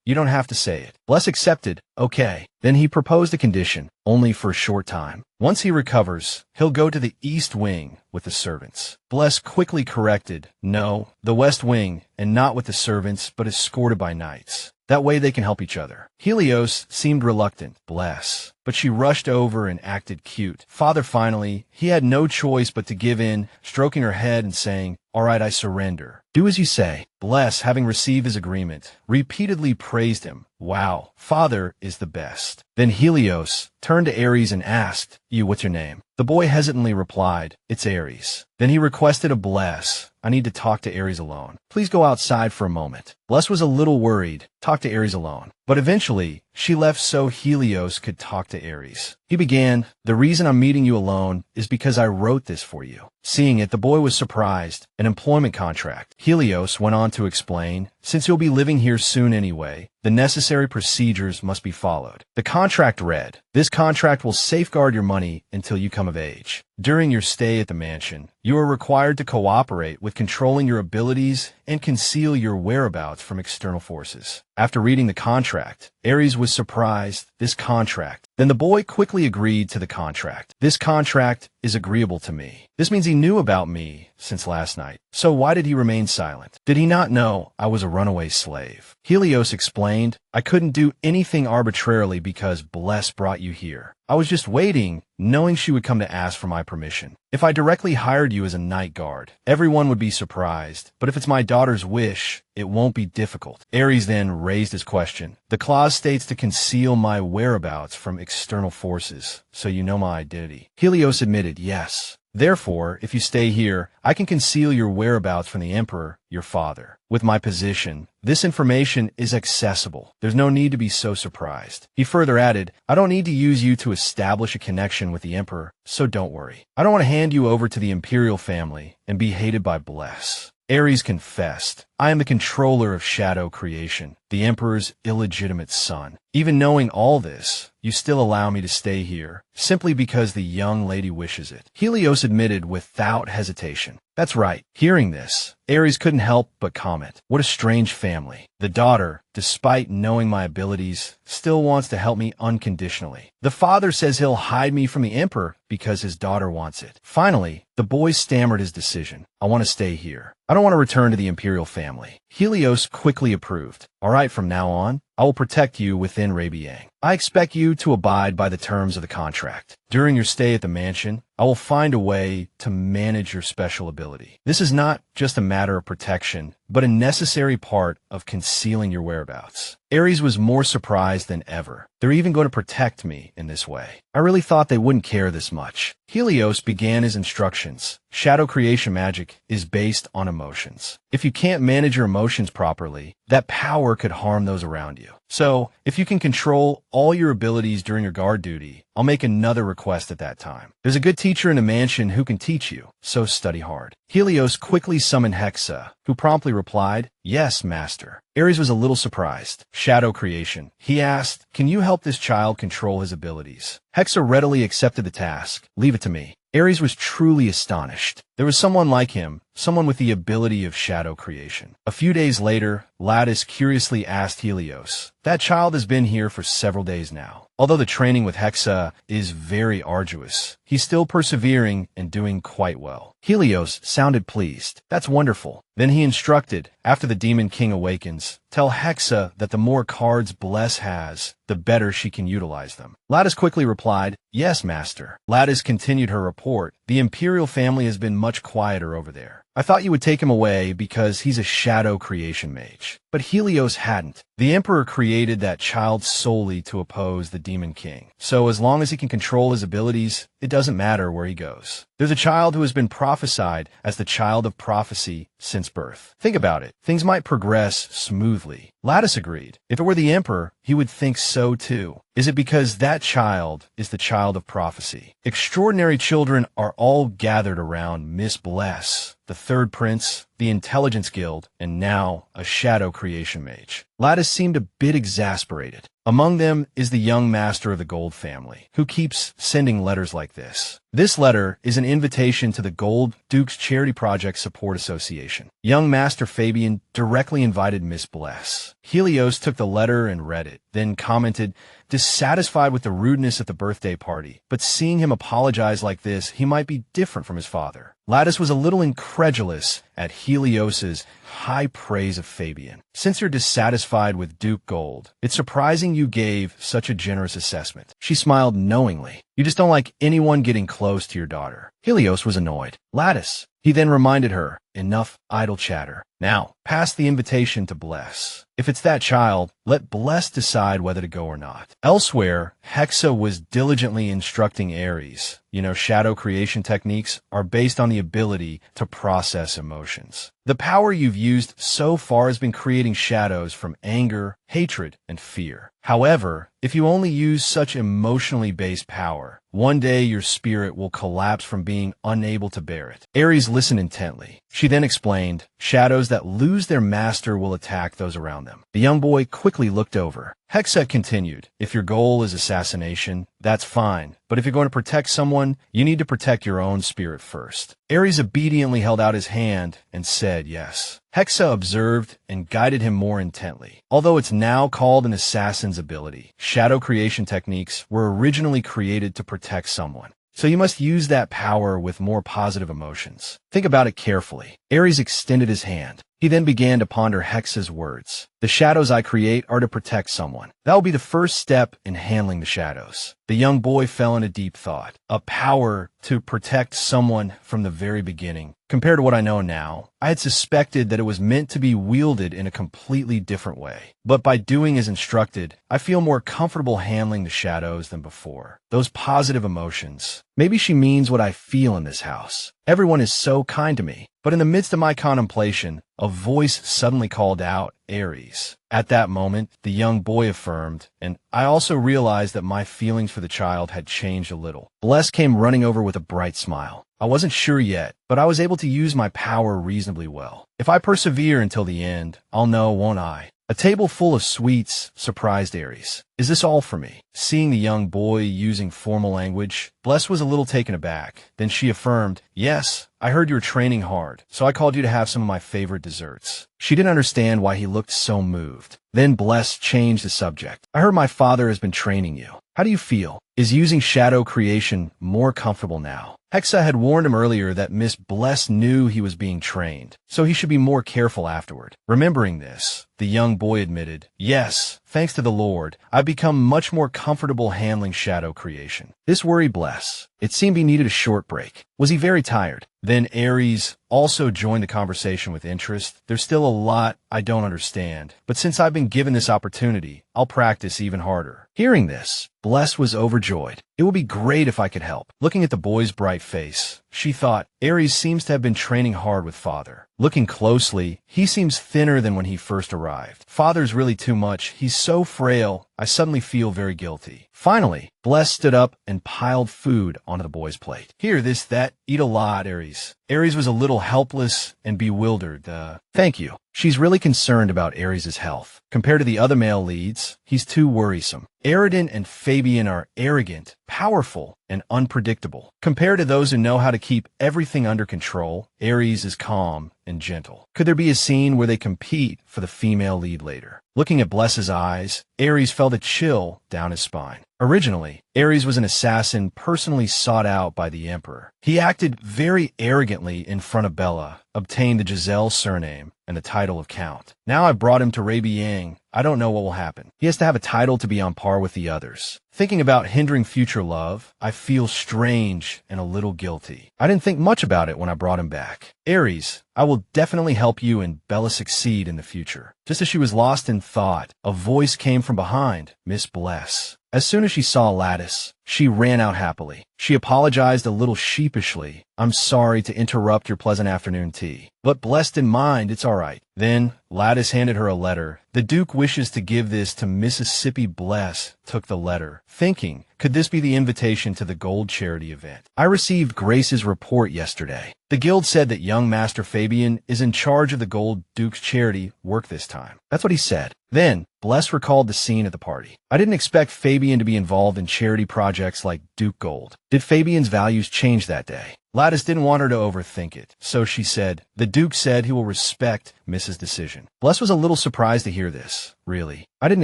you don't have to say it. Bless accepted, okay. Then he proposed a condition, only for a short time. Once he recovers, he'll go to the East Wing with the servants. Bless quickly corrected, no, the West Wing, and not with the servants, but escorted by knights. That way they can help each other. Helios seemed reluctant, Bless, but she rushed over and acted cute. Father finally, he had no choice but to give in, stroking her head and saying, all right, I surrender. Do as you say. Bless, having received his agreement, repeatedly praised him. Wow, father is the best. Then Helios turned to Aries and asked, what's your name? The boy hesitantly replied, it's Aries. Then he requested of Bless, I need to talk to Aries alone. Please go outside for a moment. Bless was a little worried, talk to Aries alone. But eventually, she left so Helios could talk to Aries. He began, the reason I'm meeting you alone is because I wrote this for you. Seeing it, the boy was surprised. An employment contract. Helios went on to explain, since you'll be living here soon anyway, the necessary procedures must be followed. The contract read, this contract will safeguard your money until you come of age. During your stay at the mansion, you are required to cooperate with controlling your abilities and conceal your whereabouts from external forces. After reading the contract, Aries was surprised. This contract. Then the boy quickly agreed to the contract. This contract is agreeable to me. This means he knew about me since last night. So why did he remain silent? Did he not know I was a runaway slave? Helios explained, I couldn't do anything arbitrarily because Bless brought you here. I was just waiting, knowing she would come to ask for my permission. If I directly hired you as a night guard, everyone would be surprised. But if it's my daughter's wish, it won't be difficult. Aries then raised his question. The clause states to conceal my whereabouts from external forces, so you know my identity. Helios admitted, yes. Therefore, if you stay here, I can conceal your whereabouts from the Emperor, your father. With my position, this information is accessible. There's no need to be so surprised. He further added, I don't need to use you to establish a connection with the Emperor, so don't worry. I don't want to hand you over to the Imperial family and be hated by Bless. Aries confessed, I am the controller of shadow creation, the Emperor's illegitimate son. Even knowing all this, you still allow me to stay here, simply because the young lady wishes it. Helios admitted without hesitation. That's right. Hearing this, Aries couldn't help but comment. What a strange family. The daughter, despite knowing my abilities, still wants to help me unconditionally. The father says he'll hide me from the Emperor because his daughter wants it. Finally, the boy stammered his decision. I want to stay here. I don't want to return to the Imperial family. Helios quickly approved. All right, from now on, I will protect you within Rabian. I expect you to abide by the terms of the contract. During your stay at the mansion, I will find a way to manage your special ability. This is not just a matter of protection, but a necessary part of concealing your whereabouts. Aries was more surprised than ever. They're even going to protect me in this way. I really thought they wouldn't care this much. Helios began his instructions. Shadow creation magic is based on emotions. If you can't manage your emotions properly, that power could harm those around you. So, if you can control all your abilities during your guard duty, I'll make another request at that time. There's a good teacher in the mansion who can teach you, so study hard. Helios quickly summoned Hexa, who promptly replied, "Yes, master." Aries was a little surprised. Shadow creation. He asked, "Can you help this child control his abilities?" Hexa readily accepted the task. "Leave it to me." Aries was truly astonished. There was someone like him, someone with the ability of shadow creation. A few days later, Lattice curiously asked Helios, "That child has been here for several days now. Although the training with Hexa is very arduous, he's still persevering and doing quite well." Helios sounded pleased. "That's wonderful." Then he instructed, after the Demon King awakens, tell Hexa that the more cards Bless has, the better she can utilize them. Lattice quickly replied, "Yes, master." Lattice continued her report. "The Imperial family has been much quieter over there. I thought you would take him away because he's a shadow creation mage." But Helios hadn't. The Emperor created that child solely to oppose the Demon King. So as long as he can control his abilities, it doesn't matter where he goes. There's a child who has been prophesied as the child of prophecy since birth. Think about it. Things might progress smoothly. Lattice agreed. If it were the Emperor, he would think so too. Is it because that child is the child of prophecy? Extraordinary children are all gathered around Miss Bless, the third prince, the Intelligence Guild, and now a shadow creation mage. Lattice seemed a bit exasperated. Among them is the young master of the Gold family, who keeps sending letters like this. This letter is an invitation to the Gold Duke's Charity Project Support Association. Young Master Fabian directly invited Miss Bless. Helios took the letter and read it, then commented, dissatisfied with the rudeness at the birthday party, but seeing him apologize like this, he might be different from his father. Lattice was a little incredulous at Helios's high praise of Fabian. "Since you're dissatisfied with Duke Gold, it's surprising you gave such a generous assessment." She smiled knowingly. "You just don't like anyone getting close to your daughter." Helios was annoyed. "Lattice," he then reminded her, "enough idle chatter. Now, pass the invitation to Bless. If it's that child, let Bless decide whether to go or not." Elsewhere, Hexa was diligently instructing Aries. Shadow creation techniques are based on the ability to process emotions. The power you've used so far has been creating shadows from anger, hatred, and fear. However, if you only use such emotionally based power, one day your spirit will collapse from being unable to bear it. Aries listened intently. She then explained, "Shadows that lose their master will attack those around them." The young boy quickly looked over. Hexa continued, "If your goal is assassination, that's fine. But if you're going to protect someone, you need to protect your own spirit first." Aries obediently held out his hand and said yes. Hexa observed and guided him more intently. Although it's now called an assassin's ability, shadow creation techniques were originally created to protect someone. So you must use that power with more positive emotions. Think about it carefully. Aries extended his hand. He then began to ponder Hexa's words. "The shadows I create are to protect someone. That will be the first step in handling the shadows." The young boy fell into deep thought. A power to protect someone from the very beginning. Compared to what I know now, I had suspected that it was meant to be wielded in a completely different way. But by doing as instructed, I feel more comfortable handling the shadows than before. Those positive emotions. Maybe she means what I feel in this house. Everyone is so kind to me. But in the midst of my contemplation, a voice suddenly called out, "Aries." At that moment, the young boy affirmed, and I also realized that my feelings for the child had changed a little. Bless came running over with a bright smile. I wasn't sure yet, but I was able to use my power reasonably well. If I persevere until the end, I'll know, won't I? A table full of sweets surprised Aries. "Is this all for me?" Seeing the young boy using formal language, Bless was a little taken aback. Then she affirmed, "Yes, I heard you were training hard, so I called you to have some of my favorite desserts." She didn't understand why he looked so moved. Then Bless changed the subject. "I heard my father has been training you. How do you feel? Is using shadow creation more comfortable now?" Hexa had warned him earlier that Miss Bless knew he was being trained, so he should be more careful afterward. Remembering this, the young boy admitted, "Yes, thanks to the Lord, I've become much more comfortable handling shadow creation." This worried Bless. It seemed he needed a short break. Was he very tired? Then Aries also joined the conversation with interest. "There's still a lot I don't understand, but since I've been given this opportunity, I'll practice even harder." Hearing this, Bless was overjoyed. It would be great if I could help. Looking at the boy's bright face, she thought, Aries seems to have been training hard with Father. Looking closely, he seems thinner than when he first arrived. Father's really too much. He's so frail. I suddenly feel very guilty. Finally, Bless stood up and piled food onto the boy's plate. Here, this, that, eat a lot, Aries. Aries was a little helpless and bewildered. Thank you. She's really concerned about Aries' health. Compared to the other male leads, he's too worrisome. Aridin and Fabian are arrogant, powerful, and unpredictable. Compared to those who know how to keep everything under control, Aries is calm and gentle. Could there be a scene where they compete for the female lead later? Looking at Bless's eyes, Aries felt a chill down his spine. Originally, Aries was an assassin personally sought out by the Emperor. He acted very arrogantly in front of Bella, obtained the Giselle surname and the title of Count. Now I brought him to Rabian. I don't know what will happen. He has to have a title to be on par with the others. Thinking about hindering future love, I feel strange and a little guilty. I didn't think much about it when I brought him back. Aries, I will definitely help you and Bella succeed in the future. Just as she was lost in thought, a voice came from behind, Miss Bless. As soon as she saw Lattice, she ran out happily. She apologized a little sheepishly. I'm sorry to interrupt your pleasant afternoon tea. But blessed in mind, it's all right. Then, Lattice handed her a letter. The Duke wishes to give this to Mississippi. Bless took the letter, thinking, could this be the invitation to the Gold Charity event? I received Grace's report yesterday. The guild said that young Master Fabian is in charge of the Gold Duke's charity work this time. That's what he said. Then, Bless recalled the scene at the party. I didn't expect Fabian to be involved in charity projects like Duke Gold. Did Fabian's values change that day? Lattice didn't want her to overthink it, so she said, the Duke said he will respect Mrs. decision. Bless was a little surprised to hear this, really. I didn't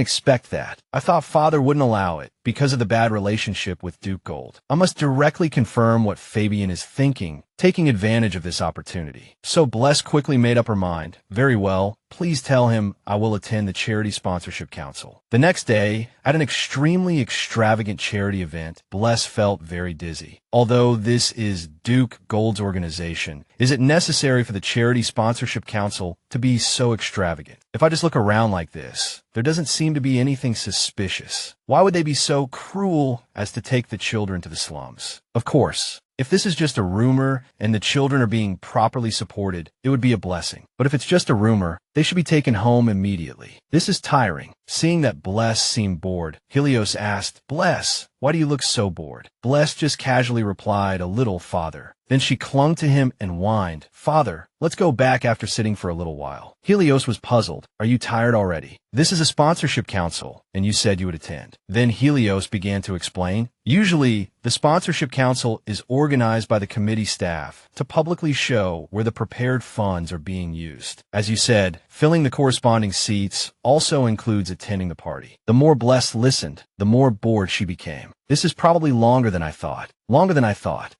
expect that. I thought Father wouldn't allow it, because of the bad relationship with Duke Gold. I must directly confirm what Fabian is thinking, taking advantage of this opportunity. So Bless quickly made up her mind. Very well, please tell him I will attend the Charity Sponsorship Council. The next day, at an extremely extravagant charity event, Bless felt very dizzy. Although this is Duke Gold's organization, is it necessary for the Charity Sponsorship Council to be so extravagant? If I just look around like this, there doesn't seem to be anything suspicious. Why would they be so cruel as to take the children to the slums? Of course, if this is just a rumor and the children are being properly supported, it would be a blessing. But if it's just a rumor, they should be taken home immediately. This is tiring. Seeing that Bless seemed bored, Helios asked, Bless, why do you look so bored? Bless just casually replied, a little, Father. Then she clung to him and whined, Father, let's go back after sitting for a little while. Helios was puzzled. Are you tired already? This is a sponsorship council, and you said you would attend. Then Helios began to explain. Usually, the sponsorship council is organized by the committee staff to publicly show where the prepared funds are being used. As you said, filling the corresponding seats also includes attending the party. The more Bless listened, the more bored she became. This is probably longer than I thought.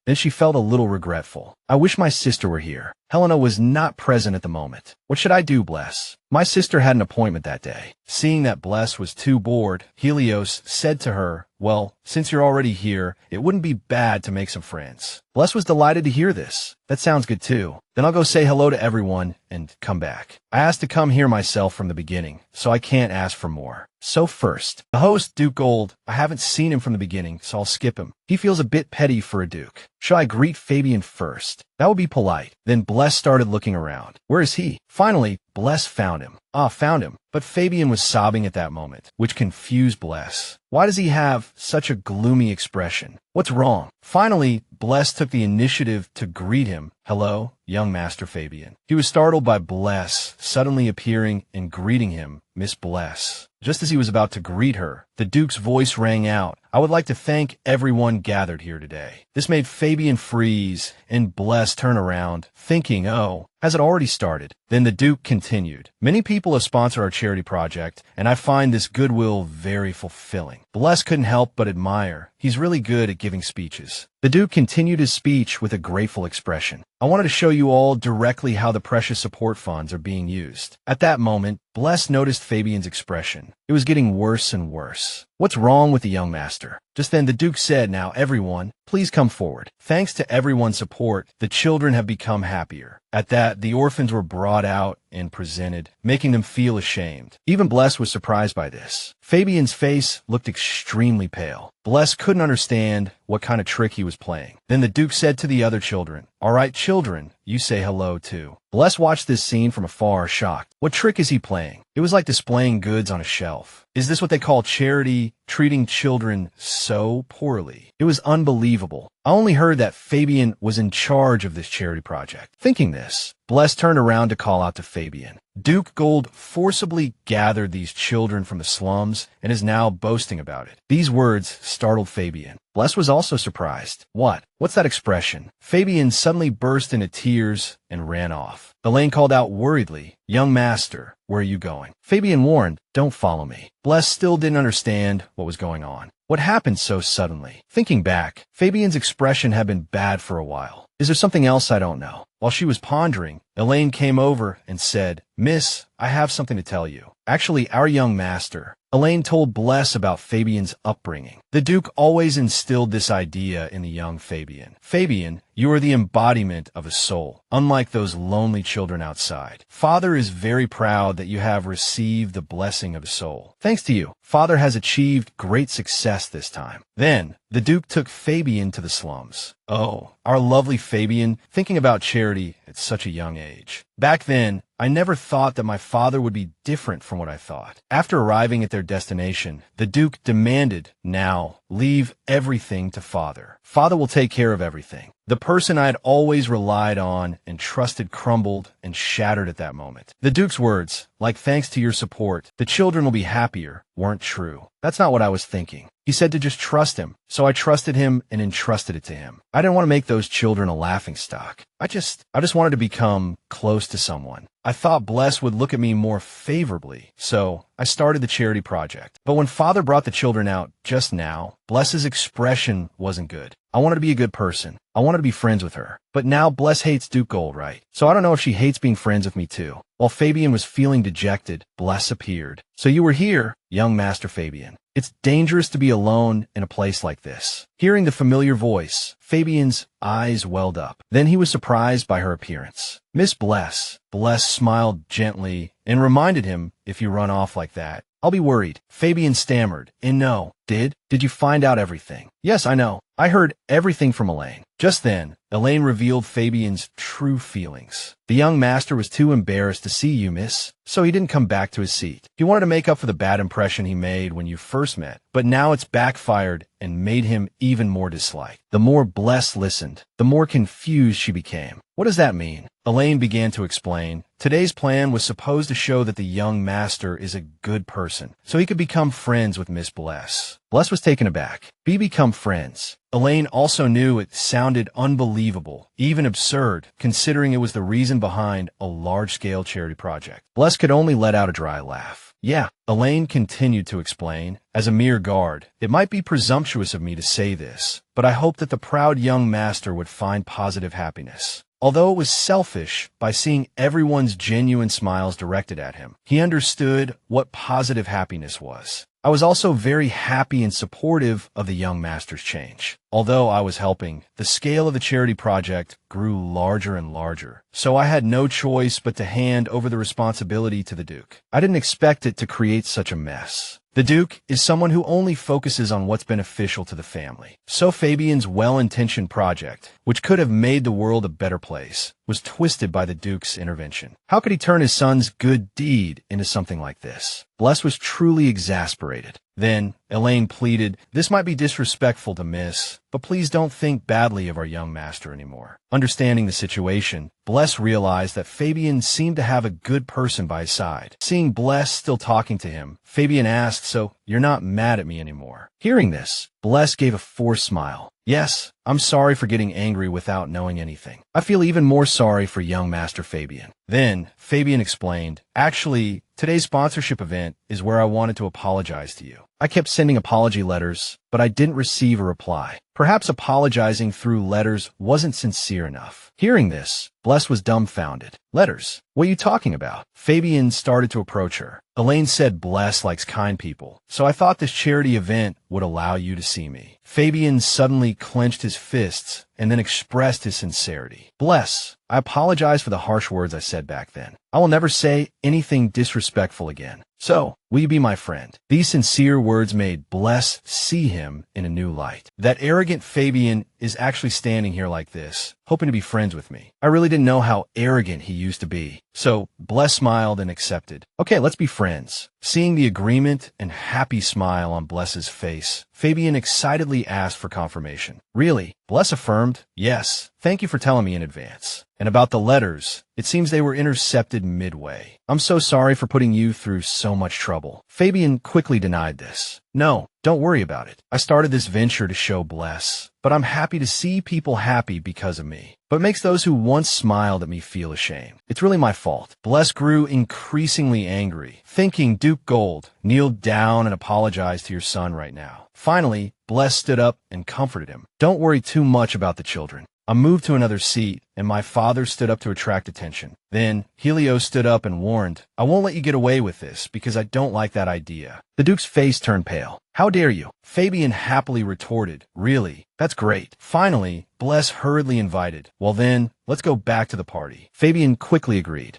Then she felt a little regretful. I wish my sister were here. Helena was not present at the moment. What should I do, Bless? My sister had an appointment that day. Seeing that Bless was too bored, Helios said to her, well, since you're already here, it wouldn't be bad to make some friends. Bless was delighted to hear this. That sounds good too. Then I'll go say hello to everyone and come back. I asked to come here myself from the beginning, so I can't ask for more. So first, the host, Duke Gold, I haven't seen him from the beginning, so I'll skip him. He feels a bit petty for a Duke. Shall I greet Fabian first? That would be polite. Then Bless started looking around. Where is he? Finally, Bless found him. Found him. But Fabian was sobbing at that moment, which confused Bless. Why does he have such a gloomy expression? What's wrong? Finally, Bless took the initiative to greet him. Hello, young Master Fabian. He was startled by Bless suddenly appearing and greeting him, Miss Bless. Just as he was about to greet her, the Duke's voice rang out. I would like to thank everyone gathered here today. This made Fabian freeze and Bless turn around, thinking, oh, has it already started? Then the Duke continued. Many people have sponsored our charity project, and I find this goodwill very fulfilling. Bless couldn't help but admire. He's really good at giving speeches. The Duke continued his speech with a grateful expression. I wanted to show you all directly how the precious support funds are being used. At that moment, Bless noticed Fabian's expression. It was getting worse and worse. What's wrong with the young master? Just then the Duke said, now everyone, please come forward. Thanks to everyone's support, the children have become happier. At that, the orphans were brought out and presented, making them feel ashamed. Even Bless was surprised by this. Fabian's face looked extremely pale. Bless couldn't understand what kind of trick he was playing. Then the Duke said to the other children, all right, children, you say hello too. Bless watched this scene from afar, shocked. What trick is he playing? It was like displaying goods on a shelf. Is this what they call charity, treating children so poorly? It was unbelievable. I only heard that Fabian was in charge of this charity project. Thinking this, Bless turned around to call out to Fabian. Duke Gold forcibly gathered these children from the slums and is now boasting about it. These words startled Fabian. Bless was also surprised. What? What's that expression? Fabian suddenly burst into tears and ran off. Elaine called out worriedly, young master, where are you going? Fabian warned, don't follow me. Bless still didn't understand what was going on. What happened so suddenly? Thinking back, Fabian's expression had been bad for a while. Is there something else I don't know? While she was pondering, Elaine came over and said, Miss, I have something to tell you. Actually, our young master. Elaine told Bless about Fabian's upbringing. The Duke always instilled this idea in the young Fabian. Fabian, you are the embodiment of a soul, unlike those lonely children outside. Father is very proud that you have received the blessing of a soul. Thanks to you, Father has achieved great success this time. Then, the Duke took Fabian to the slums. Oh, our lovely Fabian, thinking about charity at such a young age. Back then, I never thought that my father would be different from what I thought. After arriving at their destination, the Duke demanded, now, leave everything to Father. Father will take care of everything. The person I had always relied on and trusted crumbled and shattered at that moment. The Duke's words, like thanks to your support, the children will be happier, weren't true. That's not what I was thinking. He said to just trust him, so I trusted him and entrusted it to him. I didn't want to make those children a laughingstock. I just wanted to become close to someone. I thought Bless would look at me more favorably, so I started the charity project. But when Father brought the children out just now, Bless's expression wasn't good. I wanted to be a good person. I wanted to be friends with her. But now Bless hates Duke Gold, right? So I don't know if she hates being friends with me too. While Fabian was feeling dejected, Bless appeared. So you were here, young Master Fabian. It's dangerous to be alone in a place like this. Hearing the familiar voice, Fabian's eyes welled up. Then he was surprised by her appearance. Miss Bless. Bless smiled gently and reminded him, if you run off like that, I'll be worried. Fabian stammered, and no. Did you find out everything? Yes, I know. I heard everything from Elaine. Just then, Elaine revealed Fabian's true feelings. The young master was too embarrassed to see you, miss, so he didn't come back to his seat. He wanted to make up for the bad impression he made when you first met, but now it's backfired and made him even more disliked. The more Bless listened, the more confused she became. What does that mean? Elaine began to explain. Today's plan was supposed to show that the young master is a good person, so he could become friends with Miss Bless. Bless was taken aback. Become friends. Elaine also knew it sounded unbelievable, even absurd, considering it was the reason behind a large-scale charity project. Bless could only let out a dry laugh. Yeah, Elaine continued to explain. As a mere guard, it might be presumptuous of me to say this, but I hope that the proud young master would find positive happiness. Although it was selfish, by seeing everyone's genuine smiles directed at him, he understood what positive happiness was. I was also very happy and supportive of the young master's change. Although I was helping, the scale of the charity project grew larger and larger, so I had no choice but to hand over the responsibility to the Duke. I didn't expect it to create such a mess. The Duke is someone who only focuses on what's beneficial to the family. So Fabian's well-intentioned project, which could have made the world a better place, was twisted by the Duke's intervention. How could he turn his son's good deed into something like this? Bless was truly exasperated. Then, Elaine pleaded, this might be disrespectful to Miss, but please don't think badly of our young master anymore. Understanding the situation, Bless realized that Fabian seemed to have a good person by his side. Seeing Bless still talking to him, Fabian asked, so you're not mad at me anymore? Hearing this, Bless gave a forced smile. Yes, I'm sorry for getting angry without knowing anything. I feel even more sorry for young Master Fabian. Then, Fabian explained, actually, today's sponsorship event is where I wanted to apologize to you. I kept sending apology letters, but I didn't receive a reply. Perhaps apologizing through letters wasn't sincere enough. Hearing this, Bless was dumbfounded. Letters? What are you talking about? Fabian started to approach her. Elaine said Bless likes kind people, so I thought this charity event would allow you to see me. Fabian suddenly clenched his fists and then expressed his sincerity. Bless, I apologize for the harsh words I said back then. I will never say anything disrespectful again. So, will you be my friend? These sincere words made Bless see him in a new light. That arrogant Fabian is actually standing here like this, hoping to be friends with me. I really didn't know how arrogant he used to be. So, Bless smiled and accepted. Okay, let's be friends. Seeing the agreement and happy smile on Bless's face, Fabian excitedly asked for confirmation. Really? Bless affirmed, yes, thank you for telling me in advance. And about the letters, it seems they were intercepted midway. I'm so sorry for putting you through so much trouble. Fabian quickly denied this. No, don't worry about it. I started this venture to show Bless, but I'm happy to see people happy because of me. But makes those who once smiled at me feel ashamed. It's really my fault. Bless grew increasingly angry, thinking Duke Gold, kneel down and apologize to your son right now. Finally, Bless stood up and comforted him. Don't worry too much about the children. I moved to another seat, and my father stood up to attract attention. Then, Helios stood up and warned, I won't let you get away with this because I don't like that idea. The Duke's face turned pale. How dare you? Fabian happily retorted, really? That's great. Finally, Bless hurriedly invited. Well then, let's go back to the party. Fabian quickly agreed.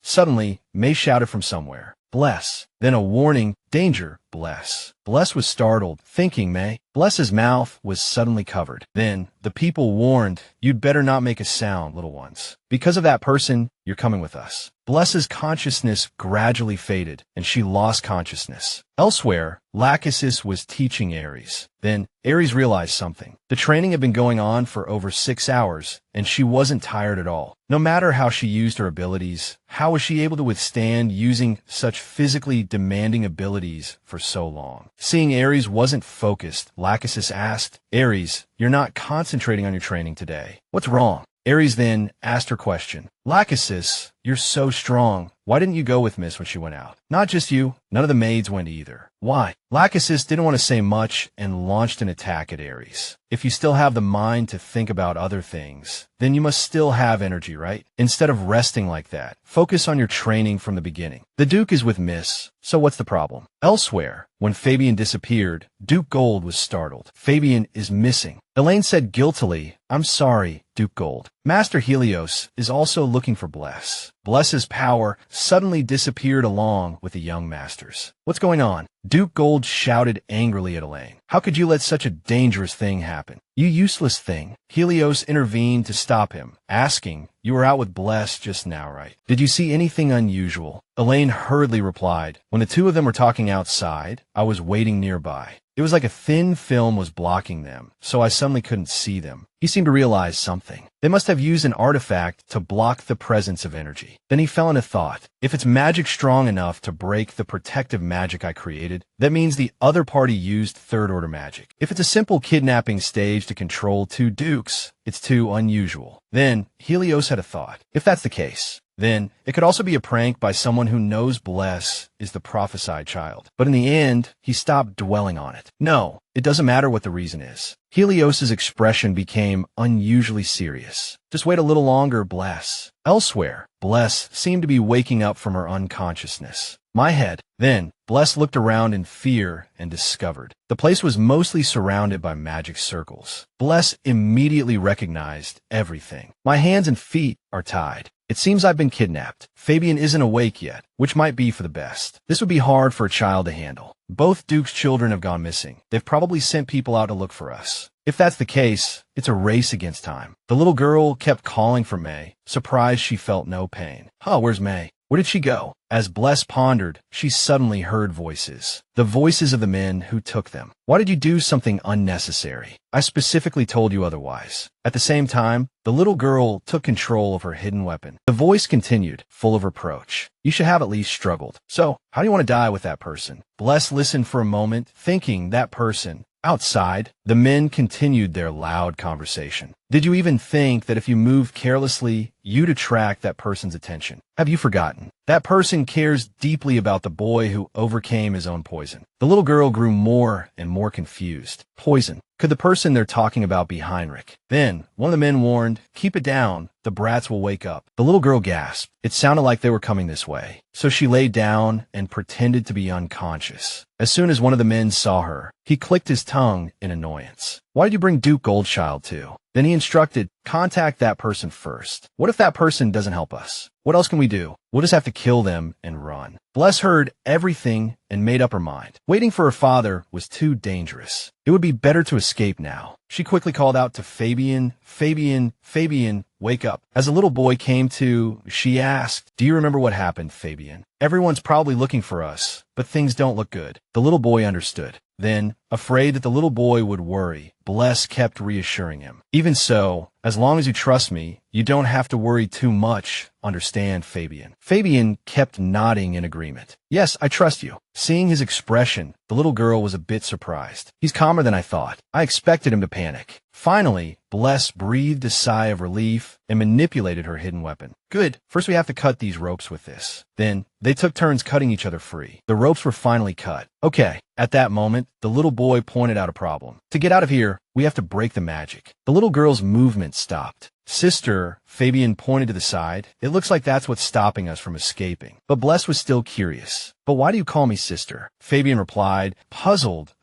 Suddenly, May shouted from somewhere. Bless. Then a warning, danger, Bless. Bless was startled, thinking May. Bless's mouth was suddenly covered. Then, the people warned, you'd better not make a sound, little ones. Because of that person, you're coming with us. Bless's consciousness gradually faded, and she lost consciousness. Elsewhere, Lachesis was teaching Aries. Then, Aries realized something. The training had been going on for over 6 hours, and she wasn't tired at all. No matter how she used her abilities, how was she able to withstand using such physically demanding abilities for so long? Seeing Aries wasn't focused, Lachesis asked, Aries, you're not concentrating on your training today. What's wrong? Aries then asked her question. Lachesis, you're so strong. Why didn't you go with Miss when she went out? Not just you. None of the maids went either. Why? Lachesis didn't want to say much and launched an attack at Aries. If you still have the mind to think about other things, then you must still have energy, right? Instead of resting like that, focus on your training from the beginning. The Duke is with Miss, so what's the problem? Elsewhere, when Fabian disappeared, Duke Gold was startled. Fabian is missing. Elaine said guiltily, I'm sorry, Duke Gold. Master Helios is also looking for Bless. Bless's power suddenly disappeared along with the young masters. What's going on? Duke Gold shouted angrily at Elaine. How could you let such a dangerous thing happen? You useless thing. Helios intervened to stop him, asking, you were out with Bless just now, right? Did you see anything unusual? Elaine hurriedly replied, when the two of them were talking outside, I was waiting nearby. It was like a thin film was blocking them, so I suddenly couldn't see them. He seemed to realize something. They must have used an artifact to block the presence of energy. Then he fell into thought. If it's magic strong enough to break the protective magic I created, that means the other party used third-order magic. If it's a simple kidnapping stage to control two dukes, it's too unusual. Then, Helios had a thought. If that's the case, then it could also be a prank by someone who knows Bless is the Prophesied Child. But in the end, he stopped dwelling on it. No, it doesn't matter what the reason is. Helios's expression became unusually serious. Just wait a little longer, Bless. Elsewhere, Bless seemed to be waking up from her unconsciousness. My head. Then, Bless looked around in fear and discovered the place was mostly surrounded by magic circles. Bless immediately recognized everything. My hands and feet are tied. It seems I've been kidnapped. Fabian isn't awake yet, which might be for the best. This would be hard for a child to handle. Both Duke's children have gone missing. They've probably sent people out to look for us. If that's the case, it's a race against time. The little girl kept calling for May, surprised she felt no pain. Where's May? Where did she go? As Bless pondered, she suddenly heard voices. The voices of the men who took them. Why did you do something unnecessary? I specifically told you otherwise. At the same time, the little girl took control of her hidden weapon. The voice continued, full of reproach. You should have at least struggled. So, how do you want to die with that person? Bless listened for a moment, thinking that person. Outside, the men continued their loud conversation. Did you even think that if you moved carelessly, you'd attract that person's attention? Have you forgotten? That person cares deeply about the boy who overcame his own poison. The little girl grew more and more confused. Poison. Could the person they're talking about be Hinrich? Then, one of the men warned, "Keep it down. The brats will wake up." The little girl gasped. It sounded like they were coming this way. So she lay down and pretended to be unconscious. As soon as one of the men saw her, he clicked his tongue in annoyance. "Why did you bring Duke Goldchild too?" Then he instructed, "Contact that person first. What if that person doesn't help us? What else can we do? We'll just have to kill them and run." Bless heard everything and made up her mind. Waiting for her father was too dangerous. It would be better to escape now. She quickly called out to Fabian, "Fabian, Fabian, wake up." As the little boy came to, she asked, "Do you remember what happened, Fabian? Everyone's probably looking for us, but things don't look good." The little boy understood. Then, afraid that the little boy would worry, Bless kept reassuring him. "Even so, as long as you trust me, you don't have to worry too much. Understand, Fabian?" Fabian kept nodding in agreement. "Yes, I trust you." Seeing his expression, the little girl was a bit surprised. "He's calmer than I thought. I expected him to panic." Finally, Bless breathed a sigh of relief and manipulated her hidden weapon. "Good. First we have to cut these ropes with this." Then, they took turns cutting each other free. The ropes were finally cut. "Okay." At that moment, the little boy pointed out a problem. "To get out of here, we have to break the magic." The little girl's movement stopped. "Sister," Fabian pointed to the side, "it looks like that's what's stopping us from escaping." But Bless was still curious. "But why do you call me sister?" Fabian replied, puzzled,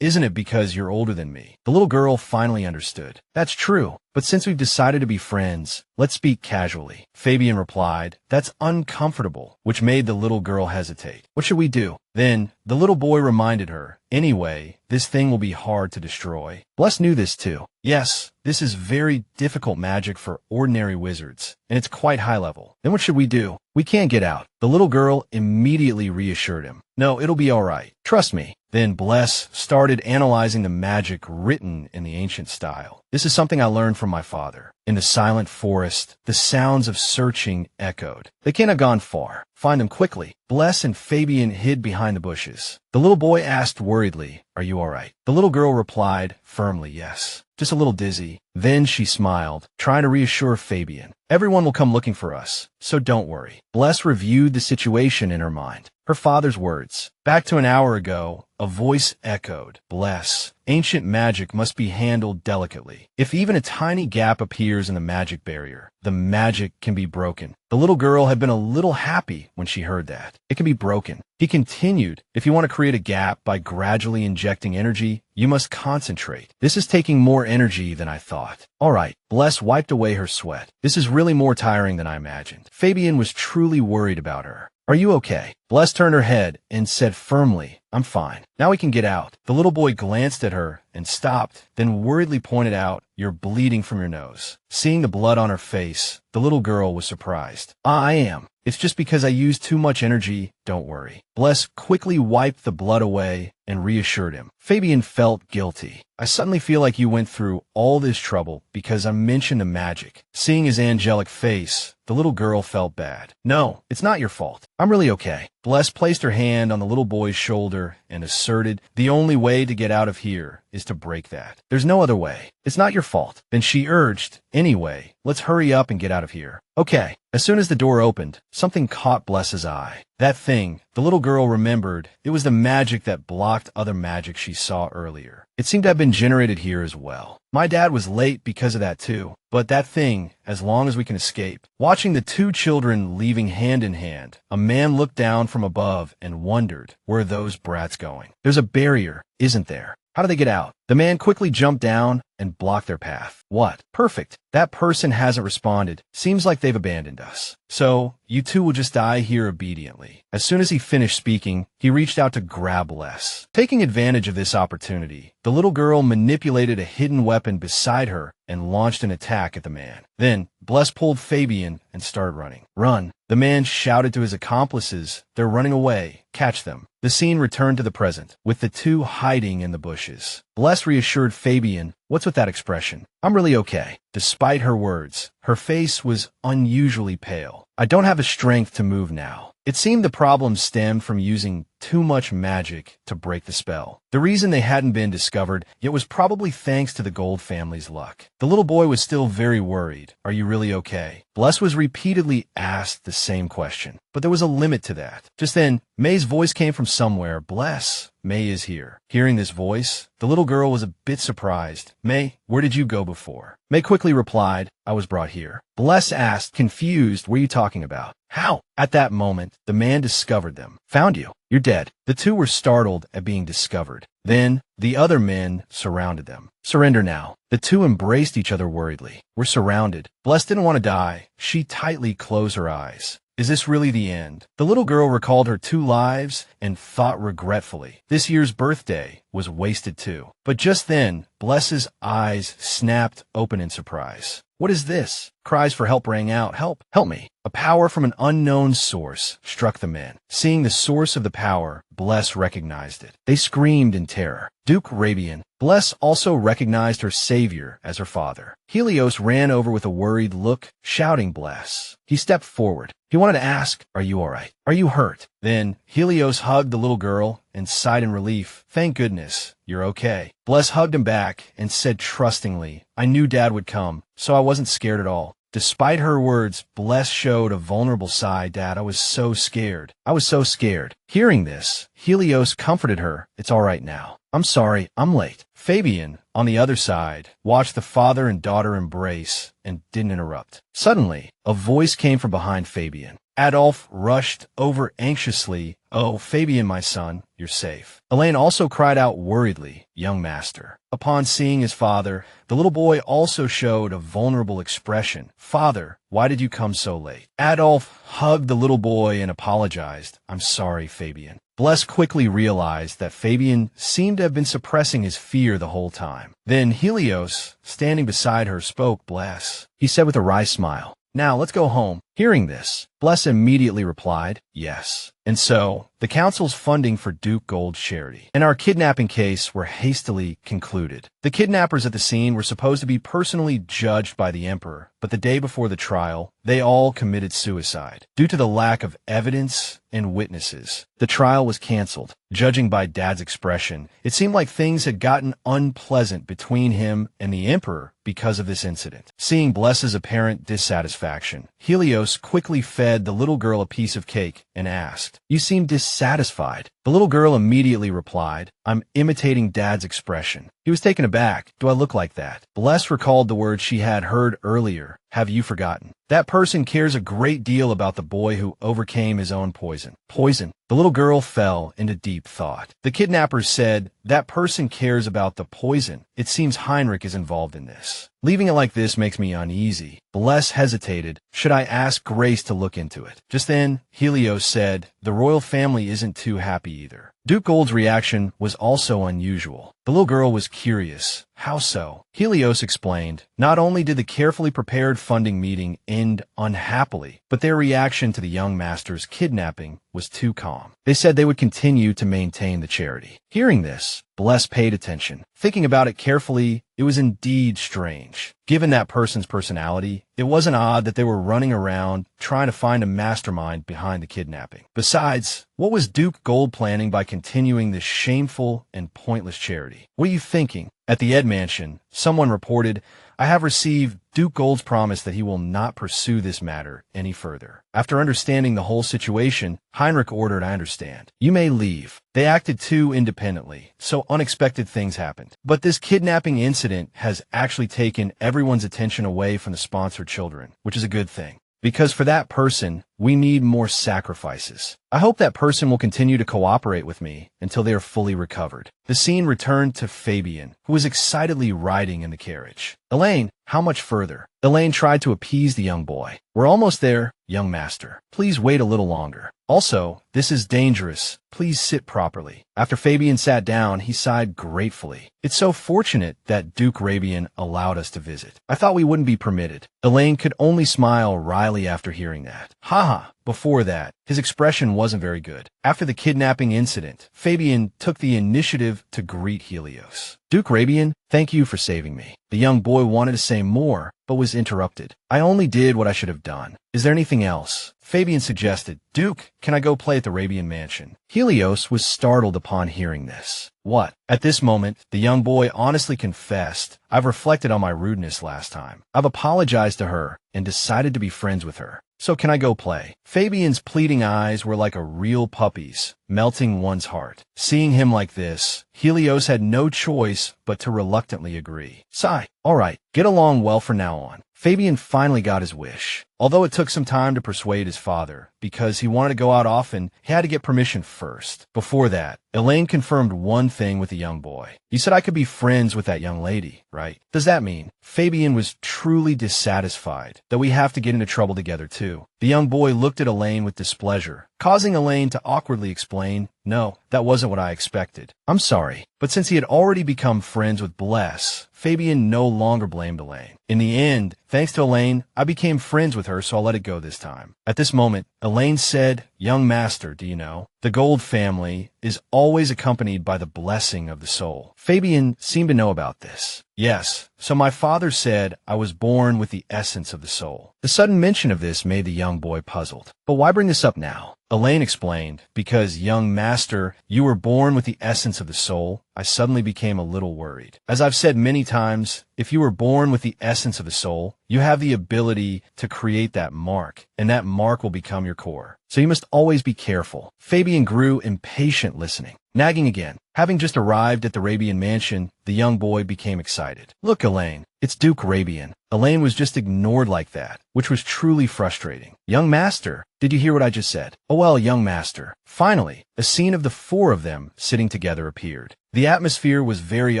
Isn't it because you're older than me?" The little girl finally understood. "That's true. But since we've decided to be friends, let's speak casually." Fabian replied, "That's uncomfortable," which made the little girl hesitate. "What should we do?" Then, the little boy reminded her, "Anyway, this thing will be hard to destroy." Bless knew this too. "Yes, this is very difficult magic for ordinary wizards, and it's quite high level." "Then what should we do?" "We can't get out." The little girl immediately reassured him. "No, it'll be all right. Trust me." Then Bless started analyzing the magic written in the ancient style. "This is something I learned from my father." In the silent forest, the sounds of searching echoed. "They can't have gone far. Find them quickly." Bless and Fabian hid behind the bushes. The little boy asked worriedly, "Are you all right?" The little girl replied firmly, "Yes. Just a little dizzy." Then she smiled, trying to reassure Fabian. "Everyone will come looking for us, so don't worry." Bless reviewed the situation in her mind. Her father's words. Back to an hour ago, a voice echoed, "Bless, ancient magic must be handled delicately. If even a tiny gap appears in the magic barrier, the magic can be broken." The little girl had been a little happy when she heard that. It can be broken. He continued, "If you want to create a gap by gradually injecting energy, you must concentrate. This is taking more energy than I thought." "All right." Bless wiped away her sweat. "This is really more tiring than I imagined." Fabian was truly worried about her. "Are you okay?" Bless turned her head and said firmly, "I'm fine. Now we can get out." The little boy glanced at her and stopped, then worriedly pointed out, "You're bleeding from your nose." Seeing the blood on her face, the little girl was surprised. "I am. It's just because I used too much energy. Don't worry." Bless quickly wiped the blood away and reassured him. Fabian felt guilty. "I suddenly feel like you went through all this trouble because I mentioned the magic." Seeing his angelic face, the little girl felt bad. "No, it's not your fault. I'm really okay." Bless placed her hand on the little boy's shoulder and asserted, "The only way to get out of here is to break that. There's no other way. It's not your fault." Then she urged, "Anyway, let's hurry up and get out of here." "Okay." As soon as the door opened, something caught Bless's eye. That thing, the little girl remembered, it was the magic that blocked other magic she saw earlier. It seemed to have been generated here as well. "My dad was late because of that too. But that thing, as long as we can escape." Watching the two children leaving hand in hand, a man looked down from above and wondered, where are those brats going? "There's a barrier, isn't there? How do they get out?" The man quickly jumped down and blocked their path. "What? Perfect. That person hasn't responded. Seems like they've abandoned us. So, you two will just die here obediently." As soon as he finished speaking, he reached out to grab Bless. Taking advantage of this opportunity, the little girl manipulated a hidden weapon beside her and launched an attack at the man. Then, Bless pulled Fabian and started running. "Run!" The man shouted to his accomplices. "They're running away. Catch them." The scene returned to the present, with the two hiding in the bushes. Bless reassured Fabian. What's with that expression? I'm really okay. Despite her words, her face was unusually pale. I don't have the strength to move now. It seemed the problem stemmed from using too much magic to break the spell. The reason they hadn't been discovered yet was probably thanks to the Gold family's luck. The little boy was still very worried. Are you really okay? Bless was repeatedly asked the same question, but there was a limit to that. Just then, May's voice came from somewhere. Bless, May is here. Hearing this voice, the little girl was a bit surprised. May, where did you go before? May quickly replied, I was brought here. Bless asked, confused, what are you talking about? How? At that moment, the man discovered them. Found you. You're dead. The two were startled at being discovered. Then, the other men surrounded them. Surrender now. The two embraced each other worriedly. We're surrounded. Bless didn't want to die. She tightly closed her eyes. Is this really the end? The little girl recalled her 2 lives and thought regretfully. This year's birthday was wasted too. But just then, Bless's eyes snapped open in surprise. What is this? Cries for help rang out. Help! Help me! A power from an unknown source struck the men. Seeing the source of the power, Bless recognized it. They screamed in terror. Duke Rabian. Bless also recognized her savior as her father. Helios ran over with a worried look, shouting Bless. He stepped forward. He wanted to ask, are you all right? Are you hurt? Then Helios hugged the little girl and sighed in relief. Thank goodness, you're okay. Bless hugged him back and said trustingly, I knew Dad would come, so I wasn't scared at all. Despite her words, Bless showed a vulnerable side. Dad, I was so scared. I was so scared. Hearing this, Helios comforted her. It's all right now. I'm sorry, I'm late. Fabian, on the other side, watched the father and daughter embrace and didn't interrupt. Suddenly, a voice came from behind Fabian. Adolf rushed over anxiously. Oh, Fabian, my son, you're safe. Elaine also cried out worriedly, young master. Upon seeing his father, the little boy also showed a vulnerable expression. Father, why did you come so late? Adolf hugged the little boy and apologized. I'm sorry, Fabian. Bless quickly realized that Fabian seemed to have been suppressing his fear the whole time. Then Helios, standing beside her, spoke. Bless, he said with a wry smile. Now let's go home. Hearing this, Bless immediately replied, yes. And so, the council's funding for Duke Gold's charity and our kidnapping case were hastily concluded. The kidnappers at the scene were supposed to be personally judged by the Emperor, but the day before the trial, they all committed suicide. Due to the lack of evidence and witnesses, the trial was canceled. Judging by Dad's expression, it seemed like things had gotten unpleasant between him and the Emperor because of this incident. Seeing Bless's apparent dissatisfaction, Helios quickly fed the little girl a piece of cake and asked, You seem dissatisfied. The little girl immediately replied, I'm imitating Dad's expression. He was taken aback. Do I look like that? Bless recalled the words she had heard earlier. Have you forgotten? That person cares a great deal about the boy who overcame his own poison. Poison. The little girl fell into deep thought. The kidnappers said, that person cares about the poison. It seems Hinrich is involved in this. Leaving it like this makes me uneasy. Bless hesitated. Should I ask Grace to look into it? Just then, Helios said, the royal family isn't too happy either. Duke Gold's reaction was also unusual. The little girl was curious. How so? Helios explained, not only did the carefully prepared funding meeting end unhappily, but their reaction to the young master's kidnapping was too calm. They said they would continue to maintain the charity. Hearing this, Bless paid attention. Thinking about it carefully, it was indeed strange. Given that person's personality, it wasn't odd that they were running around trying to find a mastermind behind the kidnapping. Besides, what was Duke Gold planning by continuing this shameful and pointless charity? What are you thinking? At the Ed Mansion, someone reported, I have received Duke Gold's promise that he will not pursue this matter any further. After understanding the whole situation, Hinrich ordered, I understand. You may leave. They acted too independently, so unexpected things happened. But this kidnapping incident has actually taken everyone's attention away from the sponsored children, which is a good thing. Because for that person, we need more sacrifices. I hope that person will continue to cooperate with me until they are fully recovered. The scene returned to Fabian, who was excitedly riding in the carriage. Elaine, how much further? Elaine tried to appease the young boy. We're almost there, young master. Please wait a little longer. Also, this is dangerous. Please sit properly. After Fabian sat down, he sighed gratefully. It's so fortunate that Duke Rabian allowed us to visit. I thought we wouldn't be permitted. Elaine could only smile wryly after hearing that. Ha Before that, his expression wasn't very good. After the kidnapping incident, Fabian took the initiative to greet Helios. Duke Rabian, thank you for saving me. The young boy wanted to say more, but was interrupted. I only did what I should have done. Is there anything else? Fabian suggested. Duke, can I go play at the Rabian mansion? Helios was startled upon hearing this. What? At this moment, the young boy honestly confessed, I've reflected on my rudeness last time. I've apologized to her and decided to be friends with her. So can I go play? Fabian's pleading eyes were like a real puppy's, melting one's heart. Seeing him like this, Helios had no choice but to reluctantly agree. Sigh. All right, get along well from now on. Fabian finally got his wish. Although it took some time to persuade his father, because he wanted to go out often, he had to get permission first. Before that, Elaine confirmed one thing with the young boy. You said I could be friends with that young lady, right? Does that mean? Fabian was truly dissatisfied that we have to get into trouble together too. The young boy looked at Elaine with displeasure, causing Elaine to awkwardly explain, no, that wasn't what I expected. I'm sorry. But since he had already become friends with Bless, Fabian no longer blamed Elaine. In the end, thanks to Elaine, I became friends with her, so I'll let it go this time. At this moment, Elaine said, Young master, do you know? The Gold family is always accompanied by the blessing of the soul. Fabian seemed to know about this. Yes, so my father said I was born with the essence of the soul. The sudden mention of this made the young boy puzzled. But why bring this up now? Elaine explained, because, young master, you were born with the essence of the soul, I suddenly became a little worried. As I've said many times, if you were born with the essence of the soul, you have the ability to create that mark, and that mark will become your core. So you must always be careful. Fabian grew impatient listening. Nagging again. Having just arrived at the Rabian mansion, the young boy became excited. Look, Elaine, it's Duke Rabian. Elaine was just ignored like that, which was truly frustrating. Young master, did you hear what I just said? Oh well, young master. Finally, a scene of the four of them sitting together appeared. The atmosphere was very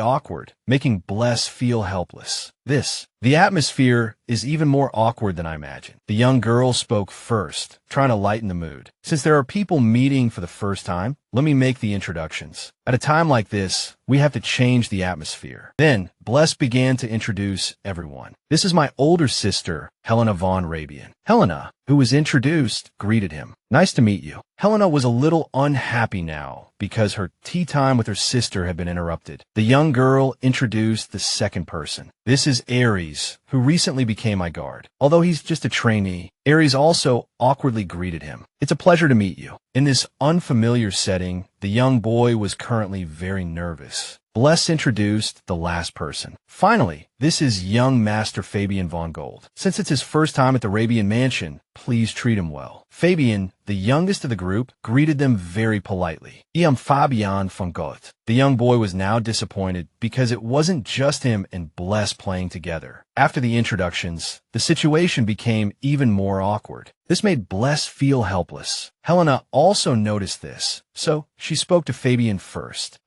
awkward, making Bless feel helpless. The atmosphere is even more awkward than I imagined. The young girl spoke first, trying to lighten the mood. Since there are people meeting for the first time, let me make the introductions. At a time like this, we have to change the atmosphere. Then, Bless began to introduce everyone. This is my older sister, Helena von Rabian. Helena, who was introduced, greeted him. Nice to meet you. Helena was a little unhappy now because her tea time with her sister had been interrupted. The young girl introduced the second person. This is Aries, who recently became my guard. Although he's just a trainee, Aries also awkwardly greeted him. It's a pleasure to meet you. In this unfamiliar setting, the young boy was currently very nervous. Bless introduced the last person. Finally, this is young Master Fabian von Gold. Since it's his first time at the Rabian mansion, please treat him well. Fabian, the youngest of the group, greeted them very politely. I am Fabian von Gold. The young boy was now disappointed because it wasn't just him and Bless playing together. After the introductions, the situation became even more awkward. This made Bless feel helpless. Helena also noticed this, so she spoke to Fabian first.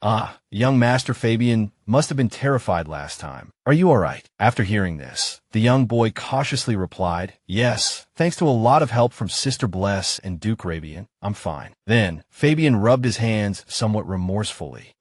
Young Master Fabian must have been terrified last time. Are you all right? After hearing this, the young boy cautiously replied, yes, thanks to a lot of help from Sister Bless and Duke Rabian, I'm fine. Then, Fabian rubbed his hands somewhat remorsefully.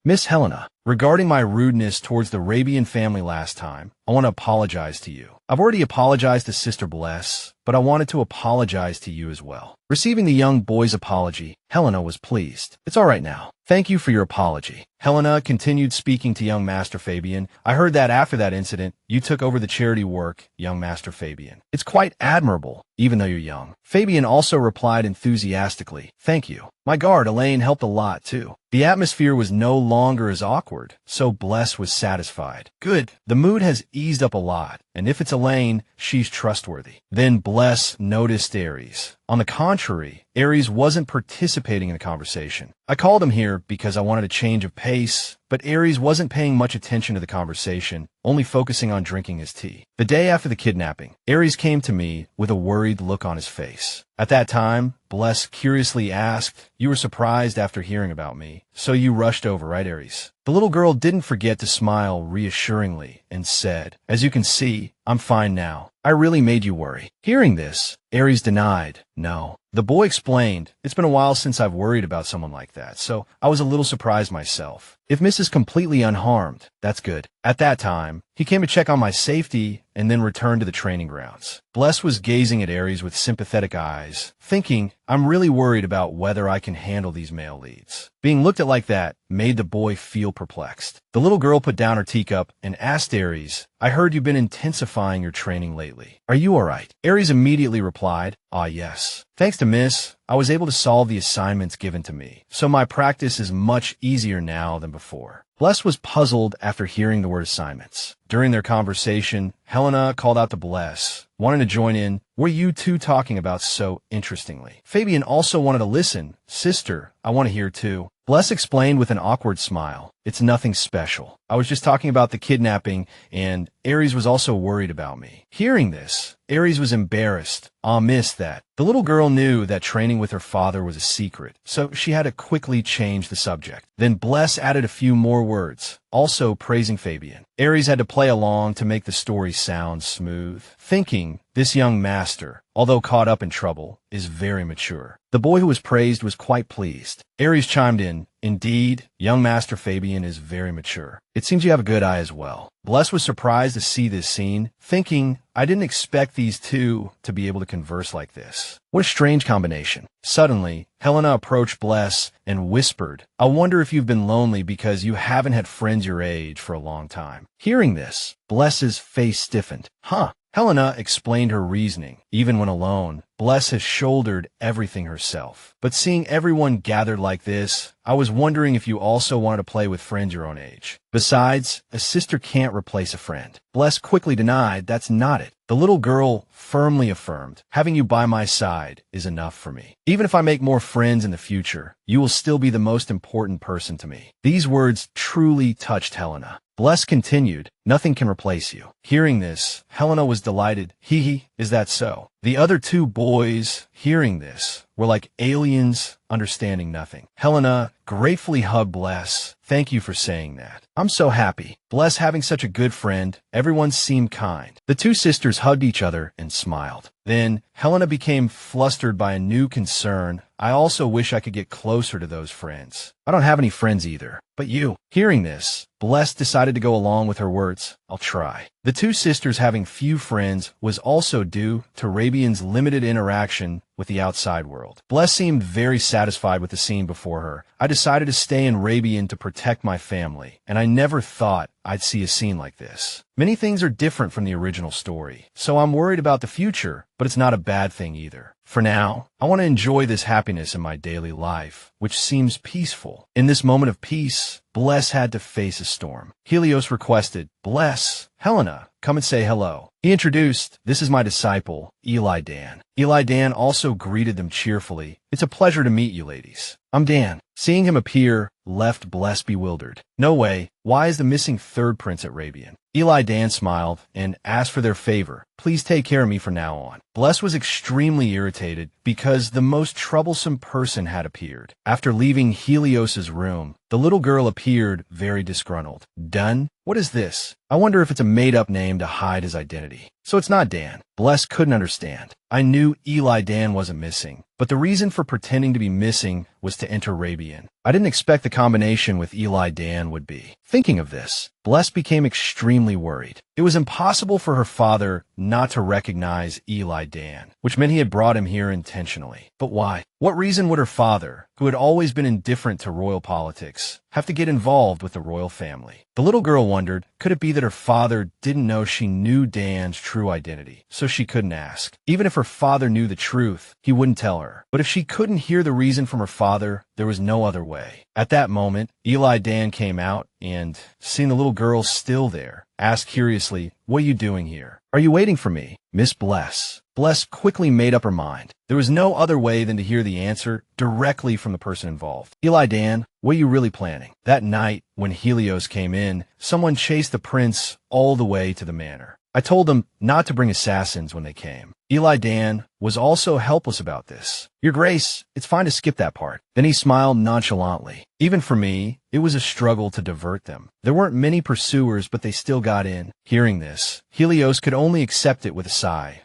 Miss Helena, regarding my rudeness towards the Rabian family last time, I want to apologize to you. I've already apologized to Sister Bless, but I wanted to apologize to you as well. Receiving the young boy's apology, Helena was pleased. It's all right now. Thank you for your apology. Helena continued speaking to young Master Fabian. I heard that after that incident, you took over the charity work, young Master Fabian. It's quite admirable, even though you're young. Fabian also replied enthusiastically, thank you. My guard, Elaine, helped a lot, too. The atmosphere was no longer as awkward, so Bless was satisfied. Good. The mood has eased up a lot, and if it's Elaine, she's trustworthy. Then Bless noticed Aries. On the contrary, Aries wasn't participating in the conversation. I called him here because I wanted a change of pace, but Aries wasn't paying much attention to the conversation, only focusing on drinking his tea. The day after the kidnapping, Aries came to me with a worried look on his face. At that time, Bless curiously asked, you were surprised after hearing about me, so you rushed over, right, Aries? The little girl didn't forget to smile reassuringly and said, as you can see, I'm fine now. I really made you worry. Hearing this, Aries denied, no, The boy explained, "It's been a while since I've worried about someone like that, so I was a little surprised myself. If Miss is completely unharmed, that's good." At that time, he came to check on my safety and then returned to the training grounds. Bless was gazing at Aries with sympathetic eyes, thinking, "I'm really worried about whether I can handle these male leads." Being looked at like that made the boy feel perplexed. The little girl put down her teacup and asked Aries, "I heard you've been intensifying your training lately. Are you all right?" Aries immediately replied, "Ah, yes. Thanks to Miss, I was able to solve the assignments given to me, so my practice is much easier now than before." Bless was puzzled after hearing the word assignments. During their conversation, Helena called out to Bless, wanting to join in. "What are you two talking about so interestingly?" Fabian also wanted to listen. "Sister, I want to hear too." Bless explained with an awkward smile, "It's nothing special. I was just talking about the kidnapping, and Aries was also worried about me." Hearing this, Aries was embarrassed. "Ah, Miss, that." The little girl knew that training with her father was a secret, so she had to quickly change the subject. Then Bless added a few more words, also praising Fabian. Aries had to play along to make the story sound smooth, thinking, "This young master, although caught up in trouble, is very mature." The boy who was praised was quite pleased. Aries chimed in, "Indeed, young Master Fabian is very mature. It seems you have a good eye as well." Bless was surprised to see this scene, thinking, "I didn't expect these two to be able to converse like this. What a strange combination." Suddenly, Helena approached Bless and whispered, "I wonder if you've been lonely because you haven't had friends your age for a long time." Hearing this, Bless's face stiffened. "Huh." Helena explained her reasoning. Even when alone, Bless has shouldered everything herself. But seeing everyone gathered like this, I was wondering if you also wanted to play with friends your own age. Besides, a sister can't replace a friend. Bless quickly denied that's not it. The little girl firmly affirmed, "Having you by my side is enough for me. Even if I make more friends in the future, you will still be the most important person to me." These words truly touched Helena. Bless continued, "Nothing can replace you." Hearing this, Helena was delighted. "Hee, is that so?" The other two boys, hearing this, were like aliens, understanding nothing. Helena gratefully hugged Bless. "Thank you for saying that. I'm so happy." Bless having such a good friend, everyone seemed kind. The two sisters hugged each other and smiled. Then, Helena became flustered by a new concern. "I also wish I could get closer to those friends. I don't have any friends either. But you." Hearing this, Bless decided to go along with her words. "I'll try." The two sisters having few friends was also due to Rabian's limited interaction with the outside world. Bless seemed very satisfied with the scene before her. "I decided to stay in Rabian to protect my family, and I never thought I'd see a scene like this. Many things are different from the original story, so I'm worried about the future, but it's not a bad thing either. For now, I want to enjoy this happiness in my daily life, which seems peaceful." In this moment of peace, Bless had to face a storm. Helios requested, "Bless, Helena, come and say hello." He introduced, "This is my disciple, Eli Dan." Eli Dan also greeted them cheerfully. "It's a pleasure to meet you, ladies. I'm Dan." Seeing him appear, left Bless bewildered. "No way. Why is the missing third prince at Rabian?" Eli Dan smiled and asked for their favor. "Please take care of me from now on." Bless was extremely irritated because the most troublesome person had appeared. After leaving Helios's room, the little girl appeared very disgruntled. "Done? What is this? I wonder if it's a made-up name to hide his identity. So it's not Dan." Bless couldn't understand. "I knew Eli Dan wasn't missing, but the reason for pretending to be missing was to enter Rabian. I didn't expect the combination with Eli Dan would be." Thinking of this, Bless became extremely worried. It was impossible for her father not to recognize Eli Dan, which meant he had brought him here intentionally. But why? What reason would her father, who had always been indifferent to royal politics, have to get involved with the royal family? The little girl wondered, could it be that her father didn't know she knew Dan's true identity, so she couldn't ask? Even if her father knew the truth, he wouldn't tell her. But if she couldn't hear the reason from her father, there was no other way. At that moment, Eli Dan came out and, seeing the little girl still there, asked curiously, "What are you doing here? Are you waiting for me, Miss Bless?" Bless quickly made up her mind. There was no other way than to hear the answer directly from the person involved. "Eli Dan, what are you really planning?" That night, when Helios came in, someone chased the prince all the way to the manor. I told them not to bring assassins when they came. Eli Dan was also helpless about this. Your Grace, it's fine to skip that part. Then he smiled nonchalantly. Even for me, it was a struggle to divert them. There weren't many pursuers, but they still got in. Hearing this, Helios could only accept it with a sigh.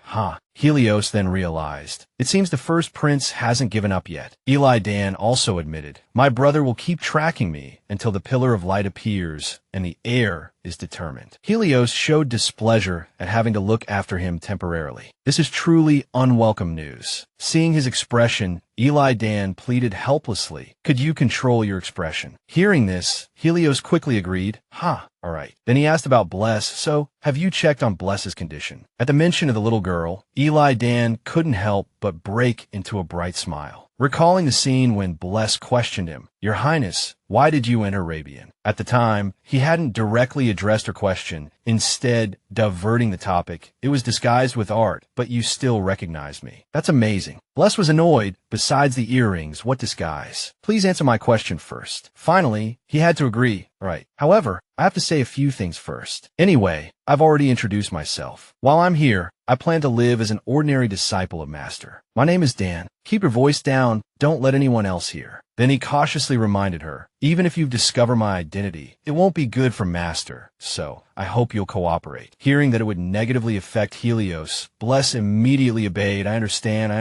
Helios then realized. It seems the first prince hasn't given up yet. Eli Dan also admitted, my brother will keep tracking me until the pillar of light appears and the heir is determined. Helios showed displeasure at having to look after him temporarily. This is truly unwelcome news. Seeing his expression, Eli Dan pleaded helplessly. Could you control your expression? Hearing this, Helios quickly agreed. All right. Then he asked about Bless. So, have you checked on Bless's condition? At the mention of the little girl, Eli Dan couldn't help but break into a bright smile, recalling the scene when Bless questioned him. Your Highness, why did you enter Rabian? At the time, he hadn't directly addressed her question, instead diverting the topic. It was disguised with art, but you still recognized me. That's amazing. Bless was annoyed. Besides the earrings, what disguise? Please answer my question first. Finally, he had to agree. Right. However, I have to say a few things first. Anyway, I've already introduced myself. While I'm here, I plan to live as an ordinary disciple of Master. My name is Dan. Keep your voice down. Don't let anyone else hear. Then he cautiously reminded her, even if you discover my identity, it won't be good for Master, so I hope you'll cooperate. Hearing that it would negatively affect Helios, Bless immediately obeyed. I understand.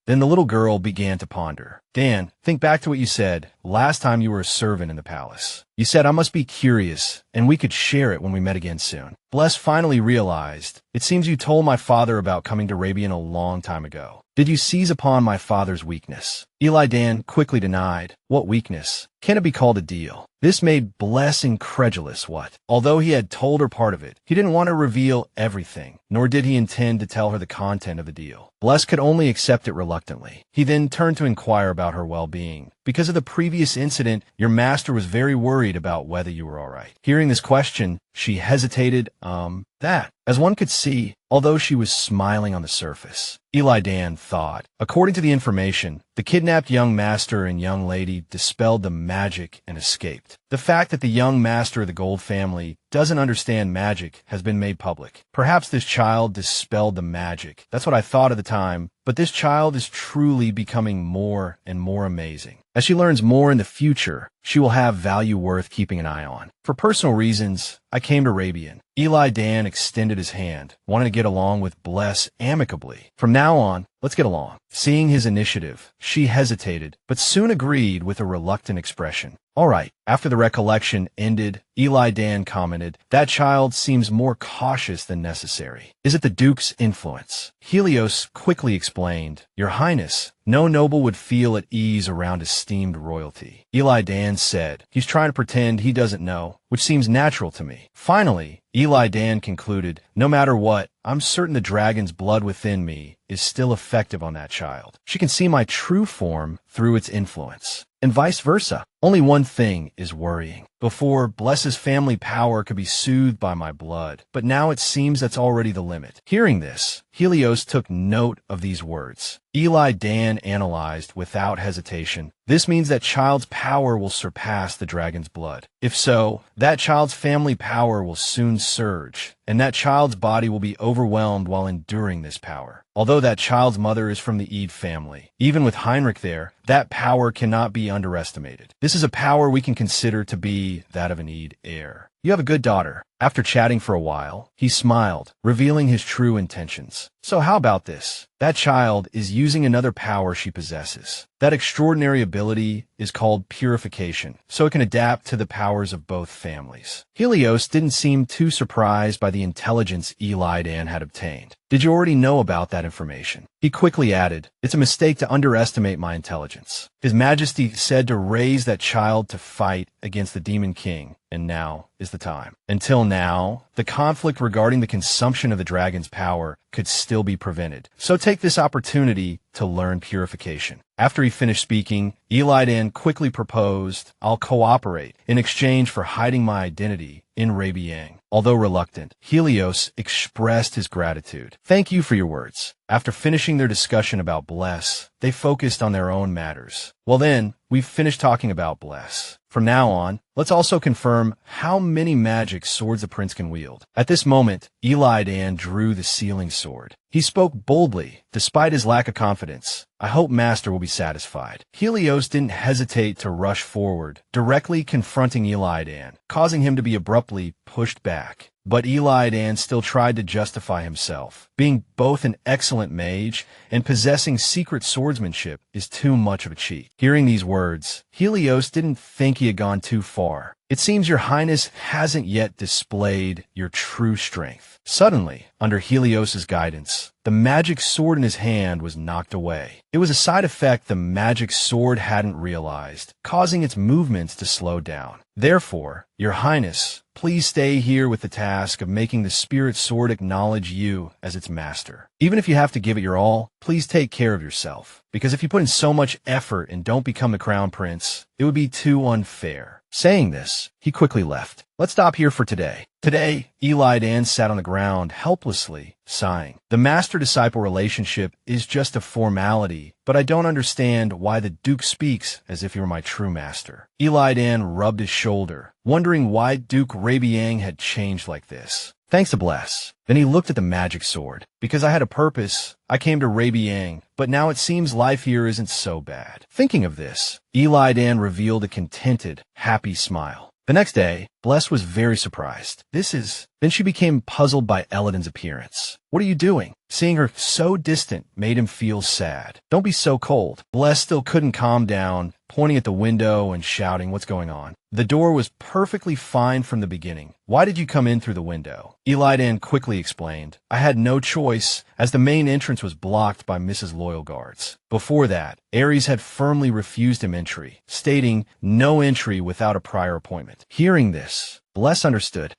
Then the little girl began to ponder. Dan, think back to what you said last time you were a servant in the palace. You said I must be curious, and we could share it when we met again soon. Bless finally realized. It seems you told my father about coming to Rabian a long time ago. Did you seize upon my father's weakness? Eli Dan quickly denied. What weakness? Can it be called a deal? This made Bless incredulous. What? Although he had told her part of it, he didn't want to reveal everything, nor did he intend to tell her the content of the deal. Bless could only accept it reluctantly. He then turned to inquire about her well-being. Because of the previous incident, your master was very worried about whether you were all right. Hearing this question, she hesitated. That. As one could see, although she was smiling on the surface, Eli Dan thought. According to the information, the kidnapped young master and young lady dispelled the magic and escaped. The fact that the young master of the Gold family doesn't understand magic has been made public. Perhaps this child dispelled the magic. That's what I thought at the time, but this child is truly becoming more and more amazing. As she learns more in the future, she will have value worth keeping an eye on. For personal reasons, I came to Rabian. Eli Dan extended his hand, wanting to get along with Bless amicably. From now on, let's get along. Seeing his initiative, she hesitated, but soon agreed with a reluctant expression. All right. After the recollection ended, Eli Dan commented, that child seems more cautious than necessary. Is it the Duke's influence? Helios quickly explained, Your Highness, no noble would feel at ease around esteemed royalty. Eli Dan said, he's trying to pretend he doesn't know, which seems natural to me. Finally, Eli Dan concluded, no matter what, I'm certain the dragon's blood within me is still effective on that child. She can see my true form through its influence. And vice versa. Only one thing is worrying. Before, Bless's family power could be soothed by my blood, but now it seems that's already the limit. Hearing this, Helios took note of these words. Eli Dan analyzed without hesitation. This means that child's power will surpass the dragon's blood. If so, that child's family power will soon surge, and that child's body will be overwhelmed while enduring this power. Although that child's mother is from the Eid family, even with Hinrich there, that power cannot be underestimated. This is a power we can consider to be that of an Eid heir. You have a good daughter. After chatting for a while, he smiled, revealing his true intentions. So how about this? That child is using another power she possesses. That extraordinary ability is called Purification, so it can adapt to the powers of both families. Helios didn't seem too surprised by the intelligence Eli Dan had obtained. Did you already know about that information? He quickly added, it's a mistake to underestimate my intelligence. His Majesty said to raise that child to fight against the Demon King, and now is the time. Until now, the conflict regarding the consumption of the dragon's power could still be prevented. So take this opportunity to learn purification. After he finished speaking, Eli Dan quickly proposed, I'll cooperate in exchange for hiding my identity in Rabian. Although reluctant, Helios expressed his gratitude. Thank you for your words. After finishing their discussion about Bless, they focused on their own matters. Well then, we've finished talking about Bless. From now on, let's also confirm how many magic swords the prince can wield. At this moment, Eli Dan drew the sealing sword. He spoke boldly, despite his lack of confidence. I hope Master will be satisfied. Helios didn't hesitate to rush forward, directly confronting Eli Dan, causing him to be abruptly pushed back. But Eli Dan still tried to justify himself. Being both an excellent mage and possessing secret swordsmanship is too much of a cheat. Hearing these words, Helios didn't think he had gone too far. It seems your highness hasn't yet displayed your true strength. Suddenly, under Helios's guidance, the magic sword in his hand was knocked away. It was a side effect the magic sword hadn't realized, causing its movements to slow down. Therefore, your highness, please stay here with the task of making the spirit sword acknowledge you as its master. Even if you have to give it your all, please take care of yourself. Because if you put in so much effort and don't become the crown prince, it would be too unfair. Saying this, he quickly left. Let's stop here for today. Today, Eli Dan sat on the ground helplessly, sighing. The master-disciple relationship is just a formality, but I don't understand why the Duke speaks as if he were my true master. Eli Dan rubbed his shoulder, wondering why Duke Rabian had changed like this. Thanks to Bless. Then he looked at the magic sword. Because I had a purpose, I came to Rabian, but now it seems life here isn't so bad. Thinking of this, Eli Dan revealed a contented, happy smile. The next day, Bless was very surprised. Then she became puzzled by Elidan's appearance. What are you doing? Seeing her so distant made him feel sad. Don't be so cold. Bless still couldn't calm down, pointing at the window and shouting, what's going on? The door was perfectly fine from the beginning. Why did you come in through the window? Eli Dan quickly explained. I had no choice, as the main entrance was blocked by Mrs. Loyal Guards. Before that, Aries had firmly refused him entry, stating no entry without a prior appointment. Hearing this, Bless understood.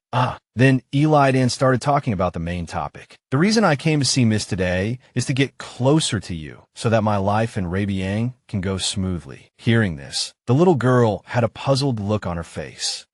Then Eli Dan started talking about the main topic. The reason I came to see Miss today is to get closer to you, so that my life in Rabian can go smoothly. Hearing this, the little girl had a puzzled look on her face.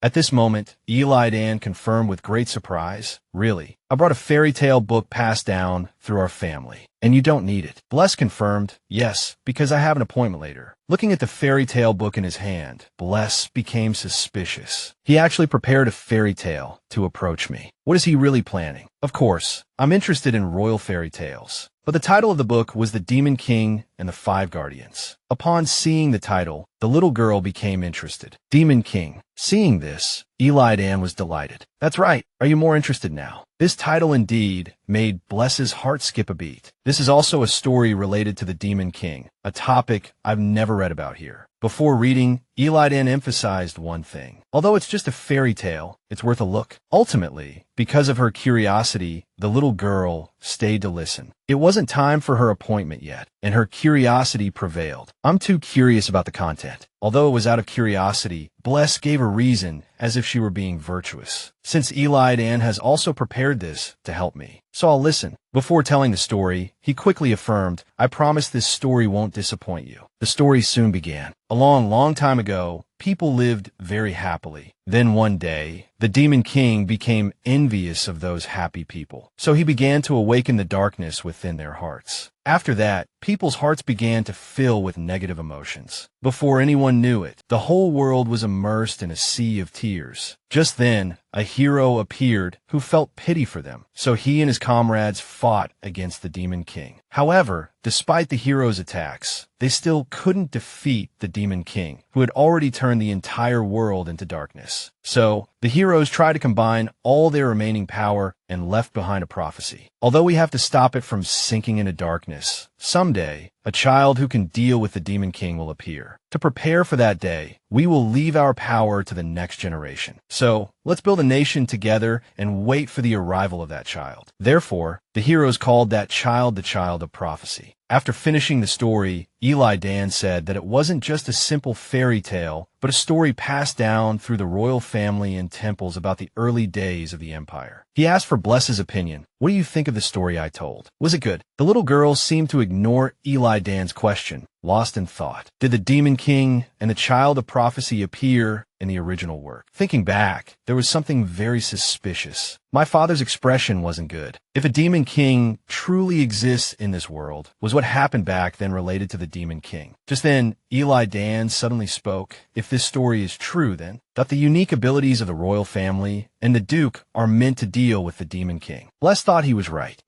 At this moment, Eli Dan confirmed with great surprise, really, I brought a fairy tale book passed down through our family, and you don't need it. Bless confirmed, yes, because I have an appointment later. Looking at the fairy tale book in his hand, Bless became suspicious. He actually prepared a fairy tale to approach me. What is he really planning? Of course, I'm interested in royal fairy tales. But the title of the book was The Demon King and the Five Guardians. Upon seeing the title, the little girl became interested. Demon King. Seeing this, Eli Dan was delighted. That's right. Are you more interested now? This title indeed made Bless's heart skip a beat. This is also a story related to the Demon King, a topic I've never read about here. Before reading, Eli Dan emphasized one thing. Although it's just a fairy tale, it's worth a look. Ultimately, because of her curiosity, the little girl stayed to listen. It wasn't time for her appointment yet, and her curiosity prevailed. I'm too curious about the content. Although it was out of curiosity, Bless gave a reason as if she were being virtuous. Since Eli Dan has also prepared this to help me, so I'll listen. Before telling the story, he quickly affirmed, I promise this story won't disappoint you. The story soon began. A long time ago, people lived very happily. Then one day, the Demon King became envious of those happy people. So he began to awaken the darkness within their hearts. After that, people's hearts began to fill with negative emotions. Before anyone knew it, the whole world was immersed in a sea of tears. Just then, a hero appeared who felt pity for them, so he and his comrades fought against the Demon King. However, despite the hero's attacks, they still couldn't defeat the Demon King, who had already turned the entire world into darkness. So, the heroes tried to combine all their remaining power and left behind a prophecy. Although we have to stop it from sinking into darkness, someday, a child who can deal with the Demon King will appear. To prepare for that day, we will leave our power to the next generation. So, let's build a nation together and wait for the arrival of that child. Therefore, the heroes called that child the child of prophecy. After finishing the story, Eli Dan said that it wasn't just a simple fairy tale, but a story passed down through the royal family and temples about the early days of the empire. He asked for Bless's opinion. What do you think of the story I told? Was it good? The little girl seemed to ignore Eli Dan's question. lost in thought. Did the Demon King and the Child of Prophecy appear in the original work? Thinking back, there was something very suspicious. My father's expression wasn't good. If a Demon King truly exists in this world, was what happened back then related to the Demon King? Just then, Eli Dan suddenly spoke. If this story is true, then, that the unique abilities of the royal family and the Duke are meant to deal with the Demon King. Bless thought he was right.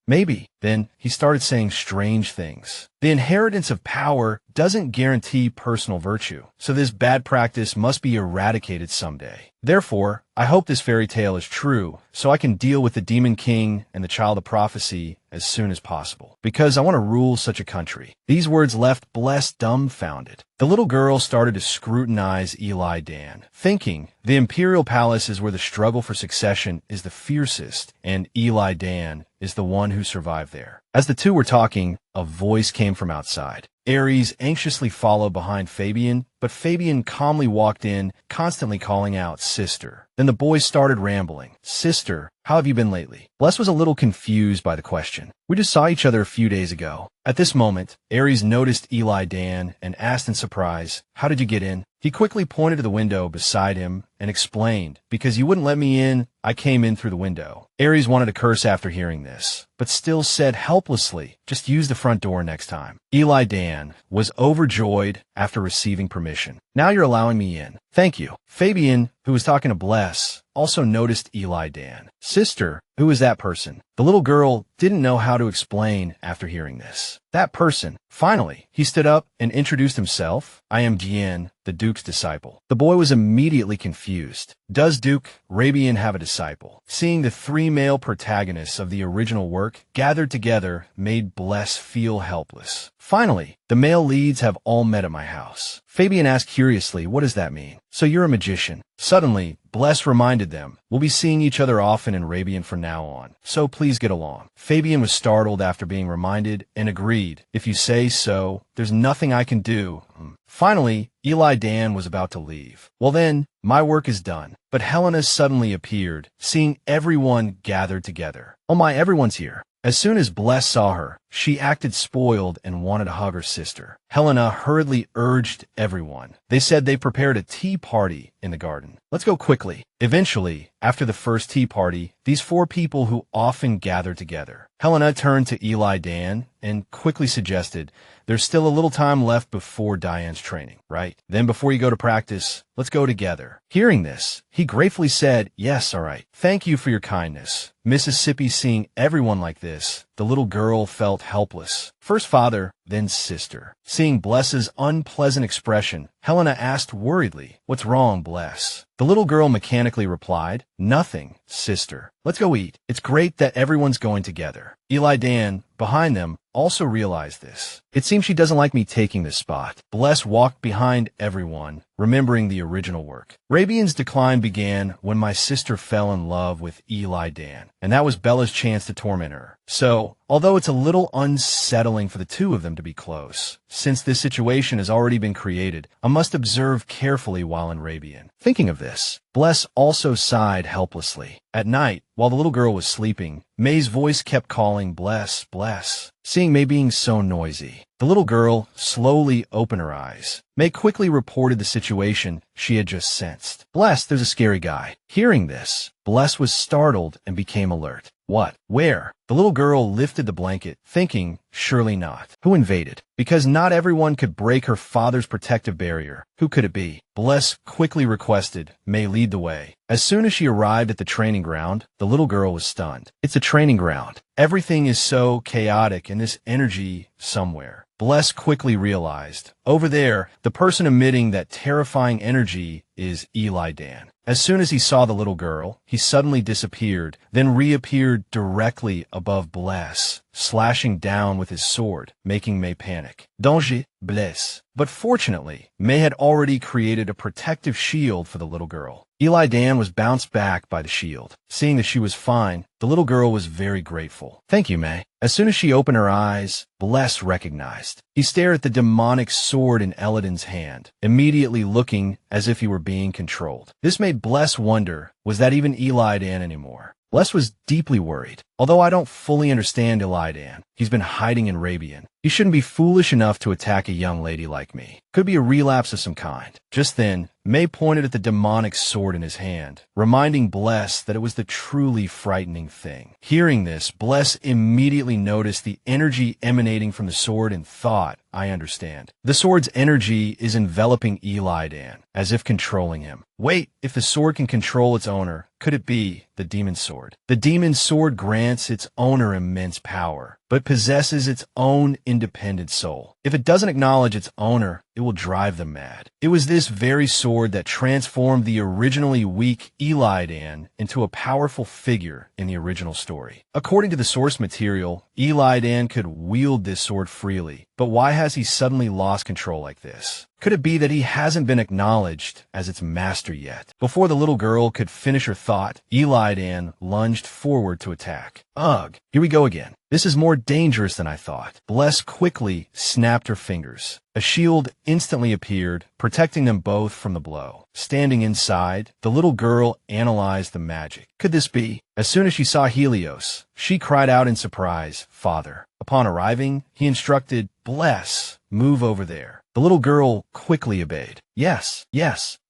Maybe. Then he started saying strange things. The inheritance of power doesn't guarantee personal virtue, so this bad practice must be eradicated someday. Therefore, I hope this fairy tale is true, so I can deal with the Demon King and the Child of Prophecy as soon as possible, because I want to rule such a country. These words left Bless dumbfounded. The little girl started to scrutinize Eli Dan, thinking the Imperial Palace is where the struggle for succession is the fiercest, and Eli Dan is the one who survived there. As the two were talking, a voice came from outside. Aries anxiously followed behind Fabian, but Fabian calmly walked in, constantly calling out, "Sister." Then the boys started rambling. "Sister, how have you been lately?" Bless was a little confused by the question. "We just saw each other a few days ago." At this moment, Aries noticed Eli Dan and asked in surprise, "How did you get in?" He quickly pointed to the window beside him and explained, "Because you wouldn't let me in, I came in through the window." Aries wanted to curse after hearing this, but still said helplessly, "Just use the front door next time." Eli Dan was overjoyed after receiving permission. "Now you're allowing me in. Thank you." Fabian, who was talking to Bless, also noticed Eli Dan. "Sister, who is that person?" The little girl didn't know how to explain after hearing this. "That person." Finally, he stood up and introduced himself. "I am Gian, the Duke's disciple." The boy was immediately confused. Does Duke Rabian have a disciple? Seeing the three male protagonists of the original work gathered together made Bless feel helpless. Finally, the male leads have all met at my house. Fabian asked curiously, "What does that mean?" "So you're a magician." Suddenly, Bless reminded them, "We'll be seeing each other often in Rabian from now on, so please get along." Fabian was startled after being reminded and agreed, "If you say so, there's nothing I can do." Finally, Eli Dan was about to leave. "Well then, my work is done." But Helena suddenly appeared, seeing everyone gathered together. "Oh my, everyone's here." As soon as Bless saw her, she acted spoiled and wanted to hug her sister. Helena hurriedly urged everyone. They said they prepared a tea party in the garden. "Let's go quickly." Eventually, after the first tea party, these four people who often gather together. Helena turned to Eli Dan and quickly suggested, "There's still a little time left before Diane's training, right? Then before you go to practice, let's go together." Hearing this, he gratefully said, "Yes, all right. Thank you for your kindness." Mississippi seeing everyone like this, the little girl felt helpless. First father, then sister. Seeing Bless's unpleasant expression, Helena asked worriedly, "What's wrong, Bless?" The little girl mechanically replied, "Nothing, sister. Let's go eat. It's great that everyone's going together." Eli Dan, behind them, also realized this. "It seems she doesn't like me taking this spot." Bless walked behind everyone, remembering the original work. Rabian's decline began when my sister fell in love with Eli Dan, and that was Bella's chance to torment her. So, although it's a little unsettling for the two of them to be close, since this situation has already been created, I must observe carefully while in Rabian. Thinking of this, Bless also sighed helplessly. At night, while the little girl was sleeping, May's voice kept calling, "Bless, Bless." Seeing May being so noisy, the little girl slowly opened her eyes. May quickly reported the situation she had just sensed. "Bless, there's a scary guy." Hearing this, Bless was startled and became alert. "What? Where?" The little girl lifted the blanket, thinking, surely not. Who invaded? Because not everyone could break her father's protective barrier. Who could it be? Bless quickly requested May lead the way. As soon as she arrived at the training ground, the little girl was stunned. It's a training ground. Everything is so chaotic and this energy somewhere. Bless quickly realized, over there, the person emitting that terrifying energy is Eli Dan. As soon as he saw the little girl, he suddenly disappeared, then reappeared directly above Bless, slashing down with his sword, making May panic. Danger, Bless. But fortunately, May had already created a protective shield for the little girl. Eli Dan was bounced back by the shield. Seeing that she was fine, the little girl was very grateful. "Thank you, May." As soon as she opened her eyes, Bless recognized. He stared at the demonic sword in Elodin's hand, immediately looking as if he were being controlled. This made Bless wonder, was that even Eli Dan anymore? Bless was deeply worried. Although I don't fully understand Eli Dan, he's been hiding in Rabian. You shouldn't be foolish enough to attack a young lady like me. Could be a relapse of some kind. Just then, May pointed at the demonic sword in his hand, reminding Bless that it was the truly frightening thing. Hearing this, Bless immediately noticed the energy emanating from the sword and thought, I understand. The sword's energy is enveloping Eli Dan, as if controlling him. Wait, if the sword can control its owner, could it be the demon sword? The demon sword grants its owner immense power, but possesses its own independent soul. If it doesn't acknowledge its owner, it will drive them mad. It was this very sword that transformed the originally weak Eli Dan into a powerful figure in the original story. According to the source material, Eli Dan could wield this sword freely, but why has he suddenly lost control like this? Could it be that he hasn't been acknowledged as its master yet? Before the little girl could finish her thought, Eli Dan lunged forward to attack. Ugh, here we go again. This is more dangerous than I thought. Bless quickly snapped her fingers. A shield instantly appeared, protecting them both from the blow. Standing inside, the little girl analyzed the magic. Could this be? As soon as she saw Helios, she cried out in surprise, "Father." Upon arriving, he instructed, "Bless, move over there." The little girl quickly obeyed. Yes.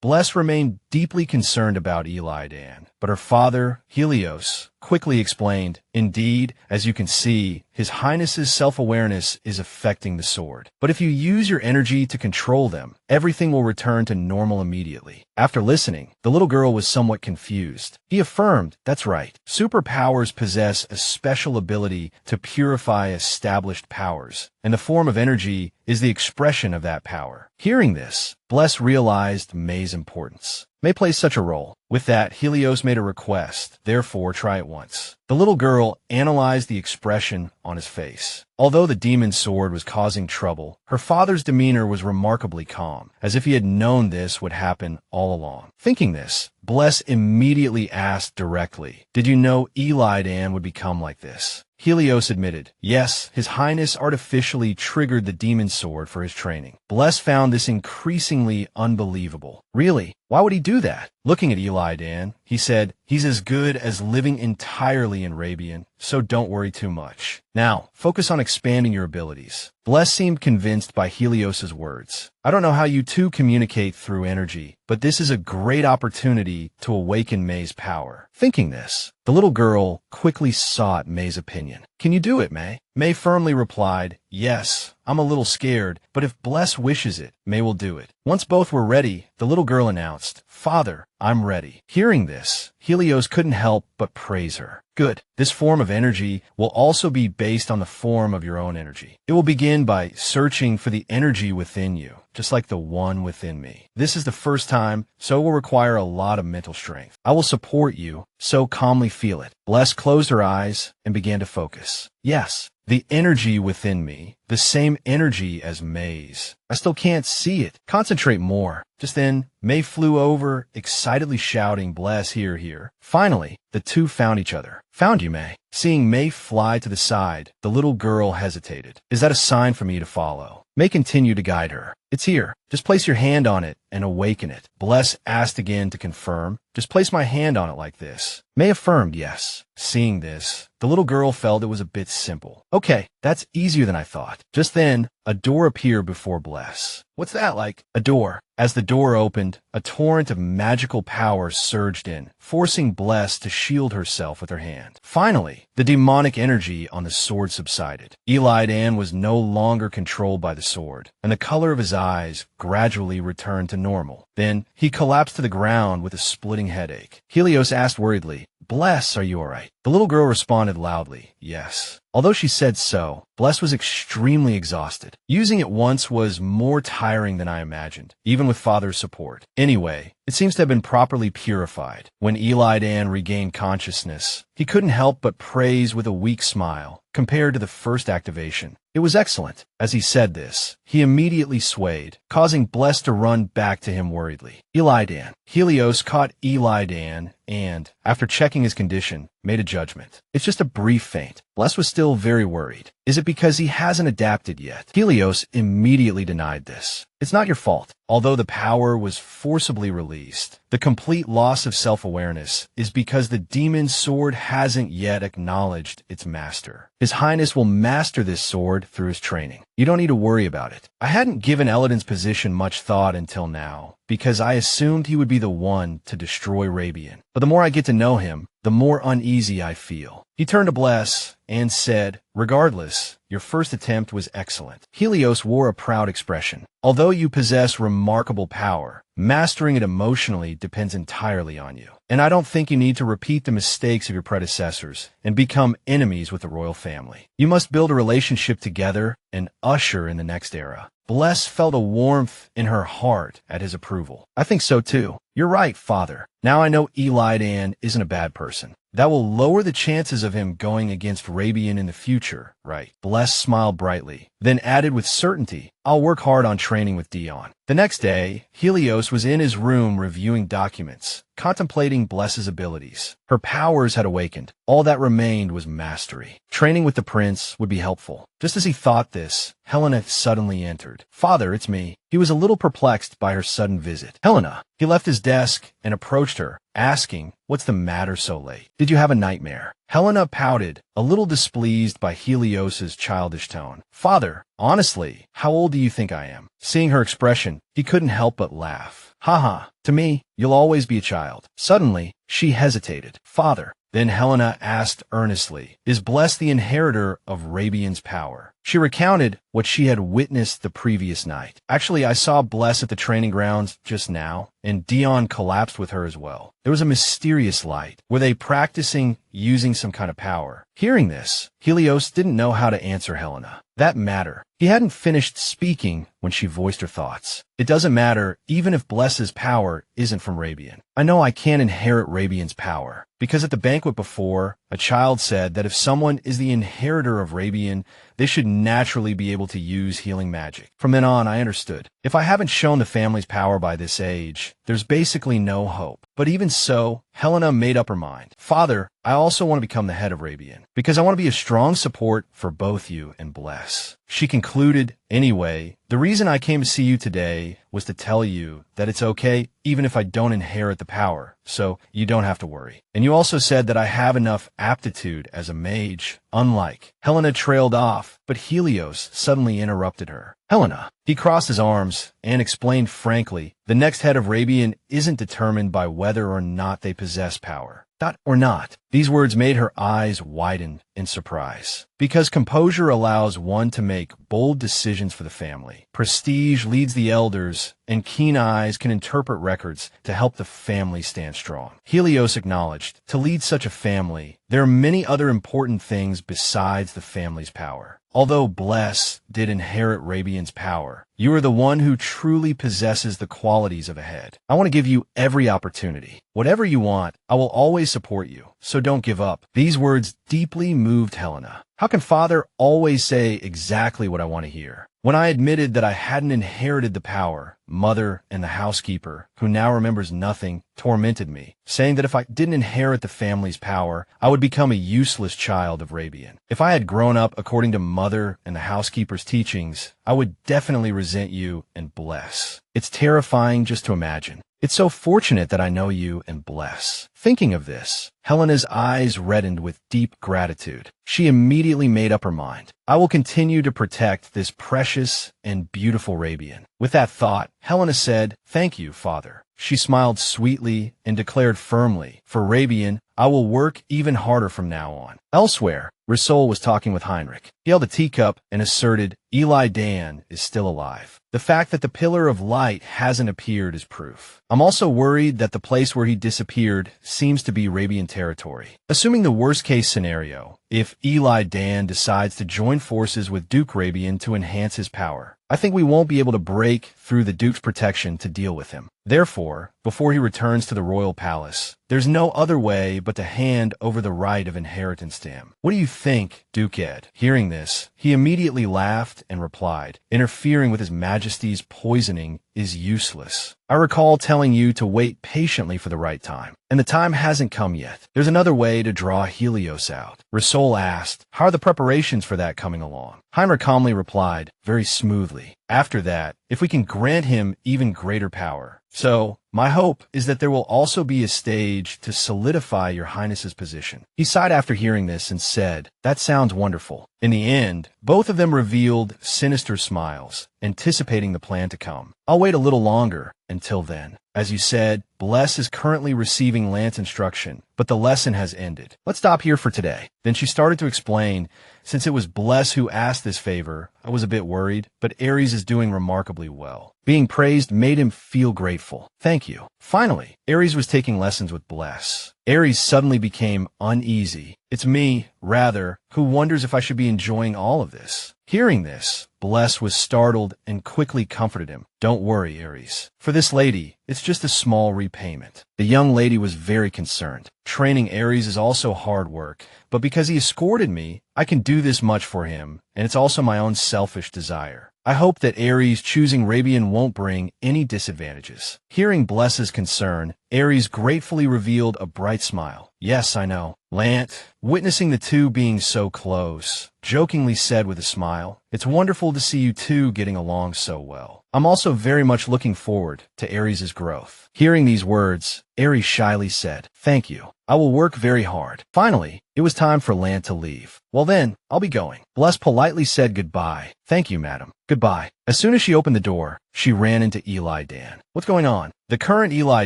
Bless remained deeply concerned about Eli Dan, but her father, Helios, quickly explained, "Indeed, as you can see, His Highness's self-awareness is affecting the sword. But if you use your energy to control them, everything will return to normal immediately." After listening, the little girl was somewhat confused. He affirmed, "That's right. Superpowers possess a special ability to purify established powers, and the form of energy is the expression of that power." Hearing this, Bless realized May's importance. May plays such a role. With that, Helios made a request, therefore try it once. The little girl analyzed the expression on his face. Although the demon sword was causing trouble, her father's demeanor was remarkably calm, as if he had known this would happen all along. Thinking this, Bless immediately asked directly, "Did you know Eli Dan would become like this?" Helios admitted, "Yes, His Highness artificially triggered the demon sword for his training." Bless found this increasingly unbelievable. Really? Why would he do that? Looking at Eli Dan, he said, "He's as good as living entirely in Rabian, so don't worry too much. Now, focus on expanding your abilities." Bless seemed convinced by Helios's words. "I don't know how you two communicate through energy, but this is a great opportunity to awaken May's power." Thinking this, the little girl quickly sought May's opinion. "Can you do it, May?" May firmly replied, "Yes, I'm a little scared, but if Bless wishes it, May will do it." Once both were ready, the little girl announced, "Father, I'm ready." Hearing this, Helios couldn't help but praise her. "Good. This form of energy will also be based on the form of your own energy. It will begin by searching for the energy within you, just like the one within me. This is the first time, so it will require a lot of mental strength. I will support you, so calmly feel it." Bless closed her eyes and began to focus. Yes, the energy within me, the same energy as May's. I still can't see it. Concentrate more. Just then, May flew over, excitedly shouting, "Bless, here, here." Finally, the two found each other. "Found you, May." Seeing May fly to the side, the little girl hesitated. "Is that a sign for me to follow?" May continued to guide her. "It's here. Just place your hand on it and awaken it." Bless asked again to confirm. "Just place my hand on it like this." May affirmed yes. Seeing this, the little girl felt it was a bit simple. "Okay, that's easier than I thought." Just then, a door appeared before Bless. "What's that like?" "A door." As the door opened, a torrent of magical power surged in, forcing Bless to shield herself with her hand. Finally, the demonic energy on the sword subsided. Eli Dan was no longer controlled by the sword, and the color of his eyes gradually returned to normal. Then, he collapsed to the ground with a splitting headache. Helios asked worriedly, "Bless, are you all right?" The little girl responded loudly, "Yes." Although she said so, Bless was extremely exhausted. Using it once was more tiring than I imagined, even with Father's support. Anyway, it seems to have been properly purified. When Eli Dan regained consciousness, he couldn't help but praise with a weak smile. Compared to the first activation, it was excellent. As he said this, he immediately swayed, causing Bless to run back to him worriedly. Eli Dan. Helios caught Eli Dan and, after checking his condition, made a judgment. It's just a brief feint. Bless was still very worried. Is it because he hasn't adapted yet? Helios immediately denied this. It's not your fault. Although the power was forcibly released, the complete loss of self-awareness is because the demon's sword hasn't yet acknowledged its master. His Highness will master this sword through his training. You don't need to worry about it. I hadn't given Eladin's position much thought until now, because I assumed he would be the one to destroy Rabian. But the more I get to know him, the more uneasy I feel. He turned to Bless and said, "Regardless, your first attempt was excellent." Helios wore a proud expression. "Although you possess remarkable power, mastering it emotionally depends entirely on you. And I don't think you need to repeat the mistakes of your predecessors and become enemies with the royal family. You must build a relationship together and usher in the next era." Bless felt a warmth in her heart at his approval. "I think so too. You're right, Father. Now I know Eli Dan isn't a bad person. That will lower the chances of him going against Rabian in the future, right?" Bless smiled brightly, then added with certainty, "I'll work hard on training with Dion." The next day, Helios was in his room reviewing documents, contemplating Bless's abilities. Her powers had awakened. All that remained was mastery. Training with the prince would be helpful. Just as he thought this, Helena suddenly entered. "Father, it's me." He was a little perplexed by her sudden visit. "Helena." He left his desk and approached her, asking, "What's the matter so late? Did you have a nightmare?" Helena pouted, a little displeased by Helios's childish tone. "Father, honestly, how old do you think I am?" Seeing her expression, he couldn't help but laugh. "Haha, to me, you'll always be a child." Suddenly, she hesitated. "Father." Then Helena asked earnestly, "Is Bless the inheritor of Rabian's power?" She recounted what she had witnessed the previous night. "Actually, I saw Bless at the training grounds just now, and Dion collapsed with her as well. There was a mysterious light. Were they practicing using some kind of power?" Hearing this, Helios didn't know how to answer Helena. That matter. He hadn't finished speaking when she voiced her thoughts. "It doesn't matter, even if Bless's power isn't from Rabian. I know I can't inherit Rabian's power, because at the banquet before, a child said that if someone is the inheritor of Rabian, they should naturally be able to use healing magic. From then on, I understood. If I haven't shown the family's power by this age, there's basically no hope." But even so, Helena made up her mind. "Father, I also want to become the head of Rabian, because I want to be a strong support for both you and Bless." She concluded, "Anyway, the reason I came to see you today was to tell you that it's okay even if I don't inherit the power, so you don't have to worry. And you also said that I have enough aptitude as a mage, unlike..." Helena trailed off, but Helios suddenly interrupted her. "Helena." He crossed his arms and explained frankly, "The next head of Rabian isn't determined by whether or not they possess power. Or not." These words made her eyes widen in surprise. Because composure allows one to make bold decisions for the family. Prestige leads the elders, and keen eyes can interpret records to help the family stand strong. Helios acknowledged, to lead such a family, there are many other important things besides the family's power. Although Bless did inherit Rabian's power, you are the one who truly possesses the qualities of a head. I want to give you every opportunity. Whatever you want, I will always support you, so don't give up." These words deeply moved Helena. How can Father always say exactly what I want to hear? When I admitted that I hadn't inherited the power, Mother and the housekeeper, who now remembers nothing, tormented me, saying that if I didn't inherit the family's power, I would become a useless child of Rabian. If I had grown up according to Mother and the housekeeper's teachings, I would definitely resent you and Bless. It's terrifying just to imagine. It's so fortunate that I know you and Bless. Thinking of this, Helena's eyes reddened with deep gratitude. She immediately made up her mind. I will continue to protect this precious and beautiful Rabian. With that thought, Helena said, "Thank you, Father." She smiled sweetly and declared firmly, "For Rabian, I will work even harder from now on." Elsewhere, Roul was talking with Hinrich. He held a teacup and asserted, "Eli Dan is still alive. The fact that the Pillar of Light hasn't appeared is proof. I'm also worried that the place where he disappeared seems to be Rabian territory. Assuming the worst-case scenario, if Eli Dan decides to join forces with Duke Rabian to enhance his power, I think we won't be able to break through the Duke's protection to deal with him. Therefore, before he returns to the royal palace, there's no other way but to hand over the right of inheritance to him. What do you think, Duke Ed? Hearing this, he immediately laughed and replied, interfering with his majesty's poisoning is useless. I recall telling you to wait patiently for the right time, and the time hasn't come yet. There's another way to draw Helios out. Roul asked, how are the preparations for that coming along? Hinrich calmly replied, very smoothly. After that, if we can grant him even greater power. So, my hope is that there will also be a stage to solidify your highness's position. He sighed after hearing this and said, that sounds wonderful. In the end, both of them revealed sinister smiles, anticipating the plan to come. I'll wait a little longer. Until then, as you said, Bless is currently receiving Lance instruction, but the lesson has ended. Let's stop here for today. Then she started to explain, since it was Bless who asked this favor, I was a bit worried, but Aries is doing remarkably well. Being praised made him feel grateful. Thank you. Finally, Aries was taking lessons with Bless. Aries suddenly became uneasy. It's me, rather, who wonders if I should be enjoying all of this. Hearing this, Bless was startled and quickly comforted him. Don't worry, Aries. For this lady, it's just a small repayment. The young lady was very concerned. Training Aries is also hard work, but because he escorted me, I can do this much for him, and it's also my own selfish desire. I hope that Aries choosing Rabian won't bring any disadvantages. Hearing Bless's concern, Aries gratefully revealed a bright smile. Yes, I know. Lant, witnessing the two being so close, jokingly said with a smile, it's wonderful to see you two getting along so well. I'm also very much looking forward to Aries' growth. Hearing these words, Aries shyly said, thank you. I will work very hard. Finally, it was time for Lant to leave. Well then, I'll be going. Bless politely said goodbye. Thank you, madam. Goodbye. As soon as she opened the door, she ran into Eli Dan. What's going on? The current Eli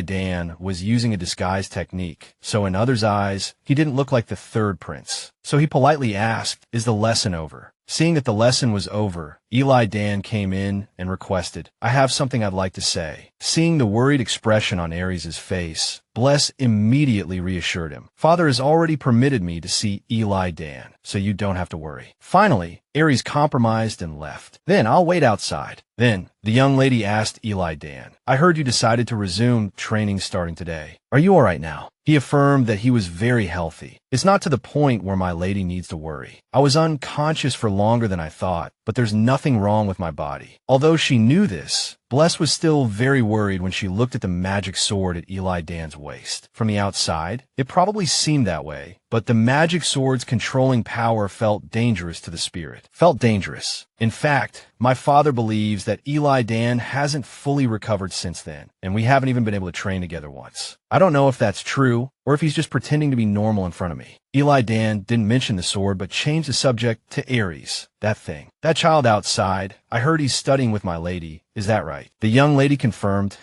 Dan was using a disguise technique, so in others' eyes, he didn't look like the third prince. So he politely asked, is the lesson over? Seeing that the lesson was over, Eli Dan came in and requested, I have something I'd like to say. Seeing the worried expression on Aries' face, Bless immediately reassured him. Father has already permitted me to see Eli Dan, so you don't have to worry. Finally, Aries compromised and left. Then I'll wait outside. Then, the young lady asked Eli Dan, I heard you decided to resume training starting today. Are you all right now? He affirmed that he was very healthy. It's not to the point where my lady needs to worry. I was unconscious for longer than I thought, but there's nothing wrong with my body. Although she knew this, Bless was still very worried when she looked at the magic sword at Eli Dan's waist. From the outside, it probably seemed that way, but the magic sword's controlling power felt dangerous to the spirit. Felt dangerous. In fact, my father believes that Eli Dan hasn't fully recovered since then, and we haven't even been able to train together once. I don't know if that's true, or if he's just pretending to be normal in front of me. Eli Dan didn't mention the sword, but changed the subject to Aries. That thing. That child outside. I heard he's studying with my lady. Is that right? The young lady confirmed,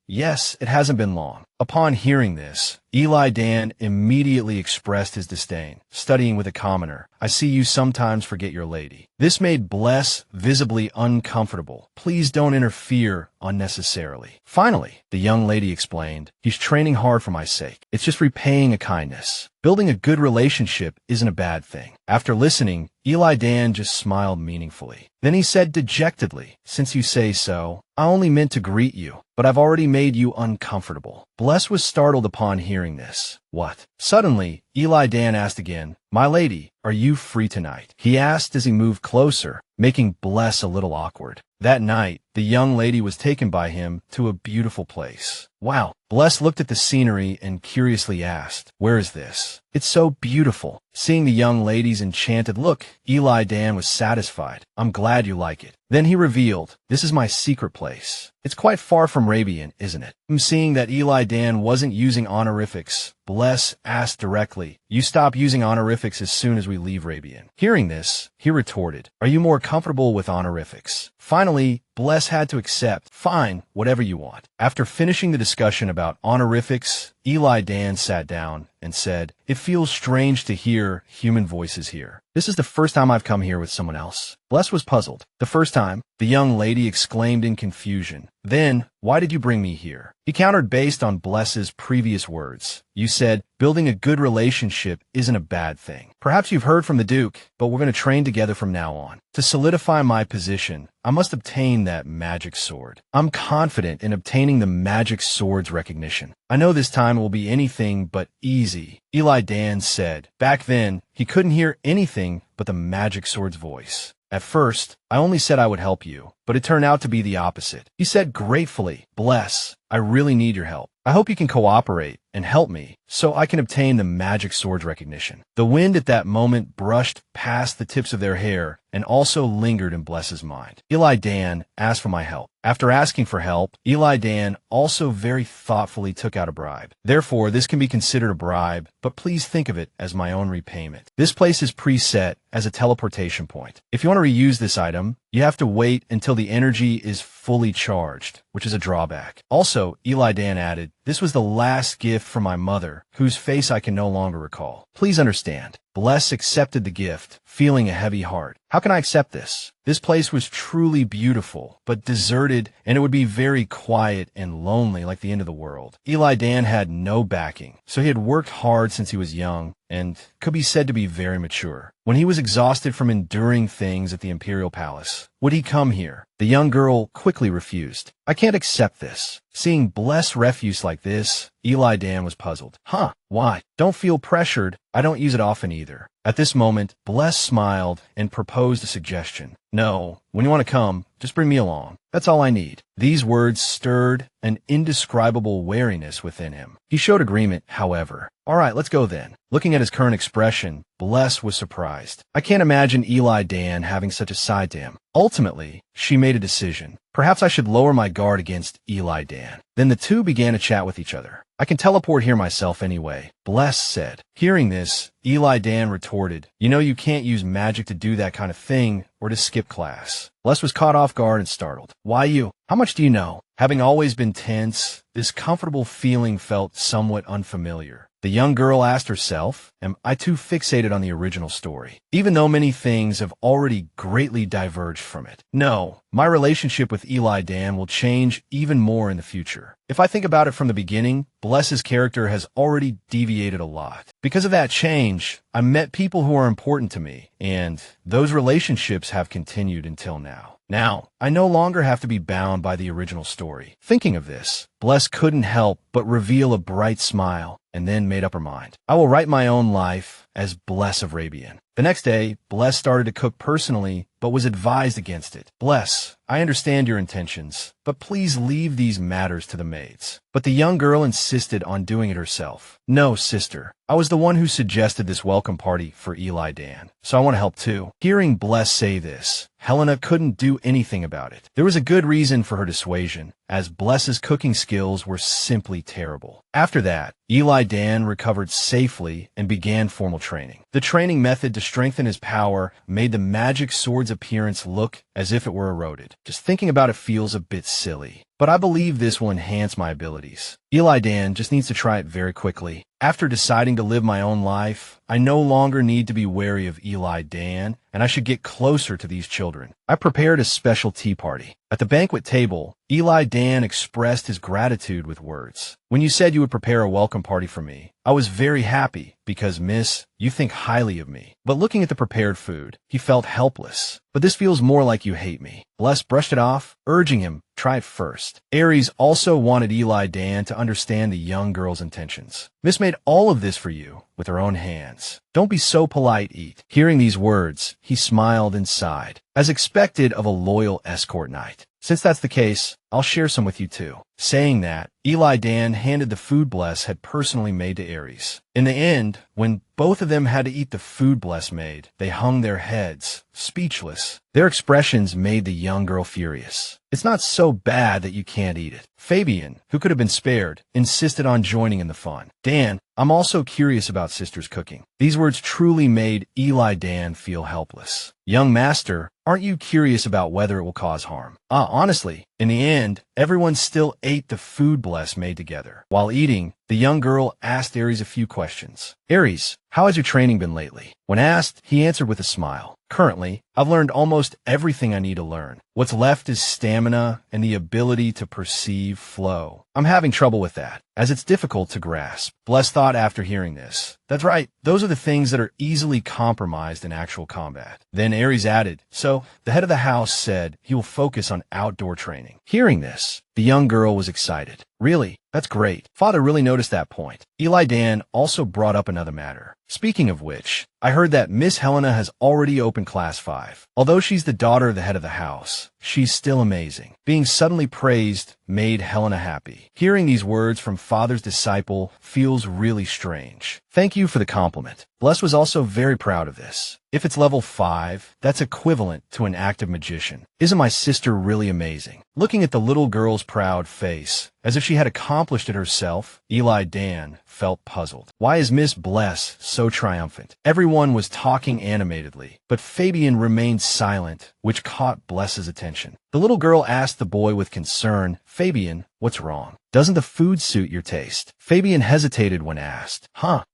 yes, it hasn't been long. Upon hearing this, Eli Dan immediately expressed his disdain. Studying with a commoner. I see you sometimes forget your lady. This made Bless visibly uncomfortable. Please don't interfere unnecessarily. Finally, the young lady explained, he's training hard for my sake. It's just repaying a kindness. Building a good relationship isn't a bad thing. After listening, Eli Dan just smiled meaningfully. Then he said dejectedly, since you say so, I only meant to greet you, but I've already made you uncomfortable. Bless was startled upon hearing this. What? Suddenly, Eli Dan asked again, my lady, are you free tonight? He asked as he moved closer, making Bless a little awkward. That night, the young lady was taken by him to a beautiful place. Wow. Bless looked at the scenery and curiously asked, where is this? It's so beautiful. Seeing the young lady's enchanted look, Eli Dan was satisfied. I'm glad you like it. Then he revealed, this is my secret place. It's quite far from Rabian, isn't it? Seeing that Eli Dan wasn't using honorifics, Bless asked directly, you stop using honorifics as soon as we leave Rabian. Hearing this, he retorted, are you more comfortable with honorifics? Finally, Bless had to accept, fine, whatever you want. After finishing the discussion about honorifics, Eli Dan sat down and said, it feels strange to hear human voices here. This is the first time I've come here with someone else. Bless was puzzled. The first time, the young lady exclaimed in confusion. Then, why did you bring me here? He countered based on Bless's previous words. You said, building a good relationship isn't a bad thing. Perhaps you've heard from the Duke, but we're going to train together from now on. To solidify my position, I must obtain that magic sword. I'm confident in obtaining the magic sword's recognition. I know this time it will be anything but easy. Eli Dan said. Back then, he couldn't hear anything but the magic sword's voice. At first, I only said I would help you, but it turned out to be the opposite. He said gratefully, Bless, I really need your help. I hope you can cooperate and help me so I can obtain the magic sword's recognition. The wind at that moment brushed past the tips of their hair and also lingered in Bless's mind. Eli Dan asked for my help. After asking for help, Eli Dan also very thoughtfully took out a bribe. Therefore, this can be considered a bribe, but please think of it as my own repayment. This place is preset as a teleportation point. If you want to reuse this item, you have to wait until the energy is fully charged, which is a drawback. Also, Eli Dan added, this was the last gift from my mother, whose face I can no longer recall. Please understand. Bless accepted the gift, feeling a heavy heart. How can I accept this? This place was truly beautiful, but deserted, and it would be very quiet and lonely like the end of the world. Eli Dan had no backing, so he had worked hard since he was young, and could be said to be very mature. When he was exhausted from enduring things at the Imperial Palace, would he come here? The young girl quickly refused. I can't accept this. Seeing Bless refuse like this, Eli Dan was puzzled. Huh, why? Don't feel pressured. I don't use it often either. At this moment, Bless smiled and proposed a suggestion. No, when you want to come, just bring me along. That's all I need. These words stirred an indescribable wariness within him. He showed agreement, however. All right, let's go then. Looking at his current expression, Bless was surprised. I can't imagine Eli Dan having such a side to him. Ultimately, she made a decision. Perhaps I should lower my guard against Eli Dan. Then the two began to chat with each other. I can teleport here myself anyway, Bless said. Hearing this, Eli Dan retorted, you know you can't use magic to do that kind of thing or to skip class. Bless was caught off guard and startled. Why you? How much do you know? Having always been tense, this comfortable feeling felt somewhat unfamiliar. The young girl asked herself, am I too fixated on the original story, even though many things have already greatly diverged from it? No, my relationship with Eli Dan will change even more in the future. If I think about it from the beginning, Bless's character has already deviated a lot. Because of that change, I met people who are important to me, and those relationships have continued until now. Now, I no longer have to be bound by the original story. Thinking of this, Bless couldn't help but reveal a bright smile, and then made up her mind. I will write my own life as Bless of Rabian. The next day, Bless started to cook personally, but was advised against it. Bless, I understand your intentions, but please leave these matters to the maids. But the young girl insisted on doing it herself. No, sister. I was the one who suggested this welcome party for Eli Dan, so I want to help too. Hearing Bless say this, Helena couldn't do anything about it. There was a good reason for her dissuasion, as Bless's cooking skills were simply terrible. After that, Eli Dan recovered safely and began formal training. The training method to strengthen his power made the magic sword's appearance look as if it were eroded. Just thinking about it feels a bit silly, but I believe this will enhance my abilities. Eli Dan just needs to try it very quickly. After deciding to live my own life, I no longer need to be wary of Eli Dan, and I should get closer to these children. I prepared a special tea party. At the banquet table, Eli Dan expressed his gratitude with words. When you said you would prepare a welcome party for me, I was very happy because, miss, you think highly of me. But looking at the prepared food, he felt helpless. But this feels more like you hate me. Bless brushed it off, urging him, try it first. Aries also wanted Eli Dan to understand the young girl's intentions. Miss made all of this for you with her own hands. Don't be so polite, eat. Hearing these words, he smiled and sighed, as expected of a loyal escort knight. Since that's the case, I'll share some with you too. Saying that, Eli Dan handed the food Bless had personally made to Aries. In the end, when both of them had to eat the food Bless made, they hung their heads, speechless. Their expressions made the young girl furious. It's not so bad that you can't eat it. Fabian, who could have been spared, insisted on joining in the fun. Dan, I'm also curious about sister's cooking. These words truly made Eli Dan feel helpless. Young master, aren't you curious about whether it will cause harm? Honestly, in the end, everyone still ate the food Bless made together. While eating, the young girl asked Aries a few questions. Aries, how has your training been lately? When asked, he answered with a smile. Currently, I've learned almost everything I need to learn. What's left is stamina and the ability to perceive flow. I'm having trouble with that, as it's difficult to grasp. Bless thought after hearing this. That's right, those are the things that are easily compromised in actual combat. Then Aries added, so the head of the house said he will focus on outdoor training. Hearing this, the young girl was excited. Really? That's great. Father really noticed that point. Eli Dan also brought up another matter. Speaking of which, I heard that Miss Helena has already opened Class 5. Although she's the daughter of the head of the house, she's still amazing. Being suddenly praised made Helena happy. Hearing these words from Father's disciple feels really strange. Thank you for the compliment. Bless was also very proud of this. If it's level 5, that's equivalent to an active magician. Isn't my sister really amazing? Looking at the little girl's proud face, as if she had accomplished it herself, Eli Dan felt puzzled. Why is Miss Bless so triumphant? Everyone was talking animatedly, but Fabian remained silent, which caught Bless's attention. The little girl asked the boy with concern, Fabian, what's wrong? Doesn't the food suit your taste? Fabian hesitated when asked.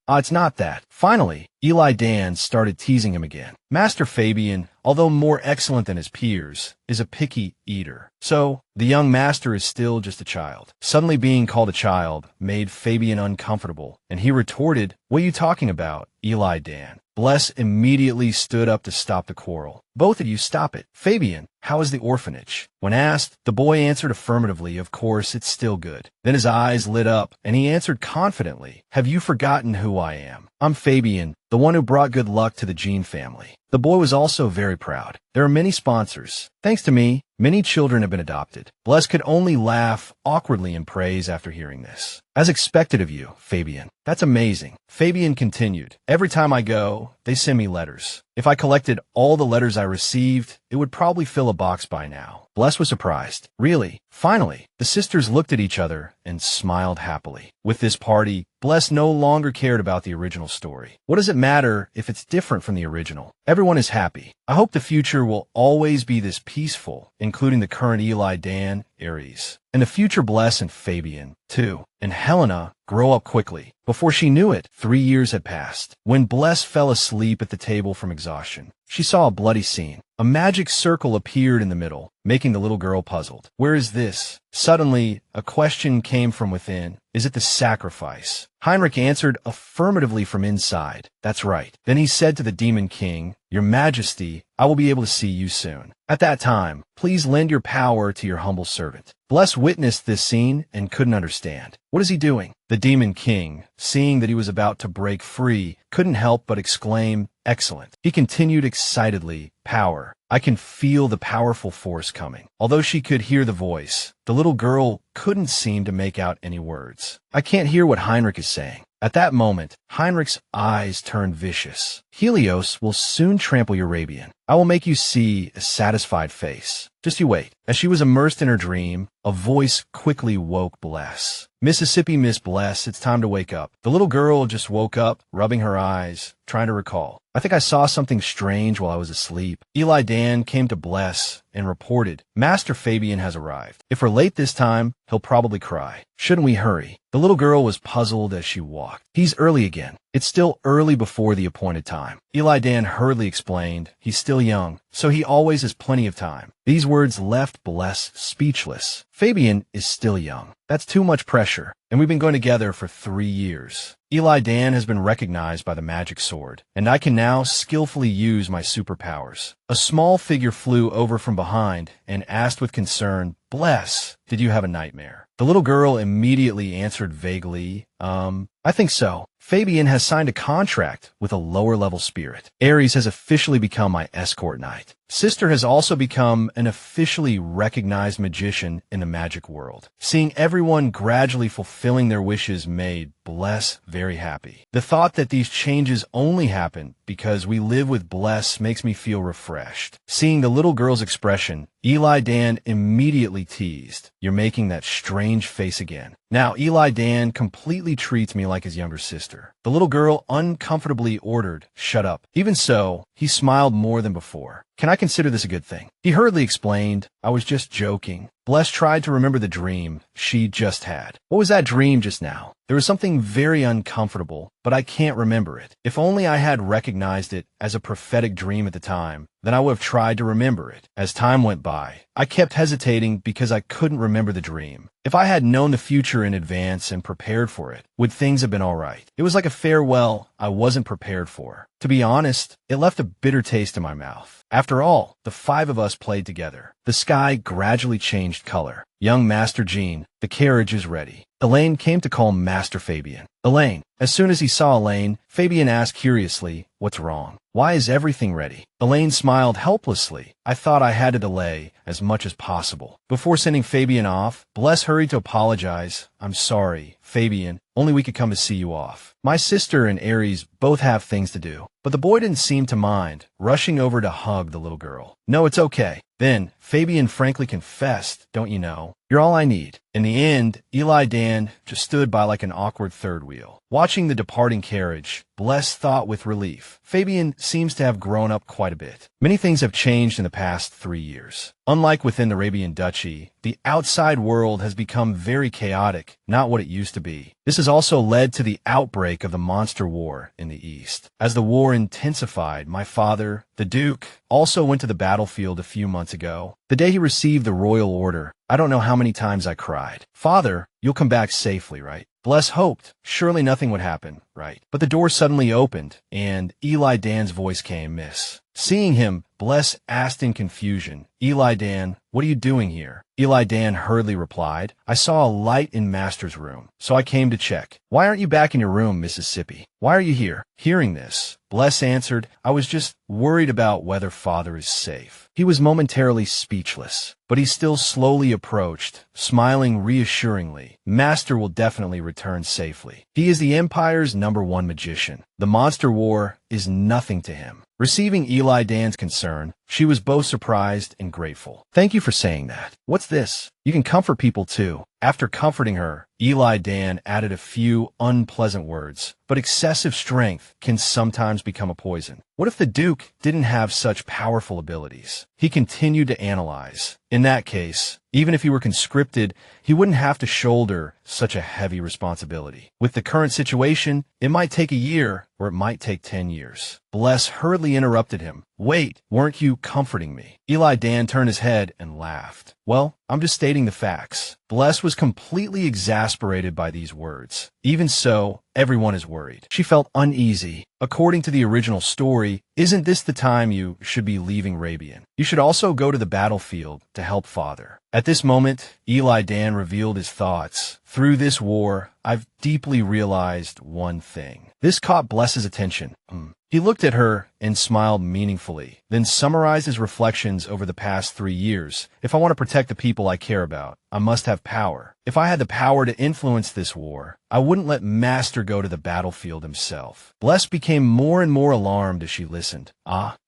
It's not that. Finally, Eli Dan started teasing him again. Master Fabian, although more excellent than his peers, is a picky eater. So, the young master is still just a child. Suddenly being called a child made Fabian uncomfortable, and he retorted, what are you talking about, Eli Dan? Bless immediately stood up to stop the quarrel. Both of you stop it. Fabian, how is the orphanage? When asked, the boy answered affirmatively, of course, it's still good. Then his eyes lit up, and he answered confidently, have you forgotten who I am? I'm Fabian, the one who brought good luck to the Jean family. The boy was also very proud. There are many sponsors. Thanks to me, many children have been adopted. Bless could only laugh awkwardly in praise after hearing this. As expected of you, Fabian. That's amazing. Fabian continued. Every time I go, they send me letters. If I collected all the letters I received, it would probably fill a box by now. Bless was surprised. Really? Finally, the sisters looked at each other and smiled happily. With this party, Bless no longer cared about the original story. What does it matter if it's different from the original? Everyone is happy. I hope the future will always be this peaceful, including the current Eli Dan, Aries, and the future Bless and Fabian, too. And Helena grow up quickly. Before she knew it, 3 years had passed. When Bless fell asleep at the table from exhaustion, she saw a bloody scene. A magic circle appeared in the middle, making the little girl puzzled. Where is this? Suddenly, a question came from within. Is it the sacrifice? Hinrich answered affirmatively from inside. That's right. Then he said to the Demon King, Your Majesty, I will be able to see you soon. At that time, please lend your power to your humble servant. Bless witnessed this scene and couldn't understand. What is he doing? The Demon King, seeing that he was about to break free, couldn't help but exclaim, Excellent. He continued excitedly, Power. I can feel the powerful force coming. Although she could hear the voice, the little girl couldn't seem to make out any words. I can't hear what Hinrich is saying. At that moment, Hinrich's eyes turned vicious. Helios will soon trample your Rabian. I will make you see a satisfied face. Just you wait. As she was immersed in her dream, a voice quickly woke Bless. Mississippi Miss Bless, it's time to wake up. The little girl just woke up, rubbing her eyes, trying to recall. I think I saw something strange while I was asleep. Eli Dan came to Bless and reported, Master Fabian has arrived. If we're late this time, he'll probably cry. Shouldn't we hurry? The little girl was puzzled as she walked. He's early again. It's still early before the appointed time. Eli Dan hurriedly explained, he's still young, so he always has plenty of time. These words left Bless speechless. Fabian is still young. That's too much pressure, and we've been going together for 3 years. Eli Dan has been recognized by the magic sword, and I can now skillfully use my superpowers. A small figure flew over from behind and asked with concern, Bless, did you have a nightmare? The little girl immediately answered vaguely, I think so. Fabian has signed a contract with a lower-level spirit. Aries has officially become my escort knight. Sister has also become an officially recognized magician in the magic world. Seeing everyone gradually fulfilling their wishes made Bless very happy. The thought that these changes only happen because we live with Bless makes me feel refreshed. Seeing the little girl's expression, Eli Dan immediately teased, You're making that strange face again. Now Eli Dan completely treats me like his younger sister. The little girl uncomfortably ordered, Shut up. Even so, he smiled more than before. Can I consider this a good thing? He hurriedly explained, I was just joking. Bless tried to remember the dream she just had. What was that dream just now? There was something very uncomfortable, but I can't remember it. If only I had recognized it as a prophetic dream at the time, then I would have tried to remember it. As time went by, I kept hesitating because I couldn't remember the dream. If I had known the future in advance and prepared for it, would things have been all right? It was like a farewell I wasn't prepared for. To be honest, it left a bitter taste in my mouth. After all, the 5 of us played together. The sky gradually changed color. Young Master Jean, the carriage is ready. Elaine came to call Master Fabian. Elaine. As soon as he saw Elaine, Fabian asked curiously, what's wrong? Why is everything ready? Elaine smiled helplessly. I thought I had to delay as much as possible. Before sending Fabian off, Bless hurried to apologize. I'm sorry, Fabian. Only we could come to see you off. My sister and Aries both have things to do. But the boy didn't seem to mind, rushing over to hug the little girl. No, it's okay. Then, Fabian frankly confessed, don't you know, you're all I need. In the end, Eli Dan just stood by like an awkward third wheel. Watching the departing carriage, Bless thought with relief. Fabian seems to have grown up quite a bit. Many things have changed in the past 3 years. Unlike within the Rabian Duchy, the outside world has become very chaotic, not what it used to be. This has also led to the outbreak of the monster war in the east. As the war intensified, my father, the Duke, also went to the battlefield a few months ago. The day he received the royal order, I don't know how many times I cried. Father, you'll come back safely, right? Bless hoped. Surely nothing would happen, right? But the door suddenly opened, and Eli Dan's voice came, Miss. Seeing him, Bless asked in confusion, Eli Dan, what are you doing here? Eli Dan hurriedly replied, I saw a light in Master's room, so I came to check. Why aren't you back in your room, Mississippi? Why are you here? Hearing this, Bless answered, I was just worried about whether Father is safe. He was momentarily speechless, but he still slowly approached, smiling reassuringly. Master will definitely return safely. He is the Empire's #1 magician. The monster war is nothing to him. Receiving Eli Dan's concern, she was both surprised and grateful. Thank you for saying that. What's this? You can comfort people too. After comforting her, Eli Dan added a few unpleasant words. But excessive strength can sometimes become a poison. What if the Duke didn't have such powerful abilities? He continued to analyze. In that case, even if he were conscripted, he wouldn't have to shoulder such a heavy responsibility. With the current situation, it might take a year, or it might take 10 years. Bless hurriedly interrupted him. Wait, weren't you comforting me? Eli Dan turned his head and laughed. Well, I'm just stating the facts. Bless was completely exasperated by these words. Even so, everyone is worried. She felt uneasy. According to the original story, isn't this the time you should be leaving Rabian? You should also go to the battlefield to help Father. At this moment, Eli Dan revealed his thoughts. Through this war, I've deeply realized one thing. This caught Bless's attention. He looked at her and smiled meaningfully, then summarized his reflections over the past 3 years. If I want to protect the people I care about, I must have power. If I had the power to influence this war, I wouldn't let Master go to the battlefield himself. Bless became more and more alarmed as she listened.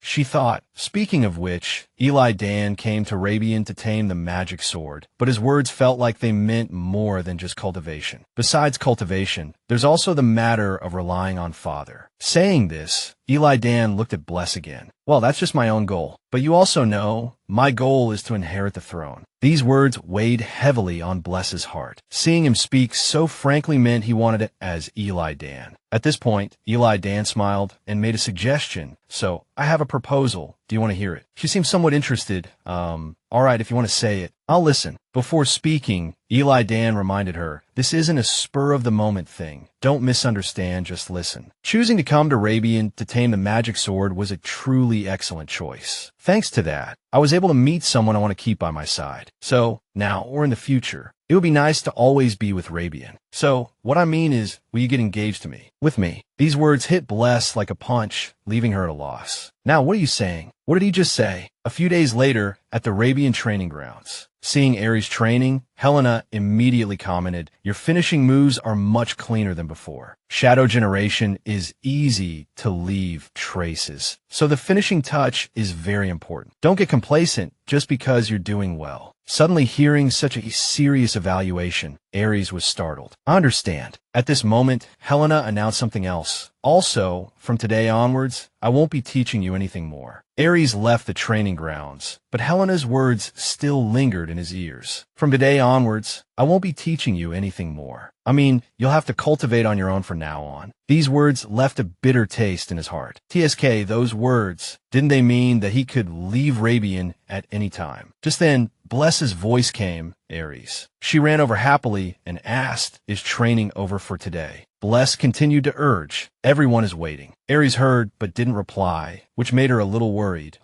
She thought. Speaking of which, Eli Dan came to Rabian to tame the magic sword, but his words felt like they meant more than just cultivation. Besides cultivation, there's also the matter of relying on Father. Saying this, Eli Dan looked at Bless again. Well, that's just my own goal. But you also know, my goal is to inherit the throne. These words weighed heavily on Bless's heart. Seeing him speak so frankly meant he wanted it as Eli Dan. At this point, Eli Dan smiled and made a suggestion. So, I have a proposal. Do you want to hear it? She seemed somewhat interested. All right, if you want to say it, I'll listen. Before speaking, Eli Dan reminded her, this isn't a spur-of-the-moment thing. Don't misunderstand, just listen. Choosing to come to Rabian to tame the magic sword was a truly excellent choice. Thanks to that, I was able to meet someone I want to keep by my side. So, now or in the future, it would be nice to always be with Rabian. So, what I mean is, will you get engaged to me? With me. These words hit Bless like a punch, leaving her at a loss. Now, what are you saying? What did he just say? A few days later, at the Rabian training grounds. Seeing Aries training, Helena immediately commented, your finishing moves are much cleaner than before. Shadow generation is easy to leave traces, so the finishing touch is very important. Don't get complacent just because you're doing well. Suddenly hearing such a serious evaluation, Aries was startled. I understand. At this moment, Helena announced something else. Also, from today onwards, I won't be teaching you anything more. Aries left the training grounds, but Helena's words still lingered in his ears. From today onwards, I won't be teaching you anything more. I mean, you'll have to cultivate on your own from now on. These words left a bitter taste in his heart. TSK, those words, didn't they mean that he could leave Rabian at any time? Just then, Bless's voice came, Aries. She ran over happily and asked, is training over for today? Bless continued to urge, everyone is waiting. Aries heard but didn't reply, which made her a little worried.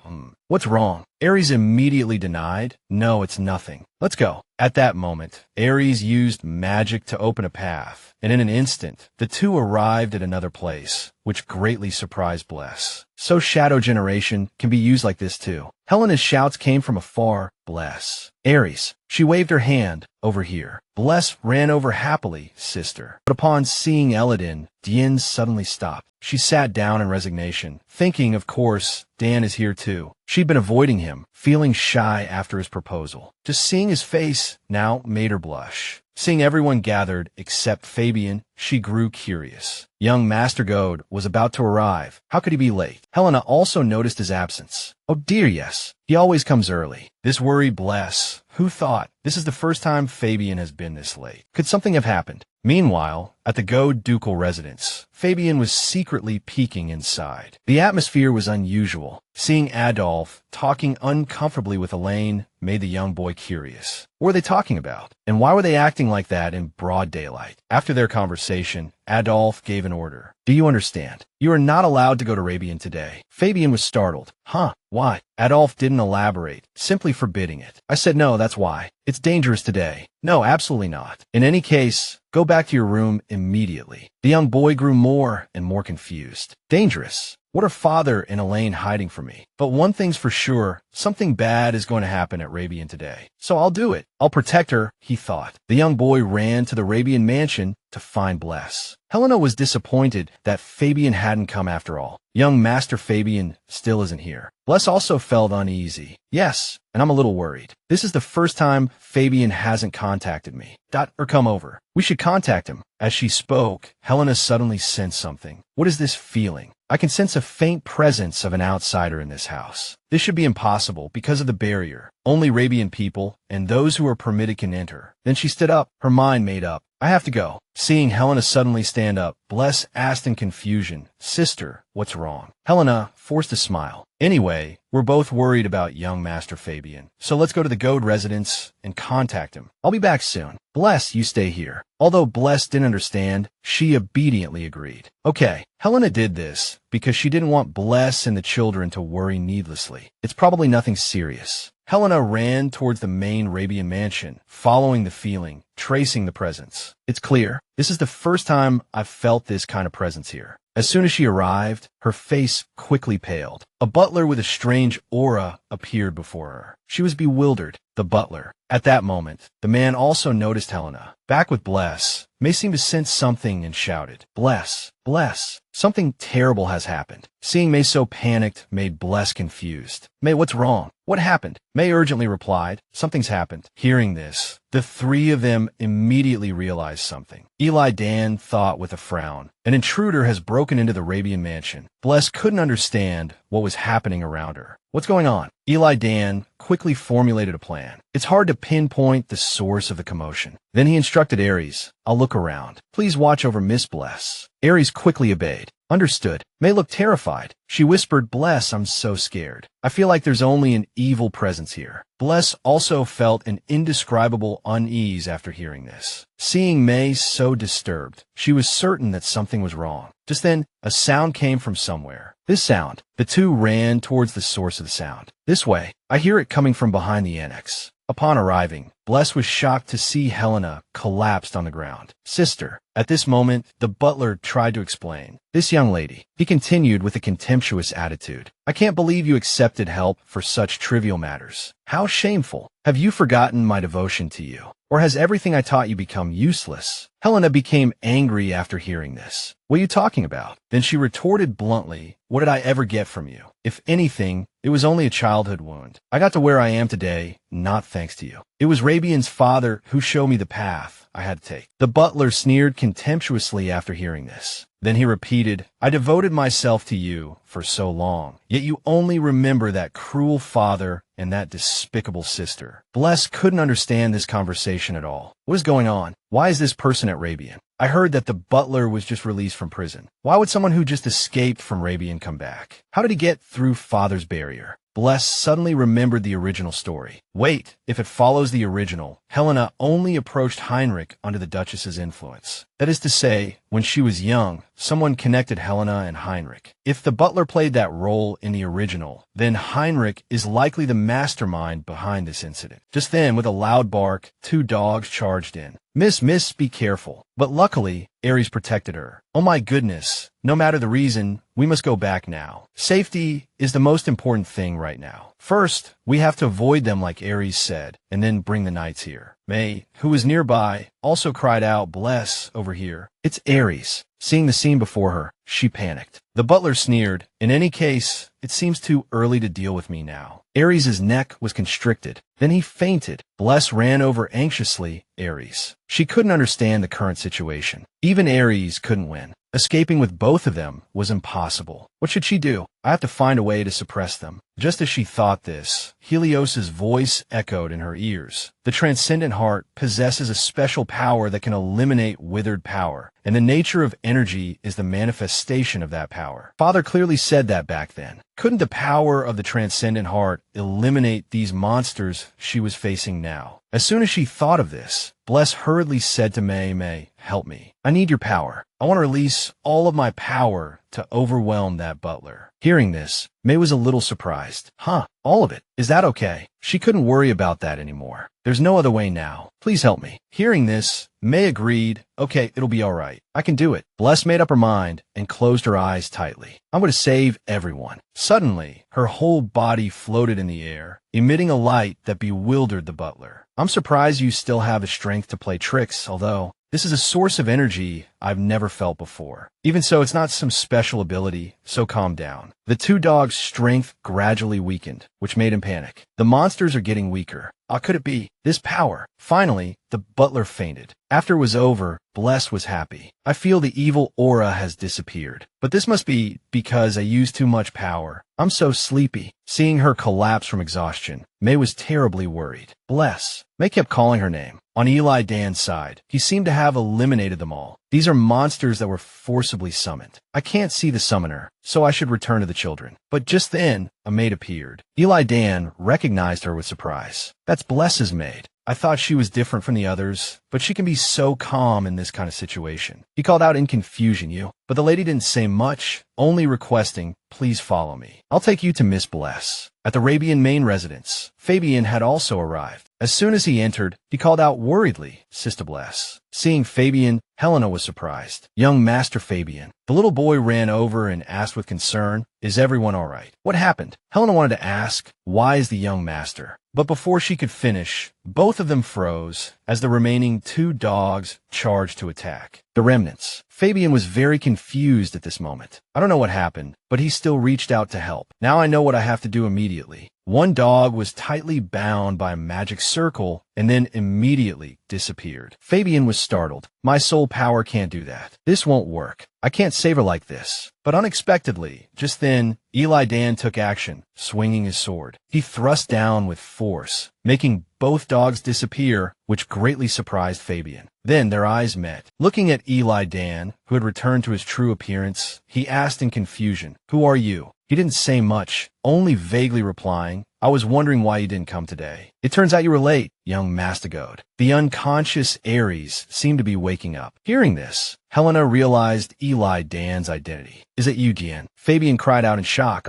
What's wrong? Aries immediately denied, no, it's nothing. Let's go. At that moment, Aries used magic to open a path, and in an instant, the two arrived at another place, which greatly surprised Bless. So shadow generation can be used like this too. Helena's shouts came from afar, Bless. Aries. She waved her hand, over here. Bless ran over happily, sister. But upon seeing Eladin, Dian suddenly stopped. She sat down in resignation, thinking, of course, Dan is here too. She'd been avoiding him, feeling shy after his proposal. Just seeing his face now made her blush. Seeing everyone gathered except Fabian, she grew curious. Young Master Goad was about to arrive. How could he be late? Helena also noticed his absence. Oh dear, yes. He always comes early. This worried Bless. Who thought? This is the first time Fabian has been this late. Could something have happened? Meanwhile, at the Goad ducal residence, Fabian was secretly peeking inside. The atmosphere was unusual. Seeing Adolf talking uncomfortably with Elaine made the young boy curious. What were they talking about? And why were they acting like that in broad daylight? After their conversation, Adolf gave an order. Do you understand? You are not allowed to go to Rabian today. Fabian was startled. Huh? Why? Adolf didn't elaborate, simply forbidding it. I said no, that's why. It's dangerous today. No, absolutely not. In any case, go back to your room immediately. The young boy grew more and more confused. Dangerous? What are Father and Elaine hiding from me? But one thing's for sure, something bad is going to happen at Rabian today. So I'll do it. I'll protect her, he thought. The young boy ran to the Rabian mansion to find Bless. Helena was disappointed that Fabian hadn't come after all. Young Master Fabian still isn't here. Bless also felt uneasy. Yes, and I'm a little worried. This is the first time Fabian hasn't contacted me. Or come over. We should contact him. As she spoke, Helena suddenly sensed something. What is this feeling? I can sense a faint presence of an outsider in this house. This should be impossible because of the barrier. Only Rabian people and those who are permitted can enter. Then she stood up, her mind made up. I have to go. Seeing Helena suddenly stand up, Bless asked in confusion, Sister, what's wrong? Helena forced a smile. Anyway, we're both worried about young Master Fabian. So let's go to the Goad residence and contact him. I'll be back soon. Bless, you stay here. Although Bless didn't understand, she obediently agreed. Okay, Helena did this because she didn't want Bless and the children to worry needlessly. It's probably nothing serious. Helena ran towards the main Rabian mansion, following the feeling, tracing the presence. It's clear. This is the first time I've felt this kind of presence here. As soon as she arrived, her face quickly paled. A butler with a strange aura appeared before her. She was bewildered. The butler. At that moment, the man also noticed Helena. Back with Bless, May seemed to sense something and shouted, Bless, Bless, something terrible has happened. Seeing May so panicked made Bless confused. May, what's wrong? What happened? May urgently replied, something's happened. Hearing this, the three of them immediately realized something. Eli Dan thought with a frown, an intruder has broken into the Rabian mansion. Bless couldn't understand what was happening around her. What's going on? Eli Dan quickly formulated a plan. It's hard to pinpoint the source of the commotion. Then he instructed Aries, I'll look around. Please watch over Miss Bless. Aries quickly obeyed. Understood. May looked terrified. She whispered, Bless, I'm so scared. I feel like there's only an evil presence here. Bless also felt an indescribable unease after hearing this. Seeing May so disturbed, she was certain that something was wrong. Just then, a sound came from somewhere. This sound. The two ran towards the source of the sound. This way. I hear it coming from behind the annex. Upon arriving, Bless was shocked to see Helena collapsed on the ground. Sister. At this moment, the butler tried to explain. This young lady. He continued with a contemptuous attitude. I can't believe you accepted help for such trivial matters. How shameful. Have you forgotten my devotion to you? Or has everything I taught you become useless? Helena became angry after hearing this. What are you talking about? Then she retorted bluntly, what did I ever get from you? If anything, it was only a childhood wound. I got to where I am today, not thanks to you. It was Rabian's father who showed me the path I had to take. The butler sneered contemptuously after hearing this. Then he repeated, I devoted myself to you for so long, yet you only remember that cruel father and that despicable sister. Bless couldn't understand this conversation at all. What is going on? Why is this person at Rabian? I heard that the butler was just released from prison. Why would someone who just escaped from Rabian come back? How did he get through father's barrier? Bless suddenly remembered the original story. Wait, if it follows the original, Helena only approached Hinrich under the Duchess's influence. That is to say, when she was young, someone connected Helena and Hinrich. If the butler played that role in the original, then Hinrich is likely the mastermind behind this incident. Just then, with a loud bark, 2 dogs charged in. Miss, be careful. But luckily, Aries protected her. Oh my goodness. No matter the reason, we must go back now. Safety is the most important thing right now. First, we have to avoid them like Aries said, and then bring the knights here. May, who was nearby, also cried out, bless, over here. It's Aries. Seeing the scene before her, she panicked. The butler sneered, in any case, it seems too early to deal with me now. Aries' neck was constricted. Then he fainted. Bless ran over anxiously, Aries. She couldn't understand the current situation. Even Aries couldn't win. Escaping with both of them was impossible. What should she do? I have to find a way to suppress them. Just as she thought this, Helios' voice echoed in her ears. The transcendent heart possesses a special power that can eliminate withered power, and the nature of energy is the manifestation of that power. Father clearly said that back then. Couldn't the power of the transcendent heart eliminate these monsters she was facing now? As soon as she thought of this, Bless hurriedly said to May, help me. I need your power. I want to release all of my power to overwhelm that butler. Hearing this, May was a little surprised. Huh, all of it. Is that okay? She couldn't worry about that anymore. There's no other way now. Please help me. Hearing this, May agreed, okay, it'll be all right. I can do it. Bless made up her mind and closed her eyes tightly. I'm going to save everyone. Suddenly, her whole body floated in the air, emitting a light that bewildered the butler. I'm surprised you still have the strength to play tricks, although this is a source of energy I've never felt before. Even so, it's not some special ability, so calm down. The 2 dogs' strength gradually weakened, which made him panic. The monsters are getting weaker. How could it be? This power. Finally, the butler fainted. After it was over, Bless was happy. I feel the evil aura has disappeared. But this must be because I used too much power. I'm so sleepy. Seeing her collapse from exhaustion, May was terribly worried. Bless. May kept calling her name. On Eli Dan's side, he seemed to have eliminated them all. These are monsters that were forcibly summoned. I can't see the summoner, so I should return to the children. But just then, a maid appeared. Eli Dan recognized her with surprise. That's Bless's maid. I thought she was different from the others, but she can be so calm in this kind of situation. He called out in confusion, but the lady didn't say much, only requesting, please follow me. I'll take you to Miss Bless. At the Rabian main residence, Fabian had also arrived. As soon as he entered, he called out worriedly, Sister Bless. Seeing Fabian, Helena was surprised. Young Master Fabian. The little boy ran over and asked with concern, is everyone all right? What happened? Helena wanted to ask, why is the young master? But before she could finish, both of them froze as the remaining 2 dogs charged to attack. The remnants. Fabian was very confused at this moment. I don't know what happened, but he still reached out to help. Now I know what I have to do immediately. One dog was tightly bound by a magic circle and then immediately disappeared. Fabian was startled. My soul power can't do that. This won't work. I can't save her like this. But unexpectedly, just then, Eli Dan took action, swinging his sword. He thrust down with force, making both dogs disappear, which greatly surprised Fabian. Then their eyes met. Looking at Eli Dan, who had returned to his true appearance, he asked in confusion, who are you? He didn't say much, only vaguely replying, I was wondering why you didn't come today. It turns out you were late, young Mastagode. The unconscious Aries seemed to be waking up. Hearing this, Helena realized Eli Dan's identity. Is it you, Jian? Fabian cried out in shock,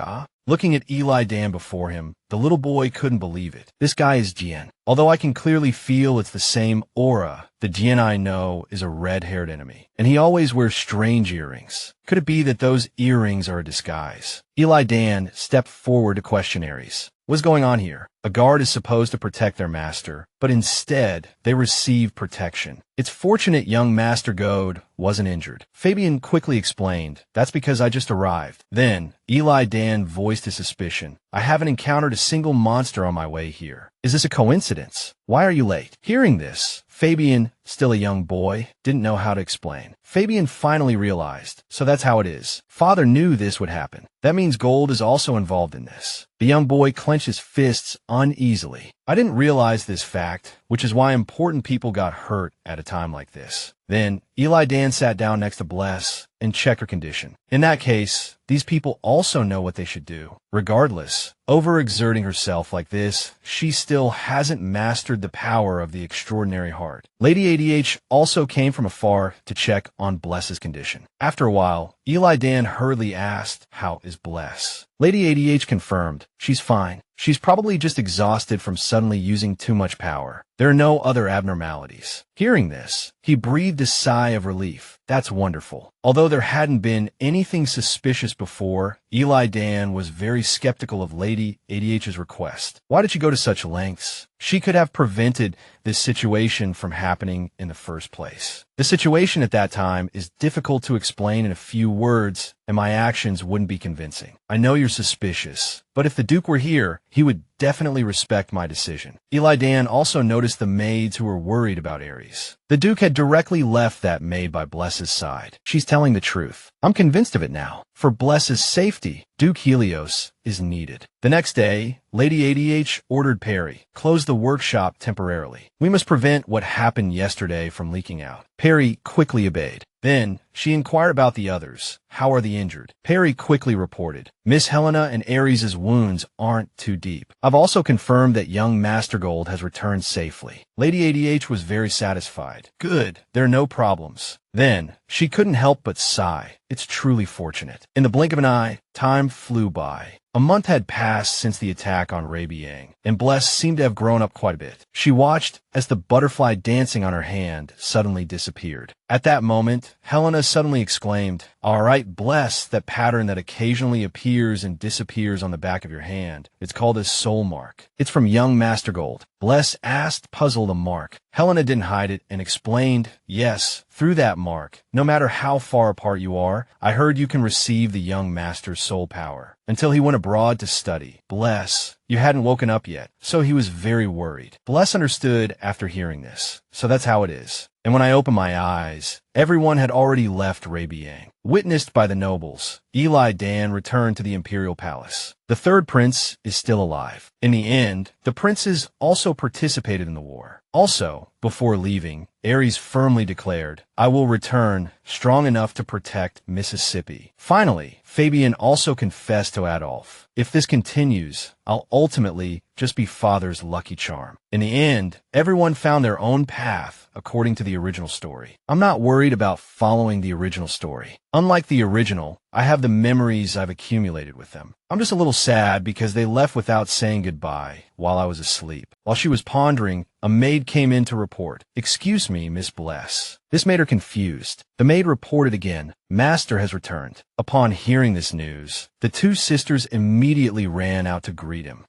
Looking at Eli Dan before him, the little boy couldn't believe it. This guy is Jian. Although I can clearly feel it's the same aura, the Jian I know is a red-haired enemy. And he always wears strange earrings. Could it be that those earrings are a disguise? Eli Dan stepped forward to question Aries. What's going on here? A guard is supposed to protect their master, but instead, they receive protection. It's fortunate young Master Goad wasn't injured. Fabian quickly explained, that's because I just arrived. Then, Eli Dan voiced his suspicion. I haven't encountered a single monster on my way here. Is this a coincidence? Why are you late? Hearing this, Fabian, still a young boy, didn't know how to explain. Fabian finally realized, so that's how it is. Father knew this would happen. That means gold is also involved in this. The young boy clenched his fists uneasily. I didn't realize this fact, which is why important people got hurt at a time like this. Then, Eli Dan sat down next to Bless and checked her condition. In that case, these people also know what they should do. Regardless, overexerting herself like this, she still hasn't mastered the power of the extraordinary heart. Lady ADH also came from afar to check on Bless's condition. After a while, Eli Dan hurriedly asked, how is Bless? Lady ADH confirmed, she's fine. She's probably just exhausted from suddenly using too much power. There are no other abnormalities. Hearing this, he breathed a sigh of relief. That's wonderful. Although there hadn't been anything suspicious before, Eli Dan was very skeptical of Lady ADH's request. Why did she go to such lengths? She could have prevented this situation from happening in the first place. The situation at that time is difficult to explain in a few words, and my actions wouldn't be convincing. I know you're suspicious, but if the Duke were here, he would definitely respect my decision. Eli Dan also noticed the maids who were worried about Aries. The Duke had directly left that maid by Bless's side. She's telling the truth. I'm convinced of it now. For Bless's safety, Duke Helios is needed. The next day, Lady ADH ordered Perry, close the workshop temporarily. We must prevent what happened yesterday from leaking out. Perry quickly obeyed. Then, she inquired about the others. How are the injured? Perry quickly reported. Miss Helena and Aries' wounds aren't too deep. I've also confirmed that young Master Gold has returned safely. Lady ADH was very satisfied. Good, there are no problems. Then, she couldn't help but sigh. It's truly fortunate. In the blink of an eye, time flew by. A month had passed since the attack on Rabian, and Bless seemed to have grown up quite a bit. She watched as the butterfly dancing on her hand suddenly disappeared. At that moment, Helena suddenly exclaimed, all right, Bless, that pattern that occasionally appears and disappears on the back of your hand. It's called a soul mark. It's from young Master Gold. Bless asked, puzzled, a mark. Helena didn't hide it and explained, yes, through that mark, no matter how far apart you are, I heard you can receive the young master's soul power. Until he went abroad to study. Bless, you hadn't woken up yet, so he was very worried. Bless understood after hearing this. So that's how it is. And when I opened my eyes, everyone had already left Rabian. Witnessed by the nobles, Eli Dan returned to the imperial palace. The third prince is still alive. In the end, the princes also participated in the war. Also, before leaving, Aries firmly declared, I will return strong enough to protect Mississippi. Finally, Fabian also confessed to Adolf. If this continues, I'll ultimately just be father's lucky charm. In the end, everyone found their own path according to the original story. I'm not worried about following the original story. Unlike the original, I have the memories I've accumulated with them. I'm just a little sad because they left without saying goodbye while I was asleep. While she was pondering, a maid came in to report. Excuse me, Miss Bless. This made her confused. The maid reported again. Master has returned. Upon hearing this news, the two sisters immediately ran out to greet him.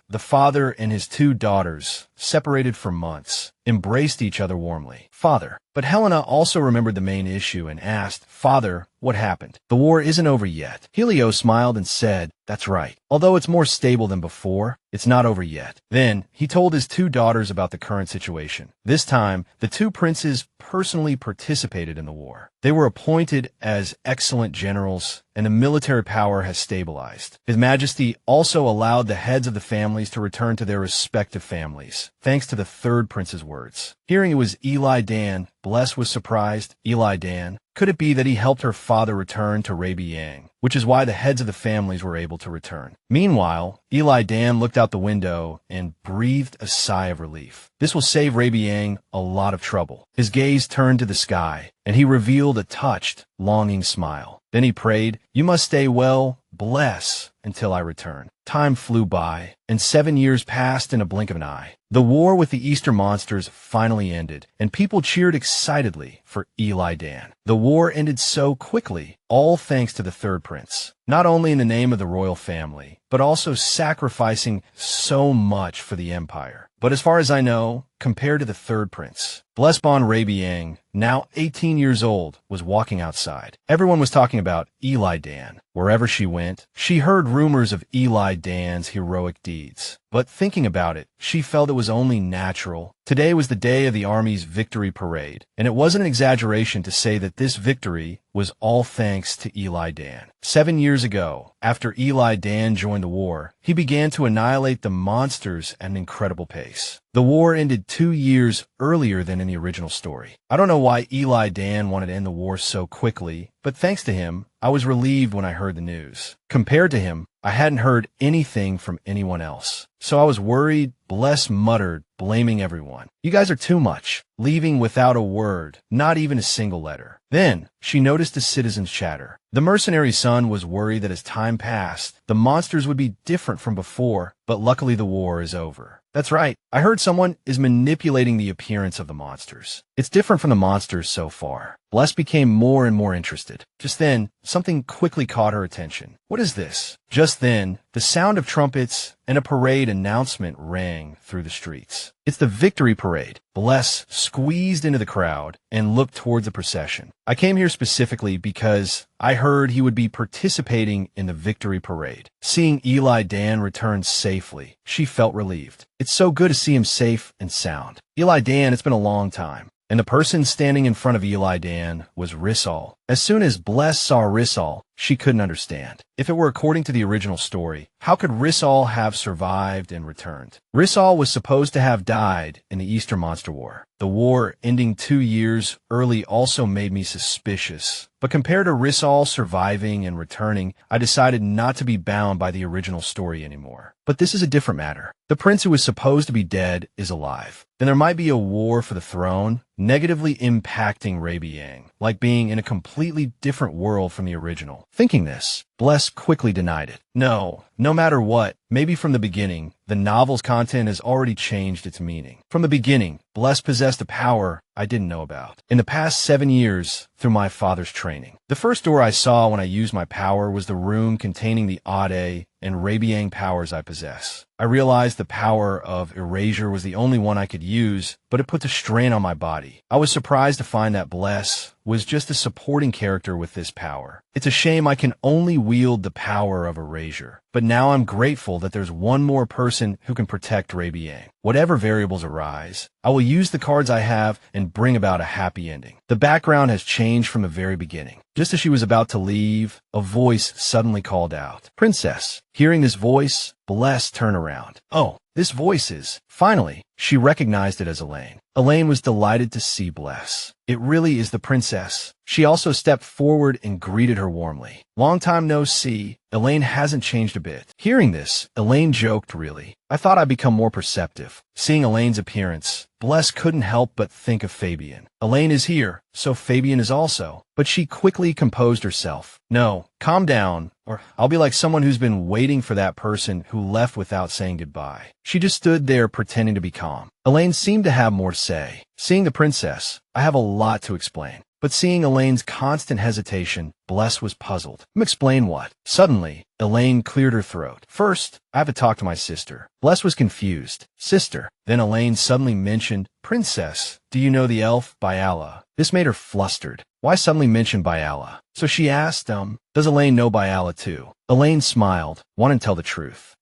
The father and his two daughters, separated for months, embraced each other warmly. Father. But Helena also remembered the main issue and asked, Father, what happened? The war isn't over yet. Helios smiled and said, that's right. Although it's more stable than before, it's not over yet. Then, he told his two daughters about the current situation. This time, the two princes personally participated in the war. They were appointed as excellent generals, and the military power has stabilized. His Majesty also allowed the heads of the families to return to their respective families, thanks to the third prince's words. Hearing it was Eli Dan, Bless was surprised. Eli Dan? Could it be that he helped her father return to Rabian, which is why the heads of the families were able to return? Meanwhile, Eli Dan looked out the window and breathed a sigh of relief. This will save Rabian a lot of trouble. His gaze turned to the sky, and he revealed a touched, longing smile. Then he prayed, you must stay well, Bless, until I return. Time flew by, and 7 years passed in a blink of an eye. The war with the Easter monsters finally ended, and people cheered excitedly for Eli Dan. The war ended so quickly, all thanks to the third prince. Not only in the name of the royal family, but also sacrificing so much for the Empire. But as far as I know, compared to the third prince, Blessbon Rabian, now 18 years old, was walking outside. Everyone was talking about Eli Dan. Wherever she went, she heard rumors of Eli Dan's heroic deeds. But thinking about it, she felt it was only natural. Today was the day of the army's victory parade, and it wasn't an exaggeration to say that this victory was all thanks to Eli Dan. 7 years ago, after Eli Dan joined the war, he began to annihilate the monsters at an incredible pace. The war ended 2 years earlier than in the original story. I don't know why Eli Dan wanted to end the war so quickly, but thanks to him, I was relieved when I heard the news. Compared to him, I hadn't heard anything from anyone else. So I was worried. Bless muttered, blaming everyone. You guys are too much, leaving without a word, not even a single letter. Then, she noticed the citizens' chatter. The mercenary son was worried that as time passed, the monsters would be different from before, but luckily the war is over. That's right, I heard someone is manipulating the appearance of the monsters. It's different from the monsters so far. Bless became more and more interested. Just then, something quickly caught her attention. What is this? Just then, the sound of trumpets and a parade announcement rang through the streets. It's the victory parade. Bless squeezed into the crowd and looked towards the procession. I came here specifically because I heard he would be participating in the victory parade. Seeing Eli Dan return safely, she felt relieved. It's so good to see him safe and sound. Eli Dan, it's been a long time. And the person standing in front of Eli Dan was Roul. As soon as Bless saw Roul, she couldn't understand. If it were according to the original story, how could Roul have survived and returned? Roul was supposed to have died in the Easter Monster War. The war ending 2 years early also made me suspicious. But compared to Roul surviving and returning, I decided not to be bound by the original story anymore. But this is a different matter. The prince who was supposed to be dead is alive. Then there might be a war for the throne, negatively impacting Rabian, like being in a completely different world from the original. Thinking this, Bless quickly denied it. No matter what, maybe from the beginning, the novel's content has already changed its meaning. From the beginning, Bless possessed a power I didn't know about. In the past 7 years, through my father's training. The first door I saw when I used my power was the room containing the Ade and Rabian powers I possess. I realized the power of erasure was the only one I could use, but it put a strain on my body. I was surprised to find that Bless was just a supporting character with this power. It's a shame I can only wield the power of erasure. But now I'm grateful that there's one more person who can protect Rabian. Whatever variables arise, I will use the cards I have and bring about a happy ending. The background has changed from the very beginning. Just as she was about to leave, a voice suddenly called out, "Princess." Hearing this voice, Bless turned around. Oh, this voice is... Finally, she recognized it as Elaine. Elaine was delighted to see Bless. It really is the princess. She also stepped forward and greeted her warmly. Long time no see. Elaine hasn't changed a bit. Hearing this, Elaine joked, "Really? I thought I'd become more perceptive." Seeing Elaine's appearance, Bless couldn't help but think of Fabian. Elaine is here, so Fabian is also. But she quickly composed herself. No, calm down, or I'll be like someone who's been waiting for that person who left without saying goodbye. She just stood there pretending to be calm. Elaine seemed to have more to say. Seeing the princess, I have a lot to explain. But seeing Elaine's constant hesitation, Bless was puzzled. Explain what? Suddenly, Elaine cleared her throat. First, I have to talk to my sister. Bless was confused. Sister. Then Elaine suddenly mentioned, "Princess, do you know the elf Byala?" This made her flustered. Why suddenly mention Byala? So she asked, does Elaine know Byala too? Elaine smiled, wanting to tell the truth.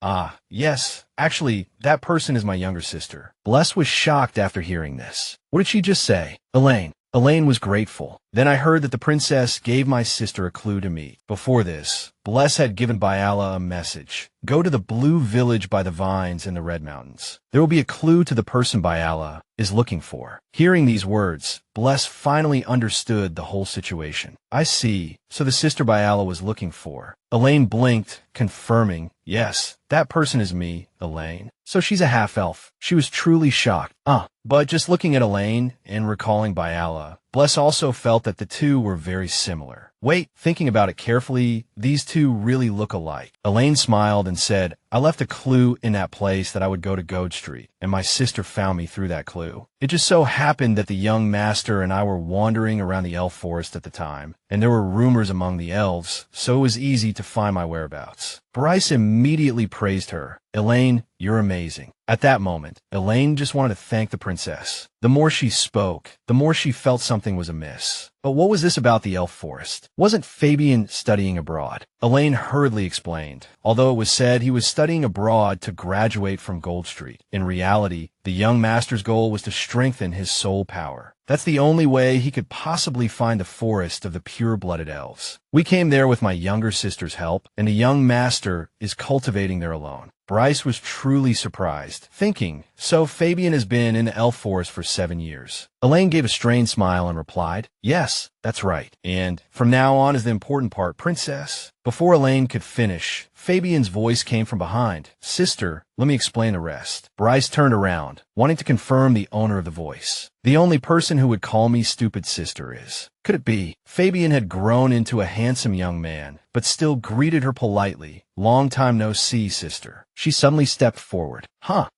Yes. Actually, that person is my younger sister. Bless was shocked after hearing this. What did she just say? Elaine was grateful. Then I heard that the princess gave my sister a clue to meet. Before this, Bless had given Byala a message. Go to the blue village by the vines in the Red Mountains. There will be a clue to the person Byala is looking for. Hearing these words, Bless finally understood the whole situation. I see. So the sister Byala was looking for. Elaine blinked, confirming, yes, that person is me, Elaine. So she's a half-elf. She was truly shocked. But just looking at Elaine and recalling Byala, Bless also felt that the two were very similar. Wait, thinking about it carefully, these two really look alike. Elaine smiled and said, I left a clue in that place that I would go to Goad Street, and my sister found me through that clue. It just so happened that the young master and I were wandering around the elf forest at the time, and there were rumors among the elves, so it was easy to find my whereabouts. Bryce immediately praised her. Elaine, you're amazing. At that moment, Elaine just wanted to thank the princess. The more she spoke, the more she felt something was amiss. But what was this about the elf forest? Wasn't Fabian studying abroad? Elaine hurriedly explained. Although it was said he was studying abroad to graduate from Gold Street, in reality, the young master's goal was to strengthen his soul power. That's the only way he could possibly find the forest of the pure-blooded elves. We came there with my younger sister's help, and the young master is cultivating there alone. Bryce was truly surprised, thinking, so Fabian has been in the elf forest for 7 years. Elaine gave a strained smile and replied, yes, that's right. And from now on is the important part, princess. Before Elaine could finish, Fabian's voice came from behind. Sister, let me explain the rest. Bryce turned around, wanting to confirm the owner of the voice. The only person who would call me stupid sister is. Could it be? Fabian had grown into a handsome young man, but still greeted her politely. Long time no see, sister. She suddenly stepped forward.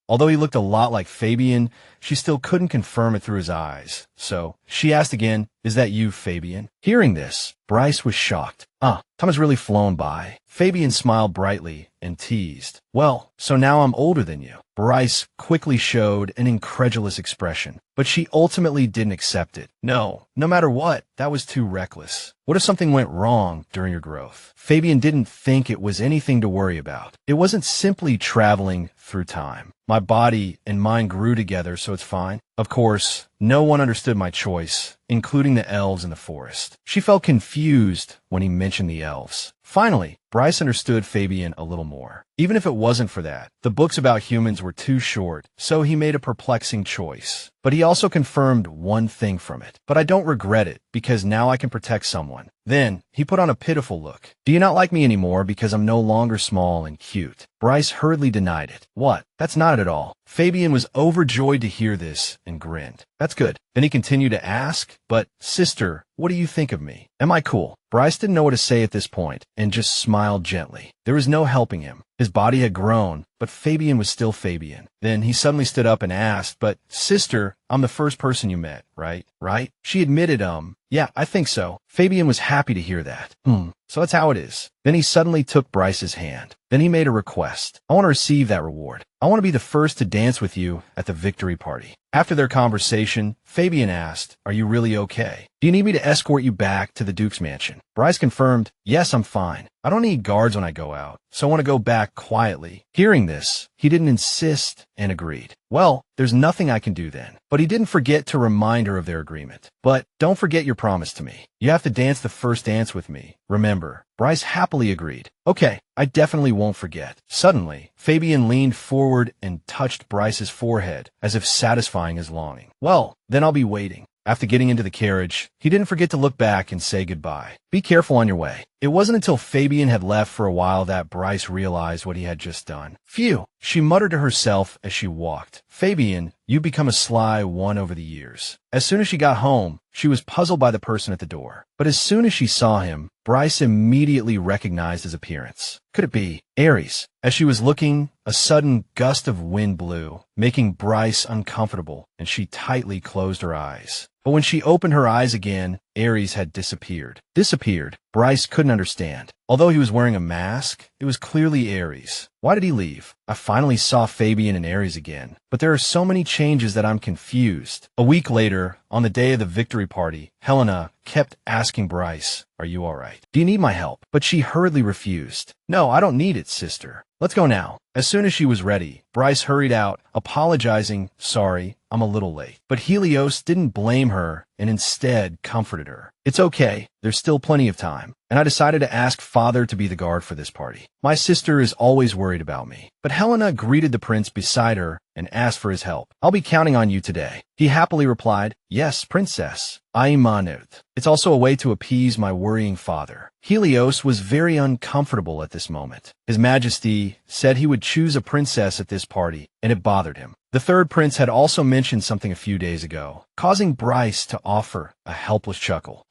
Although he looked a lot like Fabian, she still couldn't confirm it through his eyes. So, she asked again, is that you, Fabian? Hearing this, Bryce was shocked. Time has really flown by. Fabian smiled brightly and teased. Well, so now I'm older than you. Bryce quickly showed an incredulous expression, but she ultimately didn't accept it. No matter what, that was too reckless. What if something went wrong during your growth? Fabian didn't think it was anything to worry about. It wasn't simply traveling through time. My body and mind grew together, so it's fine. Of course, no one understood my choice, including the elves in the forest. She felt confused when he mentioned the elves. Finally, Bryce understood Fabian a little more. Even if it wasn't for that, the books about humans were too short, so he made a perplexing choice. But he also confirmed one thing from it. But I don't regret it, because now I can protect someone. Then, he put on a pitiful look. Do you not like me anymore because I'm no longer small and cute? Bryce hurriedly denied it. What? That's not it at all. Fabian was overjoyed to hear this and grinned. That's good. Then he continued to ask, but, sister, what do you think of me? Am I cool? Bryce didn't know what to say at this point and just smiled gently. There was no helping him. His body had grown, but Fabian was still Fabian. Then he suddenly stood up and asked, but, sister, I'm the first person you met, right? Right? She admitted, yeah, I think so. Fabian was happy to hear that. So that's how it is. Then he suddenly took Bryce's hand. Then he made a request. I want to receive that reward. I want to be the first to dance with you at the victory party. After their conversation, Fabian asked, are you really okay? Do you need me to escort you back to the Duke's mansion? Bryce confirmed, yes, I'm fine. I don't need guards when I go out, so I want to go back quietly. Hearing this, he didn't insist and agreed. Well, there's nothing I can do then. But he didn't forget to remind her of their agreement. But don't forget your promise to me. You have to dance the first dance with me. Remember. Bryce happily agreed. Okay, I definitely won't forget. Suddenly, Fabian leaned forward and touched Bryce's forehead, as if satisfying his longing. Well, then I'll be waiting. After getting into the carriage, he didn't forget to look back and say goodbye. Be careful on your way. It wasn't until Fabian had left for a while that Bryce realized what he had just done. Phew, she muttered to herself as she walked. Fabian, you've become a sly one over the years. As soon as she got home, she was puzzled by the person at the door. But as soon as she saw him, Bryce immediately recognized his appearance. Could it be Aries? As she was looking, a sudden gust of wind blew, making Bryce uncomfortable, and she tightly closed her eyes. But when she opened her eyes again, Aries had disappeared. Disappeared? Bryce couldn't understand. Although he was wearing a mask, it was clearly Aries. Why did he leave? I finally saw Fabian and Aries again, but there are so many changes that I'm confused. A week later, on the day of the victory party, Helena kept asking Bryce, are you alright? Do you need my help? But she hurriedly refused. No, I don't need it, sister. Let's go now. As soon as she was ready, Bryce hurried out, apologizing, sorry, I'm a little late. But Helios didn't blame her and instead comforted her. It's okay, there's still plenty of time. And I decided to ask Father to be the guard for this party. My sister is always worried about me. But Helena greeted the prince beside her and asked for his help. I'll be counting on you today. He happily replied, yes, princess. Aimanut. It's also a way to appease my worrying father. Helios was very uncomfortable at this moment. His Majesty said he would choose a princess at this party, and it bothered him. The third prince had also mentioned something a few days ago, causing Bryce to offer a helpless chuckle.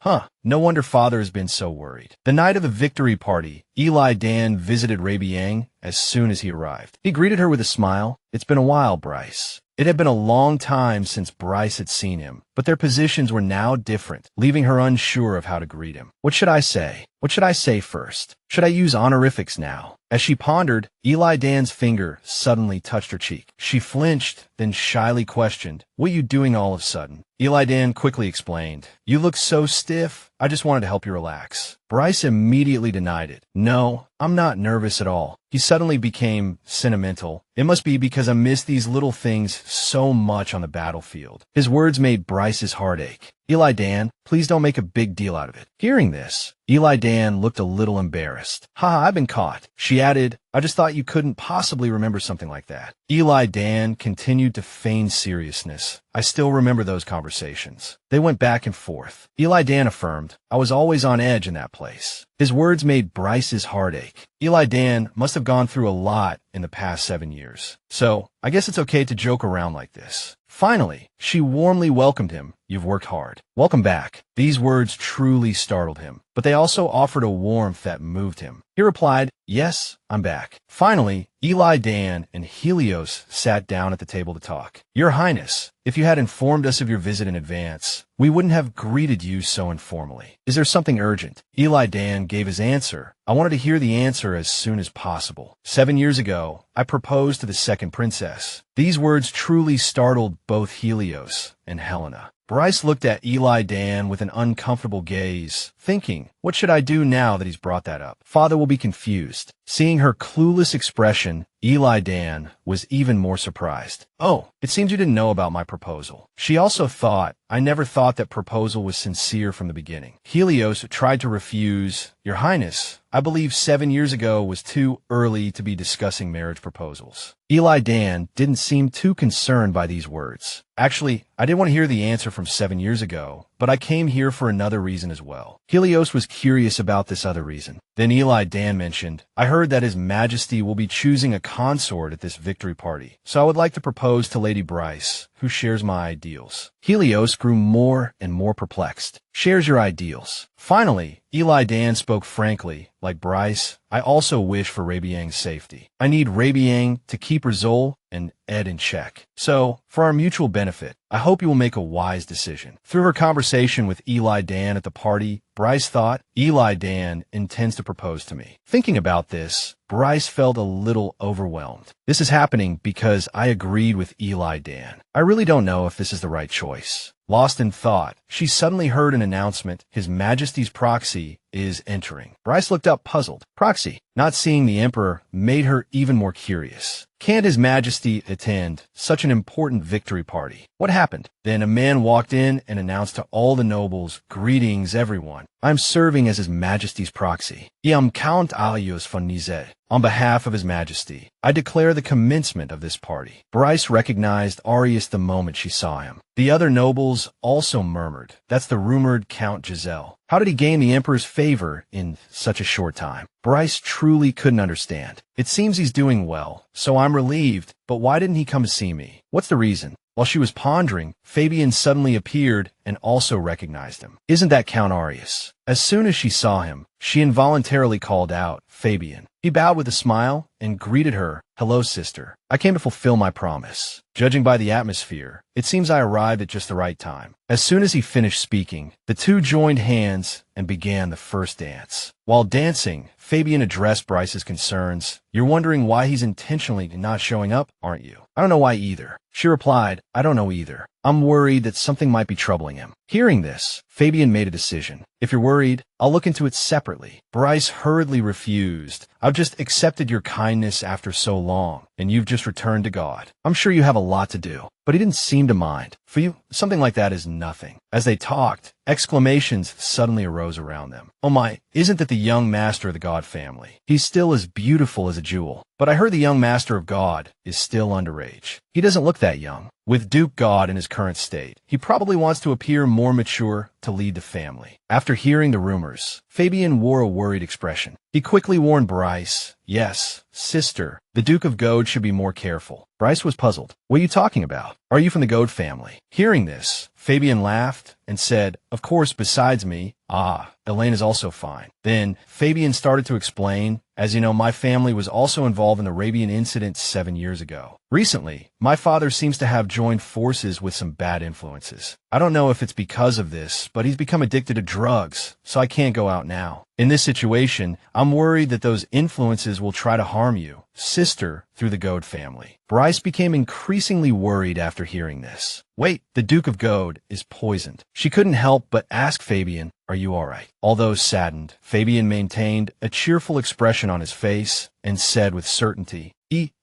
No wonder father has been so worried. The night of the victory party, Eli Dan visited Rabian as soon as he arrived. He greeted her with a smile. It's been a while, Bryce. It had been a long time since Bryce had seen him, but their positions were now different, leaving her unsure of how to greet him. What should I say? What should I say first? Should I use honorifics now? As she pondered, Eli Dan's finger suddenly touched her cheek. She flinched, then shyly questioned, "What are you doing all of a sudden?" Eli Dan quickly explained, "You look so stiff. I just wanted to help you relax." Bryce immediately denied it. "No, I'm not nervous at all." He suddenly became sentimental. "It must be because I miss these little things so much on the battlefield." His words made Bryce's heart ache. "Eli Dan, please don't make a big deal out of it." Hearing this, Eli Dan looked a little embarrassed. I've been caught." She added, "I just thought you couldn't possibly remember something like that." Eli Dan continued to feign seriousness. "I still remember those conversations." They went back and forth. Eli Dan affirmed, "I was always on edge in that place." His words made Bryce's heart ache. Eli Dan must have gone through a lot in the past 7 years. "So, I guess it's okay to joke around like this." Finally, she warmly welcomed him. "You've worked hard. Welcome back." These words truly startled him, but they also offered a warmth that moved him. He replied, "Yes, I'm back." Finally, Eli Dan and Helios sat down at the table to talk. "Your Highness, if you had informed us of your visit in advance, we wouldn't have greeted you so informally. Is there something urgent?" Eli Dan gave his answer. "I wanted to hear the answer as soon as possible. 7 years ago, I proposed to the second princess." These words truly startled both Helios and Helena. Bryce looked at Eli Dan with an uncomfortable gaze, thinking, what should I do now that he's brought that up? Father will be confused. Seeing her clueless expression, Eli Dan was even more surprised. "Oh, it seems you didn't know about my proposal." She also thought, "I never thought that proposal was sincere from the beginning." Helios tried to refuse. "Your Highness, I believe 7 years ago was too early to be discussing marriage proposals." Eli Dan didn't seem too concerned by these words. "Actually, I didn't want to hear the answer from 7 years ago, but I came here for another reason as well." Helios was curious about this other reason. Then Eli Dan mentioned, "I heard that His Majesty will be choosing a consort at this victory party, so I would like to propose to Lady Bryce, who shares my ideals." Helios grew more and more perplexed. "Shares your ideals?" Finally, Eli Dan spoke frankly, "Like Bryce, I also wish for Rabian's safety. I need Rabian to keep Roul and Ed in check. So, for our mutual benefit, I hope you will make a wise decision." Through her conversation with Eli Dan at the party, Bryce thought, Eli Dan intends to propose to me. Thinking about this, Bryce felt a little overwhelmed. This is happening because I agreed with Eli Dan. I really don't know if this is the right choice. Lost in thought, she suddenly heard an announcement. His Majesty's proxy is entering. Bryce looked up puzzled. Proxy, not seeing the Emperor, made her even more curious. Can't His Majesty attend such an important victory party? What happened? Then a man walked in and announced to all the nobles, "Greetings, everyone. I'm serving as His Majesty's proxy. I am Count Helios von Nizet. On behalf of His Majesty, I declare the commencement of this party." Bryce recognized Aries the moment she saw him. The other nobles also murmured, "That's the rumored Count Giselle. How did he gain the Emperor's favor in such a short time?" Bryce truly couldn't understand. "It seems he's doing well, so I'm relieved, but why didn't he come to see me? What's the reason?" While she was pondering, Fabian suddenly appeared and also recognized him. "Isn't that Count Aries?" As soon as she saw him, she involuntarily called out, "Fabian." He bowed with a smile and greeted her, "Hello, sister. I came to fulfill my promise." Judging by the atmosphere, it seems I arrived at just the right time. As soon as he finished speaking, the two joined hands and began the first dance. While dancing, Fabian addressed Bryce's concerns. "You're wondering why he's intentionally not showing up, aren't you?" "I don't know why either." She replied, "I don't know either. I'm worried that something might be troubling him." Hearing this, Fabian made a decision. "If you're worried, I'll look into it separately." Bryce hurriedly refused. "I've just accepted your kindness after so long, and you've just returned to God. I'm sure you have a lot to do." But he didn't seem to mind. "For you, something like that is nothing." As they talked, exclamations suddenly arose around them. "Oh my, isn't that the young master of the God family? He's still as beautiful as a jewel. But I heard the young master of God is still underage. He doesn't look that young. With Duke God in his current state, he probably wants to appear more mature to lead the family." After hearing the rumors, Fabian wore a worried expression. He quickly warned Bryce, Yes, sister. The Duke of Goad should be more careful. Bryce was puzzled. What are you talking about? Are you from the Goad family? Hearing this, Fabian laughed and said, of course, besides me. Ah, Elaine is also fine. Then Fabian started to explain, as you know, my family was also involved in the Rabian incident 7 years ago. Recently, my father seems to have joined forces with some bad influences. I don't know if it's because of this, but he's become addicted to drugs, so I can't go out now. In this situation, I'm worried that those influences will try to harm you, sister, through the Goad family. Bryce became increasingly worried after hearing this. Wait, the Duke of Goad is poisoned. She couldn't help but ask Fabian, are you all right? Although saddened, Fabian maintained a cheerful expression on his face and said with certainty,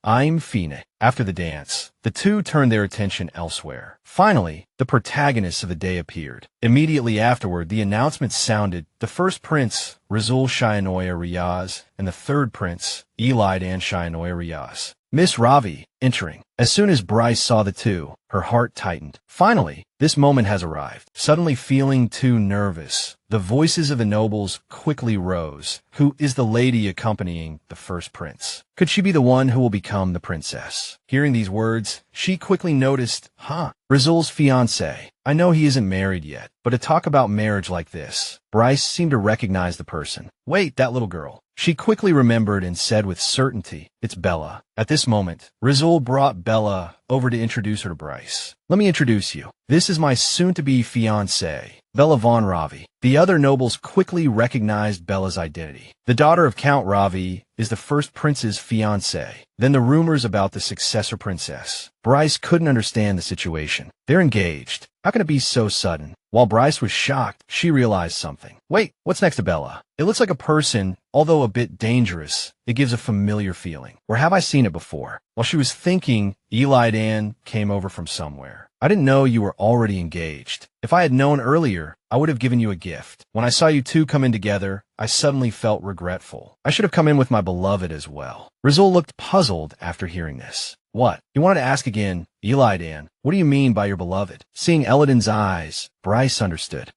I'm fine. After the dance, the two turned their attention elsewhere. Finally, the protagonists of the day appeared. Immediately afterward, the announcement sounded. The first prince, Raul Shianoya Riaz, and the third prince, Eli Dan Riaz. Miss Ravi, entering. As soon as Bryce saw the two, her heart tightened. Finally, this moment has arrived. Suddenly feeling too nervous, the voices of the nobles quickly rose. Who is the lady accompanying the first prince? Could she be the one who will become the princess? Hearing these words, she quickly noticed, Raul's fiancé. I know he isn't married yet, but to talk about marriage like this, Bryce seemed to recognize the person. Wait, that little girl. She quickly remembered and said with certainty, it's Bella. At this moment, Raul brought Bella over to introduce her to Bryce. Let me introduce you. This is my soon-to-be fiancée, Bella von Ravi. The other nobles quickly recognized Bella's identity. The daughter of Count Ravi is the first prince's fiancée. Then the rumors about the successor princess. Bryce couldn't understand the situation. They're engaged. How can it be so sudden? While Bryce was shocked, she realized something. Wait, what's next to Bella? It looks like a person, although a bit dangerous. It gives a familiar feeling. Or have I seen it before? While she was thinking, Eli Dan came over from somewhere. I didn't know you were already engaged. If I had known earlier, I would have given you a gift. When I saw you two come in together, I suddenly felt regretful. I should have come in with my beloved as well. Raul looked puzzled after hearing this. What? He wanted to ask again, Eli Dan, what do you mean by your beloved? Seeing Elladan's eyes, Bryce understood.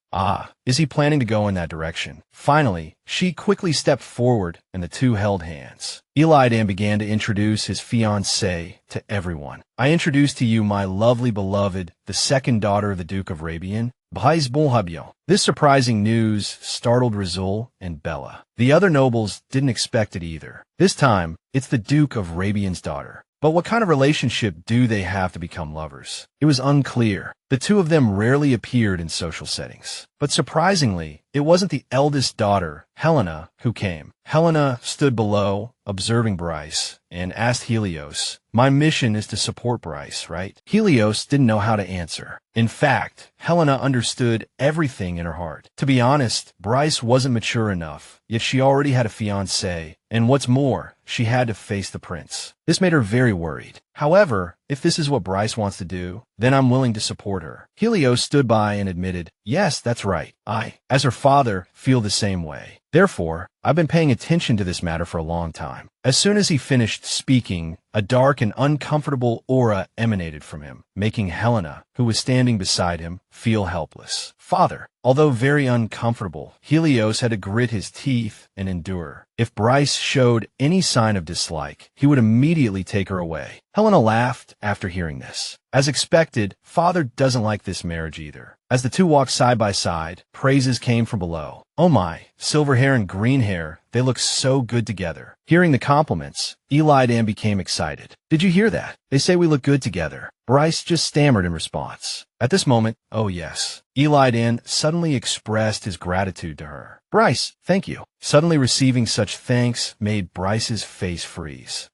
Is he planning to go in that direction? Finally, she quickly stepped forward and the two held hands. Eli Dan began to introduce his fiancée to everyone. I introduce to you my lovely beloved, the second daughter of the Duke of Rabian, Bryce Bonhabion. This surprising news startled Raul and Bella. The other nobles didn't expect it either. This time, it's the Duke of Rabian's daughter. But what kind of relationship do they have to become lovers? It was unclear. The two of them rarely appeared in social settings. But surprisingly, it wasn't the eldest daughter, Helena, who came. Helena stood below, observing Bryce, and asked Helios, my mission is to support Bryce, right? Helios didn't know how to answer. In fact, Helena understood everything in her heart. To be honest, Bryce wasn't mature enough, yet she already had a fiancé, and what's more, she had to face the prince. This made her very worried. However, if this is what Bryce wants to do, then I'm willing to support her. Helios stood by and admitted, yes, that's right. I, as her father, feel the same way. Therefore, I've been paying attention to this matter for a long time. As soon as he finished speaking, a dark and uncomfortable aura emanated from him, making Helena, who was standing beside him, feel helpless. Father, although very uncomfortable, Helios had to grit his teeth and endure. If Bryce showed any sign of dislike, he would immediately take her away. Helena laughed after hearing this. As expected, Father doesn't like this marriage either. As the two walked side by side, praises came from below. Oh my, silver hair and green hair, they look so good together. Hearing the compliments, Eli Dan became excited. Did you hear that? They say we look good together. Bryce just stammered in response. At this moment, oh yes, Eli Dan suddenly expressed his gratitude to her. Bryce, thank you. Suddenly receiving such thanks made Bryce's face freeze.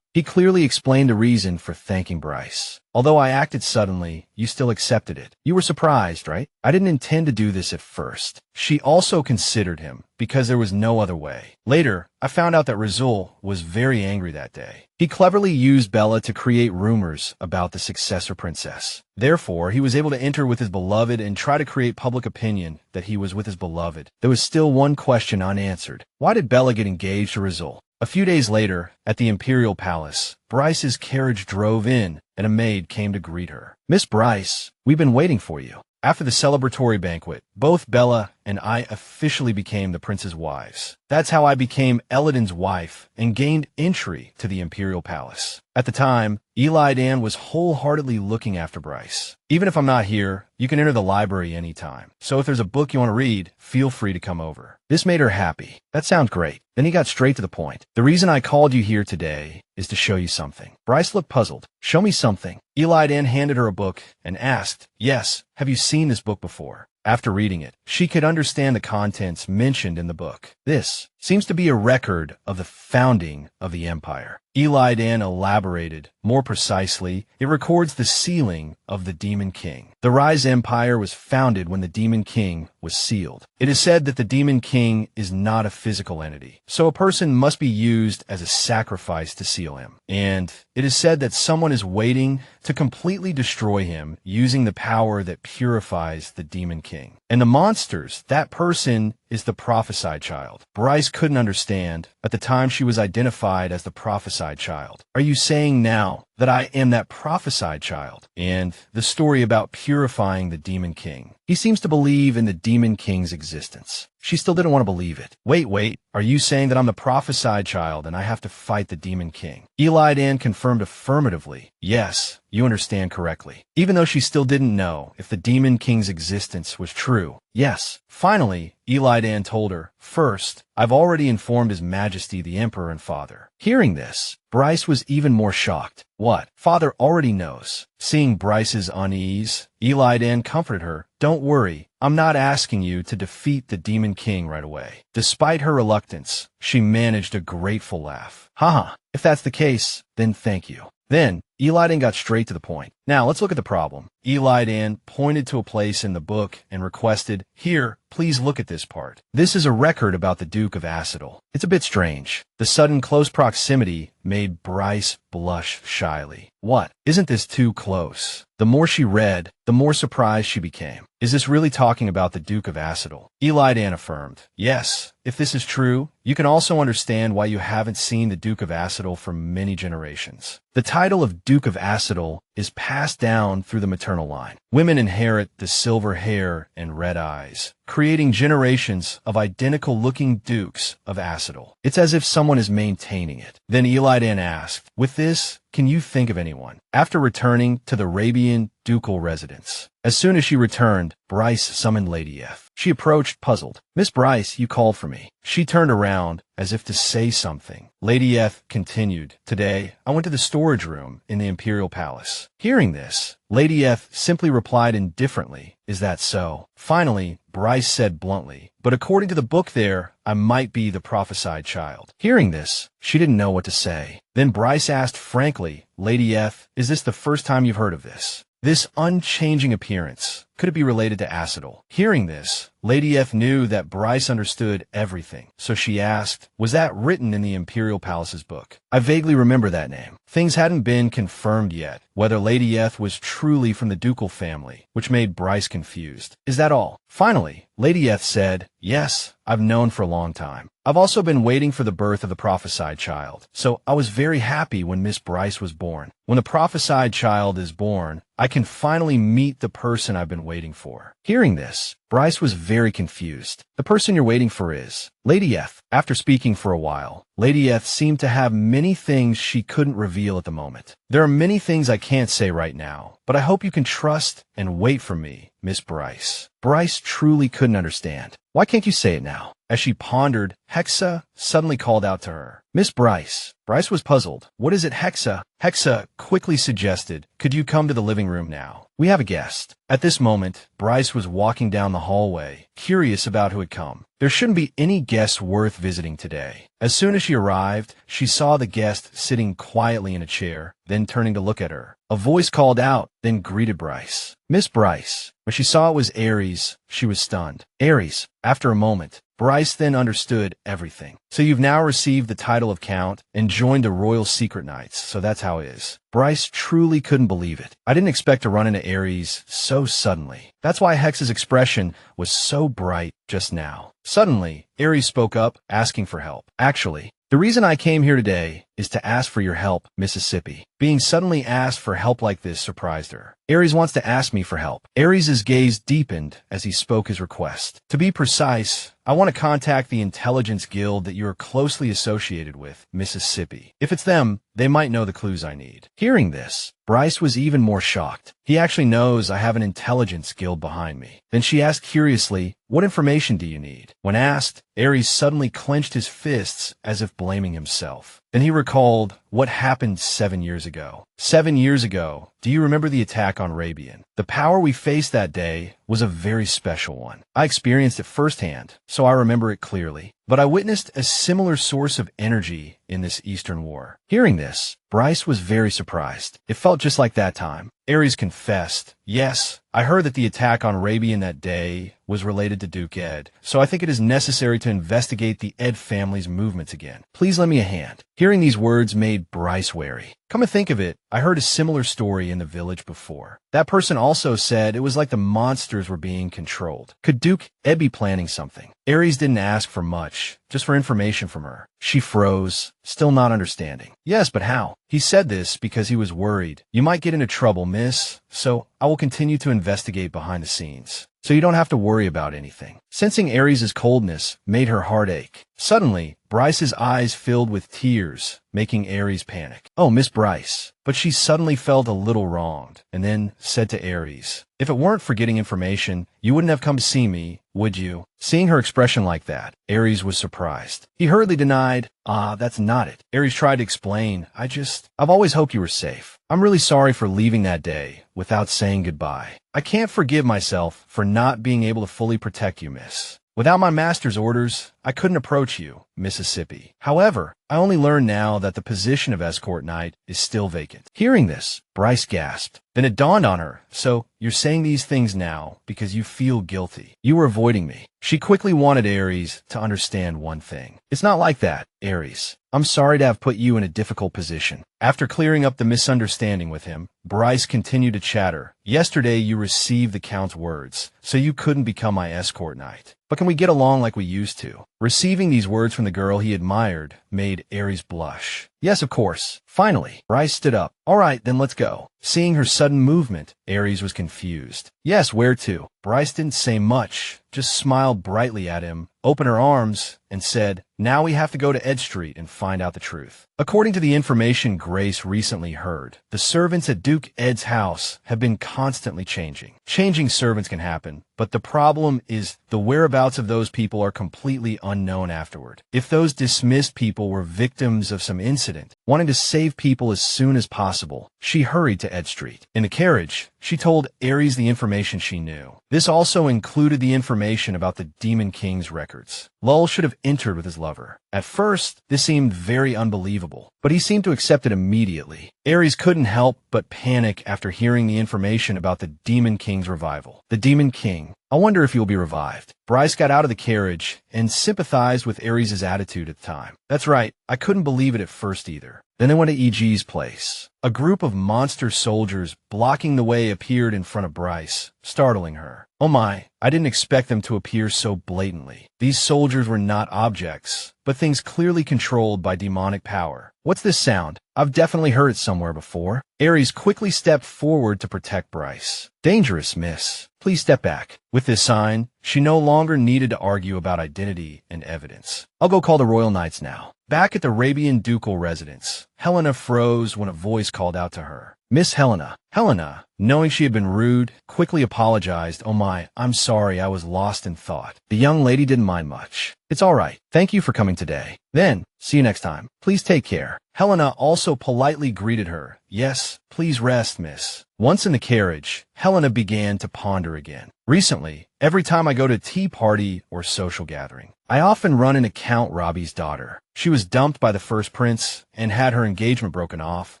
He clearly explained the reason for thanking Bryce. Although I acted suddenly, you still accepted it. You were surprised, right? I didn't intend to do this at first. She also considered him, because there was no other way. Later, I found out that Raul was very angry that day. He cleverly used Bella to create rumors about the successor princess. Therefore, he was able to enter with his beloved and try to create public opinion that he was with his beloved. There was still one question unanswered. Why did Bella get engaged to Raul? A few days later, at the Imperial Palace, Bryce's carriage drove in, and a maid came to greet her. Miss Bryce, we've been waiting for you. After the celebratory banquet, both Bella and I officially became the prince's wives. That's how I became Elladan's wife and gained entry to the Imperial Palace. At the time, Eli Dan was wholeheartedly looking after Bryce. Even if I'm not here, you can enter the library anytime. So if there's a book you want to read, feel free to come over. This made her happy. That sounds great. Then he got straight to the point. The reason I called you here today is to show you something. Bryce looked puzzled. Show me something. Eli Dan handed her a book and asked, yes, have you seen this book before? After reading it, she could understand the contents mentioned in the book. This seems to be a record of the founding of the empire. Eli Dan elaborated. More precisely, it records the sealing of the Demon King. The Rise Empire was founded when the Demon King was sealed. It is said that the Demon King is not a physical entity, so a person must be used as a sacrifice to seal him. And it is said that someone is waiting to completely destroy him using the power that purifies the Demon King. And the monsters, that person is the Prophesied Child. Bryce couldn't understand. At the time, she was identified as the Prophesied Child. Are you saying now that I am that Prophesied Child? And the story about purifying the Demon King. He seems to believe in the Demon King's existence. She still didn't want to believe it. Wait, are you saying that I'm the Prophesied Child and I have to fight the Demon King? Eli Dan confirmed affirmatively. Yes, you understand correctly. Even though she still didn't know if the Demon King's existence was true. Yes. Finally, Eli Dan told her, first, I've already informed His Majesty the Emperor and Father. Hearing this, Bryce was even more shocked. What? Father already knows. Seeing Bryce's unease, Eli Dan comforted her. Don't worry, I'm not asking you to defeat the Demon King right away. Despite her reluctance, she managed a grateful laugh. Haha, if that's the case, then thank you. Then, Eli Dan got straight to the point. Now, let's look at the problem. Eli Dan pointed to a place in the book and requested, here, please look at this part. This is a record about the Duke of Acidal. It's a bit strange. The sudden close proximity made Bryce blush shyly. What? Isn't this too close? The more she read, the more surprised she became. Is this really talking about the Duke of Acidal? Eli Dan affirmed. Yes, if this is true, you can also understand why you haven't seen the Duke of Acidal for many generations. The title of Duke of Acidal is passed down through the maternal line. Women inherit the silver hair and red eyes, creating generations of identical-looking dukes of Acidal. It's as if someone is maintaining it. Then Eli Dan asked, with this, can you think of anyone? After returning to the Rabian ducal residence. As soon as she returned, Bryce summoned Lady F. She approached, puzzled. Miss Bryce, you called for me. She turned around, as if to say something. Lady F continued, today, I went to the storage room in the Imperial Palace. Hearing this, Lady F simply replied indifferently, is that so? Finally, Bryce said bluntly, but according to the book there, I might be the Prophesied Child. Hearing this, she didn't know what to say. Then Bryce asked frankly, Lady F, is this the first time you've heard of this? This unchanging appearance, could it be related to Acidal? Hearing this, Lady F knew that Bryce understood everything, so she asked, was that written in the Imperial Palace's book? I vaguely remember that name. Things hadn't been confirmed yet, whether Lady F was truly from the ducal family, which made Bryce confused. Is that all? Finally, Lady F said, yes, I've known for a long time. I've also been waiting for the birth of the Prophesied Child, so I was very happy when Miss Bryce was born. When the Prophesied Child is born, I can finally meet the person I've been waiting for. Hearing this, Bryce was very confused. The person you're waiting for is Lady F. After speaking for a while, Lady F seemed to have many things she couldn't reveal at the moment. There are many things I can't say right now, but I hope you can trust and wait for me, Miss Bryce. Bryce truly couldn't understand. Why can't you say it now? As she pondered, Hexa suddenly called out to her. Miss Bryce. Bryce was puzzled. What is it, Hexa? Hexa quickly suggested, could you come to the living room now? We have a guest. At this moment, Bryce was walking down the hallway, curious about who had come. There shouldn't be any guests worth visiting today. As soon as she arrived, she saw the guest sitting quietly in a chair, then turning to look at her. A voice called out, then greeted Bryce. Miss Bryce. When she saw it was Aries, she was stunned. Aries. After a moment, Bryce then understood everything. So you've now received the title of Count and joined the Royal Secret Knights, so that's how it is. Bryce truly couldn't believe it. I didn't expect to run into Aries so suddenly. That's why Hex's expression was so bright just now. Suddenly, Aries spoke up, asking for help. Actually, the reason I came here today is to ask for your help, Mississippi. Being suddenly asked for help like this surprised her. Aries wants to ask me for help. Aries' gaze deepened as he spoke his request. To be precise, I want to contact the intelligence guild that you are closely associated with, Mississippi. If it's them, they might know the clues I need. Hearing this, Bryce was even more shocked. He actually knows I have an intelligence guild behind me. Then she asked curiously, what information do you need? When asked, Aries suddenly clenched his fists as if blaming himself. Then he recalled what happened 7 years ago. 7 years ago, do you remember the attack on Rabian? The power we faced that day was a very special one. I experienced it firsthand, so I remember it clearly. But I witnessed a similar source of energy in this Eastern War. Hearing this, Bryce was very surprised. It felt just like that time. Aries confessed, yes, I heard that the attack on Rabian that day was related to Duke Ed, so I think it is necessary to investigate the Ed family's movements again. Please lend me a hand. Hearing these words made Bryce wary. Come to think of it, I heard a similar story in the village before. That person also said it was like the monsters were being controlled. Could Duke Ed be planning something? Aries didn't ask for much, just for information from her. She froze, still not understanding. Yes, but how? He said this because he was worried. You might get into trouble, miss, so I will continue to investigate behind the scenes, so you don't have to worry about anything. Sensing Aries' coldness made her heart ache. Suddenly, Bryce's eyes filled with tears, making Aries panic. Oh, Miss Bryce. But she suddenly felt a little wronged, and then said to Aries, if it weren't for getting information, you wouldn't have come to see me, would you? Seeing her expression like that, Aries was surprised. He hurriedly denied, that's not it. Aries tried to explain, I've always hoped you were safe. I'm really sorry for leaving that day without saying goodbye. I can't forgive myself for not being able to fully protect you, miss. Without my master's orders, I couldn't approach you, Mississippi. However, I only learned now that the position of escort knight is still vacant. Hearing this, Bryce gasped. Then it dawned on her, so you're saying these things now because you feel guilty. You were avoiding me. She quickly wanted Aries to understand one thing. It's not like that, Aries. I'm sorry to have put you in a difficult position. After clearing up the misunderstanding with him, Bryce continued to chatter. Yesterday you received the Count's words, so you couldn't become my escort knight. But can we get along like we used to? Receiving these words from the girl he admired made Aries blush. Yes, of course. Finally, Bryce stood up. All right, then let's go. Seeing her sudden movement, Aries was confused. Yes, where to? Bryce didn't say much, just smiled brightly at him, opened her arms, and said, now we have to go to Ed Street and find out the truth. According to the information Grace recently heard, the servants at Duke Ed's house have been constantly changing. Changing servants can happen, but the problem is the whereabouts of those people are completely unknown afterward. If those dismissed people were victims of some incident, wanting to save people as soon as possible, she hurried to Ed Street. In the carriage, she told Aries the information she knew. This also included the information about the Demon King's records. Lull should have entered with his lover. At first, this seemed very unbelievable, but he seemed to accept it immediately. Aries couldn't help but panic after hearing the information about the Demon King's revival. The Demon King. I wonder if he will be revived. Bryce got out of the carriage and sympathized with Aries' attitude at the time. That's right, I couldn't believe it at first either. Then they went to EG's place. A group of monster soldiers blocking the way appeared in front of Bryce, startling her. Oh my, I didn't expect them to appear so blatantly. These soldiers were not objects, but things clearly controlled by demonic power. What's this sound? I've definitely heard it somewhere before. Aries quickly stepped forward to protect Bryce. Dangerous, miss. Please step back. With this sign, she no longer needed to argue about identity and evidence. I'll go call the Royal Knights now. Back at the Rabian ducal residence, Helena froze when a voice called out to her. Miss Helena. Helena, knowing she had been rude, quickly apologized. Oh my, I'm sorry, I was lost in thought. The young lady didn't mind much. It's all right. Thank you for coming today. Then, see you next time. Please take care. Helena also politely greeted her. Yes, please rest, miss. Once in the carriage, Helena began to ponder again. Recently, every time I go to a tea party or social gathering, I often run into Count Robbie's daughter. She was dumped by the first prince and had her engagement broken off,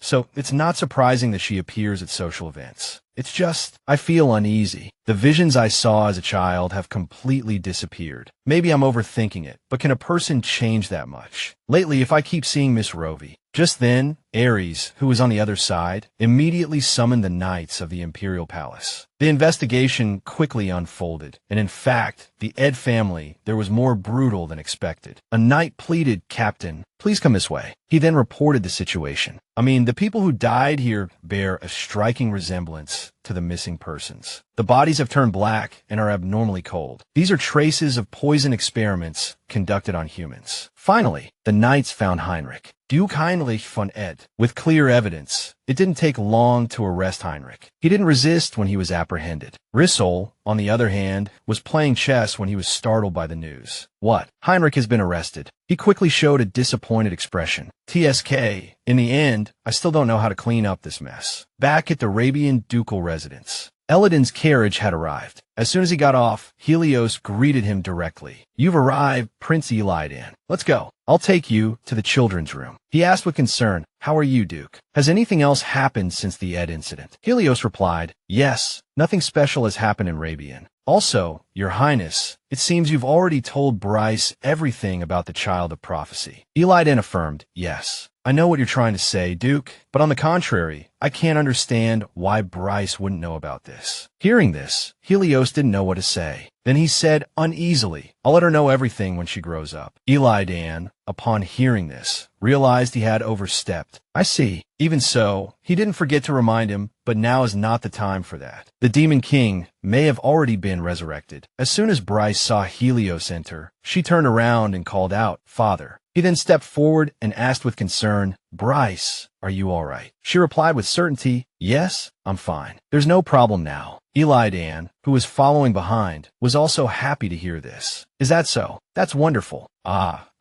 so it's not surprising that she appears at social events. It's just, I feel uneasy. The visions I saw as a child have completely disappeared. Maybe I'm overthinking it, but can a person change that much? Lately, if I keep seeing Miss Rovey. Just then, Aries, who was on the other side, immediately summoned the knights of the Imperial Palace. The investigation quickly unfolded, and in fact, the Ed family there was more brutal than expected. A knight pleaded, "Captain, please come this way." He then reported the situation. I mean, the people who died here bear a striking resemblance to the missing persons. The bodies have turned black and are abnormally cold. These are traces of poison experiments conducted on humans. Finally, the knights found Hinrich, Duke Heinrich von Ed, with clear evidence. It didn't take long to arrest Hinrich. He didn't resist when he was apprehended. Roul, on the other hand, was playing chess when he was startled by the news. "What? Hinrich has been arrested." He quickly showed a disappointed expression. "TSK, in the end, I still don't know how to clean up this mess." Back at the Rabian ducal residence, Elodin's carriage had arrived. As soon as he got off, Helios greeted him directly. "You've arrived, Prince Eli Dan. Let's go. I'll take you to the children's room." He asked with concern, "How are you, Duke? Has anything else happened since the Ed incident?" Helios replied, "Yes, nothing special has happened in Rabian. Also, Your Highness, it seems you've already told Bryce everything about the Child of Prophecy." Eli Dan affirmed, "Yes. I know what you're trying to say, Duke, but on the contrary, I can't understand why Bryce wouldn't know about this." Hearing this, Helios didn't know what to say. Then he said uneasily, "I'll let her know everything when she grows up." Eli Dan, upon hearing this, realized he had overstepped. "I see." Even so, he didn't forget to remind him, but now is not the time for that. The Demon King may have already been resurrected. As soon as Bryce saw Helios enter, she turned around and called out, "Father." He then stepped forward and asked with concern, "Bryce, are you all right?" She replied with certainty, "Yes, I'm fine. There's no problem now." Eli Dan, who was following behind, was also happy to hear this. "Is that so? That's wonderful."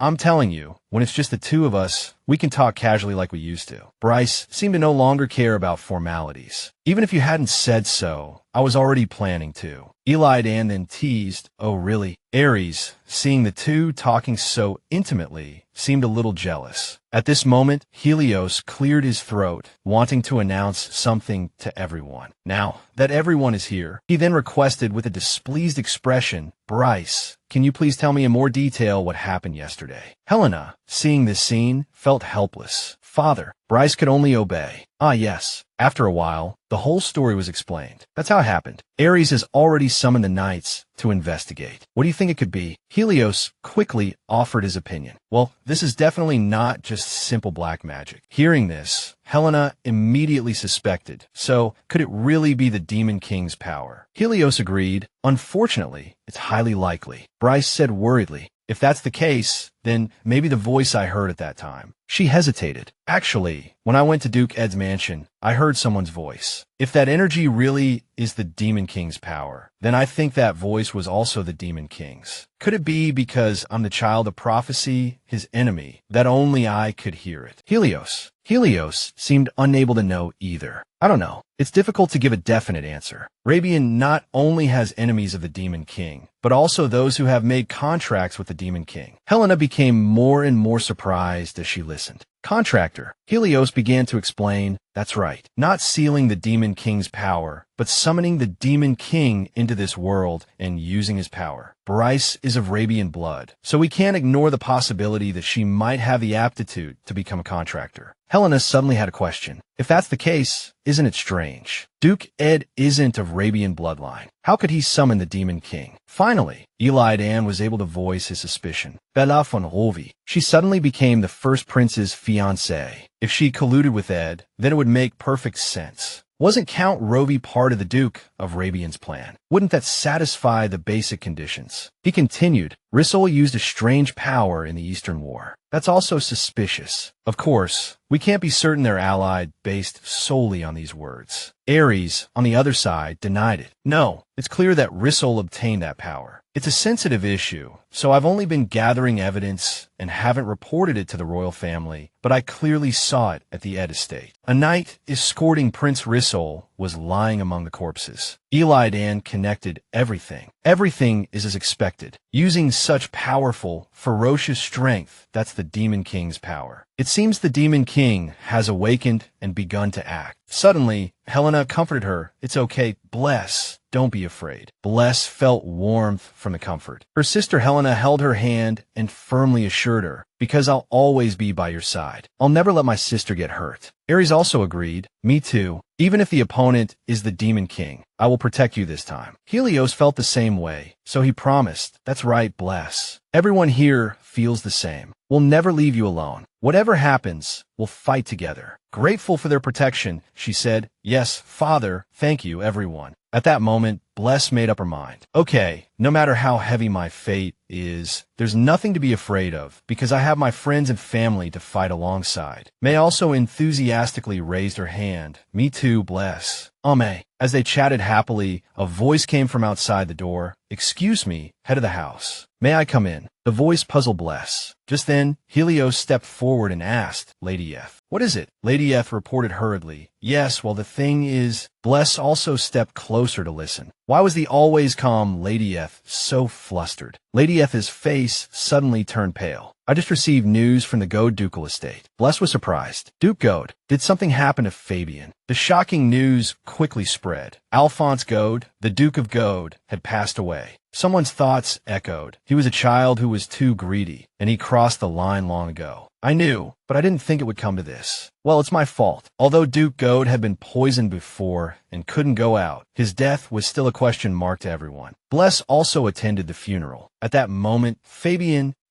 I'm telling you, when it's just the two of us, we can talk casually like we used to." Bryce seemed to no longer care about formalities. "Even if you hadn't said so, I was already planning to." Eli Dan then teased, "Oh really?" Aries, seeing the two talking so intimately, seemed a little jealous. At this moment, Helios cleared his throat, wanting to announce something to everyone. Now that everyone is here, he then requested with a displeased expression, "Bryce, can you please tell me in more detail what happened yesterday?" Helena, seeing this scene, felt helpless. "Father." Bryce could only obey. Yes." After a while, the whole story was explained. That's how it happened. Aries has already summoned the knights to investigate. What do you think it could be? Helios quickly offered his opinion. "Well, this is definitely not just simple black magic." Hearing this, Helena immediately suspected. So, could it really be the Demon King's power? Helios agreed. "Unfortunately, it's highly likely." Bryce said worriedly, "If that's the case, then maybe the voice I heard at that time." She hesitated. "Actually, when I went to Duke Ed's mansion, I heard someone's voice. If that energy really is the Demon King's power, then I think that voice was also the Demon King's. Could it be because I'm the Child of Prophecy, his enemy, that only I could hear it?" Helios seemed unable to know either. "I don't know. It's difficult to give a definite answer. Rabian not only has enemies of the Demon King, but also those who have made contracts with the Demon King." Helena became more and more surprised as she listened. "Contractor." Helios began to explain, "That's right. Not sealing the Demon King's power, but summoning the Demon King into this world and using his power. Bryce is of Rabian blood, so we can't ignore the possibility that she might have the aptitude to become a contractor." Helena suddenly had a question. "If that's the case, isn't it strange? Duke Ed isn't of Rabian bloodline. How could he summon the Demon King?" Finally, Eli Dan was able to voice his suspicion. Bella von Rovi. She suddenly became the first prince's fiancée. If she colluded with Ed, then it would make perfect sense. Wasn't Count Rovi part of the Duke of Rabian's plan? Wouldn't that satisfy the basic conditions? He continued, "Roul used a strange power in the Eastern War. That's also suspicious. Of course, we can't be certain they're allied based solely on these words." Aries, on the other side, denied it. "No, it's clear that Roul obtained that power. It's a sensitive issue, so I've only been gathering evidence and haven't reported it to the royal family, but I clearly saw it at the Ed estate. A knight escorting Prince Roul was lying among the corpses." Eli Dan connected everything. Everything is as expected. Using such powerful, ferocious strength, that's the Demon King's power. It seems the Demon King has awakened and begun to act. Suddenly, Helena comforted her. "It's okay. Bless. Don't be afraid." Bless felt warmth from the comfort. Her sister Helena held her hand and firmly assured her, because I'll always be by your side. I'll never let my sister get hurt. Aries also agreed, me too. Even if the opponent is the Demon King, I will protect you this time. Helios felt the same way, so he promised, that's right, bless. Everyone here feels the same. We'll never leave you alone. Whatever happens, we'll fight together. Grateful for their protection, she said, yes, Father, thank you, everyone. At that moment, Bless made up her mind. Okay, no matter how heavy my fate is, there's nothing to be afraid of, because I have my friends and family to fight alongside. May also enthusiastically raised her hand. Me too, Bless. Amen. As they chatted happily, a voice came from outside the door. Excuse me, head of the house. May I come in? The voice puzzled Bless. Just then, Helios stepped forward and asked, Lady F. What is it? Lady F reported hurriedly. Yes, well the thing is... Bless also stepped closer to listen. Why was the always calm Lady F so flustered? Lady F's face suddenly turned pale. I just received news from the Goad ducal estate. Bless was surprised. Duke Goad, did something happen to Fabian? The shocking news quickly spread. Alphonse Goad, the Duke of Goad, had passed away. Someone's thoughts echoed. He was a child who was too greedy, and he crossed the line long ago. I knew, but I didn't think it would come to this. Well, it's my fault. Although Duke Goad had been poisoned before and couldn't go out, his death was still a question mark to everyone. Bless also attended the funeral. At that moment,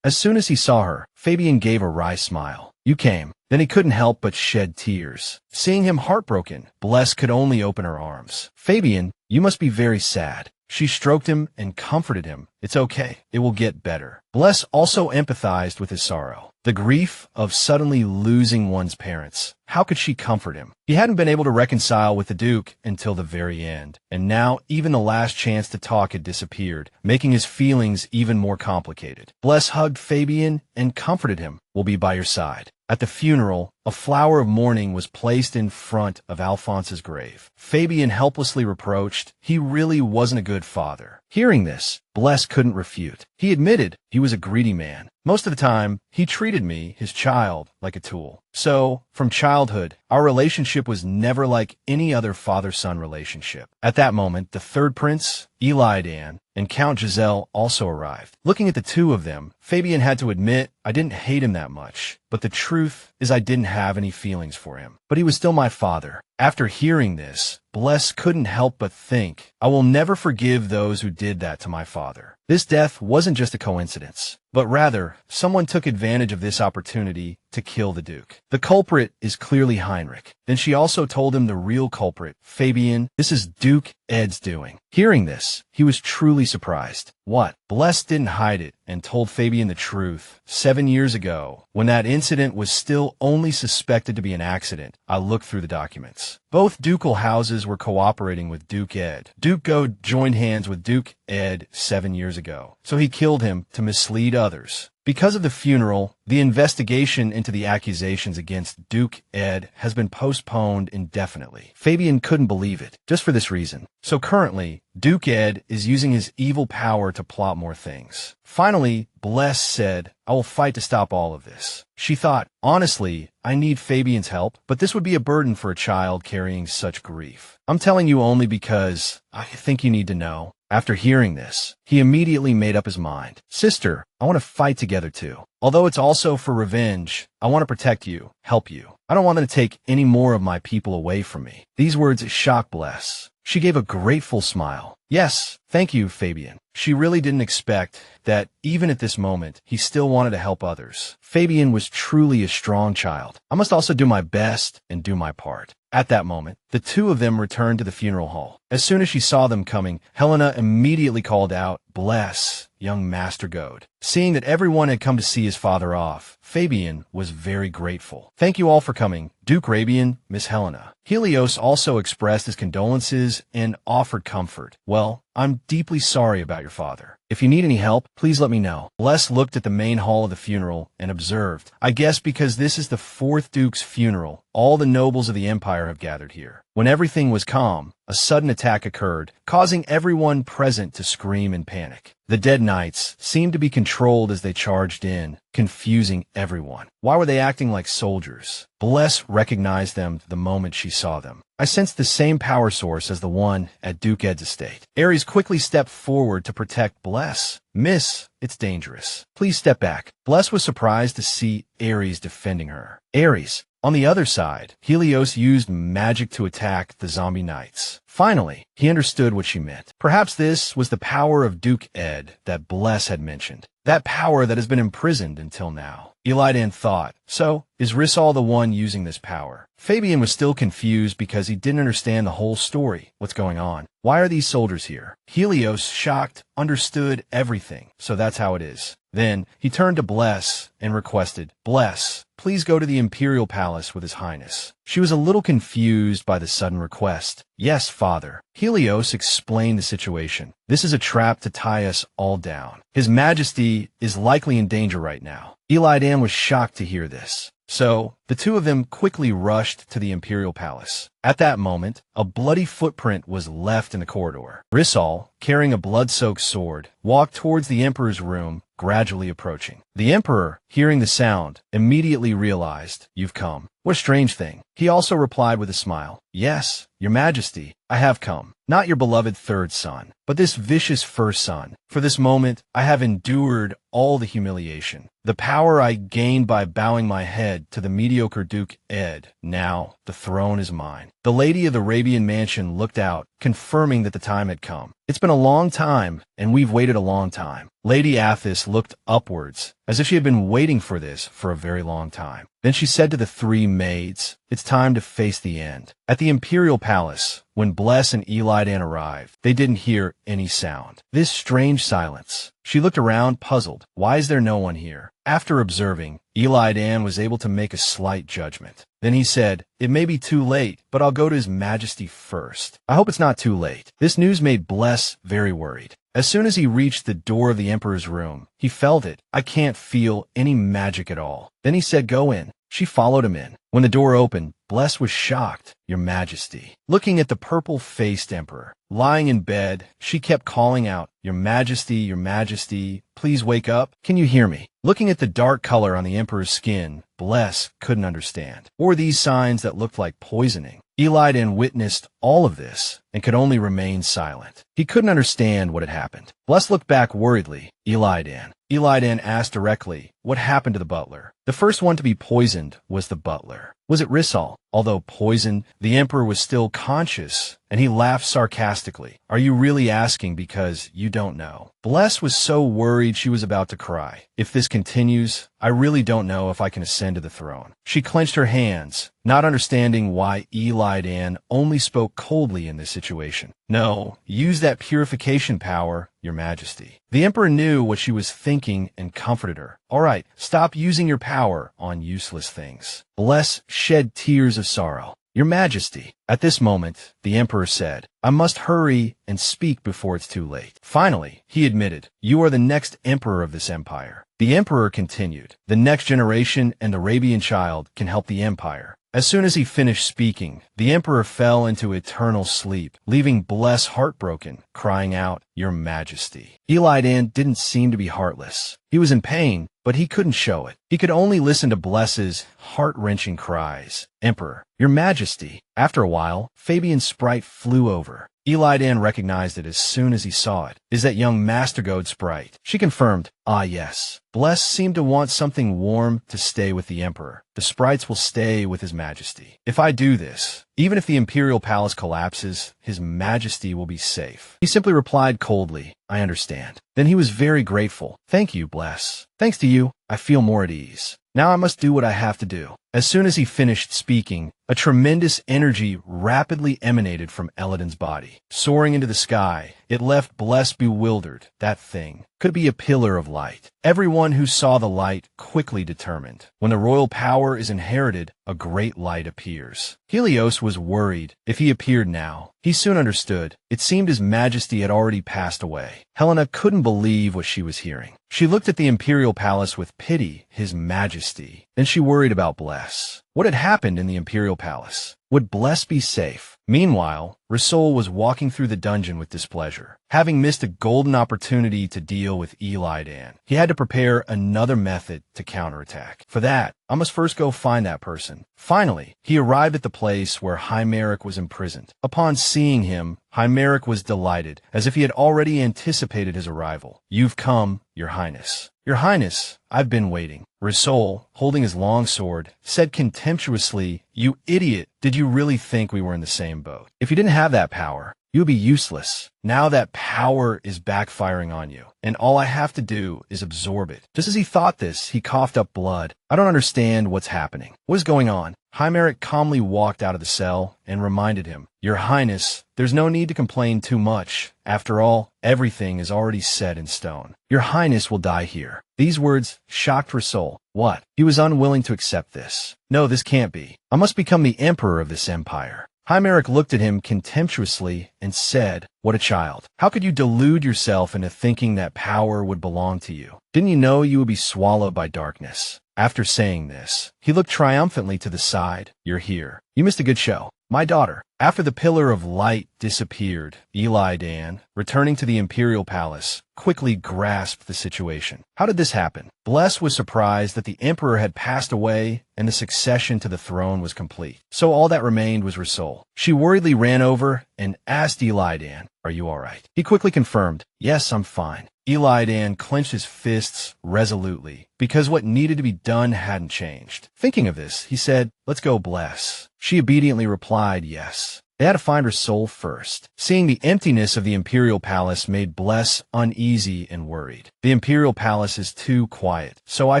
as soon as he saw her, Fabian gave a wry smile. You came. Then he couldn't help but shed tears. Seeing him heartbroken, Bless could only open her arms. Fabian, you must be very sad. She stroked him and comforted him. It's okay. It will get better. Bless also empathized with his sorrow. The grief of suddenly losing one's parents. How could she comfort him? He hadn't been able to reconcile with the Duke until the very end, and now even the last chance to talk had disappeared, making his feelings even more complicated. Bless hugged Fabian and comforted him. We'll be by your side. At the funeral, a flower of mourning was placed in front of Alphonse's grave. Fabian helplessly reproached, he really wasn't a good father. Hearing this, Bless couldn't refute. He admitted he was a greedy man. Most of the time, he treated me, his child, like a tool. So, from childhood, our relationship was never like any other father-son relationship. At that moment, the third prince, Eli Dan, and Count Giselle also arrived. Looking at the two of them, Fabian had to admit, I didn't hate him that much. But the truth is I didn't have any feelings for him. But he was still my father. After hearing this, Bless couldn't help but think, I will never forgive those who did that to my father. This death wasn't just a coincidence, but rather, someone took advantage of this opportunity to kill the Duke. The culprit is clearly Hinrich. Then she also told him the real culprit, Fabian, this is Duke Ed's doing. Hearing this, he was truly surprised. What? Bless didn't hide it and told Fabian the truth. 7 years ago, when that incident was still only suspected to be an accident, I looked through the documents. Both ducal houses were cooperating with Duke Ed. Duke Goad joined hands with Duke Ed 7 years ago, so he killed him to mislead others. Because of the funeral, the investigation into the accusations against Duke Ed has been postponed indefinitely. Fabian couldn't believe it, just for this reason. So currently, Duke Ed is using his evil power to plot more things. Finally, Bless said, I will fight to stop all of this. She thought, honestly, I need Fabian's help, but this would be a burden for a child carrying such grief. I'm telling you only because I think you need to know. After hearing this, he immediately made up his mind. Sister, I want to fight together too. Although it's also for revenge, I want to protect you, help you. I don't want them to take any more of my people away from me. These words shocked Bless. She gave a grateful smile. Yes, thank you, Fabian. She really didn't expect that, even at this moment, he still wanted to help others. Fabian was truly a strong child. I must also do my best and do my part. At that moment, the two of them returned to the funeral hall. As soon as she saw them coming, Helena immediately called out, Bless, young Master Goad. Seeing that everyone had come to see his father off, Fabian was very grateful. Thank you all for coming. Duke Rabian, Miss Helena. Helios also expressed his condolences and offered comfort. Well, I'm deeply sorry about your father. If you need any help, please let me know. Bless looked at the main hall of the funeral and observed, I guess because this is the fourth Duke's funeral, all the nobles of the Empire have gathered here. When everything was calm, a sudden attack occurred, causing everyone present to scream in panic. The dead knights seemed to be controlled as they charged in, confusing everyone. Why were they acting like soldiers? Bless recognized them the moment she saw them. I sensed the same power source as the one at Duke Ed's estate. Aries quickly stepped forward to protect Bless. Miss, it's dangerous. Please step back. Bless was surprised to see Aries defending her. Aries. On the other side, Helios used magic to attack the zombie knights. Finally, he understood what she meant. Perhaps this was the power of Duke Ed that Bless had mentioned. That power that has been imprisoned until now. Eli Dan thought, so, is Rissal the one using this power? Fabian was still confused because he didn't understand the whole story. What's going on? Why are these soldiers here? Helios, shocked, understood everything. So that's how it is. Then, he turned to Bless and requested, Bless, please go to the Imperial Palace with His Highness. She was a little confused by the sudden request. Yes, Father. Helios explained the situation. This is a trap to tie us all down. His Majesty is likely in danger right now. Eli Dan was shocked to hear this. So, the two of them quickly rushed to the Imperial Palace. At that moment, a bloody footprint was left in the corridor. Rissal, carrying a blood-soaked sword, walked towards the Emperor's room, gradually approaching. The Emperor, hearing the sound, immediately realized, you've come. What a strange thing. He also replied with a smile. Yes, Your Majesty, I have come. Not your beloved third son, but this vicious first son. For this moment, I have endured all the humiliation. The power I gained by bowing my head to the mediocre Duke Ed. Now, the throne is mine. The lady of the Rabian mansion looked out, confirming that the time had come. It's been a long time, and we've waited a long time. Lady Athos looked upwards, as if she had been waiting for this for a very long time. Then she said to the three maids, it's time to face the end. At the Imperial Palace, when Bless and Eli Dan arrived, they didn't hear any sound. This strange silence. She looked around, puzzled. Why is there no one here? After observing, Eli Dan was able to make a slight judgment. Then he said, it may be too late, but I'll go to His Majesty first. I hope it's not too late. This news made Bless very worried. As soon as he reached the door of the Emperor's room, he felt it. I can't feel any magic at all. Then he said, go in. She followed him in. When the door opened, Bless was shocked. Your Majesty. Looking at the purple-faced Emperor, lying in bed, she kept calling out, Your Majesty, please wake up. Can you hear me? Looking at the dark color on the Emperor's skin, Bless couldn't understand. Or these signs that looked like poisoning. Eli Dan witnessed all of this and could only remain silent. He couldn't understand what had happened. Bless looked back worriedly. Eli Dan. Eli Dan asked directly, what happened to the butler? The first one to be poisoned was the butler. Was it Rissal? Although poisoned, the Emperor was still conscious, and he laughed sarcastically. Are you really asking because you don't know? Bless was so worried she was about to cry. If this continues, I really don't know if I can ascend to the throne. She clenched her hands, not understanding why Eli Dan only spoke coldly in this situation. No, use that purification power, Your Majesty. The Emperor knew what she was thinking and comforted her. All right, stop using your power on useless things. Bless shed tears of sorrow. Your Majesty. At this moment, the Emperor said, I must hurry and speak before it's too late. Finally, he admitted, you are the next emperor of this empire. The Emperor continued, the next generation and the Rabian child can help the empire. As soon as he finished speaking, the Emperor fell into eternal sleep, leaving Bless heartbroken, crying out, Your Majesty. Eli Dan didn't seem to be heartless. He was in pain, but he couldn't show it. He could only listen to Bless's heart-wrenching cries. Emperor, Your Majesty. After a while, Fabian's sprite flew over. Eli Dan recognized it as soon as he saw it. Is that young Master Goad sprite? She confirmed, ah yes. Bless seemed to want something warm to stay with the Emperor. The sprites will stay with His Majesty. If I do this, even if the Imperial Palace collapses, His Majesty will be safe. He simply replied coldly, I understand. Then he was very grateful. Thank you, Bless. Thanks to you, I feel more at ease. Now I must do what I have to do. As soon as he finished speaking, a tremendous energy rapidly emanated from Elladan's body. Soaring into the sky, it left Bless bewildered. That thing could be a pillar of light. Everyone who saw the light quickly determined. When the royal power is inherited, a great light appears. Helios was worried if he appeared now. He soon understood. It seemed His Majesty had already passed away. Helena couldn't believe what she was hearing. She looked at the Imperial Palace with pity. His Majesty. Then she worried about Bless. What had happened in the Imperial Palace? Would Bless be safe? Meanwhile, Roul was walking through the dungeon with displeasure. Having missed a golden opportunity to deal with Eli Dan, he had to prepare another method to counterattack. For that, I must first go find that person. Finally, he arrived at the place where Hinrich was imprisoned. Upon seeing him, Hinrich was delighted, as if he had already anticipated his arrival. "You've come, Your Highness." "Your Highness, I've been waiting." Roul, holding his long sword, said contemptuously, "You idiot, did you really think we were in the same boat? If you didn't have that power, you would be useless. Now that power is backfiring on you, and all I have to do is absorb it." Just as he thought this, he coughed up blood. "I don't understand what's happening. What is going on?" Hinrich calmly walked out of the cell and reminded him, "Your Highness, there's no need to complain too much. After all, everything is already set in stone. Your Highness will die here." These words shocked Roul. What? He was unwilling to accept this. "No, this can't be. I must become the emperor of this empire." Hinrich looked at him contemptuously and said, "What a child. How could you delude yourself into thinking that power would belong to you? Didn't you know you would be swallowed by darkness?" After saying this, he looked triumphantly to the side. "You're here. You missed a good show. My daughter." After the pillar of light disappeared, Eli Dan, returning to the Imperial Palace, quickly grasped the situation. How did this happen? Bless was surprised that the Emperor had passed away and the succession to the throne was complete. So all that remained was Roul. She worriedly ran over and asked Eli Dan, "Are you all right?" He quickly confirmed, "Yes, I'm fine." Eli Dan clenched his fists resolutely, because what needed to be done hadn't changed. Thinking of this, he said, "Let's go, Bless." She obediently replied, "Yes." They had to find Roul first. Seeing the emptiness of the Imperial Palace made Bless uneasy and worried. "The Imperial Palace is too quiet, so I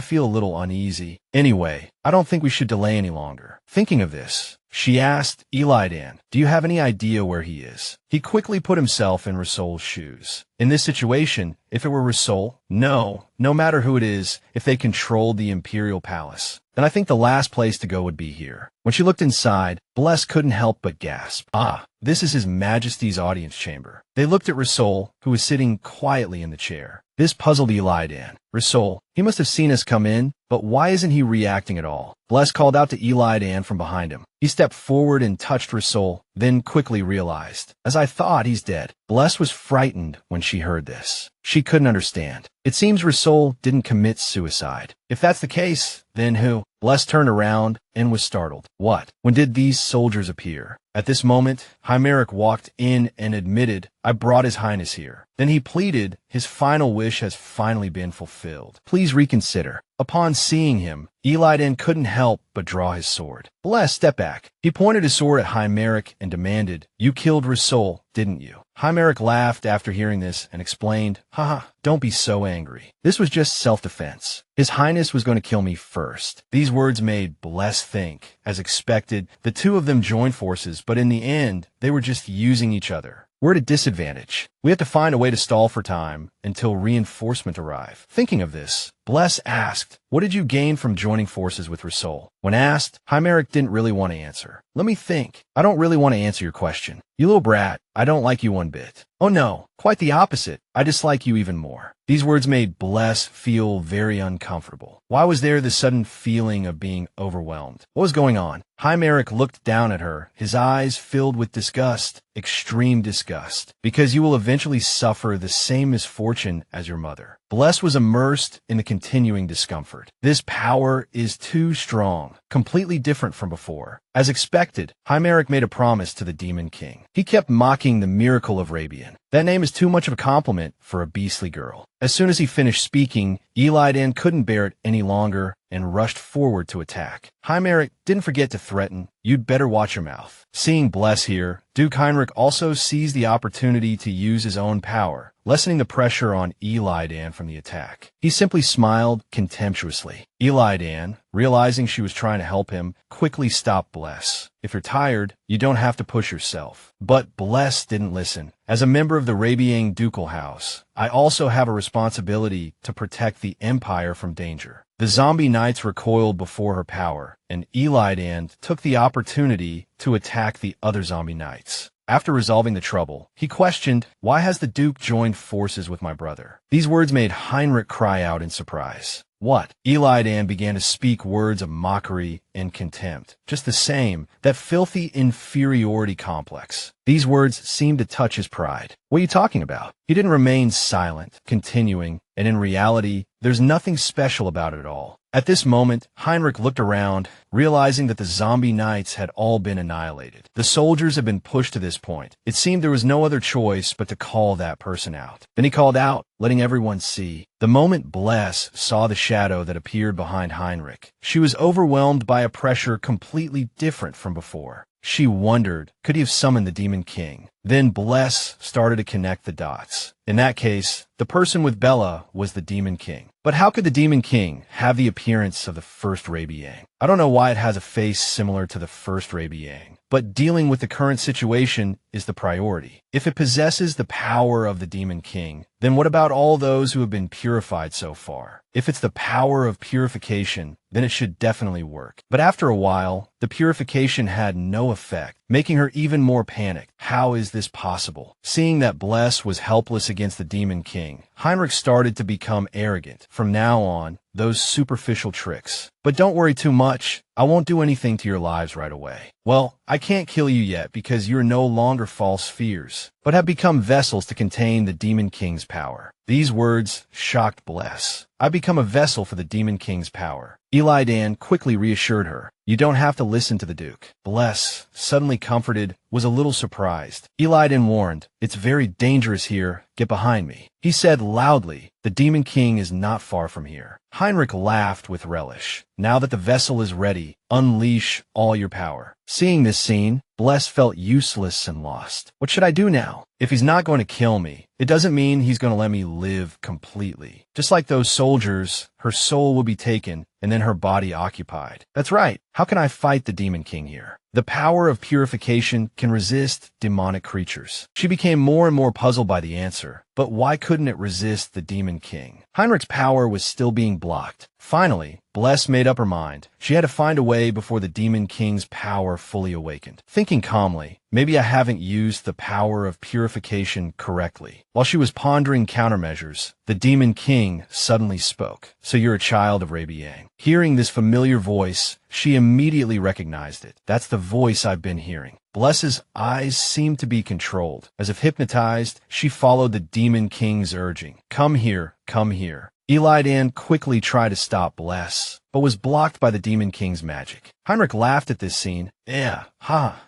feel a little uneasy. Anyway, I don't think we should delay any longer." Thinking of this, she asked Eli Dan, "Do you have any idea where he is?" He quickly put himself in Roul's shoes. In this situation, if it were Roul, no matter who it is, if they controlled the Imperial Palace, then I think the last place to go would be here. When she looked inside, Bless couldn't help but gasp. "Ah, this is His Majesty's audience chamber." They looked at Roul, who was sitting quietly in the chair. This puzzled Eli Dan. "Roul, he must have seen us come in, but why isn't he reacting at all?" Bless called out to Eli Dan from behind him. He stepped forward and touched Roul, then quickly realized, "As I thought, he's dead." Bless was frightened when she heard this. She couldn't understand. It seems Roul didn't commit suicide. If that's the case, then who? Bless turned around and was startled. What? When did these soldiers appear? At this moment, Hinrich walked in and admitted, "I brought His Highness here." Then he pleaded, "His final wish has finally been fulfilled. Please reconsider." Upon seeing him, Eli Dan couldn't help but draw his sword. Bless stepped back. He pointed his sword at Hinrich and demanded, "You killed Roul, didn't you?" Hinrich laughed after hearing this and explained, "Haha, don't be so angry. This was just self-defense. His Highness was going to kill me first." These words made Bless think. As expected, the two of them joined forces, but in the end, they were just using each other. "We're at a disadvantage. We have to find a way to stall for time until reinforcement arrive." Thinking of this, Bless asked, "What did you gain from joining forces with Roul?" When asked, Hinrich didn't really want to answer. "Let me think. I don't really want to answer your question. You little brat, I don't like you one bit." "Oh no, quite the opposite. I dislike you even more." These words made Bless feel very uncomfortable. Why was there this sudden feeling of being overwhelmed? What was going on? Hinrich looked down at her, his eyes filled with disgust, extreme disgust, because you will eventually suffer the same misfortune as your mother. Bless was immersed in the continuing discomfort. This power is too strong, completely different from before. As expected, Hinrich made a promise to the Demon King. He kept mocking the miracle of Rabian. That name is too much of a compliment for a beastly girl. As soon as he finished speaking, Eli Dan couldn't bear it any longer and rushed forward to attack. Hinrich didn't forget to threaten, "You'd better watch your mouth." Seeing Bless here, Duke Hinrich also seized the opportunity to use his own power, lessening the pressure on Eli Dan from the attack. He simply smiled contemptuously. Eli Dan, realizing she was trying to help him, quickly stopped Bless. "If you're tired, you don't have to push yourself." But Bless didn't listen. "As a member of the Rabian ducal house, I also have a responsibility to protect the Empire from danger." The zombie knights recoiled before her power, and Eli Dan took the opportunity to attack the other zombie knights. After resolving the trouble, he questioned, "Why has the Duke joined forces with my brother?" These words made Hinrich cry out in surprise. What? Eli Dan began to speak words of mockery and contempt. Just the same, that filthy inferiority complex. These words seemed to touch his pride. What are you talking about? He didn't remain silent, continuing, and in reality, there's nothing special about it at all. At this moment, Hinrich looked around, realizing that the zombie knights had all been annihilated. The soldiers had been pushed to this point. It seemed there was no other choice but to call that person out. Then he called out, letting everyone see. The moment Bless saw the shadow that appeared behind Hinrich, she was overwhelmed by a pressure completely different from before. She wondered, could he have summoned the Demon King? Then Bless started to connect the dots. In that case, the person with Bella was the Demon King. But how could the Demon King have the appearance of the first Rabian? I don't know why it has a face similar to the first Rabian, but dealing with the current situation is the priority. If it possesses the power of the Demon King, then what about all those who have been purified so far? If it's the power of purification, then it should definitely work. But after a while, the purification had no effect, making her even more panicked. How is this possible? Seeing that Bless was helpless against the Demon King, Hinrich started to become arrogant. From now on, those superficial tricks. But don't worry too much. I won't do anything to your lives right away. Well, I can't kill you yet because you're no longer false spheres, but have become vessels to contain the Demon King's power. These words shocked Bless. I become a vessel for the Demon King's power. Eli Dan quickly reassured her. You don't have to listen to the Duke. Bless, suddenly comforted, was a little surprised. Eli Dan warned, it's very dangerous here. Get behind me. He said loudly, the Demon King is not far from here. Hinrich laughed with relish. Now that the vessel is ready, unleash all your power. Seeing this scene, Bless felt useless and lost. What should I do now? If he's not going to kill me, it doesn't mean he's going to let me live completely. Just like those soldiers, her soul will be taken and then her body occupied. That's right. How can I fight the Demon King here? The power of purification can resist demonic creatures. She became more and more puzzled by the answer. But why couldn't it resist the Demon King? Hinrich's power was still being blocked. Finally, Bless made up her mind. She had to find a way before the Demon King's power fully awakened. Thinking calmly, maybe I haven't used the power of purification correctly. While she was pondering countermeasures, the Demon King suddenly spoke. So you're a child of Rabian. Hearing this familiar voice, she immediately recognized it. That's the voice I've been hearing. Bless's eyes seemed to be controlled. As if hypnotized, she followed the Demon King's urging. Come here, come here. Eli Dan quickly tried to stop Bless, but was blocked by the Demon King's magic. Hinrich laughed at this scene. Yeah,